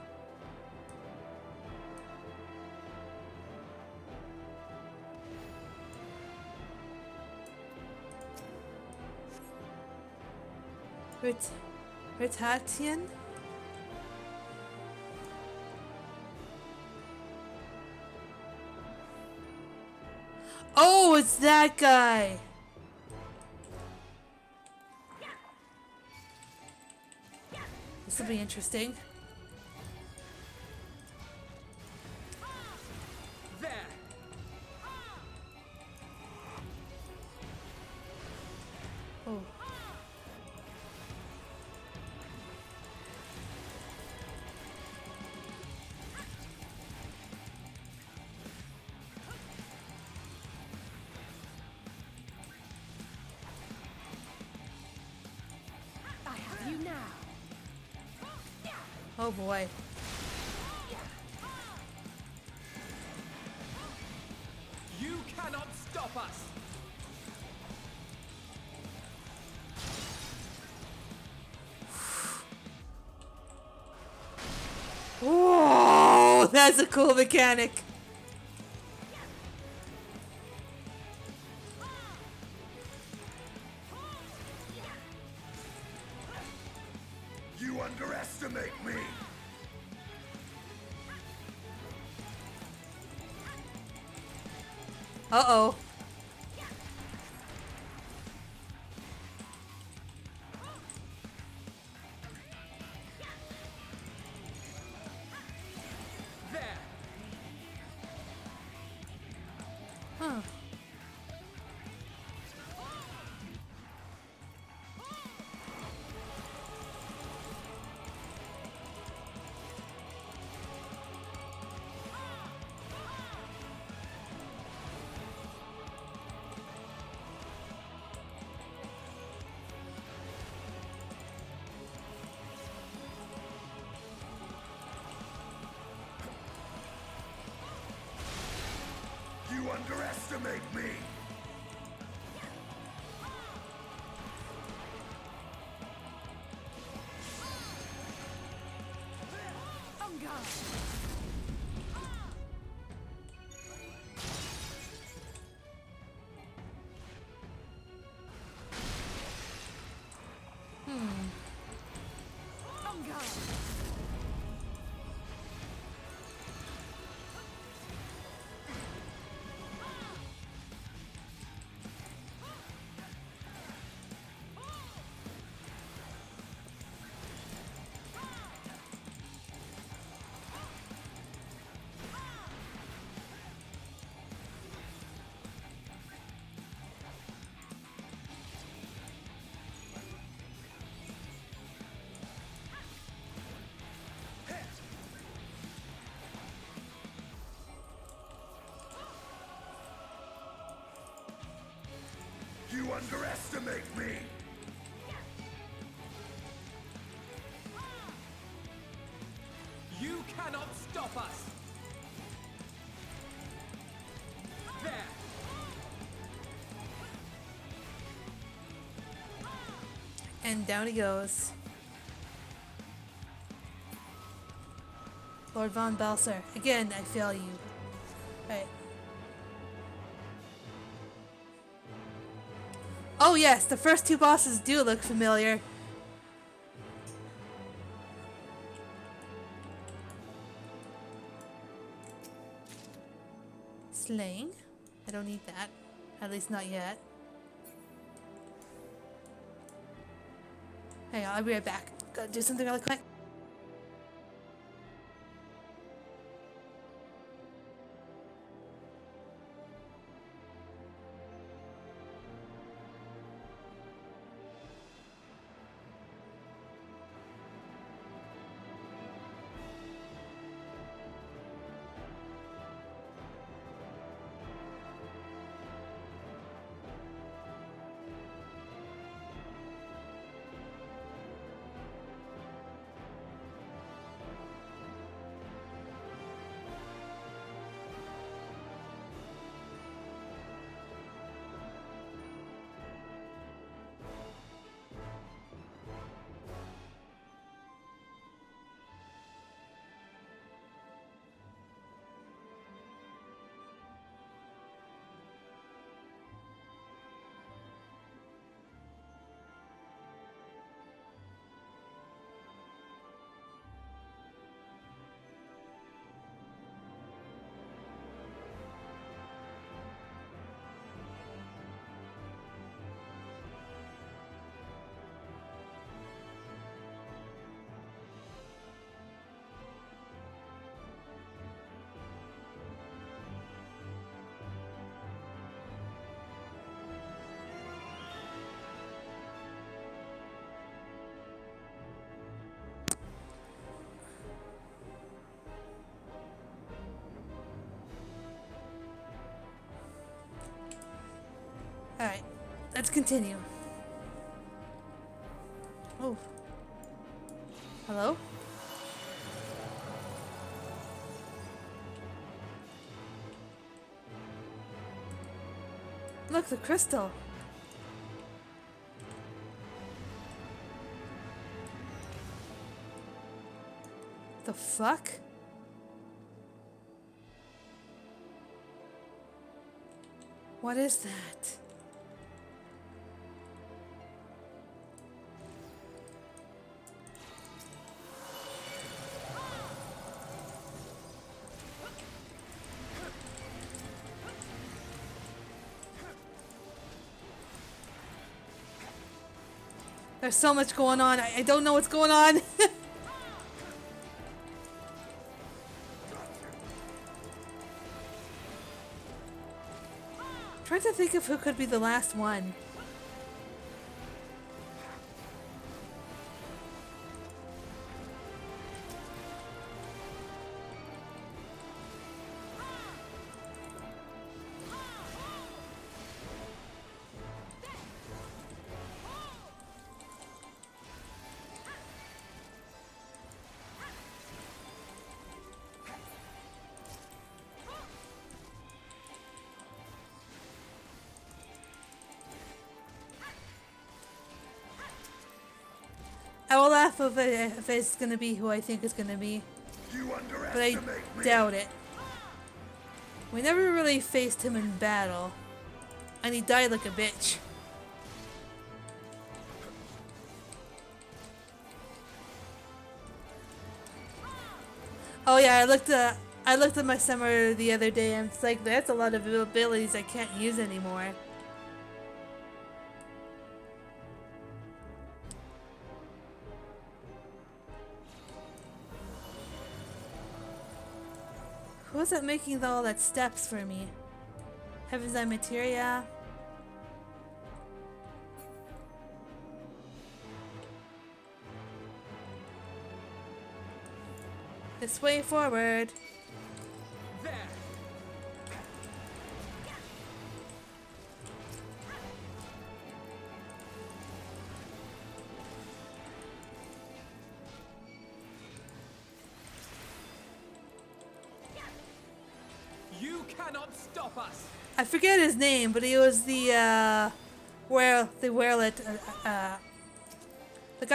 Ritatian? Oh, it's that guy! This will be interesting. There! Oh. I have you now. Oh boy. You cannot stop us! Whoa, that's a cool mechanic. You underestimate me! Uh-oh. There! Huh. You underestimate me! On guard. On guard. You underestimate me! You cannot stop us! There! And down he goes. Lord Von Balser. Again, I fail you. Right. Oh yes, the first two bosses do look familiar. Slaying? I don't need that. At least not yet. Hang on, I'll be right back. Gotta do something really quick. Alright, let's continue. Oh. Hello? Look, the crystal. The fuck? What is that? There's so much going on. I don't know what's going on. Trying to think of who could be the last one. I will laugh if it's gonna be who I think it's gonna be. But I doubt it. We never really faced him in battle. And he died like a bitch. Oh yeah, I looked at my summer the other day and it's like that's a lot of abilities I can't use anymore. Who's that making all that steps for me? Heaven's Eye Materia. This way forward. There. You cannot stop us. I forget his name, but he was the guy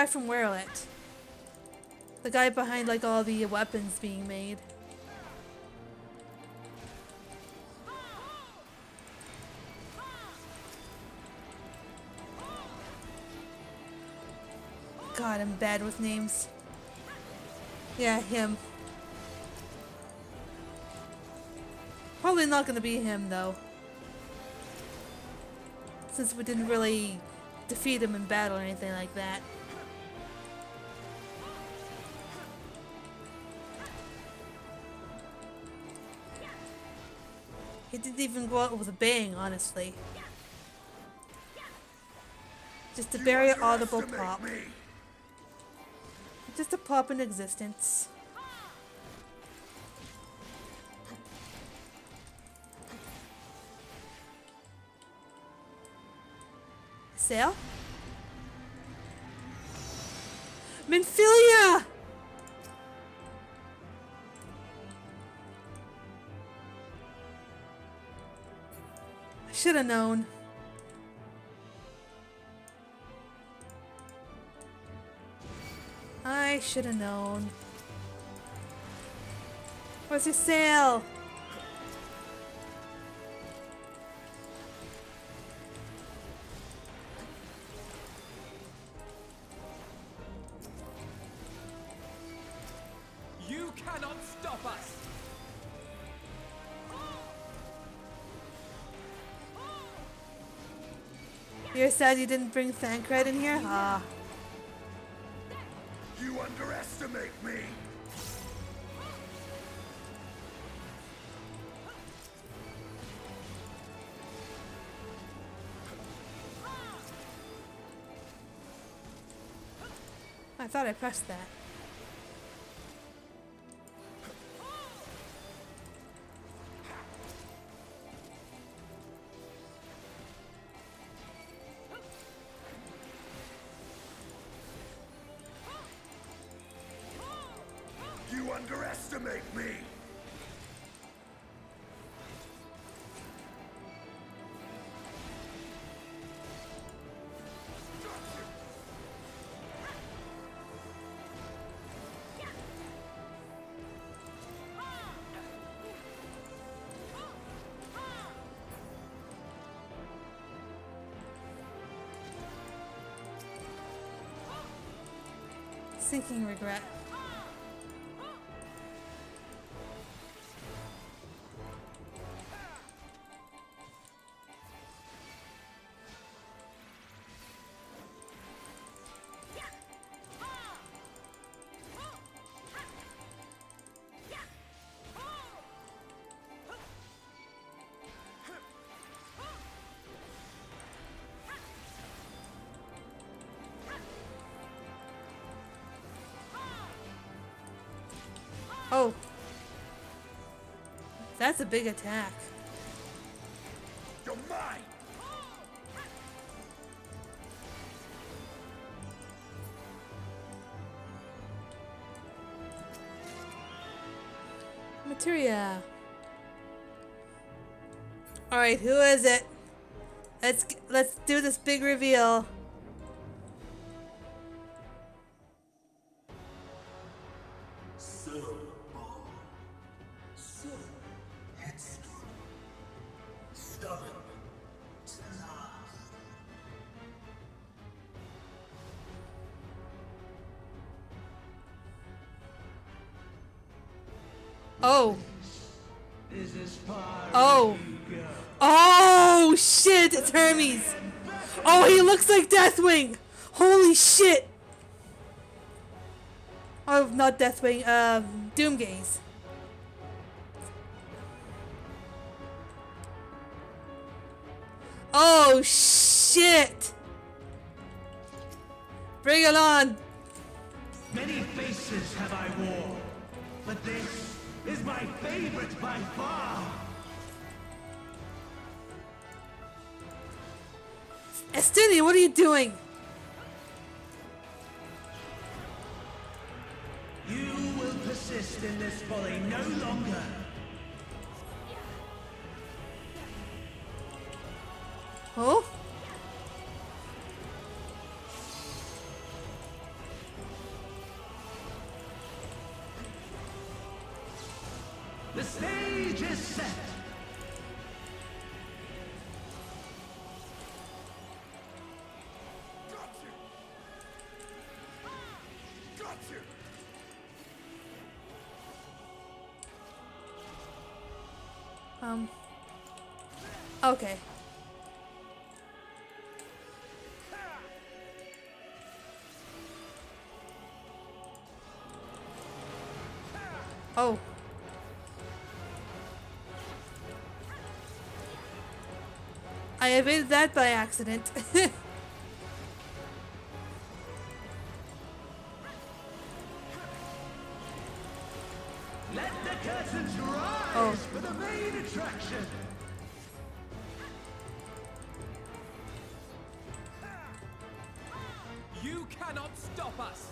from Werlet. The guy behind like all the weapons being made. God, I'm bad with names. Yeah, him. Probably not gonna be him though. Since we didn't really defeat him in battle or anything like that. He didn't even go out with a bang, honestly. Just a very audible pop. Just a pop in existence. Sail? Minfilia! I should have known. I should have known. Where's your sail? You cannot stop us. You're sad you didn't bring Thancred in here? Ah. You underestimate me! I thought I pressed that. underestimate me! Sinking regret. Oh. That's a big attack. You're mine! Materia. Alright, who is it? Let's do this big reveal. Oh. Oh. Oh shit, it's Hermes. Oh, he looks like Deathwing. Holy shit. Oh, not Deathwing, Doomgaze. Oh shit. Bring it on. Many faces have I worn, but this is my favorite by far. Estini, what are you doing? You will persist in this folly no longer. Oh? The stage is set. Okay. Oh. I evaded that by accident. Let the curtains rise for the main attraction. You cannot stop us!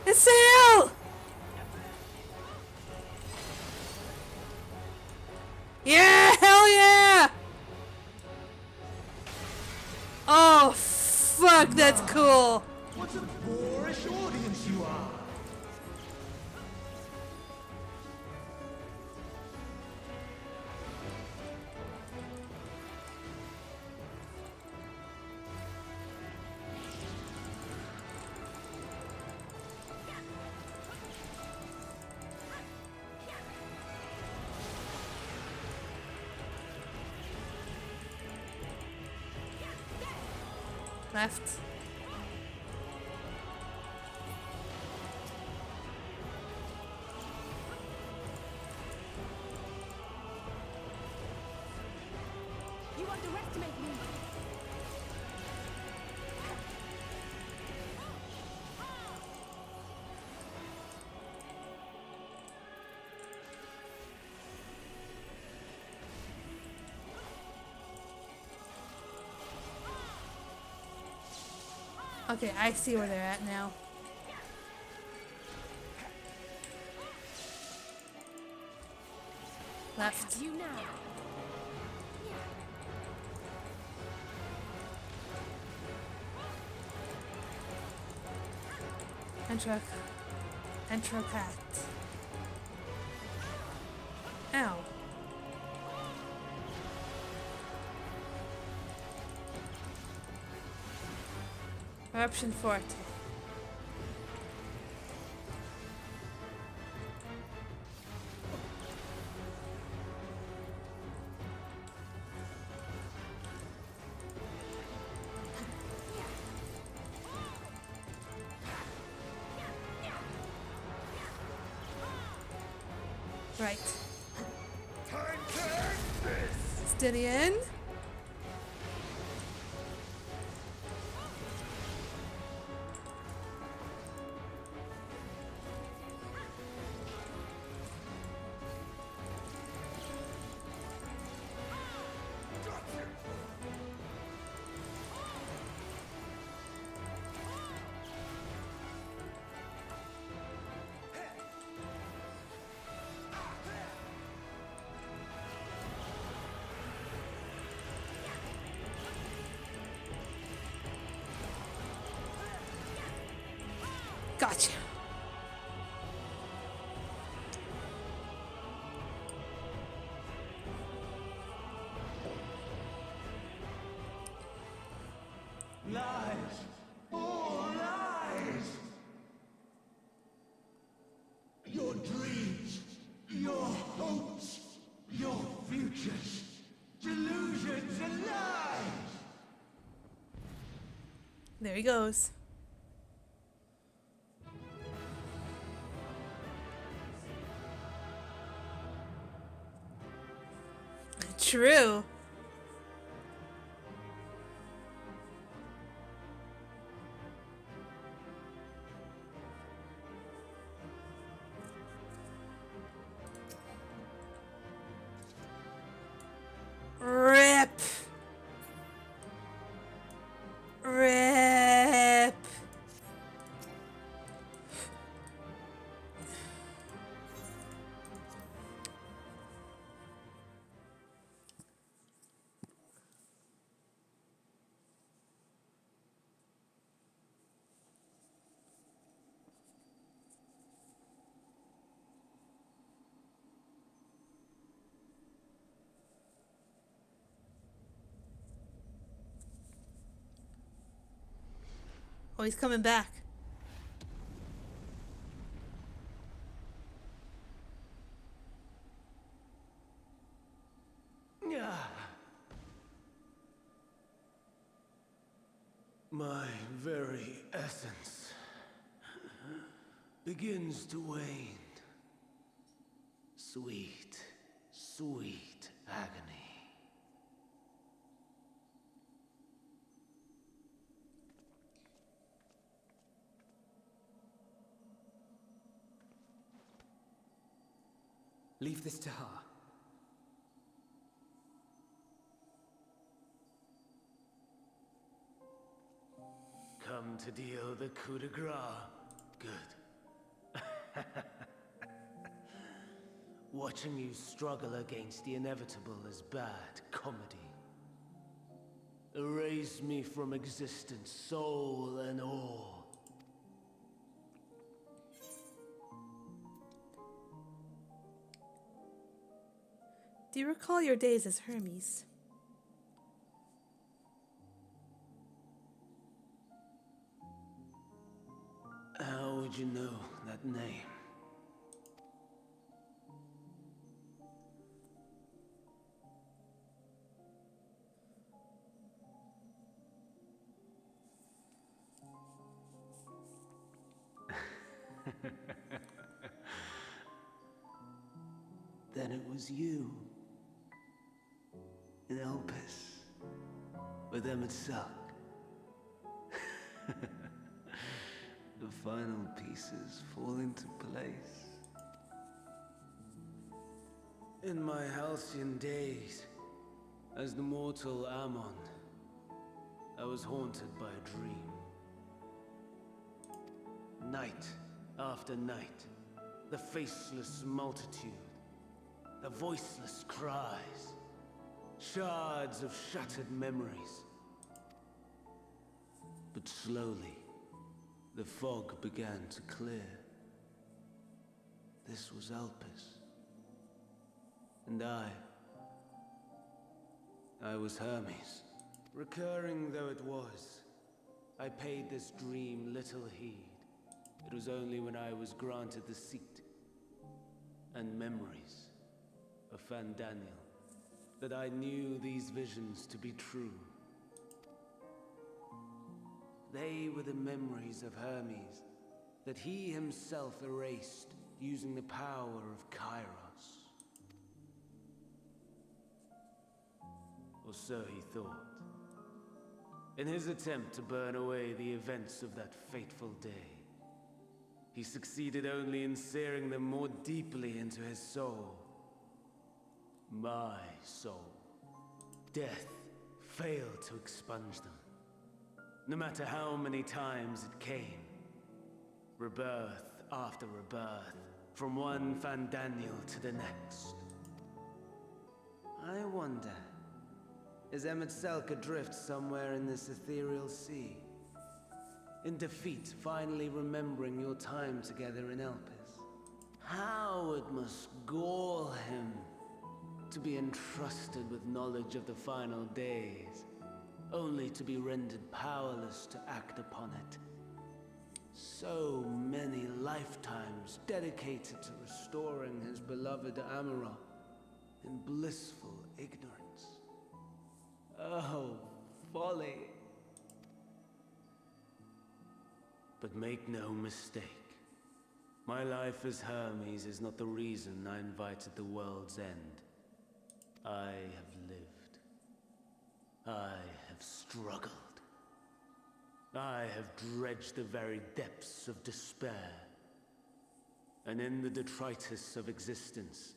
It's Sail! Yeah! Hell yeah! Oh, fuck, that's cool. What a boorish audience you are. Left. You underestimate me. Okay, I see where they're at now. Left. You now. Entropat. Ow. Eruption Forte. Right. Time to end this! Stydian. Gotcha. Lies! All lies! Your dreams, your hopes, your futures, delusions and lies! There he goes. True. Rip. Rip. Oh, he's coming back. My very essence begins to wane. Sweet, sweet agony. Leave this to her. Come to deal the coup de grace. Good. Watching you struggle against the inevitable is bad comedy. Erase me from existence, soul and all. Do you recall your days as Hermes? How would you know that name? Then it was you. In Elpis. With Emmett Suck. The final pieces fall into place. In my halcyon days, as the mortal Ammon, I was haunted by a dream. Night after night, the faceless multitude, the voiceless cries, shards of shattered memories. But slowly, the fog began to clear. This was Elpis. And I was Hermes. Recurring though it was, I paid this dream little heed. It was only when I was granted the seat and memories of Fandaniel that I knew these visions to be true. They were the memories of Hermes that he himself erased using the power of Kairos. Or so he thought. In his attempt to burn away the events of that fateful day, he succeeded only in searing them more deeply into his soul. My soul. Death failed to expunge them. No matter how many times it came. Rebirth after rebirth, from one Fandaniel to the next. I wonder, is Emet-Selch adrift somewhere in this ethereal sea? In defeat, finally remembering your time together in Elpis? How it must gall him to be entrusted with knowledge of the final days, only to be rendered powerless to act upon it. So many lifetimes dedicated to restoring his beloved Amarok in blissful ignorance. Oh, folly. But make no mistake. My life as Hermes is not the reason I invited the world's end. I have lived. I have struggled. I have dredged the very depths of despair. And in the detritus of existence,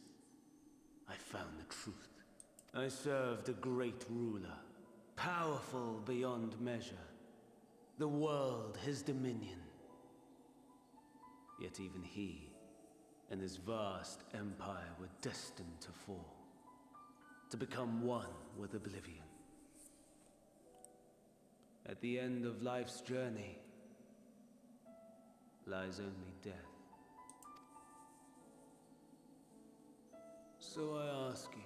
I found the truth. I served a great ruler, powerful beyond measure. The world, his dominion. Yet even he and his vast empire were destined to fall. To become one with oblivion. At the end of life's journey lies only death. So I ask you,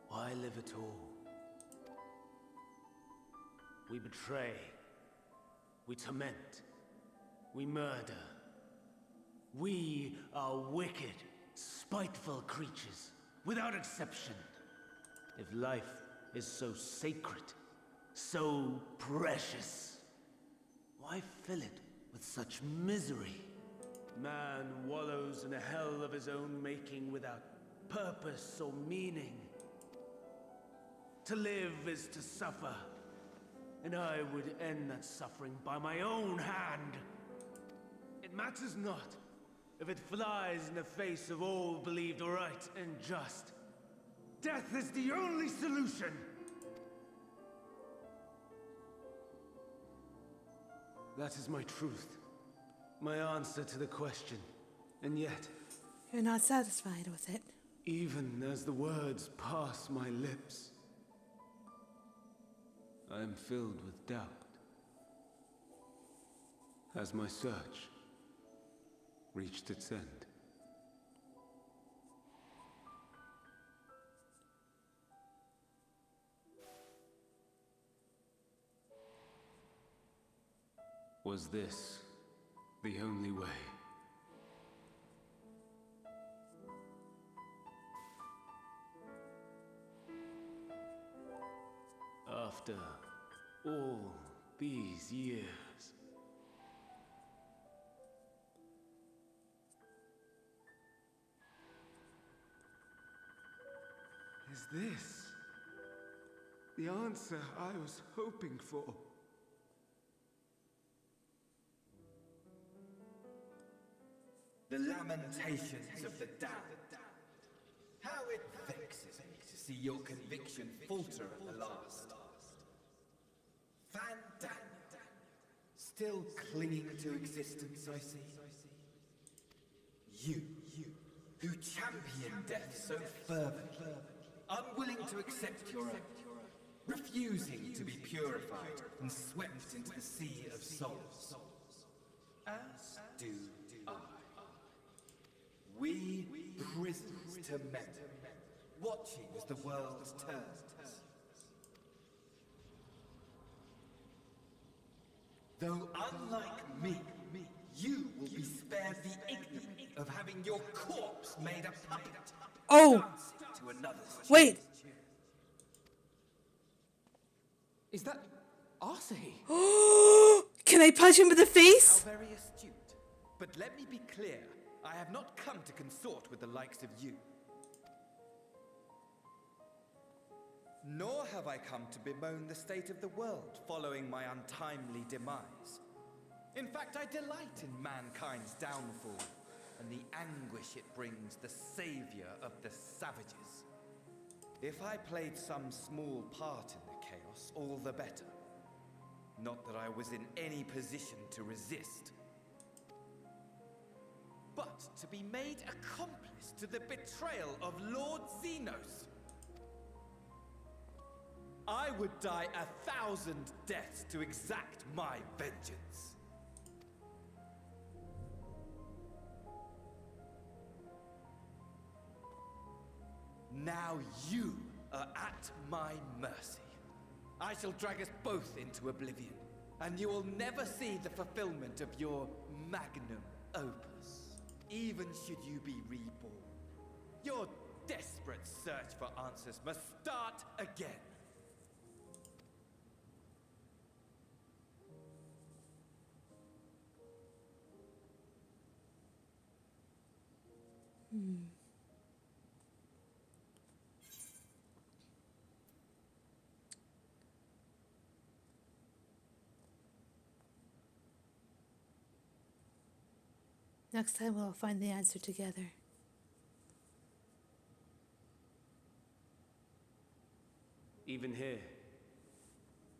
why live at all? We betray, we torment, we murder. We are wicked, spiteful creatures, without exception. If life is so sacred, so precious, why fill it with such misery? Man wallows in a hell of his own making without purpose or meaning. To live is to suffer, and I would end that suffering by my own hand. It matters not if it flies in the face of all believed right and just. Death is the only solution! That is my truth. My answer to the question. And yet... You're not satisfied with it. Even as the words pass my lips, I am filled with doubt. Has my search reached its end? Was this the only way? After all these years, is this the answer I was hoping for? The lamentations of the damned. How it vexes me to see your conviction falter at the last. Fandaniel, Still clinging to existence, I see. You, who champion death so fervently, unwilling to accept your own, refusing to be purified and swept into the sea of souls. As do I. We prisoners to men, watching as the world turns. Though unlike me, you will be spared the ignominy of having your corpse made a puppet. Oh! Dancing to another's Wait! Is that Arcee? Can I punch him in the face? How very astute. But let me be clear, I have not come to consort with the likes of you. Nor have I come to bemoan the state of the world following my untimely demise. In fact, I delight in mankind's downfall and the anguish it brings the savior of the savages. If I played some small part in the chaos, all the better. Not that I was in any position to resist. But to be made accomplice to the betrayal of Lord Xenos. I would die 1,000 deaths to exact my vengeance. Now you are at my mercy. I shall drag us both into oblivion, and you will never see the fulfillment of your magnum opus, even should you be reborn. Your desperate search for answers must start again. Next time we'll find the answer together. Even here,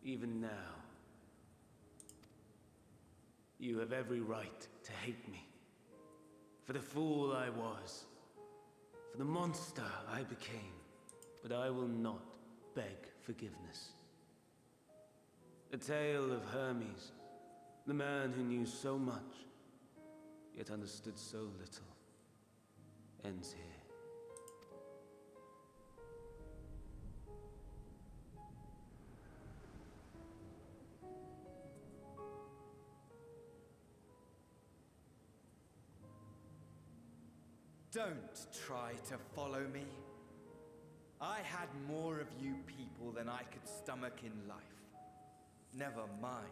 even now, you have every right to hate me. For the fool I was, for the monster I became, but I will not beg forgiveness. The tale of Hermes, the man who knew so much, yet understood so little, ends here. Don't try to follow me. I had more of you people than I could stomach in life. Never mind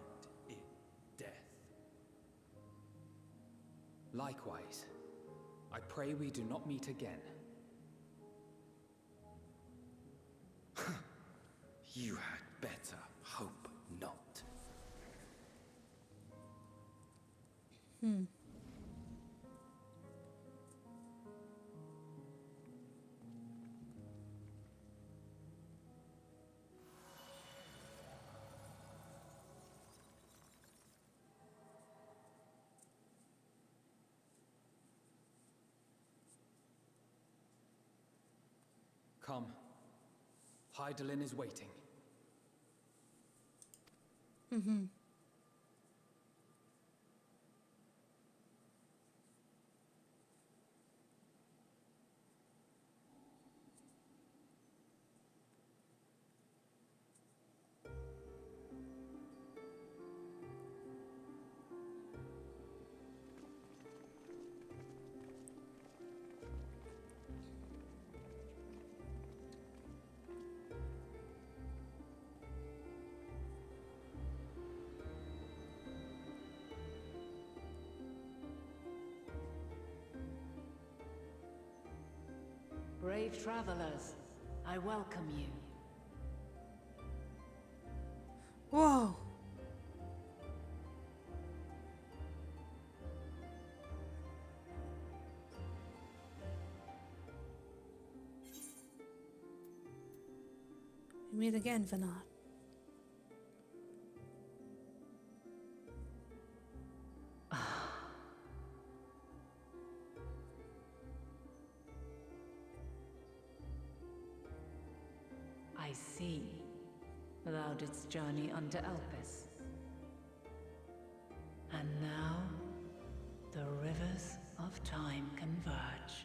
in death. Likewise, I pray we do not meet again. You had better hope not. Come. Hydaelyn is waiting. Brave travelers, I welcome you. Whoa. We meet again, Vanat. I see. Thou didst journey unto Elpis. And now, the rivers of time converge.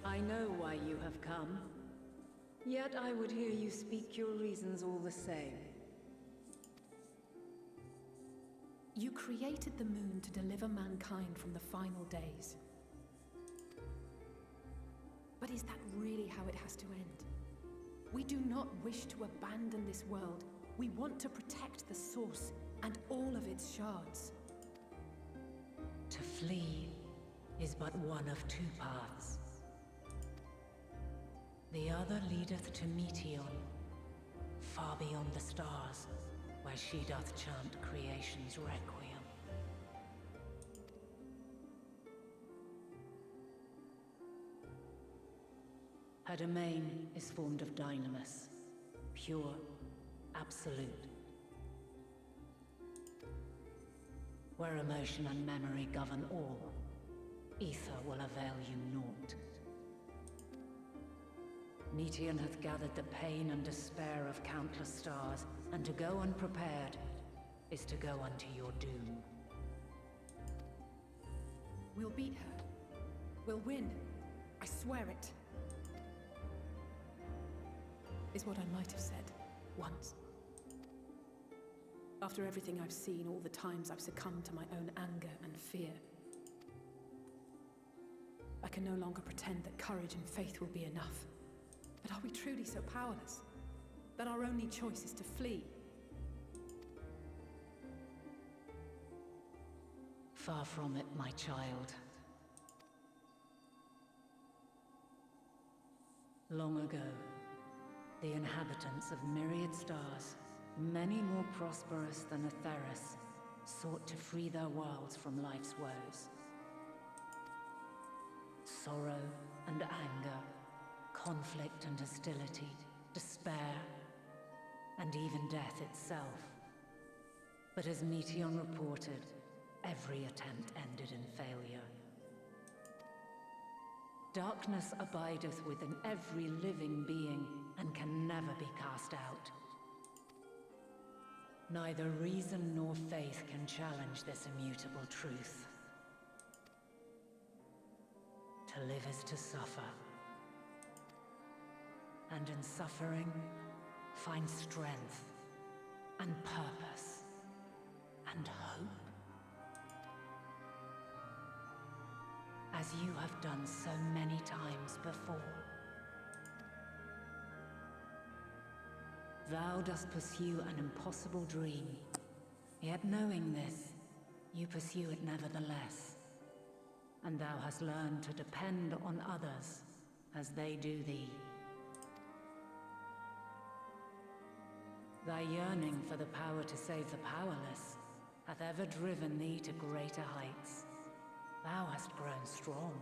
I know why you have come. Yet I would hear you speak your reasons all the same. You created the moon to deliver mankind from the final days. But is that really how it has to end? We do not wish to abandon this world. We want to protect the source and all of its shards. To flee is but one of two paths. The other leadeth to Meteon, far beyond the stars, where she doth chant creation's requiem. Her domain is formed of dynamis, pure, absolute. Where emotion and memory govern all, ether will avail you naught. Meteon hath gathered the pain and despair of countless stars, and to go unprepared is to go unto your doom. We'll beat her. We'll win. I swear it. Is what I might have said once. After everything I've seen, all the times I've succumbed to my own anger and fear, I can no longer pretend that courage and faith will be enough. But are we truly so powerless that our only choice is to flee? Far from it, my child. Long ago, the inhabitants of myriad stars, many more prosperous than Atheris, sought to free their worlds from life's woes. Sorrow and anger, conflict and hostility, despair, and even death itself. But as Meteon reported, every attempt ended in failure. Darkness abideth within every living being and can never be cast out. Neither reason nor faith can challenge this immutable truth. To live is to suffer. And in suffering, find strength and purpose and hope. As you have done so many times before. Thou dost pursue an impossible dream, yet knowing this, you pursue it nevertheless. And thou hast learned to depend on others as they do thee. Thy yearning for the power to save the powerless hath ever driven thee to greater heights. Thou hast grown strong.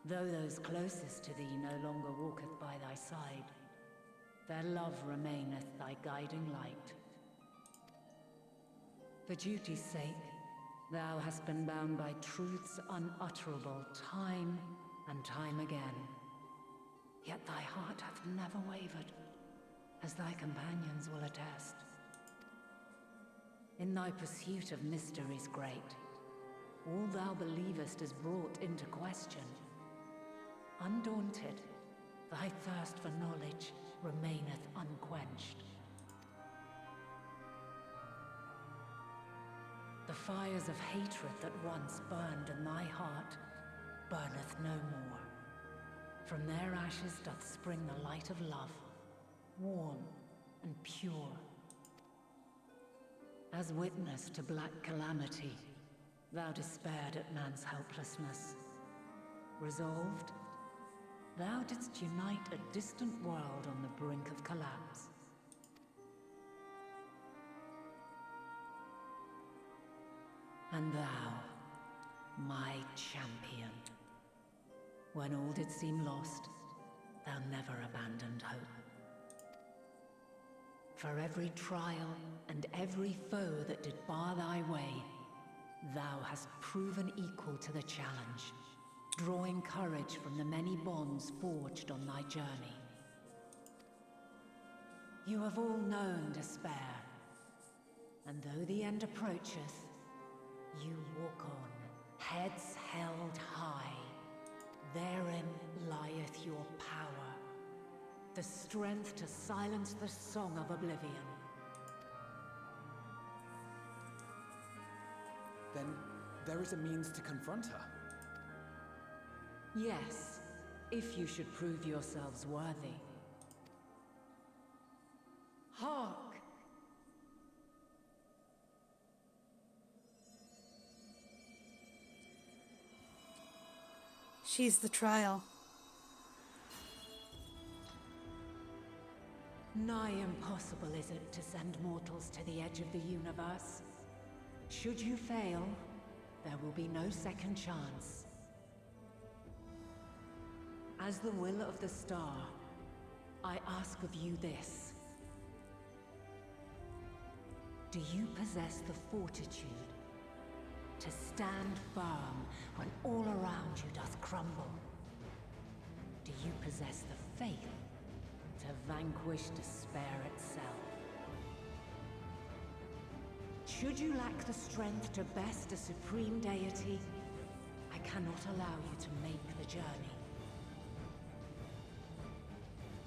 Though those closest to thee no longer walketh by thy side, their love remaineth thy guiding light. For duty's sake, thou hast been bound by truths unutterable time and time again. Yet thy heart hath never wavered, as thy companions will attest. In thy pursuit of mysteries great, all thou believest is brought into question. Undaunted, thy thirst for knowledge remaineth unquenched. The fires of hatred that once burned in thy heart burneth no more. From their ashes doth spring the light of love, warm and pure. As witness to black calamity, thou despaired at man's helplessness. Resolved, thou didst unite a distant world on the brink of collapse. And thou, my champion, when all did seem lost, thou never abandoned hope. For every trial and every foe that did bar thy way, thou hast proven equal to the challenge, drawing courage from the many bonds forged on thy journey. You have all known despair, and though the end approacheth, you walk on, heads held high. Therein lieth your power, the strength to silence the song of oblivion. Then there is a means to confront her. Yes, if you should prove yourselves worthy. Hark! She's the trial. Nigh impossible is it to send mortals to the edge of the universe. Should you fail, there will be no second chance. As the will of the star, I ask of you this. Do you possess the fortitude to stand firm when all around you doth crumble? Do you possess the faith to vanquish despair itself? Should you lack the strength to best a supreme deity, I cannot allow you to make the journey.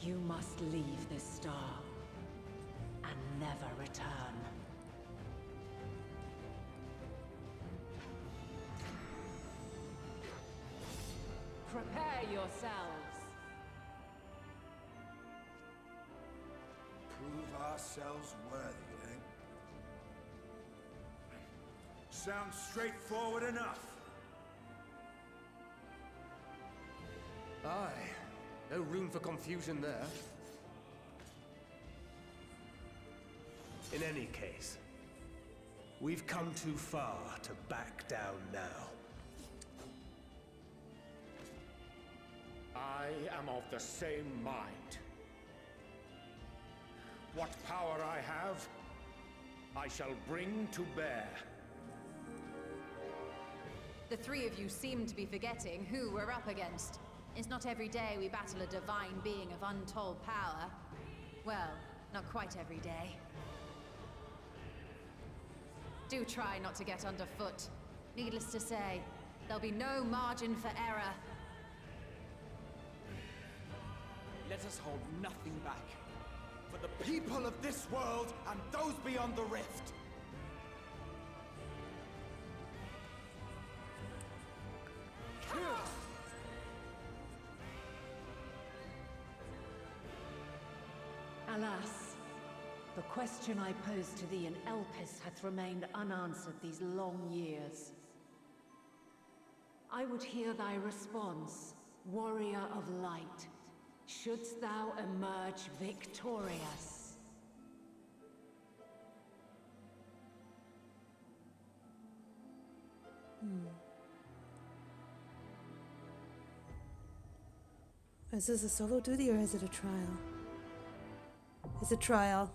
You must leave this star and never return. Prepare yourselves. Prove ourselves worthy, eh? Sounds straightforward enough. Aye. No room for confusion there. In any case, we've come too far to back down now. I am of the same mind. What power I have, I shall bring to bear. The three of you seem to be forgetting who we're up against. It's not every day we battle a divine being of untold power. Well, not quite every day. Do try not to get underfoot. Needless to say, there'll be no margin for error. Let us hold nothing back. For the people of this world and those beyond the rift. Alas, the question I posed to thee in Elpis hath remained unanswered these long years. I would hear thy response, warrior of light. Shouldst thou emerge victorious? Is this a solo duty or is it a trial? It's a trial.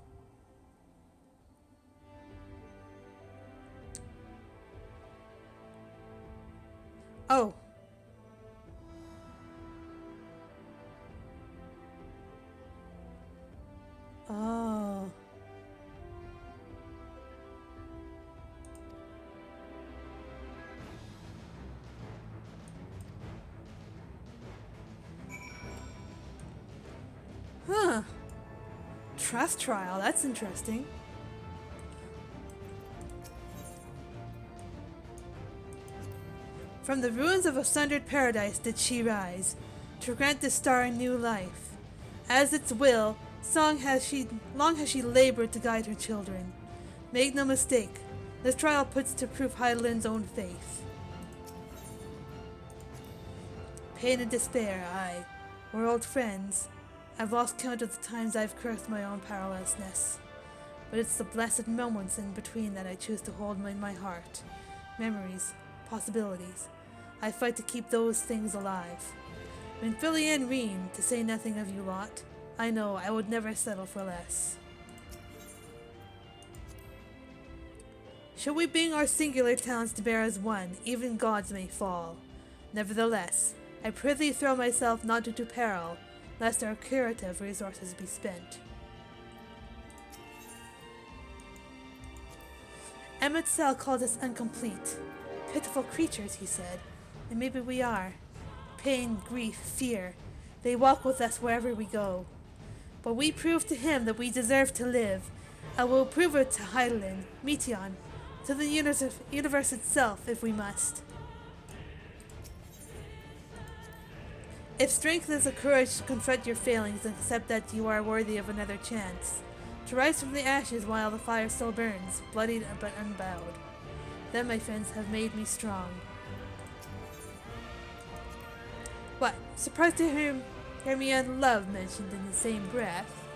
Oh. Oh. Huh. Trust trial, that's interesting. From the ruins of a sundered paradise did she rise, to grant the star new life. As its will, long has she labored to guide her children. Make no mistake, this trial puts to proof Hydaelyn's own faith. Pain and despair, aye, we're old friends. I've lost count of the times I've cursed my own powerlessness. But it's the blessed moments in between that I choose to hold in my heart. Memories, possibilities. I fight to keep those things alive. When Philly and Reen, to say nothing of you lot, I know I would never settle for less. Should we bring our singular talents to bear as one, even gods may fall. Nevertheless, I prithee throw myself not into peril, lest our curative resources be spent. Emmett Sell called us incomplete. Pitiful creatures, he said, and maybe we are. Pain, grief, fear, they walk with us wherever we go. But we prove to him that we deserve to live, and we'll prove it to Hydaelyn, Meteion, to the universe itself if we must. If strength is the courage to confront your failings and accept that you are worthy of another chance, to rise from the ashes while the fire still burns, bloodied but unbowed, then, my friends, have made me strong. What? Surprised to hear me and love mentioned in the same breath?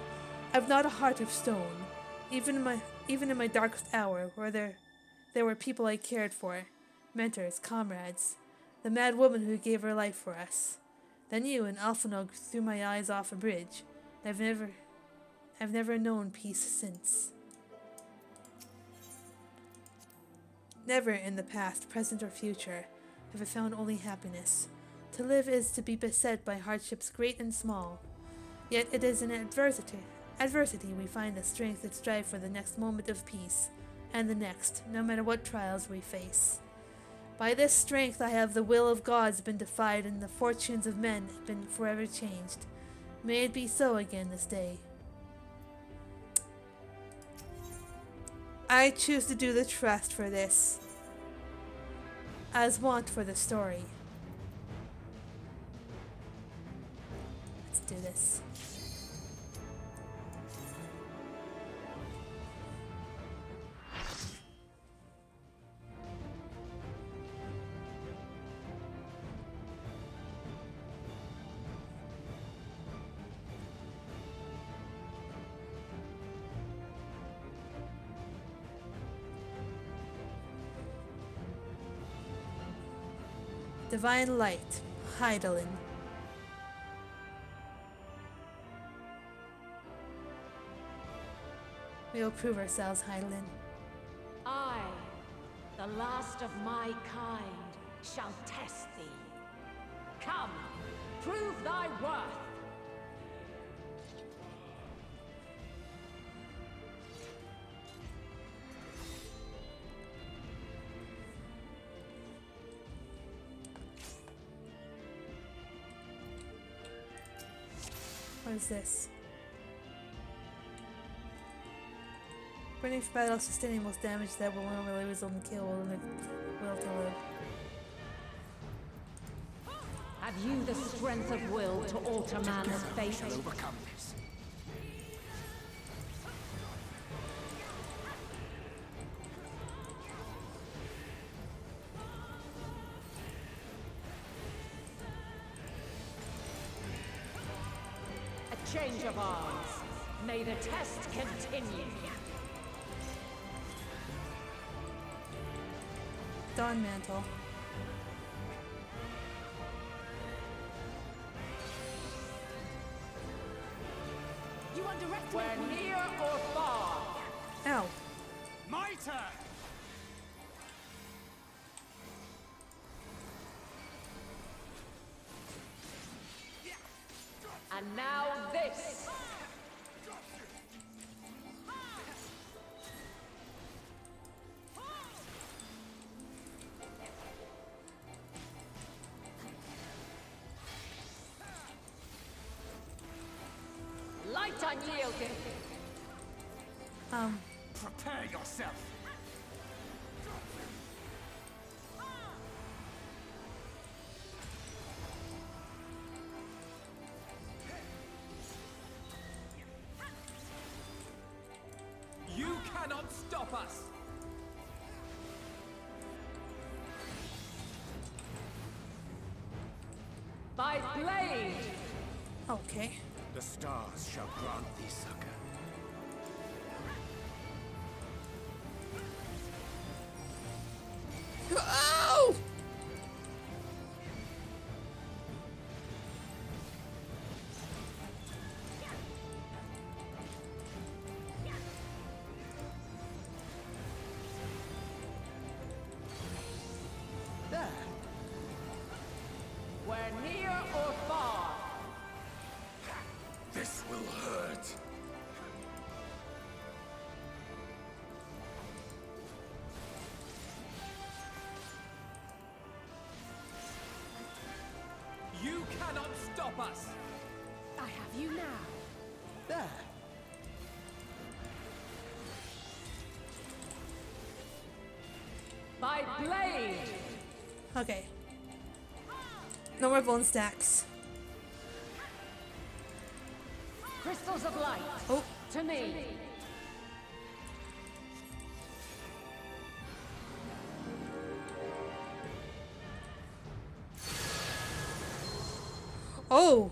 I've not a heart of stone, even in my darkest hour, where there were people I cared for, mentors, comrades, the mad woman who gave her life for us. Then you and Alphinaud threw my eyes off a bridge. I've never known peace since. Never in the past, present, or future have I found only happiness. To live is to be beset by hardships great and small. Yet it is in adversity we find the strength to strive for the next moment of peace, and the next, no matter what trials we face. By this strength I have the will of gods been defied, and the fortunes of men have been forever changed. May it be so again this day. I choose to do the trust for this, as want for the story. Let's do this. Divine Light, Hydaelyn. We will prove ourselves, Hydaelyn. I, the last of my kind, shall test thee. Come, prove thy worth. What is this? Burning for battle, sustaining most damage that will normally result in kill will to live. Have you the strength of will to alter man's fate? Shall overcome this. A change of arms. May the test continue. Dawn Mantle. You underestimate. Where near or far. Ow. My turn! And now this. Light unyielding. Prepare yourself. You cannot stop us! By blade. Okay. The stars shall grant thee succor. Ow! Where near or far. This will hurt. You cannot stop us! I have you now. There. By blade! Okay. No more bone stacks. Crystals of light. Oh. To me. Oh.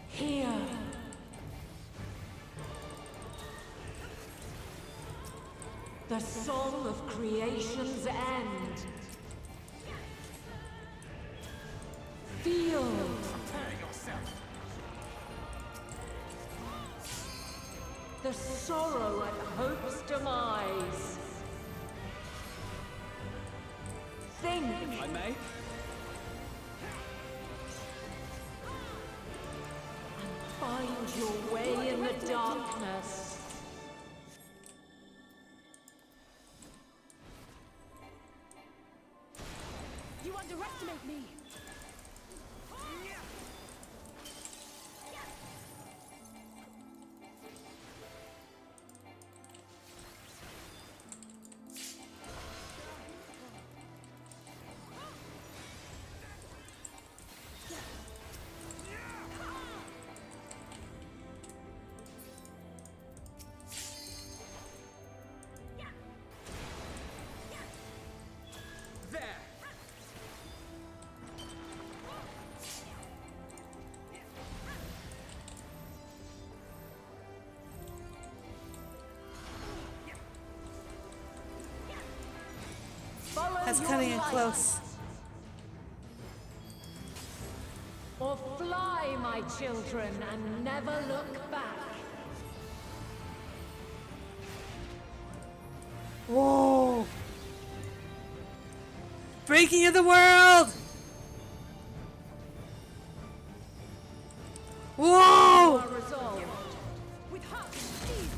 Here. The song of creation's end. Feel. Prepare yourself. The sorrow at hope's demise. Think. I may. Find your way in the darkness. You underestimate me. That's cutting it close. Or fly, my children, and never look back. Whoa! Breaking of the world! Whoa! With heart and speed.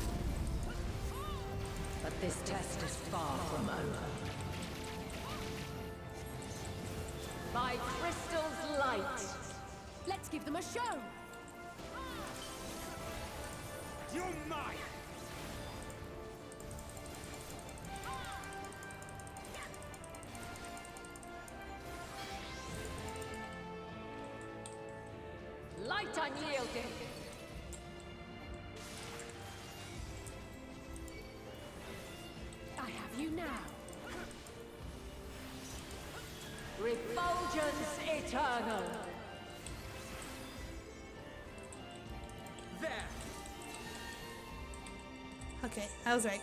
But this test is far from over. By crystal's light. Let's give them a show. You're mine. Light unyielding. I have you now. Refulgence eternal. There. Okay, I was right.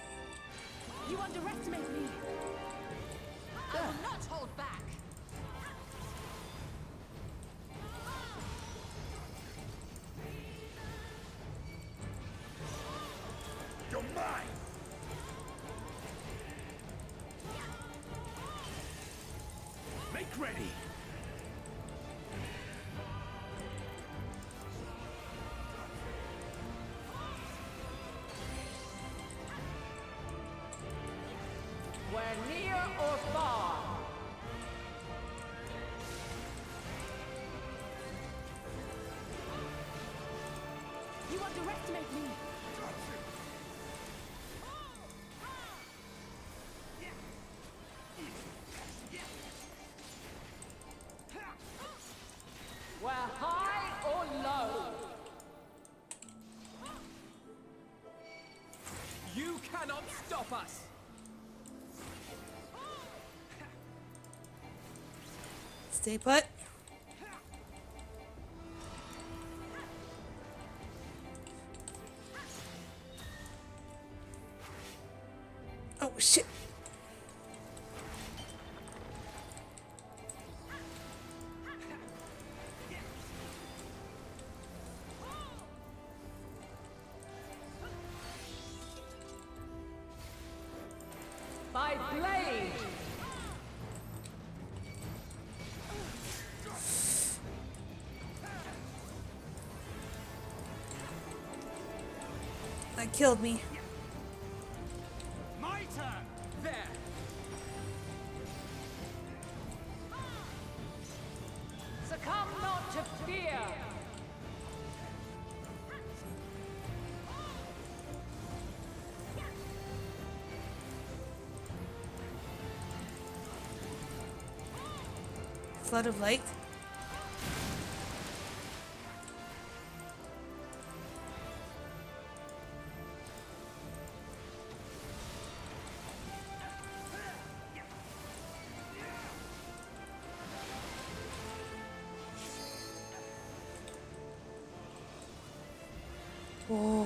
You underestimate me. I will not hold back. You're mine. Make ready. Where near or far. You underestimate me. Where high or low. You cannot stop us. Stay put. Oh shit. By blade. It killed me. My turn! There! Succumb not to fear! Flood of light. Whoa.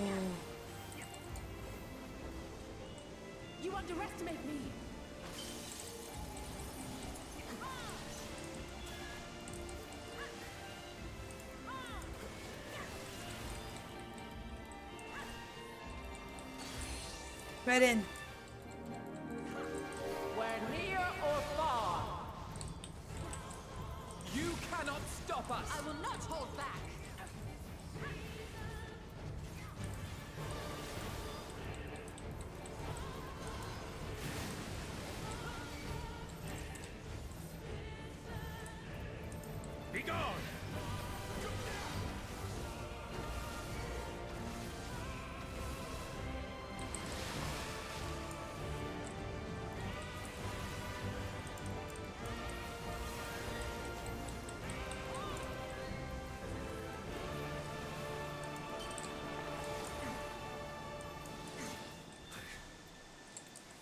You underestimate me! Right in. Where near or far! You cannot stop us! I will not hold back! Be gone!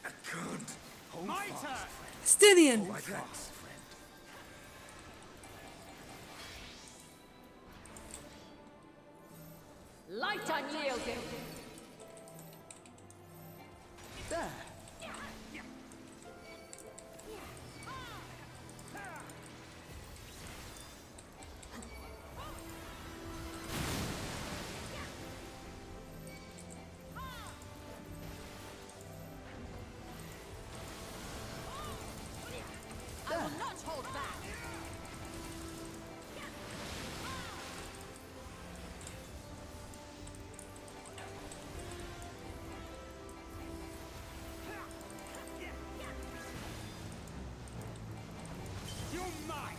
I can't hold My fast. turn! Stinian! Hold fast, friend. Light unyielding! There! I will not hold back! You're mine!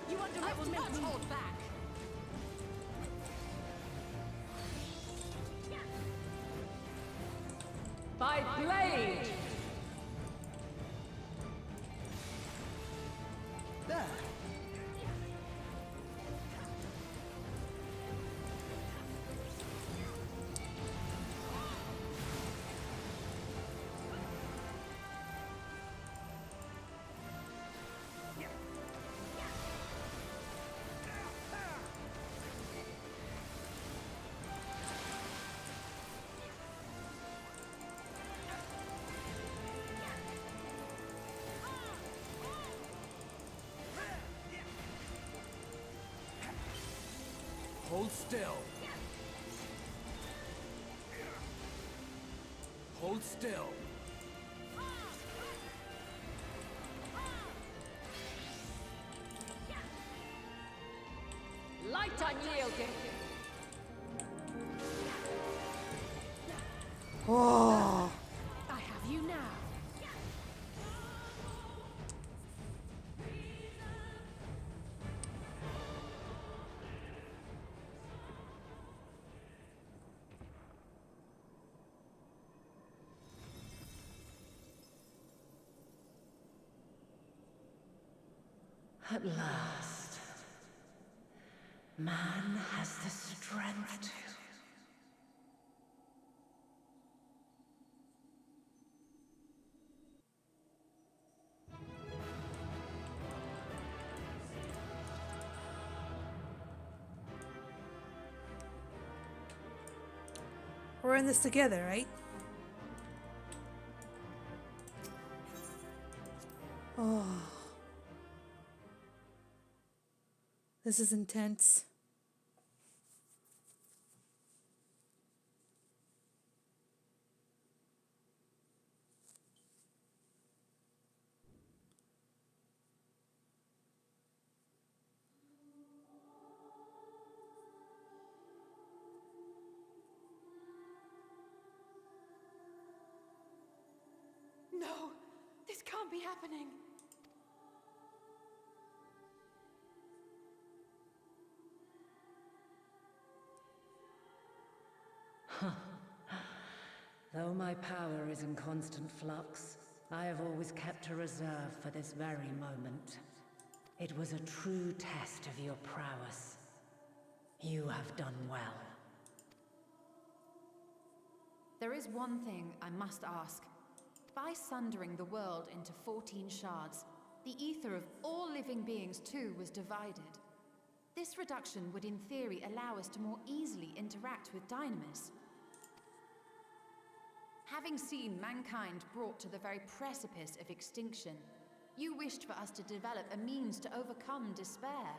You I will underestimate not me! hold back! By blade! There! Hold still. Hold still. Light unyielding! Oh. I have you now! At last, man has the strength to. We're in this together, right? Oh. This is intense. happening? Though my power is in constant flux, I have always kept a reserve for this very moment. It was a true test of your prowess. You have done well. There is one thing I must ask. By sundering the world into 14 shards, the ether of all living beings too was divided. This reduction would in theory allow us to more easily interact with Dynamis. Having seen mankind brought to the very precipice of extinction, you wished for us to develop a means to overcome despair.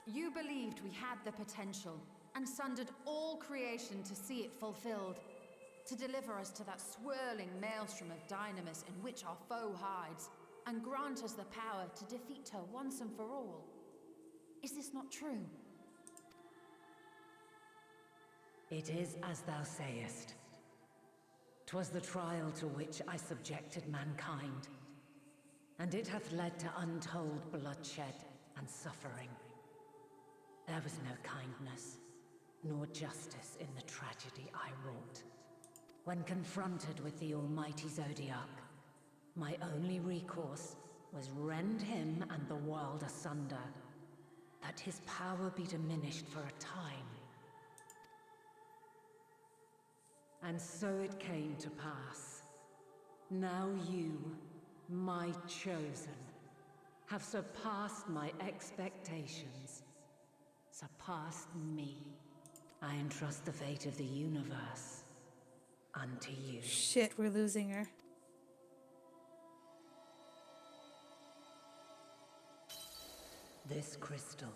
You believed we had the potential, and sundered all creation to see it fulfilled, to deliver us to that swirling maelstrom of Dynamis in which our foe hides, and grant us the power to defeat her once and for all. Is this not true? It is as thou sayest. 'Twas the trial to which I subjected mankind, and it hath led to untold bloodshed and suffering. There was no kindness, nor justice in the tragedy I wrought. When confronted with the almighty Zodiac, my only recourse was rend him and the world asunder, that his power be diminished for a time. And so it came to pass. Now you, my chosen, have surpassed my expectations. Surpassed me. I entrust the fate of the universe unto you. Shit, we're losing her. This crystal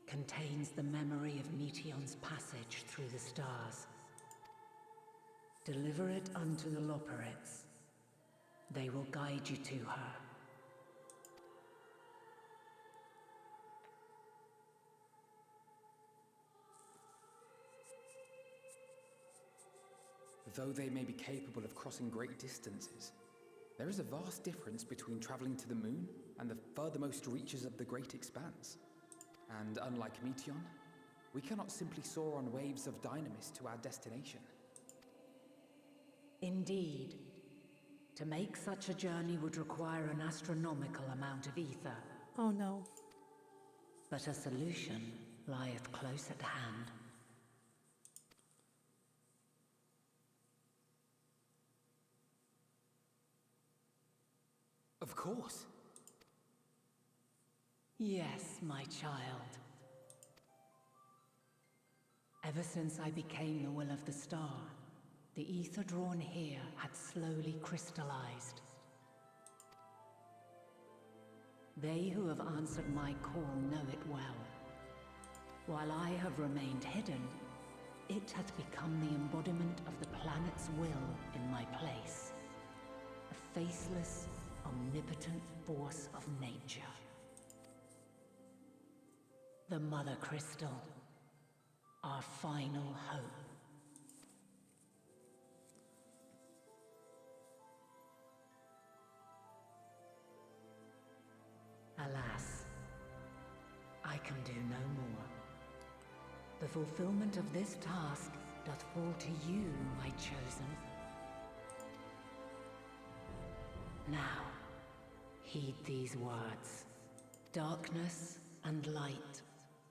contains the memory of Meteion's passage through the stars. Deliver it unto the Loporrits. They will guide you to her. Though they may be capable of crossing great distances, there is a vast difference between traveling to the moon and the furthermost reaches of the great expanse. And unlike Meteion, we cannot simply soar on waves of Dynamis to our destination. Indeed. To make such a journey would require an astronomical amount of ether. Oh no. But a solution lieth close at hand. Of course. Yes, my child. Ever since I became the will of the star, the ether drawn here had slowly crystallized. They who have answered my call know it well. While I have remained hidden, it hath become the embodiment of the planet's will in my place. A faceless, omnipotent force of nature. The Mother Crystal, our final hope. Alas, I can do no more. The fulfillment of this task doth fall to you, my chosen. Now, heed these words. Darkness and light,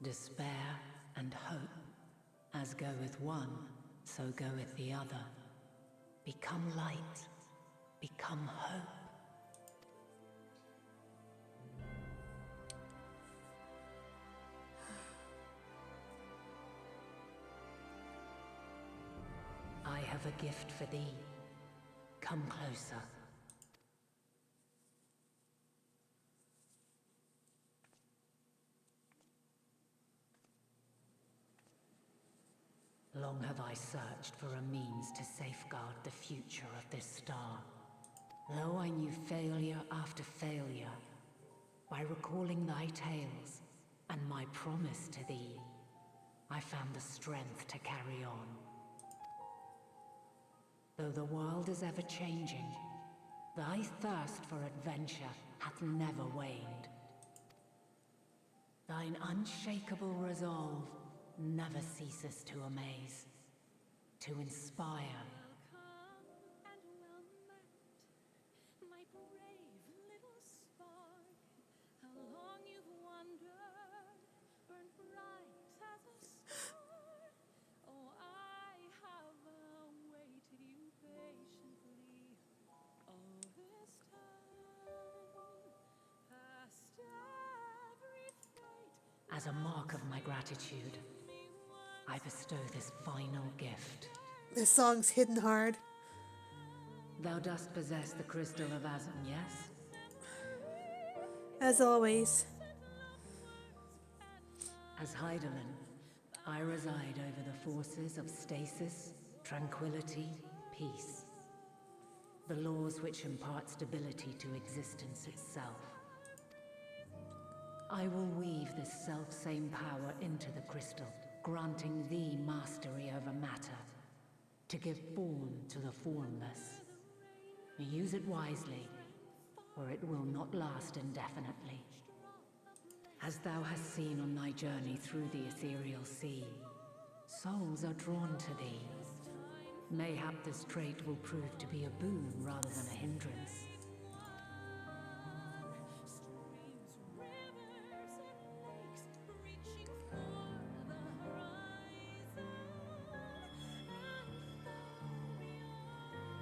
despair and hope. As goeth one, so goeth the other. Become light, become hope. I have a gift for thee. Come closer. Long have I searched for a means to safeguard the future of this star. Though I knew failure after failure, by recalling thy tales and my promise to thee, I found the strength to carry on. Though the world is ever changing, Thy thirst for adventure hath never waned. Thine unshakable resolve never ceases to amaze, to inspire. My brave little spark, how long you've wandered, burn bright as a star. Oh, I have awaited you patiently all this time, past every fate. As a mark of my gratitude, I bestow this final gift. This song's hidden hard. Thou dost possess the crystal of Azum, yes? As always. As Heidelin, I reside over the forces of stasis, tranquility, peace. The laws which impart stability to existence itself. I will weave this self-same power into the crystal, granting thee mastery over matter, to give form to the formless. Use it wisely, or it will not last indefinitely. As thou hast seen on thy journey through the ethereal sea, souls are drawn to thee. Mayhap this trait will prove to be a boon rather than a hindrance.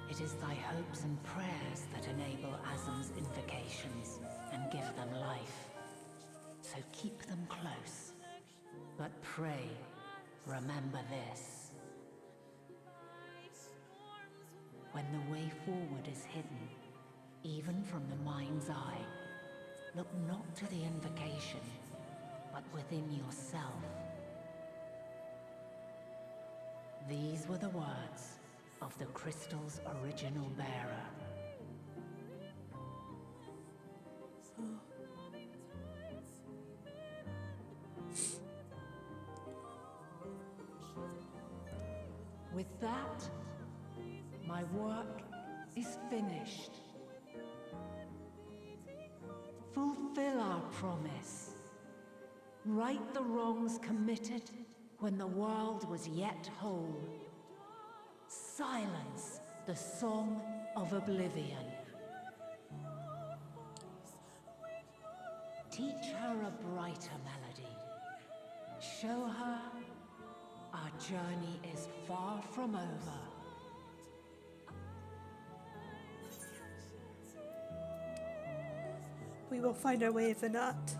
It is thy hopes and prayers that enable Azum's invocations and give them life. So keep them close. But pray, remember this. When the way forward is hidden, even from the mind's eye, look not to the invocation, but within yourself. These were the words of the crystal's original bearer. With that, my work is finished. Fulfill our promise. Right the wrongs committed when the world was yet whole. Silence the song of oblivion. Teach her a brighter melody. Show her our journey is far from over. We will find our way if not.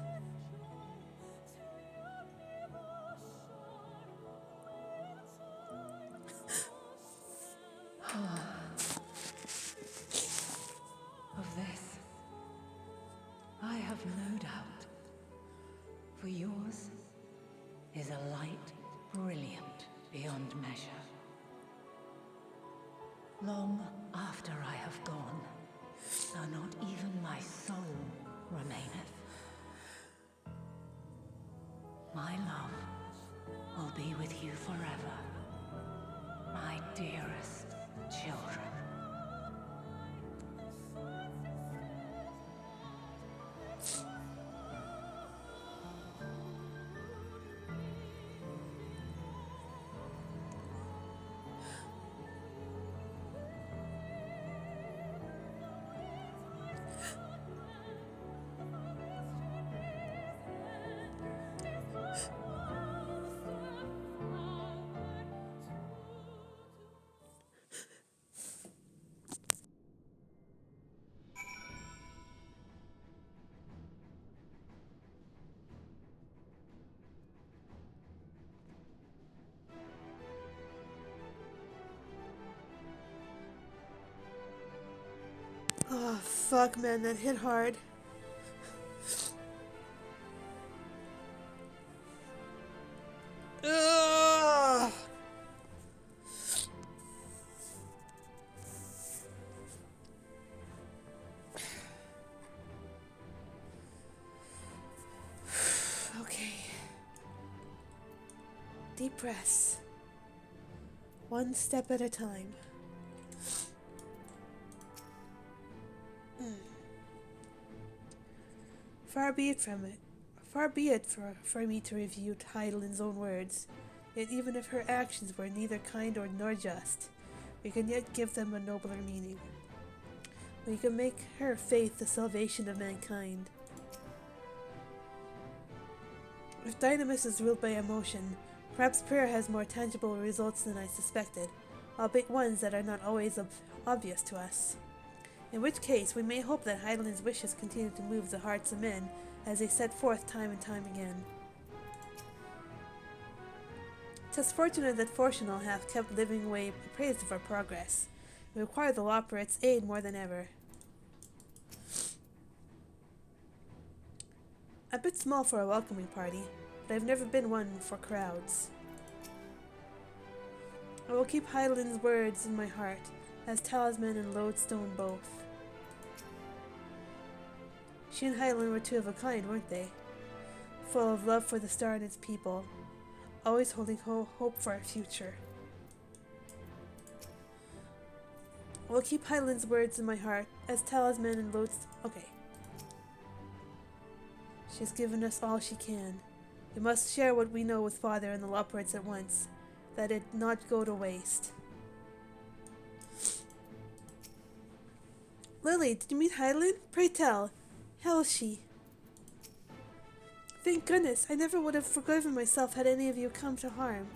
Of this, I have no doubt. For yours is a light brilliant beyond measure. Long after I have gone, though not even my soul remaineth, my love will be with you forever, my dearest children. Oh, fuck, man, that hit hard. Ugh. Okay. Deep breaths. One step at a time. Far be it from it. Far be it for me to review Heidel's own words. Yet even if her actions were neither kind nor just, we can yet give them a nobler meaning. We can make her faith the salvation of mankind. If Dynamis is ruled by emotion, perhaps prayer has more tangible results than I suspected, albeit ones that are not always obvious to us. In which case, we may hope that Heidel's wishes continue to move the hearts of men as they set forth time and time again. 'Tis fortunate that Fortunal hath kept living way appraised of our progress. We require the Loporrit's aid more than ever. A bit small for a welcoming party, but I've never been one for crowds. I will keep Heidel's words in my heart, as Talisman and Lodestone both. She and Heidelin were two of a kind, weren't they? Full of love for the star and its people, always holding hope for our future. I will keep Heidel's words in my heart, as Talisman and Lodestone. Okay. She's given us all she can. We must share what we know with Father and the Loporrits at once, that it not go to waste. Lily, did you meet Heidelin? Pray tell. How is she? Thank goodness, I never would have forgiven myself had any of you come to harm.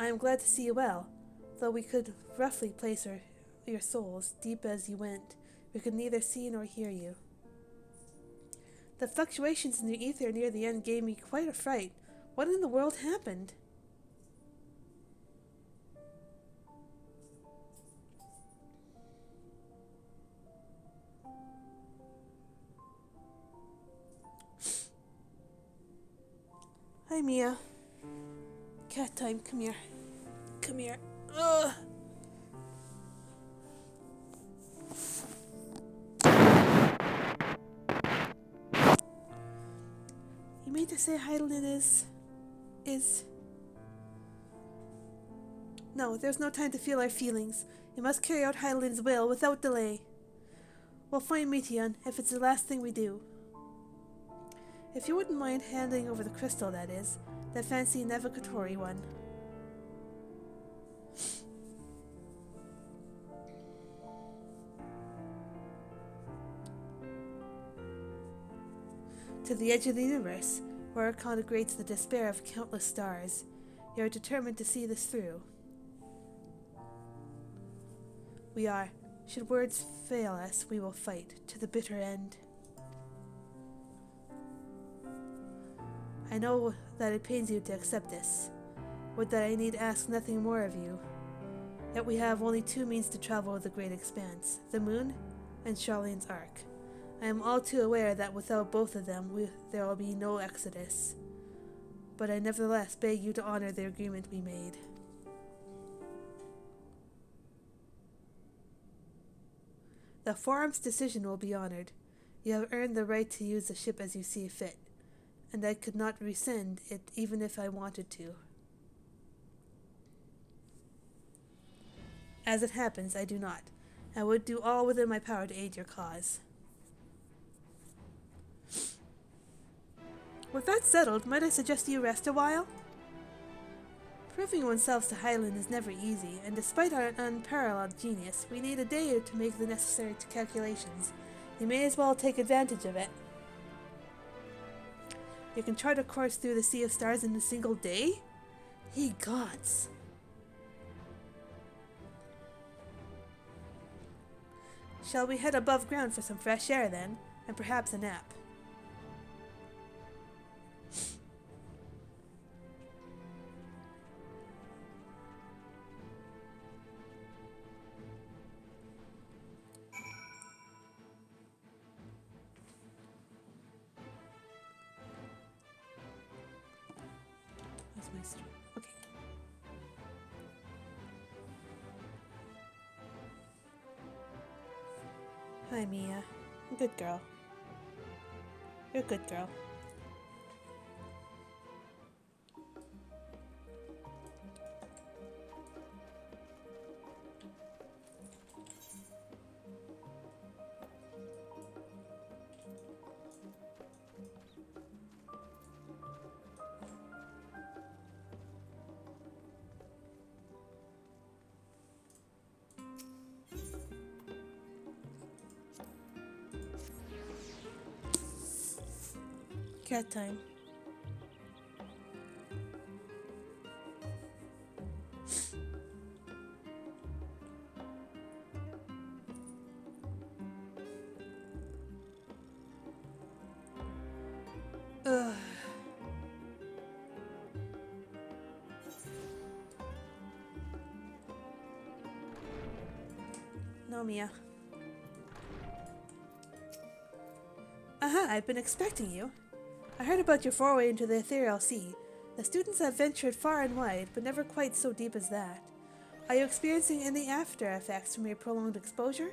I am glad to see you well, though we could roughly place your souls, deep as you went. We could neither see nor hear you. The fluctuations in the ether near the end gave me quite a fright. What in the world happened? Hi, Mia. Cat time, come here. Come here. Ugh. You mean to say Heidelin is... No, there's no time to feel our feelings. We must carry out Heidelin's will without delay. We'll find Meteon, if it's the last thing we do. If you wouldn't mind handing over the crystal, that is. That fancy navigatory one. To the edge of the universe, where it congregates the despair of countless stars. You are determined to see this through. We are. Should words fail us, we will fight to the bitter end. I know that it pains you to accept this. Would that I need ask nothing more of you. Yet we have only two means to travel the great expanse, the moon and Charlene's Ark. I am all too aware that without both of them there will be no exodus. But I nevertheless beg you to honor the agreement we made. The Forum's decision will be honored. You have earned the right to use the ship as you see fit, and I could not rescind it even if I wanted to. As it happens, I do not. I would do all within my power to aid your cause. With that settled, might I suggest you rest a while? Proving oneself to Hyland is never easy, and despite our unparalleled genius, we need a day to make the necessary calculations. You may as well take advantage of it. You can chart a course through the sea of stars in a single day? Ye gods! Shall we head above ground for some fresh air then, and perhaps a nap? Where's my stream? Okay. Hi, Mia. Good girl. You're a good girl. cat time. Ugh. No, Mia. Aha, I've been expecting you. I heard about your foray into the ethereal sea. The students have ventured far and wide, but never quite so deep as that. Are you experiencing any after effects from your prolonged exposure?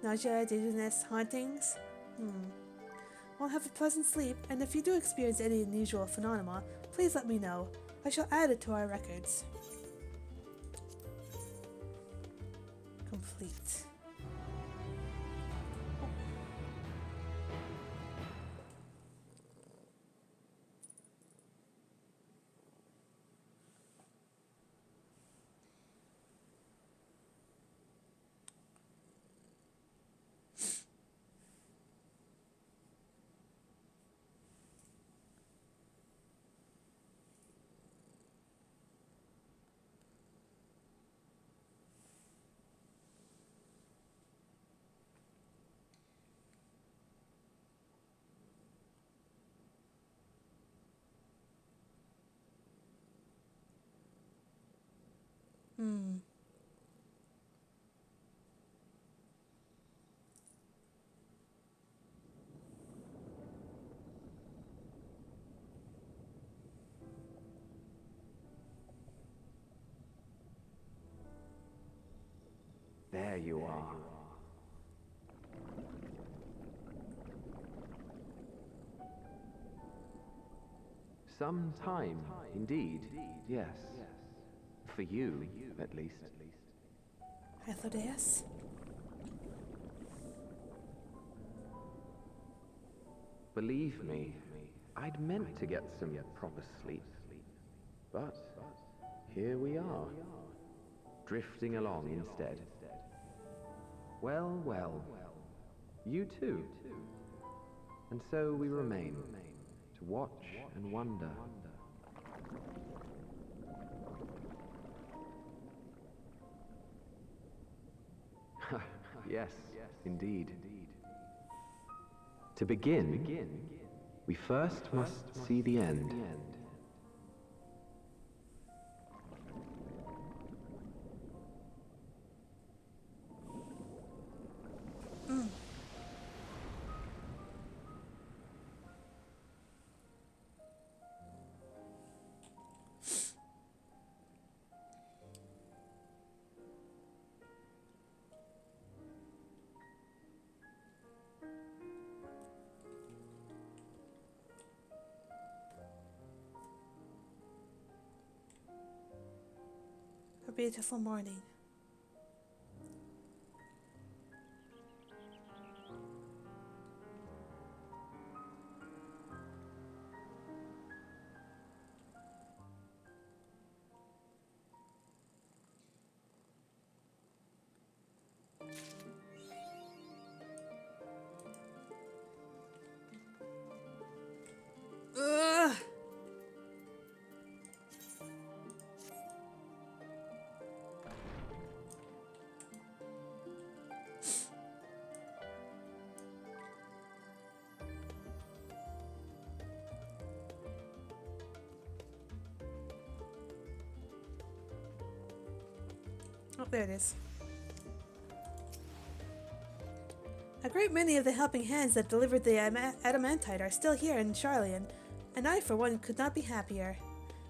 Nausea, dizziness, hauntings? Well, have a pleasant sleep, and if you do experience any unusual phenomena, please let me know. I shall add it to our records. Complete. There you are. Some time, indeed. Yes. For you, at least. Hythlodeus? Believe me, I'd meant to get some proper sleep. But here we are, drifting along instead. Well, well, you too. And so we remain, to watch and wonder. Yes, indeed. To begin, we first must see the end. A beautiful morning. Ugh. Oh, there it is. A great many of the helping hands that delivered the adamantite are still here in Charlian, and I, for one, could not be happier.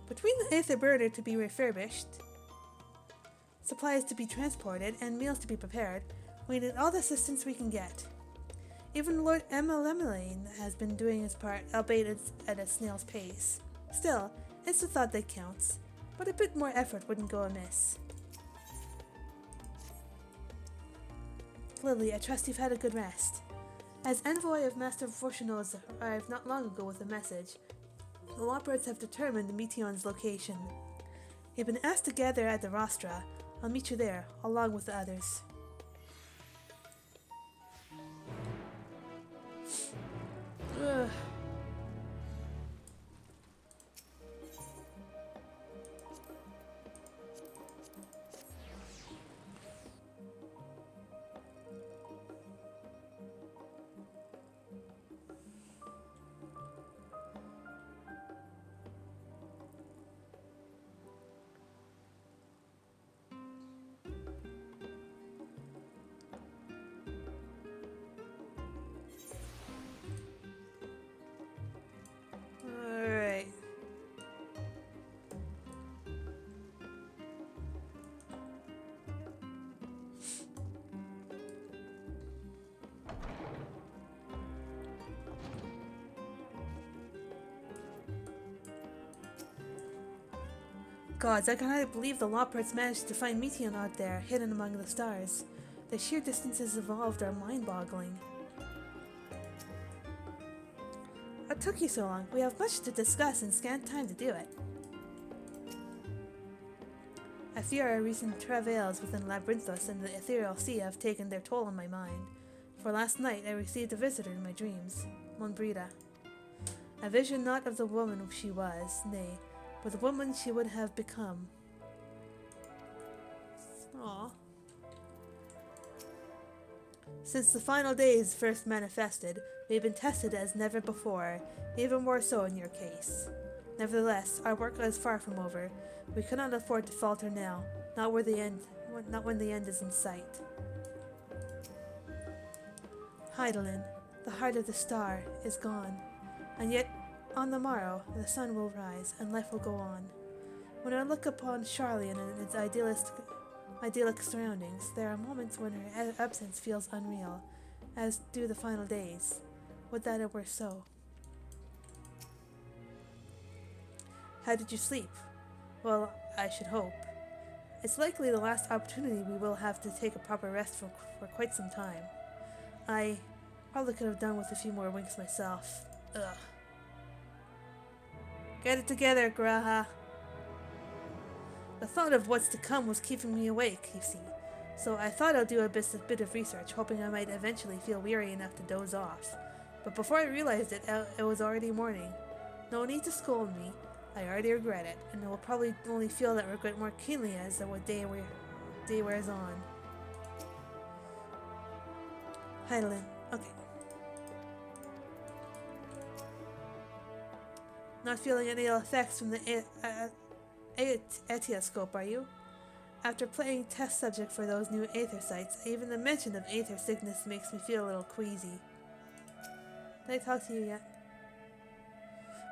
Between the Aether burner to be refurbished, supplies to be transported, and meals to be prepared, we need all the assistance we can get. Even Lord Emmeline has been doing his part, albeit it's at a snail's pace. Still, it's the thought that counts, but a bit more effort wouldn't go amiss. Lily, I trust you've had a good rest. As envoy of Master Fortunos arrived not long ago with a message, the Lombards have determined the Meteon's location. You've been asked to gather at the Rostra. I'll meet you there, along with the others. Ugh. Gods, I cannot believe the Loppers managed to find Meteon out there, hidden among the stars. The sheer distances involved are mind-boggling. What took you so long? We have much to discuss and scant time to do it. I fear our recent travails within Labyrinthos and the Ethereal Sea have taken their toll on my mind. For last night I received a visitor in my dreams, Monbrida. A vision not of the woman she was, nay, but the woman she would have become. Aww. Since the final days first manifested, we have been tested as never before, even more so in your case. Nevertheless, our work is far from over. We cannot afford to falter now, not when the end is in sight. Hydaelyn, the heart of the star, is gone, and yet on the morrow the sun will rise and life will go on. When I look upon Charlian and its idyllic surroundings, there are moments when her absence feels unreal, as do the final days. Would that it were so. How did you sleep? Well, I should hope. It's likely the last opportunity we will have to take a proper rest for quite some time. I probably could have done with a few more winks myself. Ugh. Get it together, Graha. The thought of what's to come was keeping me awake, you see. So I thought I'd do a bit of research, hoping I might eventually feel weary enough to doze off. But before I realized it, it was already morning. No need to scold me. I already regret it, and I will probably only feel that regret more keenly as the day wears on. Hydaelyn, okay. Not feeling any ill effects from the Etioscope, are you? After playing test subject for those new Aether sites, even the mention of Aether sickness makes me feel a little queasy. Did I talk to you yet?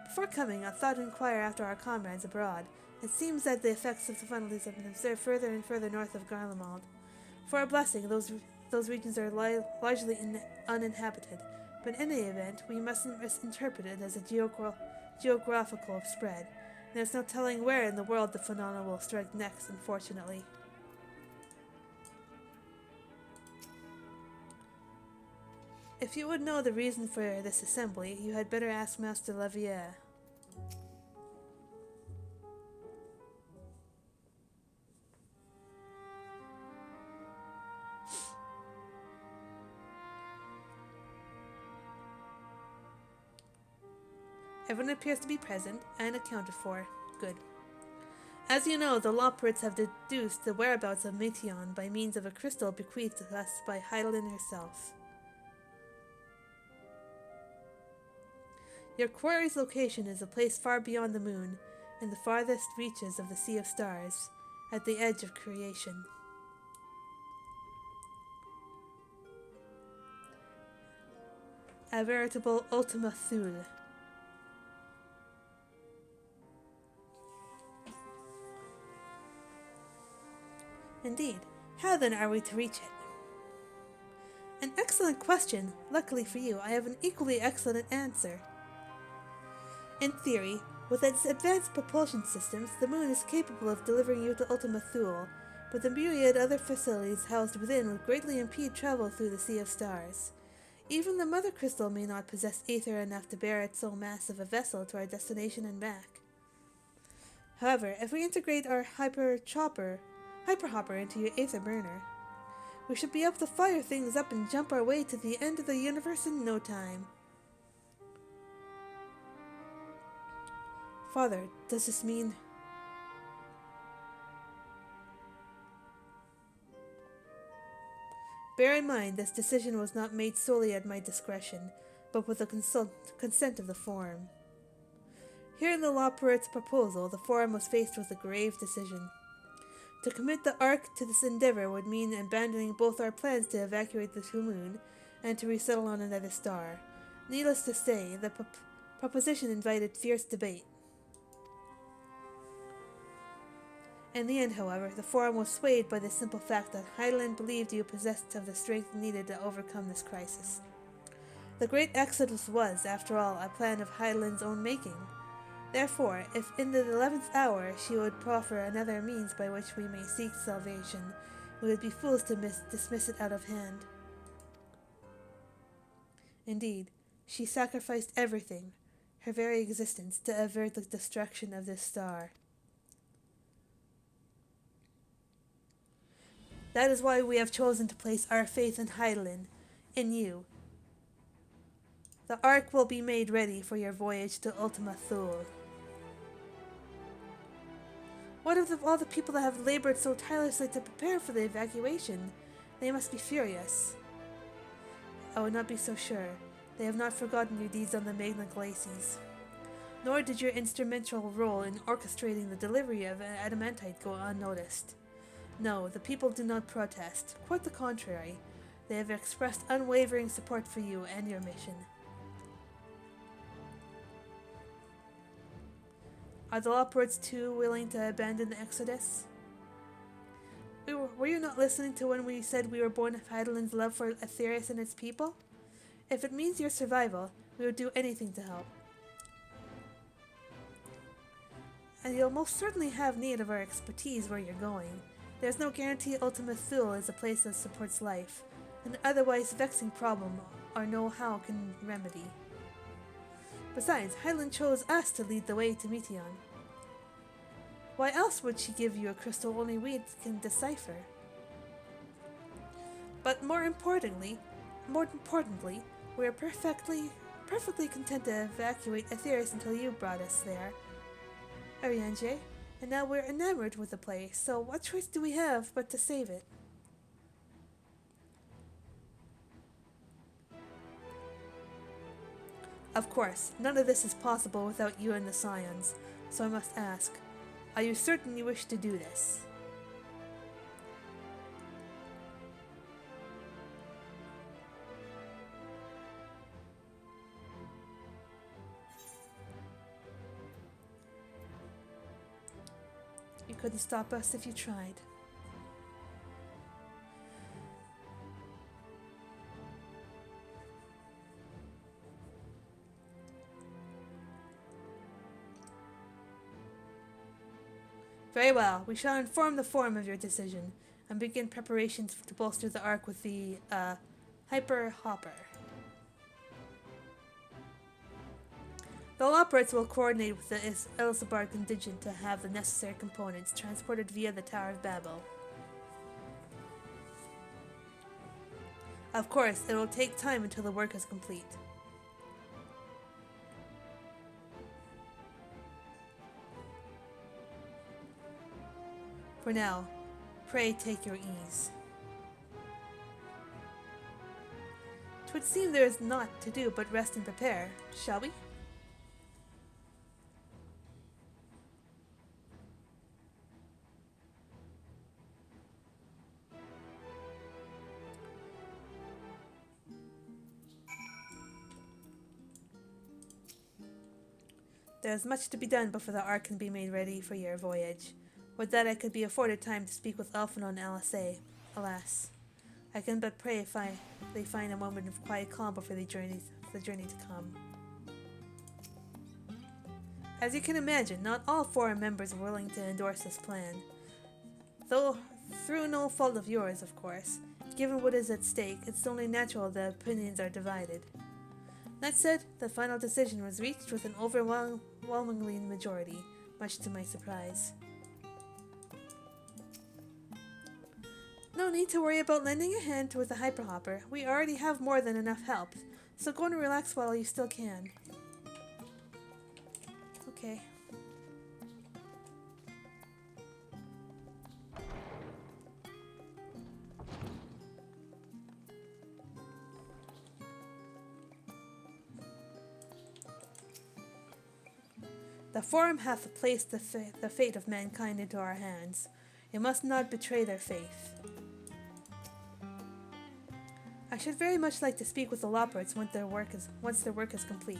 Before coming, I thought to inquire after our comrades abroad. It seems that the effects of the funalities have been observed further and further north of Garlemald. For a blessing, those regions are largely uninhabited, but in any event, we mustn't misinterpret it as a geographical spread. There's no telling where in the world the phenomena will strike next, unfortunately. If you would know the reason for this assembly, you had better ask Master Lavier. Everyone appears to be present and accounted for. Good. As you know, the Lopperids have deduced the whereabouts of Meteon by means of a crystal bequeathed to us by Hydaelyn herself. Your quarry's location is a place far beyond the moon, in the farthest reaches of the Sea of Stars, at the edge of creation. A veritable Ultima Thule. Indeed. How then are we to reach it? An excellent question. Luckily for you, I have an equally excellent answer. In theory, with its advanced propulsion systems, the moon is capable of delivering you to Ultima Thule, but the myriad other facilities housed within would greatly impede travel through the Sea of Stars. Even the Mother Crystal may not possess aether enough to bear it so massive a vessel to our destination and back. However, if we integrate our hyperhopper into your aether burner, we should be able to fire things up and jump our way to the end of the universe in no time. Father, does this mean... Bear in mind, this decision was not made solely at my discretion, but with the consent of the Forum. Here in the Lopperids' proposal, the Forum was faced with a grave decision. To commit the Ark to this endeavor would mean abandoning both our plans to evacuate the True Moon and to resettle on another star. Needless to say, the proposition invited fierce debate. In the end, however, the Forum was swayed by the simple fact that Hydaelyn believed you possessed of the strength needed to overcome this crisis. The Great Exodus was, after all, a plan of Hydaelyn's own making. Therefore, if in the 11th hour she would proffer another means by which we may seek salvation, we would be fools to dismiss it out of hand. Indeed, she sacrificed everything, her very existence, to avert the destruction of this star. That is why we have chosen to place our faith in Hydaelyn, in you. The Ark will be made ready for your voyage to Ultima Thule. What of all the people that have labored so tirelessly to prepare for the evacuation? They must be furious. I would not be so sure. They have not forgotten your deeds on the Magna Glacies. Nor did your instrumental role in orchestrating the delivery of adamantite go unnoticed. No, the people do not protest. Quite the contrary. They have expressed unwavering support for you and your mission. Are the Loports too willing to abandon the Exodus? Were you not listening to when we said we were born of Hydaelyn's love for Aetherius and its people? If it means your survival, we would do anything to help. And you'll most certainly have need of our expertise where you're going. There's no guarantee Ultima Thule is a place that supports life, an otherwise vexing problem our know-how can remedy. Besides, Hydaelyn chose us to lead the way to Meteion. Why else would she give you a crystal only we can decipher? But more importantly, we are perfectly content to evacuate Aetherius until you brought us there, Arianje, and now we're enamored with the place, so what choice do we have but to save it? Of course, none of this is possible without you and the Scions, so I must ask, are you certain you wish to do this? You couldn't stop us if you tried. Very well, we shall inform the Forum of your decision, and begin preparations to bolster the Ark with the, Hyper Hopper. The Loports will coordinate with the Elizabard contingent to have the necessary components transported via the Tower of Babel. Of course, it will take time until the work is complete. For now, pray take your ease. 'Twould seem there is naught to do but rest and prepare, shall we? There is much to be done before the Ark can be made ready for your voyage. Would that I could be afforded time to speak with Elfin and Alisay. Alas, I can but pray they find a moment of quiet calm before the journey to come. As you can imagine, not all Forum members are willing to endorse this plan. Though through no fault of yours, of course. Given what is at stake, it's only natural that opinions are divided. That said, the final decision was reached with an overwhelmingly majority, much to my surprise. No need to worry about lending a hand with the Hyperhopper. We already have more than enough help, so go and relax while you still can. Okay. The Forum hath placed the fate of mankind into our hands. You must not betray their faith. I should very much like to speak with the Loports once their work is complete.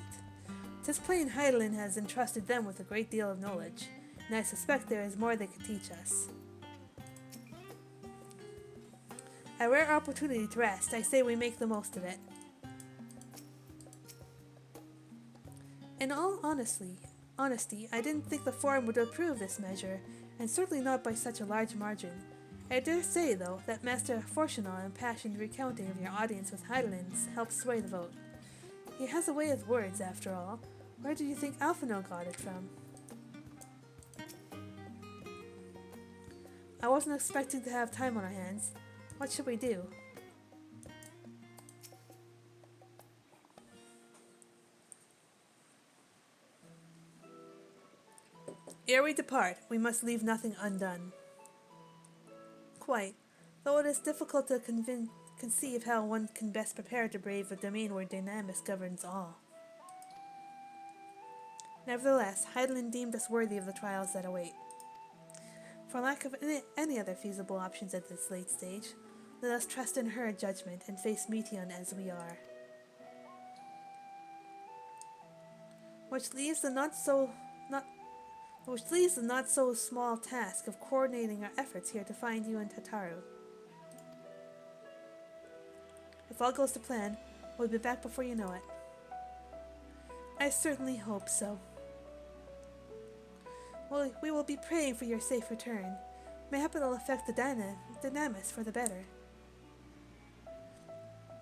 'Tis plain Hydaelyn has entrusted them with a great deal of knowledge, and I suspect there is more they could teach us. A rare opportunity to rest, I say we make the most of it. In all honesty, I didn't think the Forum would approve this measure, and certainly not by such a large margin. I dare say, though, that Master Fortunal impassioned recounting of your audience with Heidelins helped sway the vote. He has a way with words, after all. Where do you think Alphino got it from? I wasn't expecting to have time on our hands. What should we do? Ere we depart, we must leave nothing undone. Quite, though it is difficult to conceive how one can best prepare to brave a domain where Dynamis governs all. Nevertheless, Heidelin deemed us worthy of the trials that await. For lack of any other feasible options at this late stage, let us trust in her judgment and face Meteon as we are. Which leaves the not so small task of coordinating our efforts here to find you and Tataru. If all goes to plan, we'll be back before you know it. I certainly hope so. Well, we will be praying for your safe return. Mayhap it'll affect the Dynamis for the better.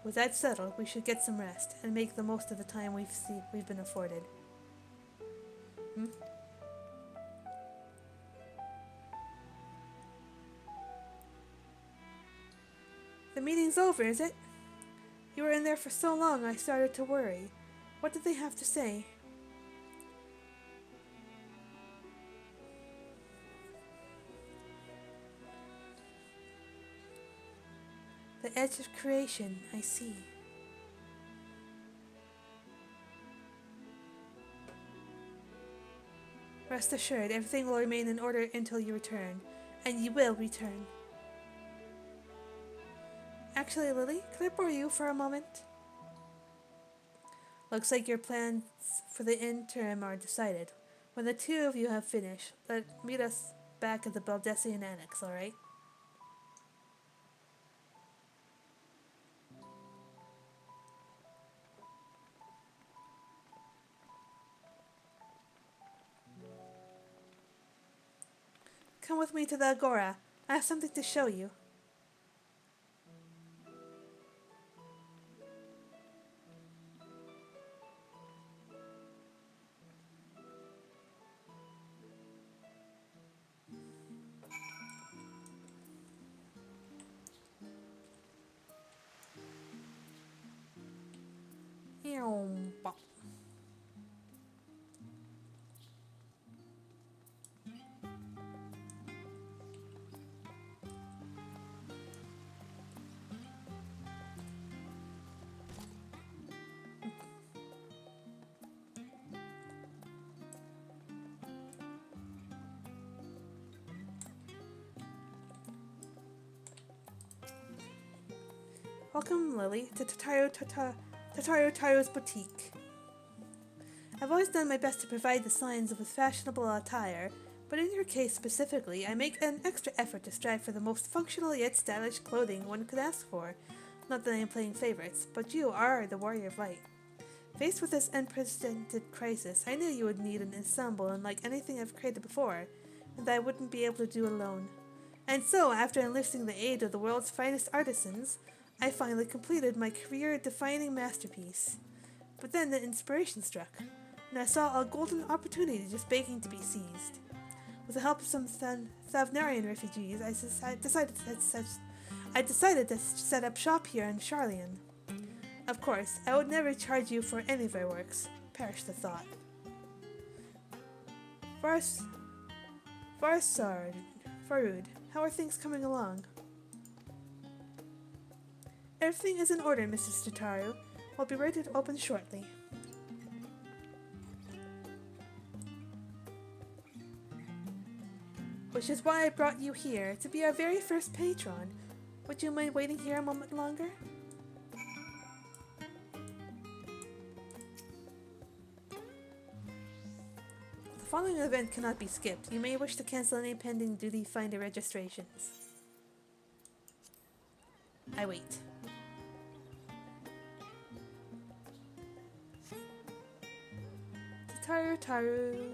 With that settled, we should get some rest and make the most of the time we've been afforded. The meeting's over, is it? You were in there for so long I started to worry. What did they have to say? The edge of creation, I see. Rest assured, everything will remain in order until you return, and you will return. Actually, Lily, can I borrow you for a moment? Looks like your plans for the interim are decided. When the two of you have finished, meet us back at the Baldessian Annex, alright? Come with me to the Agora. I have something to show you. Welcome, Lily, to Tataru's boutique. I've always done my best to provide the signs with fashionable attire, but in your case specifically, I make an extra effort to strive for the most functional yet stylish clothing one could ask for. Not that I am playing favorites, but you are the warrior of light. Faced with this unprecedented crisis, I knew you would need an ensemble unlike anything I've created before, and that I wouldn't be able to do alone. And so, after enlisting the aid of the world's finest artisans, I finally completed my career-defining masterpiece. But then the inspiration struck, and I saw a golden opportunity just begging to be seized. With the help of some Thavnarian refugees, I decided to set up shop here in Charlian. Of course, I would never charge you for any of my works. Perish the thought. Farud, how are things coming along? Everything is in order, Mrs. Tataru. We'll be ready to open shortly. Which is why I brought you here, to be our very first patron. Would you mind waiting here a moment longer? The following event cannot be skipped. You may wish to cancel any pending duty finder registrations. I wait. Taru.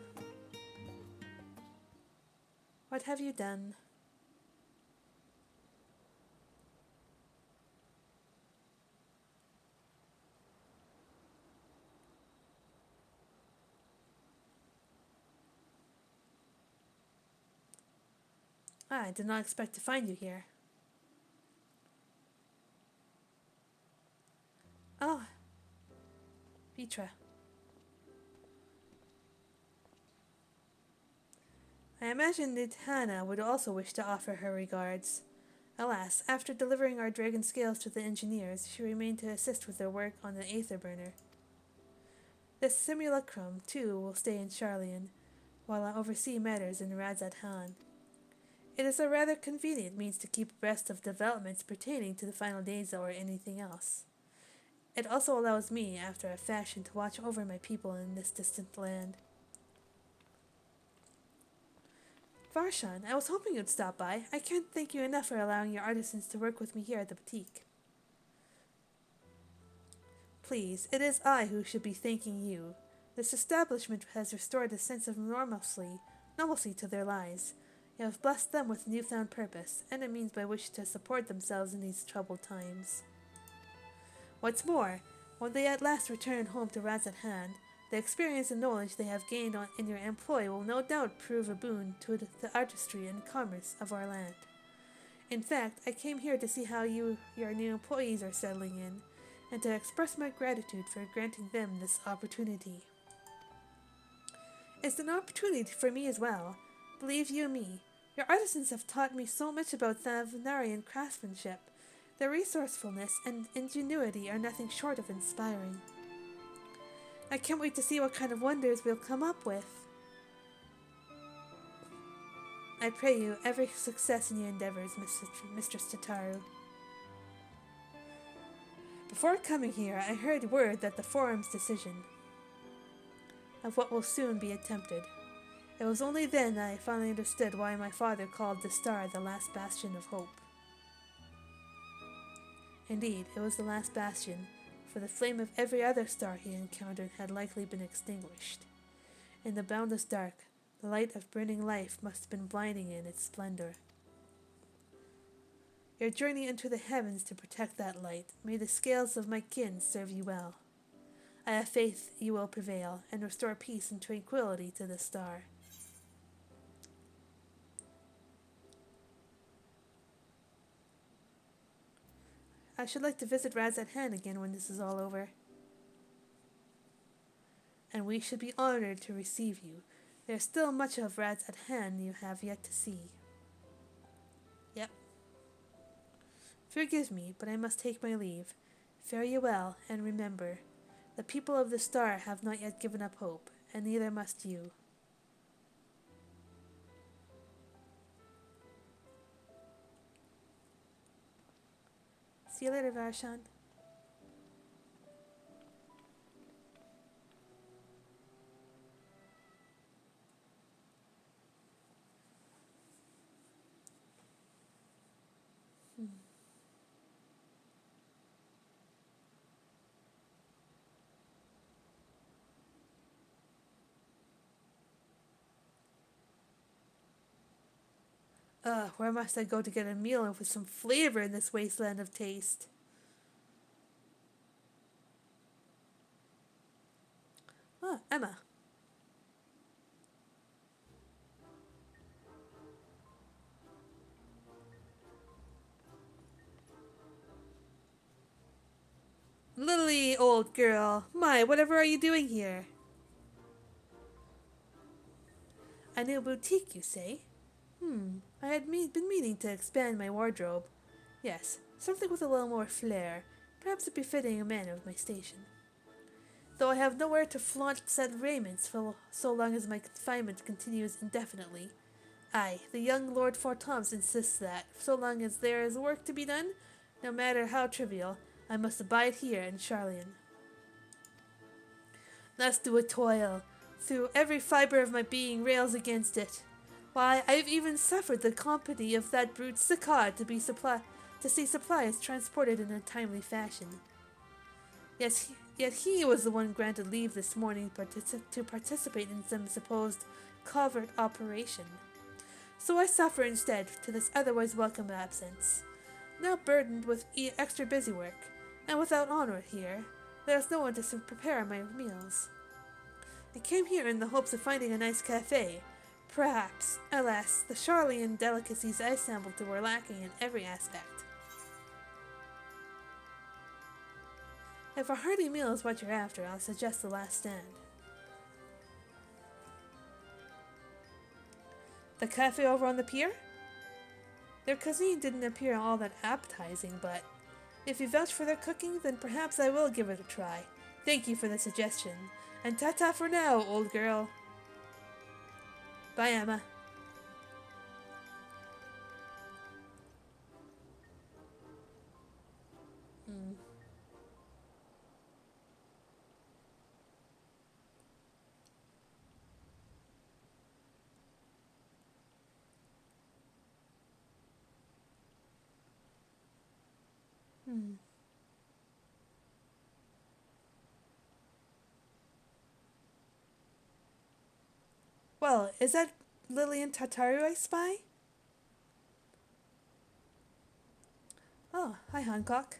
What have you done? I did not expect to find you here. Oh, Vitra. I imagine that Hannah would also wish to offer her regards. Alas, after delivering our dragon scales to the engineers, she remained to assist with their work on the Aether Burner. This simulacrum, too, will stay in Charlian, while I oversee matters in Radzat Han. It is a rather convenient means to keep abreast of developments pertaining to the final days or anything else. It also allows me, after a fashion, to watch over my people in this distant land. Varshan, I was hoping you'd stop by. I can't thank you enough for allowing your artisans to work with me here at the boutique. Please, it is I who should be thanking you. This establishment has restored a sense of normalcy to their lives. You have blessed them with newfound purpose, and a means by which to support themselves in these troubled times. What's more, when they at last return home to Radzat Han, the experience and knowledge they have gained in your employ will no doubt prove a boon to the artistry and commerce of our land. In fact, I came here to see how your new employees are settling in, and to express my gratitude for granting them this opportunity. It's an opportunity for me as well. Believe you me, your artisans have taught me so much about Thavnarian craftsmanship. Their resourcefulness and ingenuity are nothing short of inspiring. I can't wait to see what kind of wonders we'll come up with. I pray you every success in your endeavors, Mistress Tataru. Before coming here, I heard word that the Forum's decision of what will soon be attempted. It was only then that I finally understood why my father called the star the last bastion of hope. Indeed, it was the last bastion, for the flame of every other star he encountered had likely been extinguished. In the boundless dark, the light of burning life must have been blinding in its splendor. Your journey into the heavens to protect that light, may the scales of my kin serve you well. I have faith you will prevail, and restore peace and tranquility to the star. I should like to visit Radzat Han again when this is all over. And we should be honored to receive you. There's still much of Radzat Han you have yet to see. Yep. Forgive me, but I must take my leave. Fare you well, and remember, the people of the star have not yet given up hope, and neither must you. See you later, Varshan. Where must I go to get a meal with some flavor in this wasteland of taste? Ah, Emma. Lily, old girl. My, whatever are you doing here? A new boutique, you say? I had been meaning to expand my wardrobe. Yes, something with a little more flair, perhaps befitting a man of my station. Though I have nowhere to flaunt said raiments for so long as my confinement continues indefinitely. Aye, the young Lord Fortoms insists that, so long as there is work to be done, no matter how trivial, I must abide here in Charlian. Thus do a toil, through every fiber of my being rails against it. Why, I've even suffered the company of that brute Sakar to see supplies transported in a timely fashion. Yet he was the one granted leave this morning to participate in some supposed covert operation. So I suffer instead to this otherwise welcome absence. Now burdened with extra busy work, and without honor here, there's no one to prepare my meals. I came here in the hopes of finding a nice cafe. Perhaps, alas, the Charlian delicacies I sampled were lacking in every aspect. If a hearty meal is what you're after, I'll suggest the Last Stand. The cafe over on the pier? Their cuisine didn't appear all that appetizing, but if you vouch for their cooking, then perhaps I will give it a try. Thank you for the suggestion. And ta-ta for now, old girl. Bye, Emma. Well, is that Lillian Tataru I spy? Oh, hi, Hancock.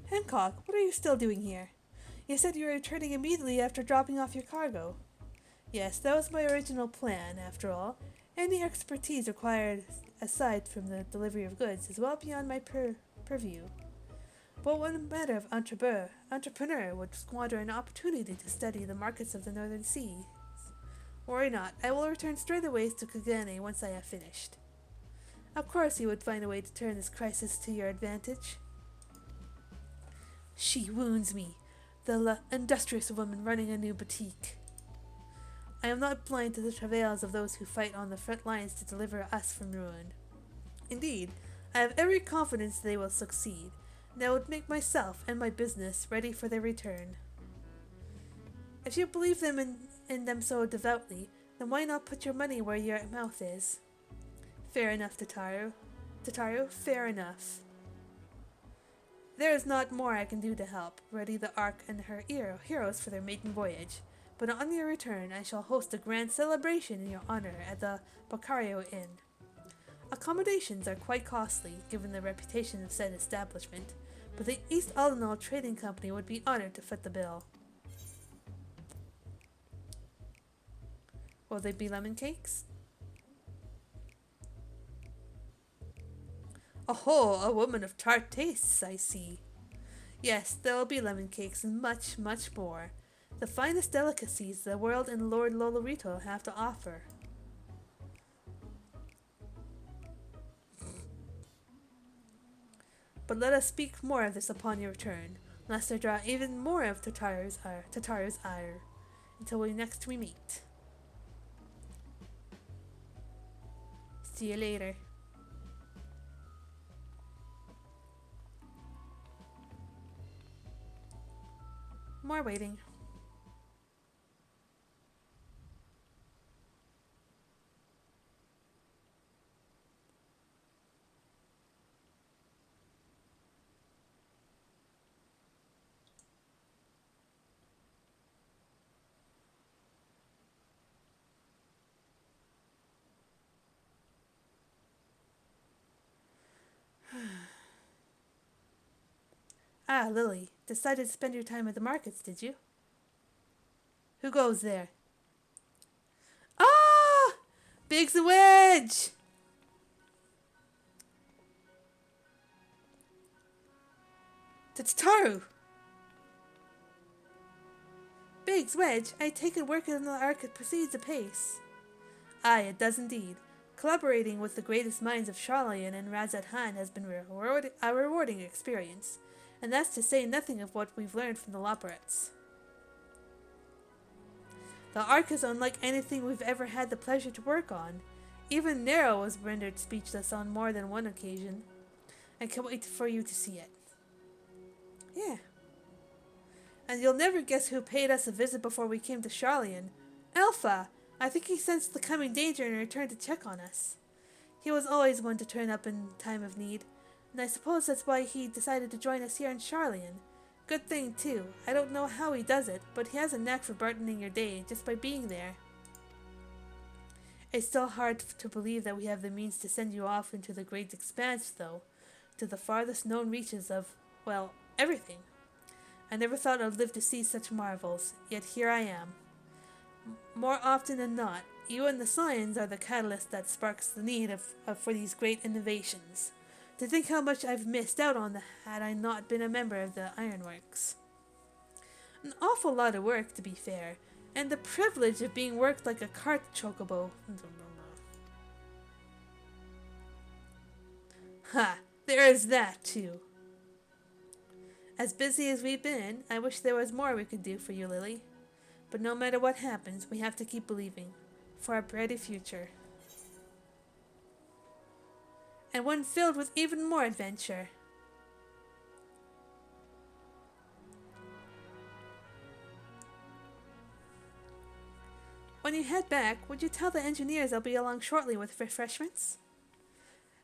Hancock, what are you still doing here? You said you were returning immediately after dropping off your cargo. Yes, that was my original plan, after all. Any expertise required aside from the delivery of goods is well beyond my purview. But what matter of entrepreneur would squander an opportunity to study the markets of the northern seas? Worry not, I will return straight away to Kagane once I have finished. Of course you would find a way to turn this crisis to your advantage. She wounds me, the industrious woman running a new boutique. I am not blind to the travails of those who fight on the front lines to deliver us from ruin. Indeed, I have every confidence they will succeed, and I would make myself and my business ready for their return. If you believe in them so devoutly, then why not put your money where your mouth is? Fair enough, Tataru. Tataru, fair enough. There is not more I can do to help ready the Ark and her heroes for their maiden voyage, but on your return I shall host a grand celebration in your honor at the Boccario Inn. Accommodations are quite costly, given the reputation of said establishment, but the East Aldenal Trading Company would be honored to foot the bill. Will they be lemon cakes? Oh, a woman of tart tastes, I see. Yes, there will be lemon cakes and much, much more. The finest delicacies the world and Lord Lolorito have to offer. But let us speak more of this upon your return, lest I draw even more of Tataru's ire, until next we meet. See you later. More waiting. Ah, Lily, decided to spend your time at the markets, did you? Who goes there? Ah! Biggs and Wedge! Tataru! Biggs, Wedge, I take it work in the Ark proceeds apace. Aye, it does indeed. Collaborating with the greatest minds of Charlian and Razat Han has been a rewarding experience, and that's to say nothing of what we've learned from the Loporets. The Ark is unlike anything we've ever had the pleasure to work on. Even Nero was rendered speechless on more than one occasion. I can't wait for you to see it. Yeah. And you'll never guess who paid us a visit before we came to Charlian. Alpha! I think he sensed the coming danger and returned to check on us. He was always one to turn up in time of need, and I suppose that's why he decided to join us here in Charlian. Good thing, too. I don't know how he does it, but he has a knack for brightening your day just by being there. It's still hard to believe that we have the means to send you off into the great expanse, though, to the farthest known reaches of, well, everything. I never thought I'd live to see such marvels, yet here I am. More often than not, you and the Scions are the catalyst that sparks the need for these great innovations. To think how much I've missed out on had I not been a member of the Ironworks. An awful lot of work, to be fair, and the privilege of being worked like a cart chocobo. Ha! There is that, too. As busy as we've been, I wish there was more we could do for you, Lily. But no matter what happens, we have to keep believing. For a brighter future. And one filled with even more adventure. When you head back, would you tell the engineers I'll be along shortly with refreshments?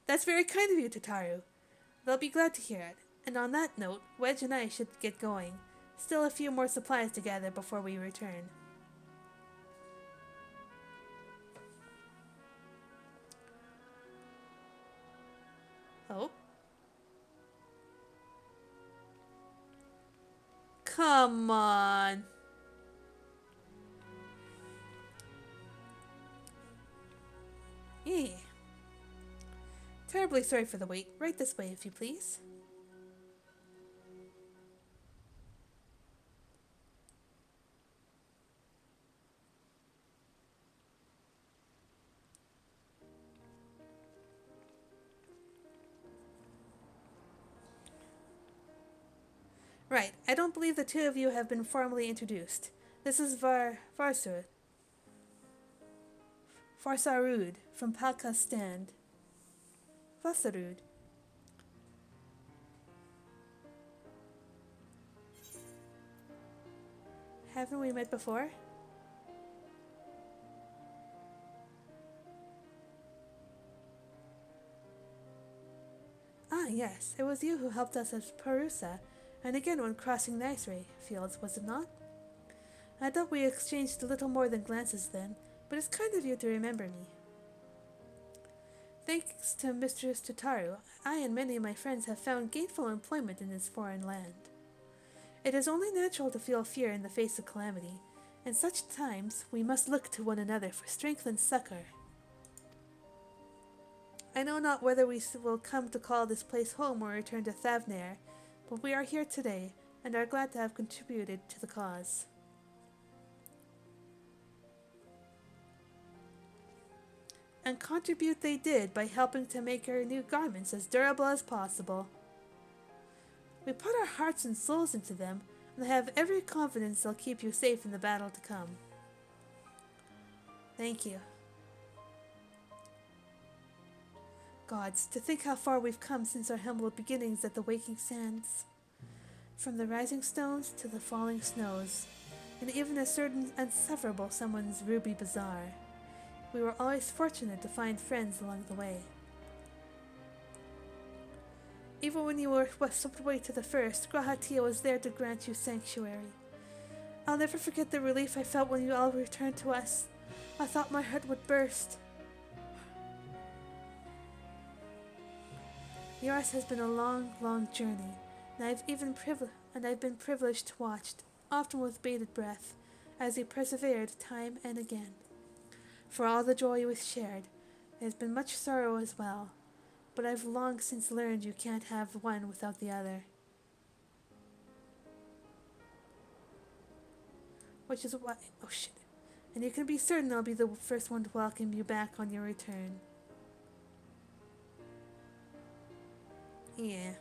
That's very kind of you, Tataru. They'll be glad to hear it. And on that note, Wedge and I should get going. Still a few more supplies to gather before we return. Oh? Come on. Yeah. Terribly sorry for the wait. Right this way, if you please. Right, I don't believe the two of you have been formally introduced. This is Farsarud from Palka's stand. Farsarud. Haven't we met before? Ah, yes, it was you who helped us at Perusa, and again when crossing the ice-ray fields, was it not? I thought we exchanged a little more than glances then, but it's kind of you to remember me. Thanks to Mistress Tataru, I and many of my friends have found gainful employment in this foreign land. It is only natural to feel fear in the face of calamity. In such times, we must look to one another for strength and succor. I know not whether we will come to call this place home or return to Thavnair, but we are here today, and are glad to have contributed to the cause. And contribute they did by helping to make our new garments as durable as possible. We put our hearts and souls into them, and I have every confidence they'll keep you safe in the battle to come. Thank you. Gods, to think how far we've come since our humble beginnings at the Waking Sands. From the rising stones to the falling snows, and even a certain insufferable someone's ruby bazaar. We were always fortunate to find friends along the way. Even when you were swept away to the first, Grahatia was there to grant you sanctuary. I'll never forget the relief I felt when you all returned to us. I thought my heart would burst. Yours has been a long, long journey, and I've been privileged to watch, often with bated breath, as you persevered time and again. For all the joy we've shared, there's been much sorrow as well, but I've long since learned you can't have one without the other. Which is why, oh shit, and you can be certain I'll be the first one to welcome you back on your return. Yeah.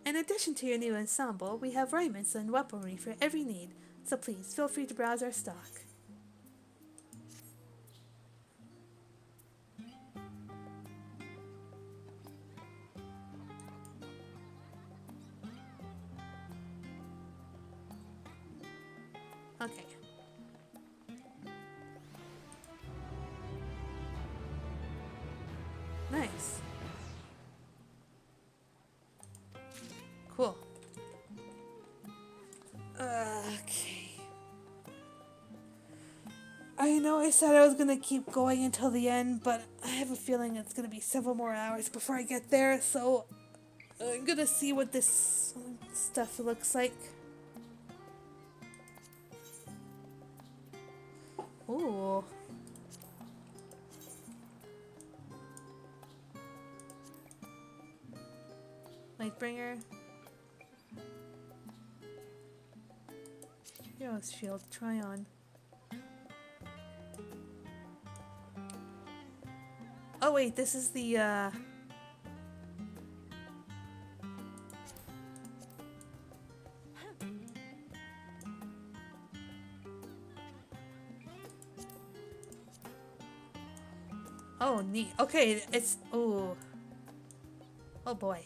In addition to your new ensemble, we have raiments and weaponry for every need, so please feel free to browse our stock. Okay. Nice. Cool. Okay. I know I said I was gonna keep going until the end, but I have a feeling it's gonna be several more hours before I get there, so I'm gonna see what this stuff looks like. Ooh. Lightbringer. Hero's Shield. Try on. Oh wait, this is the Oh, neat. Okay, it's... Ooh. Oh boy.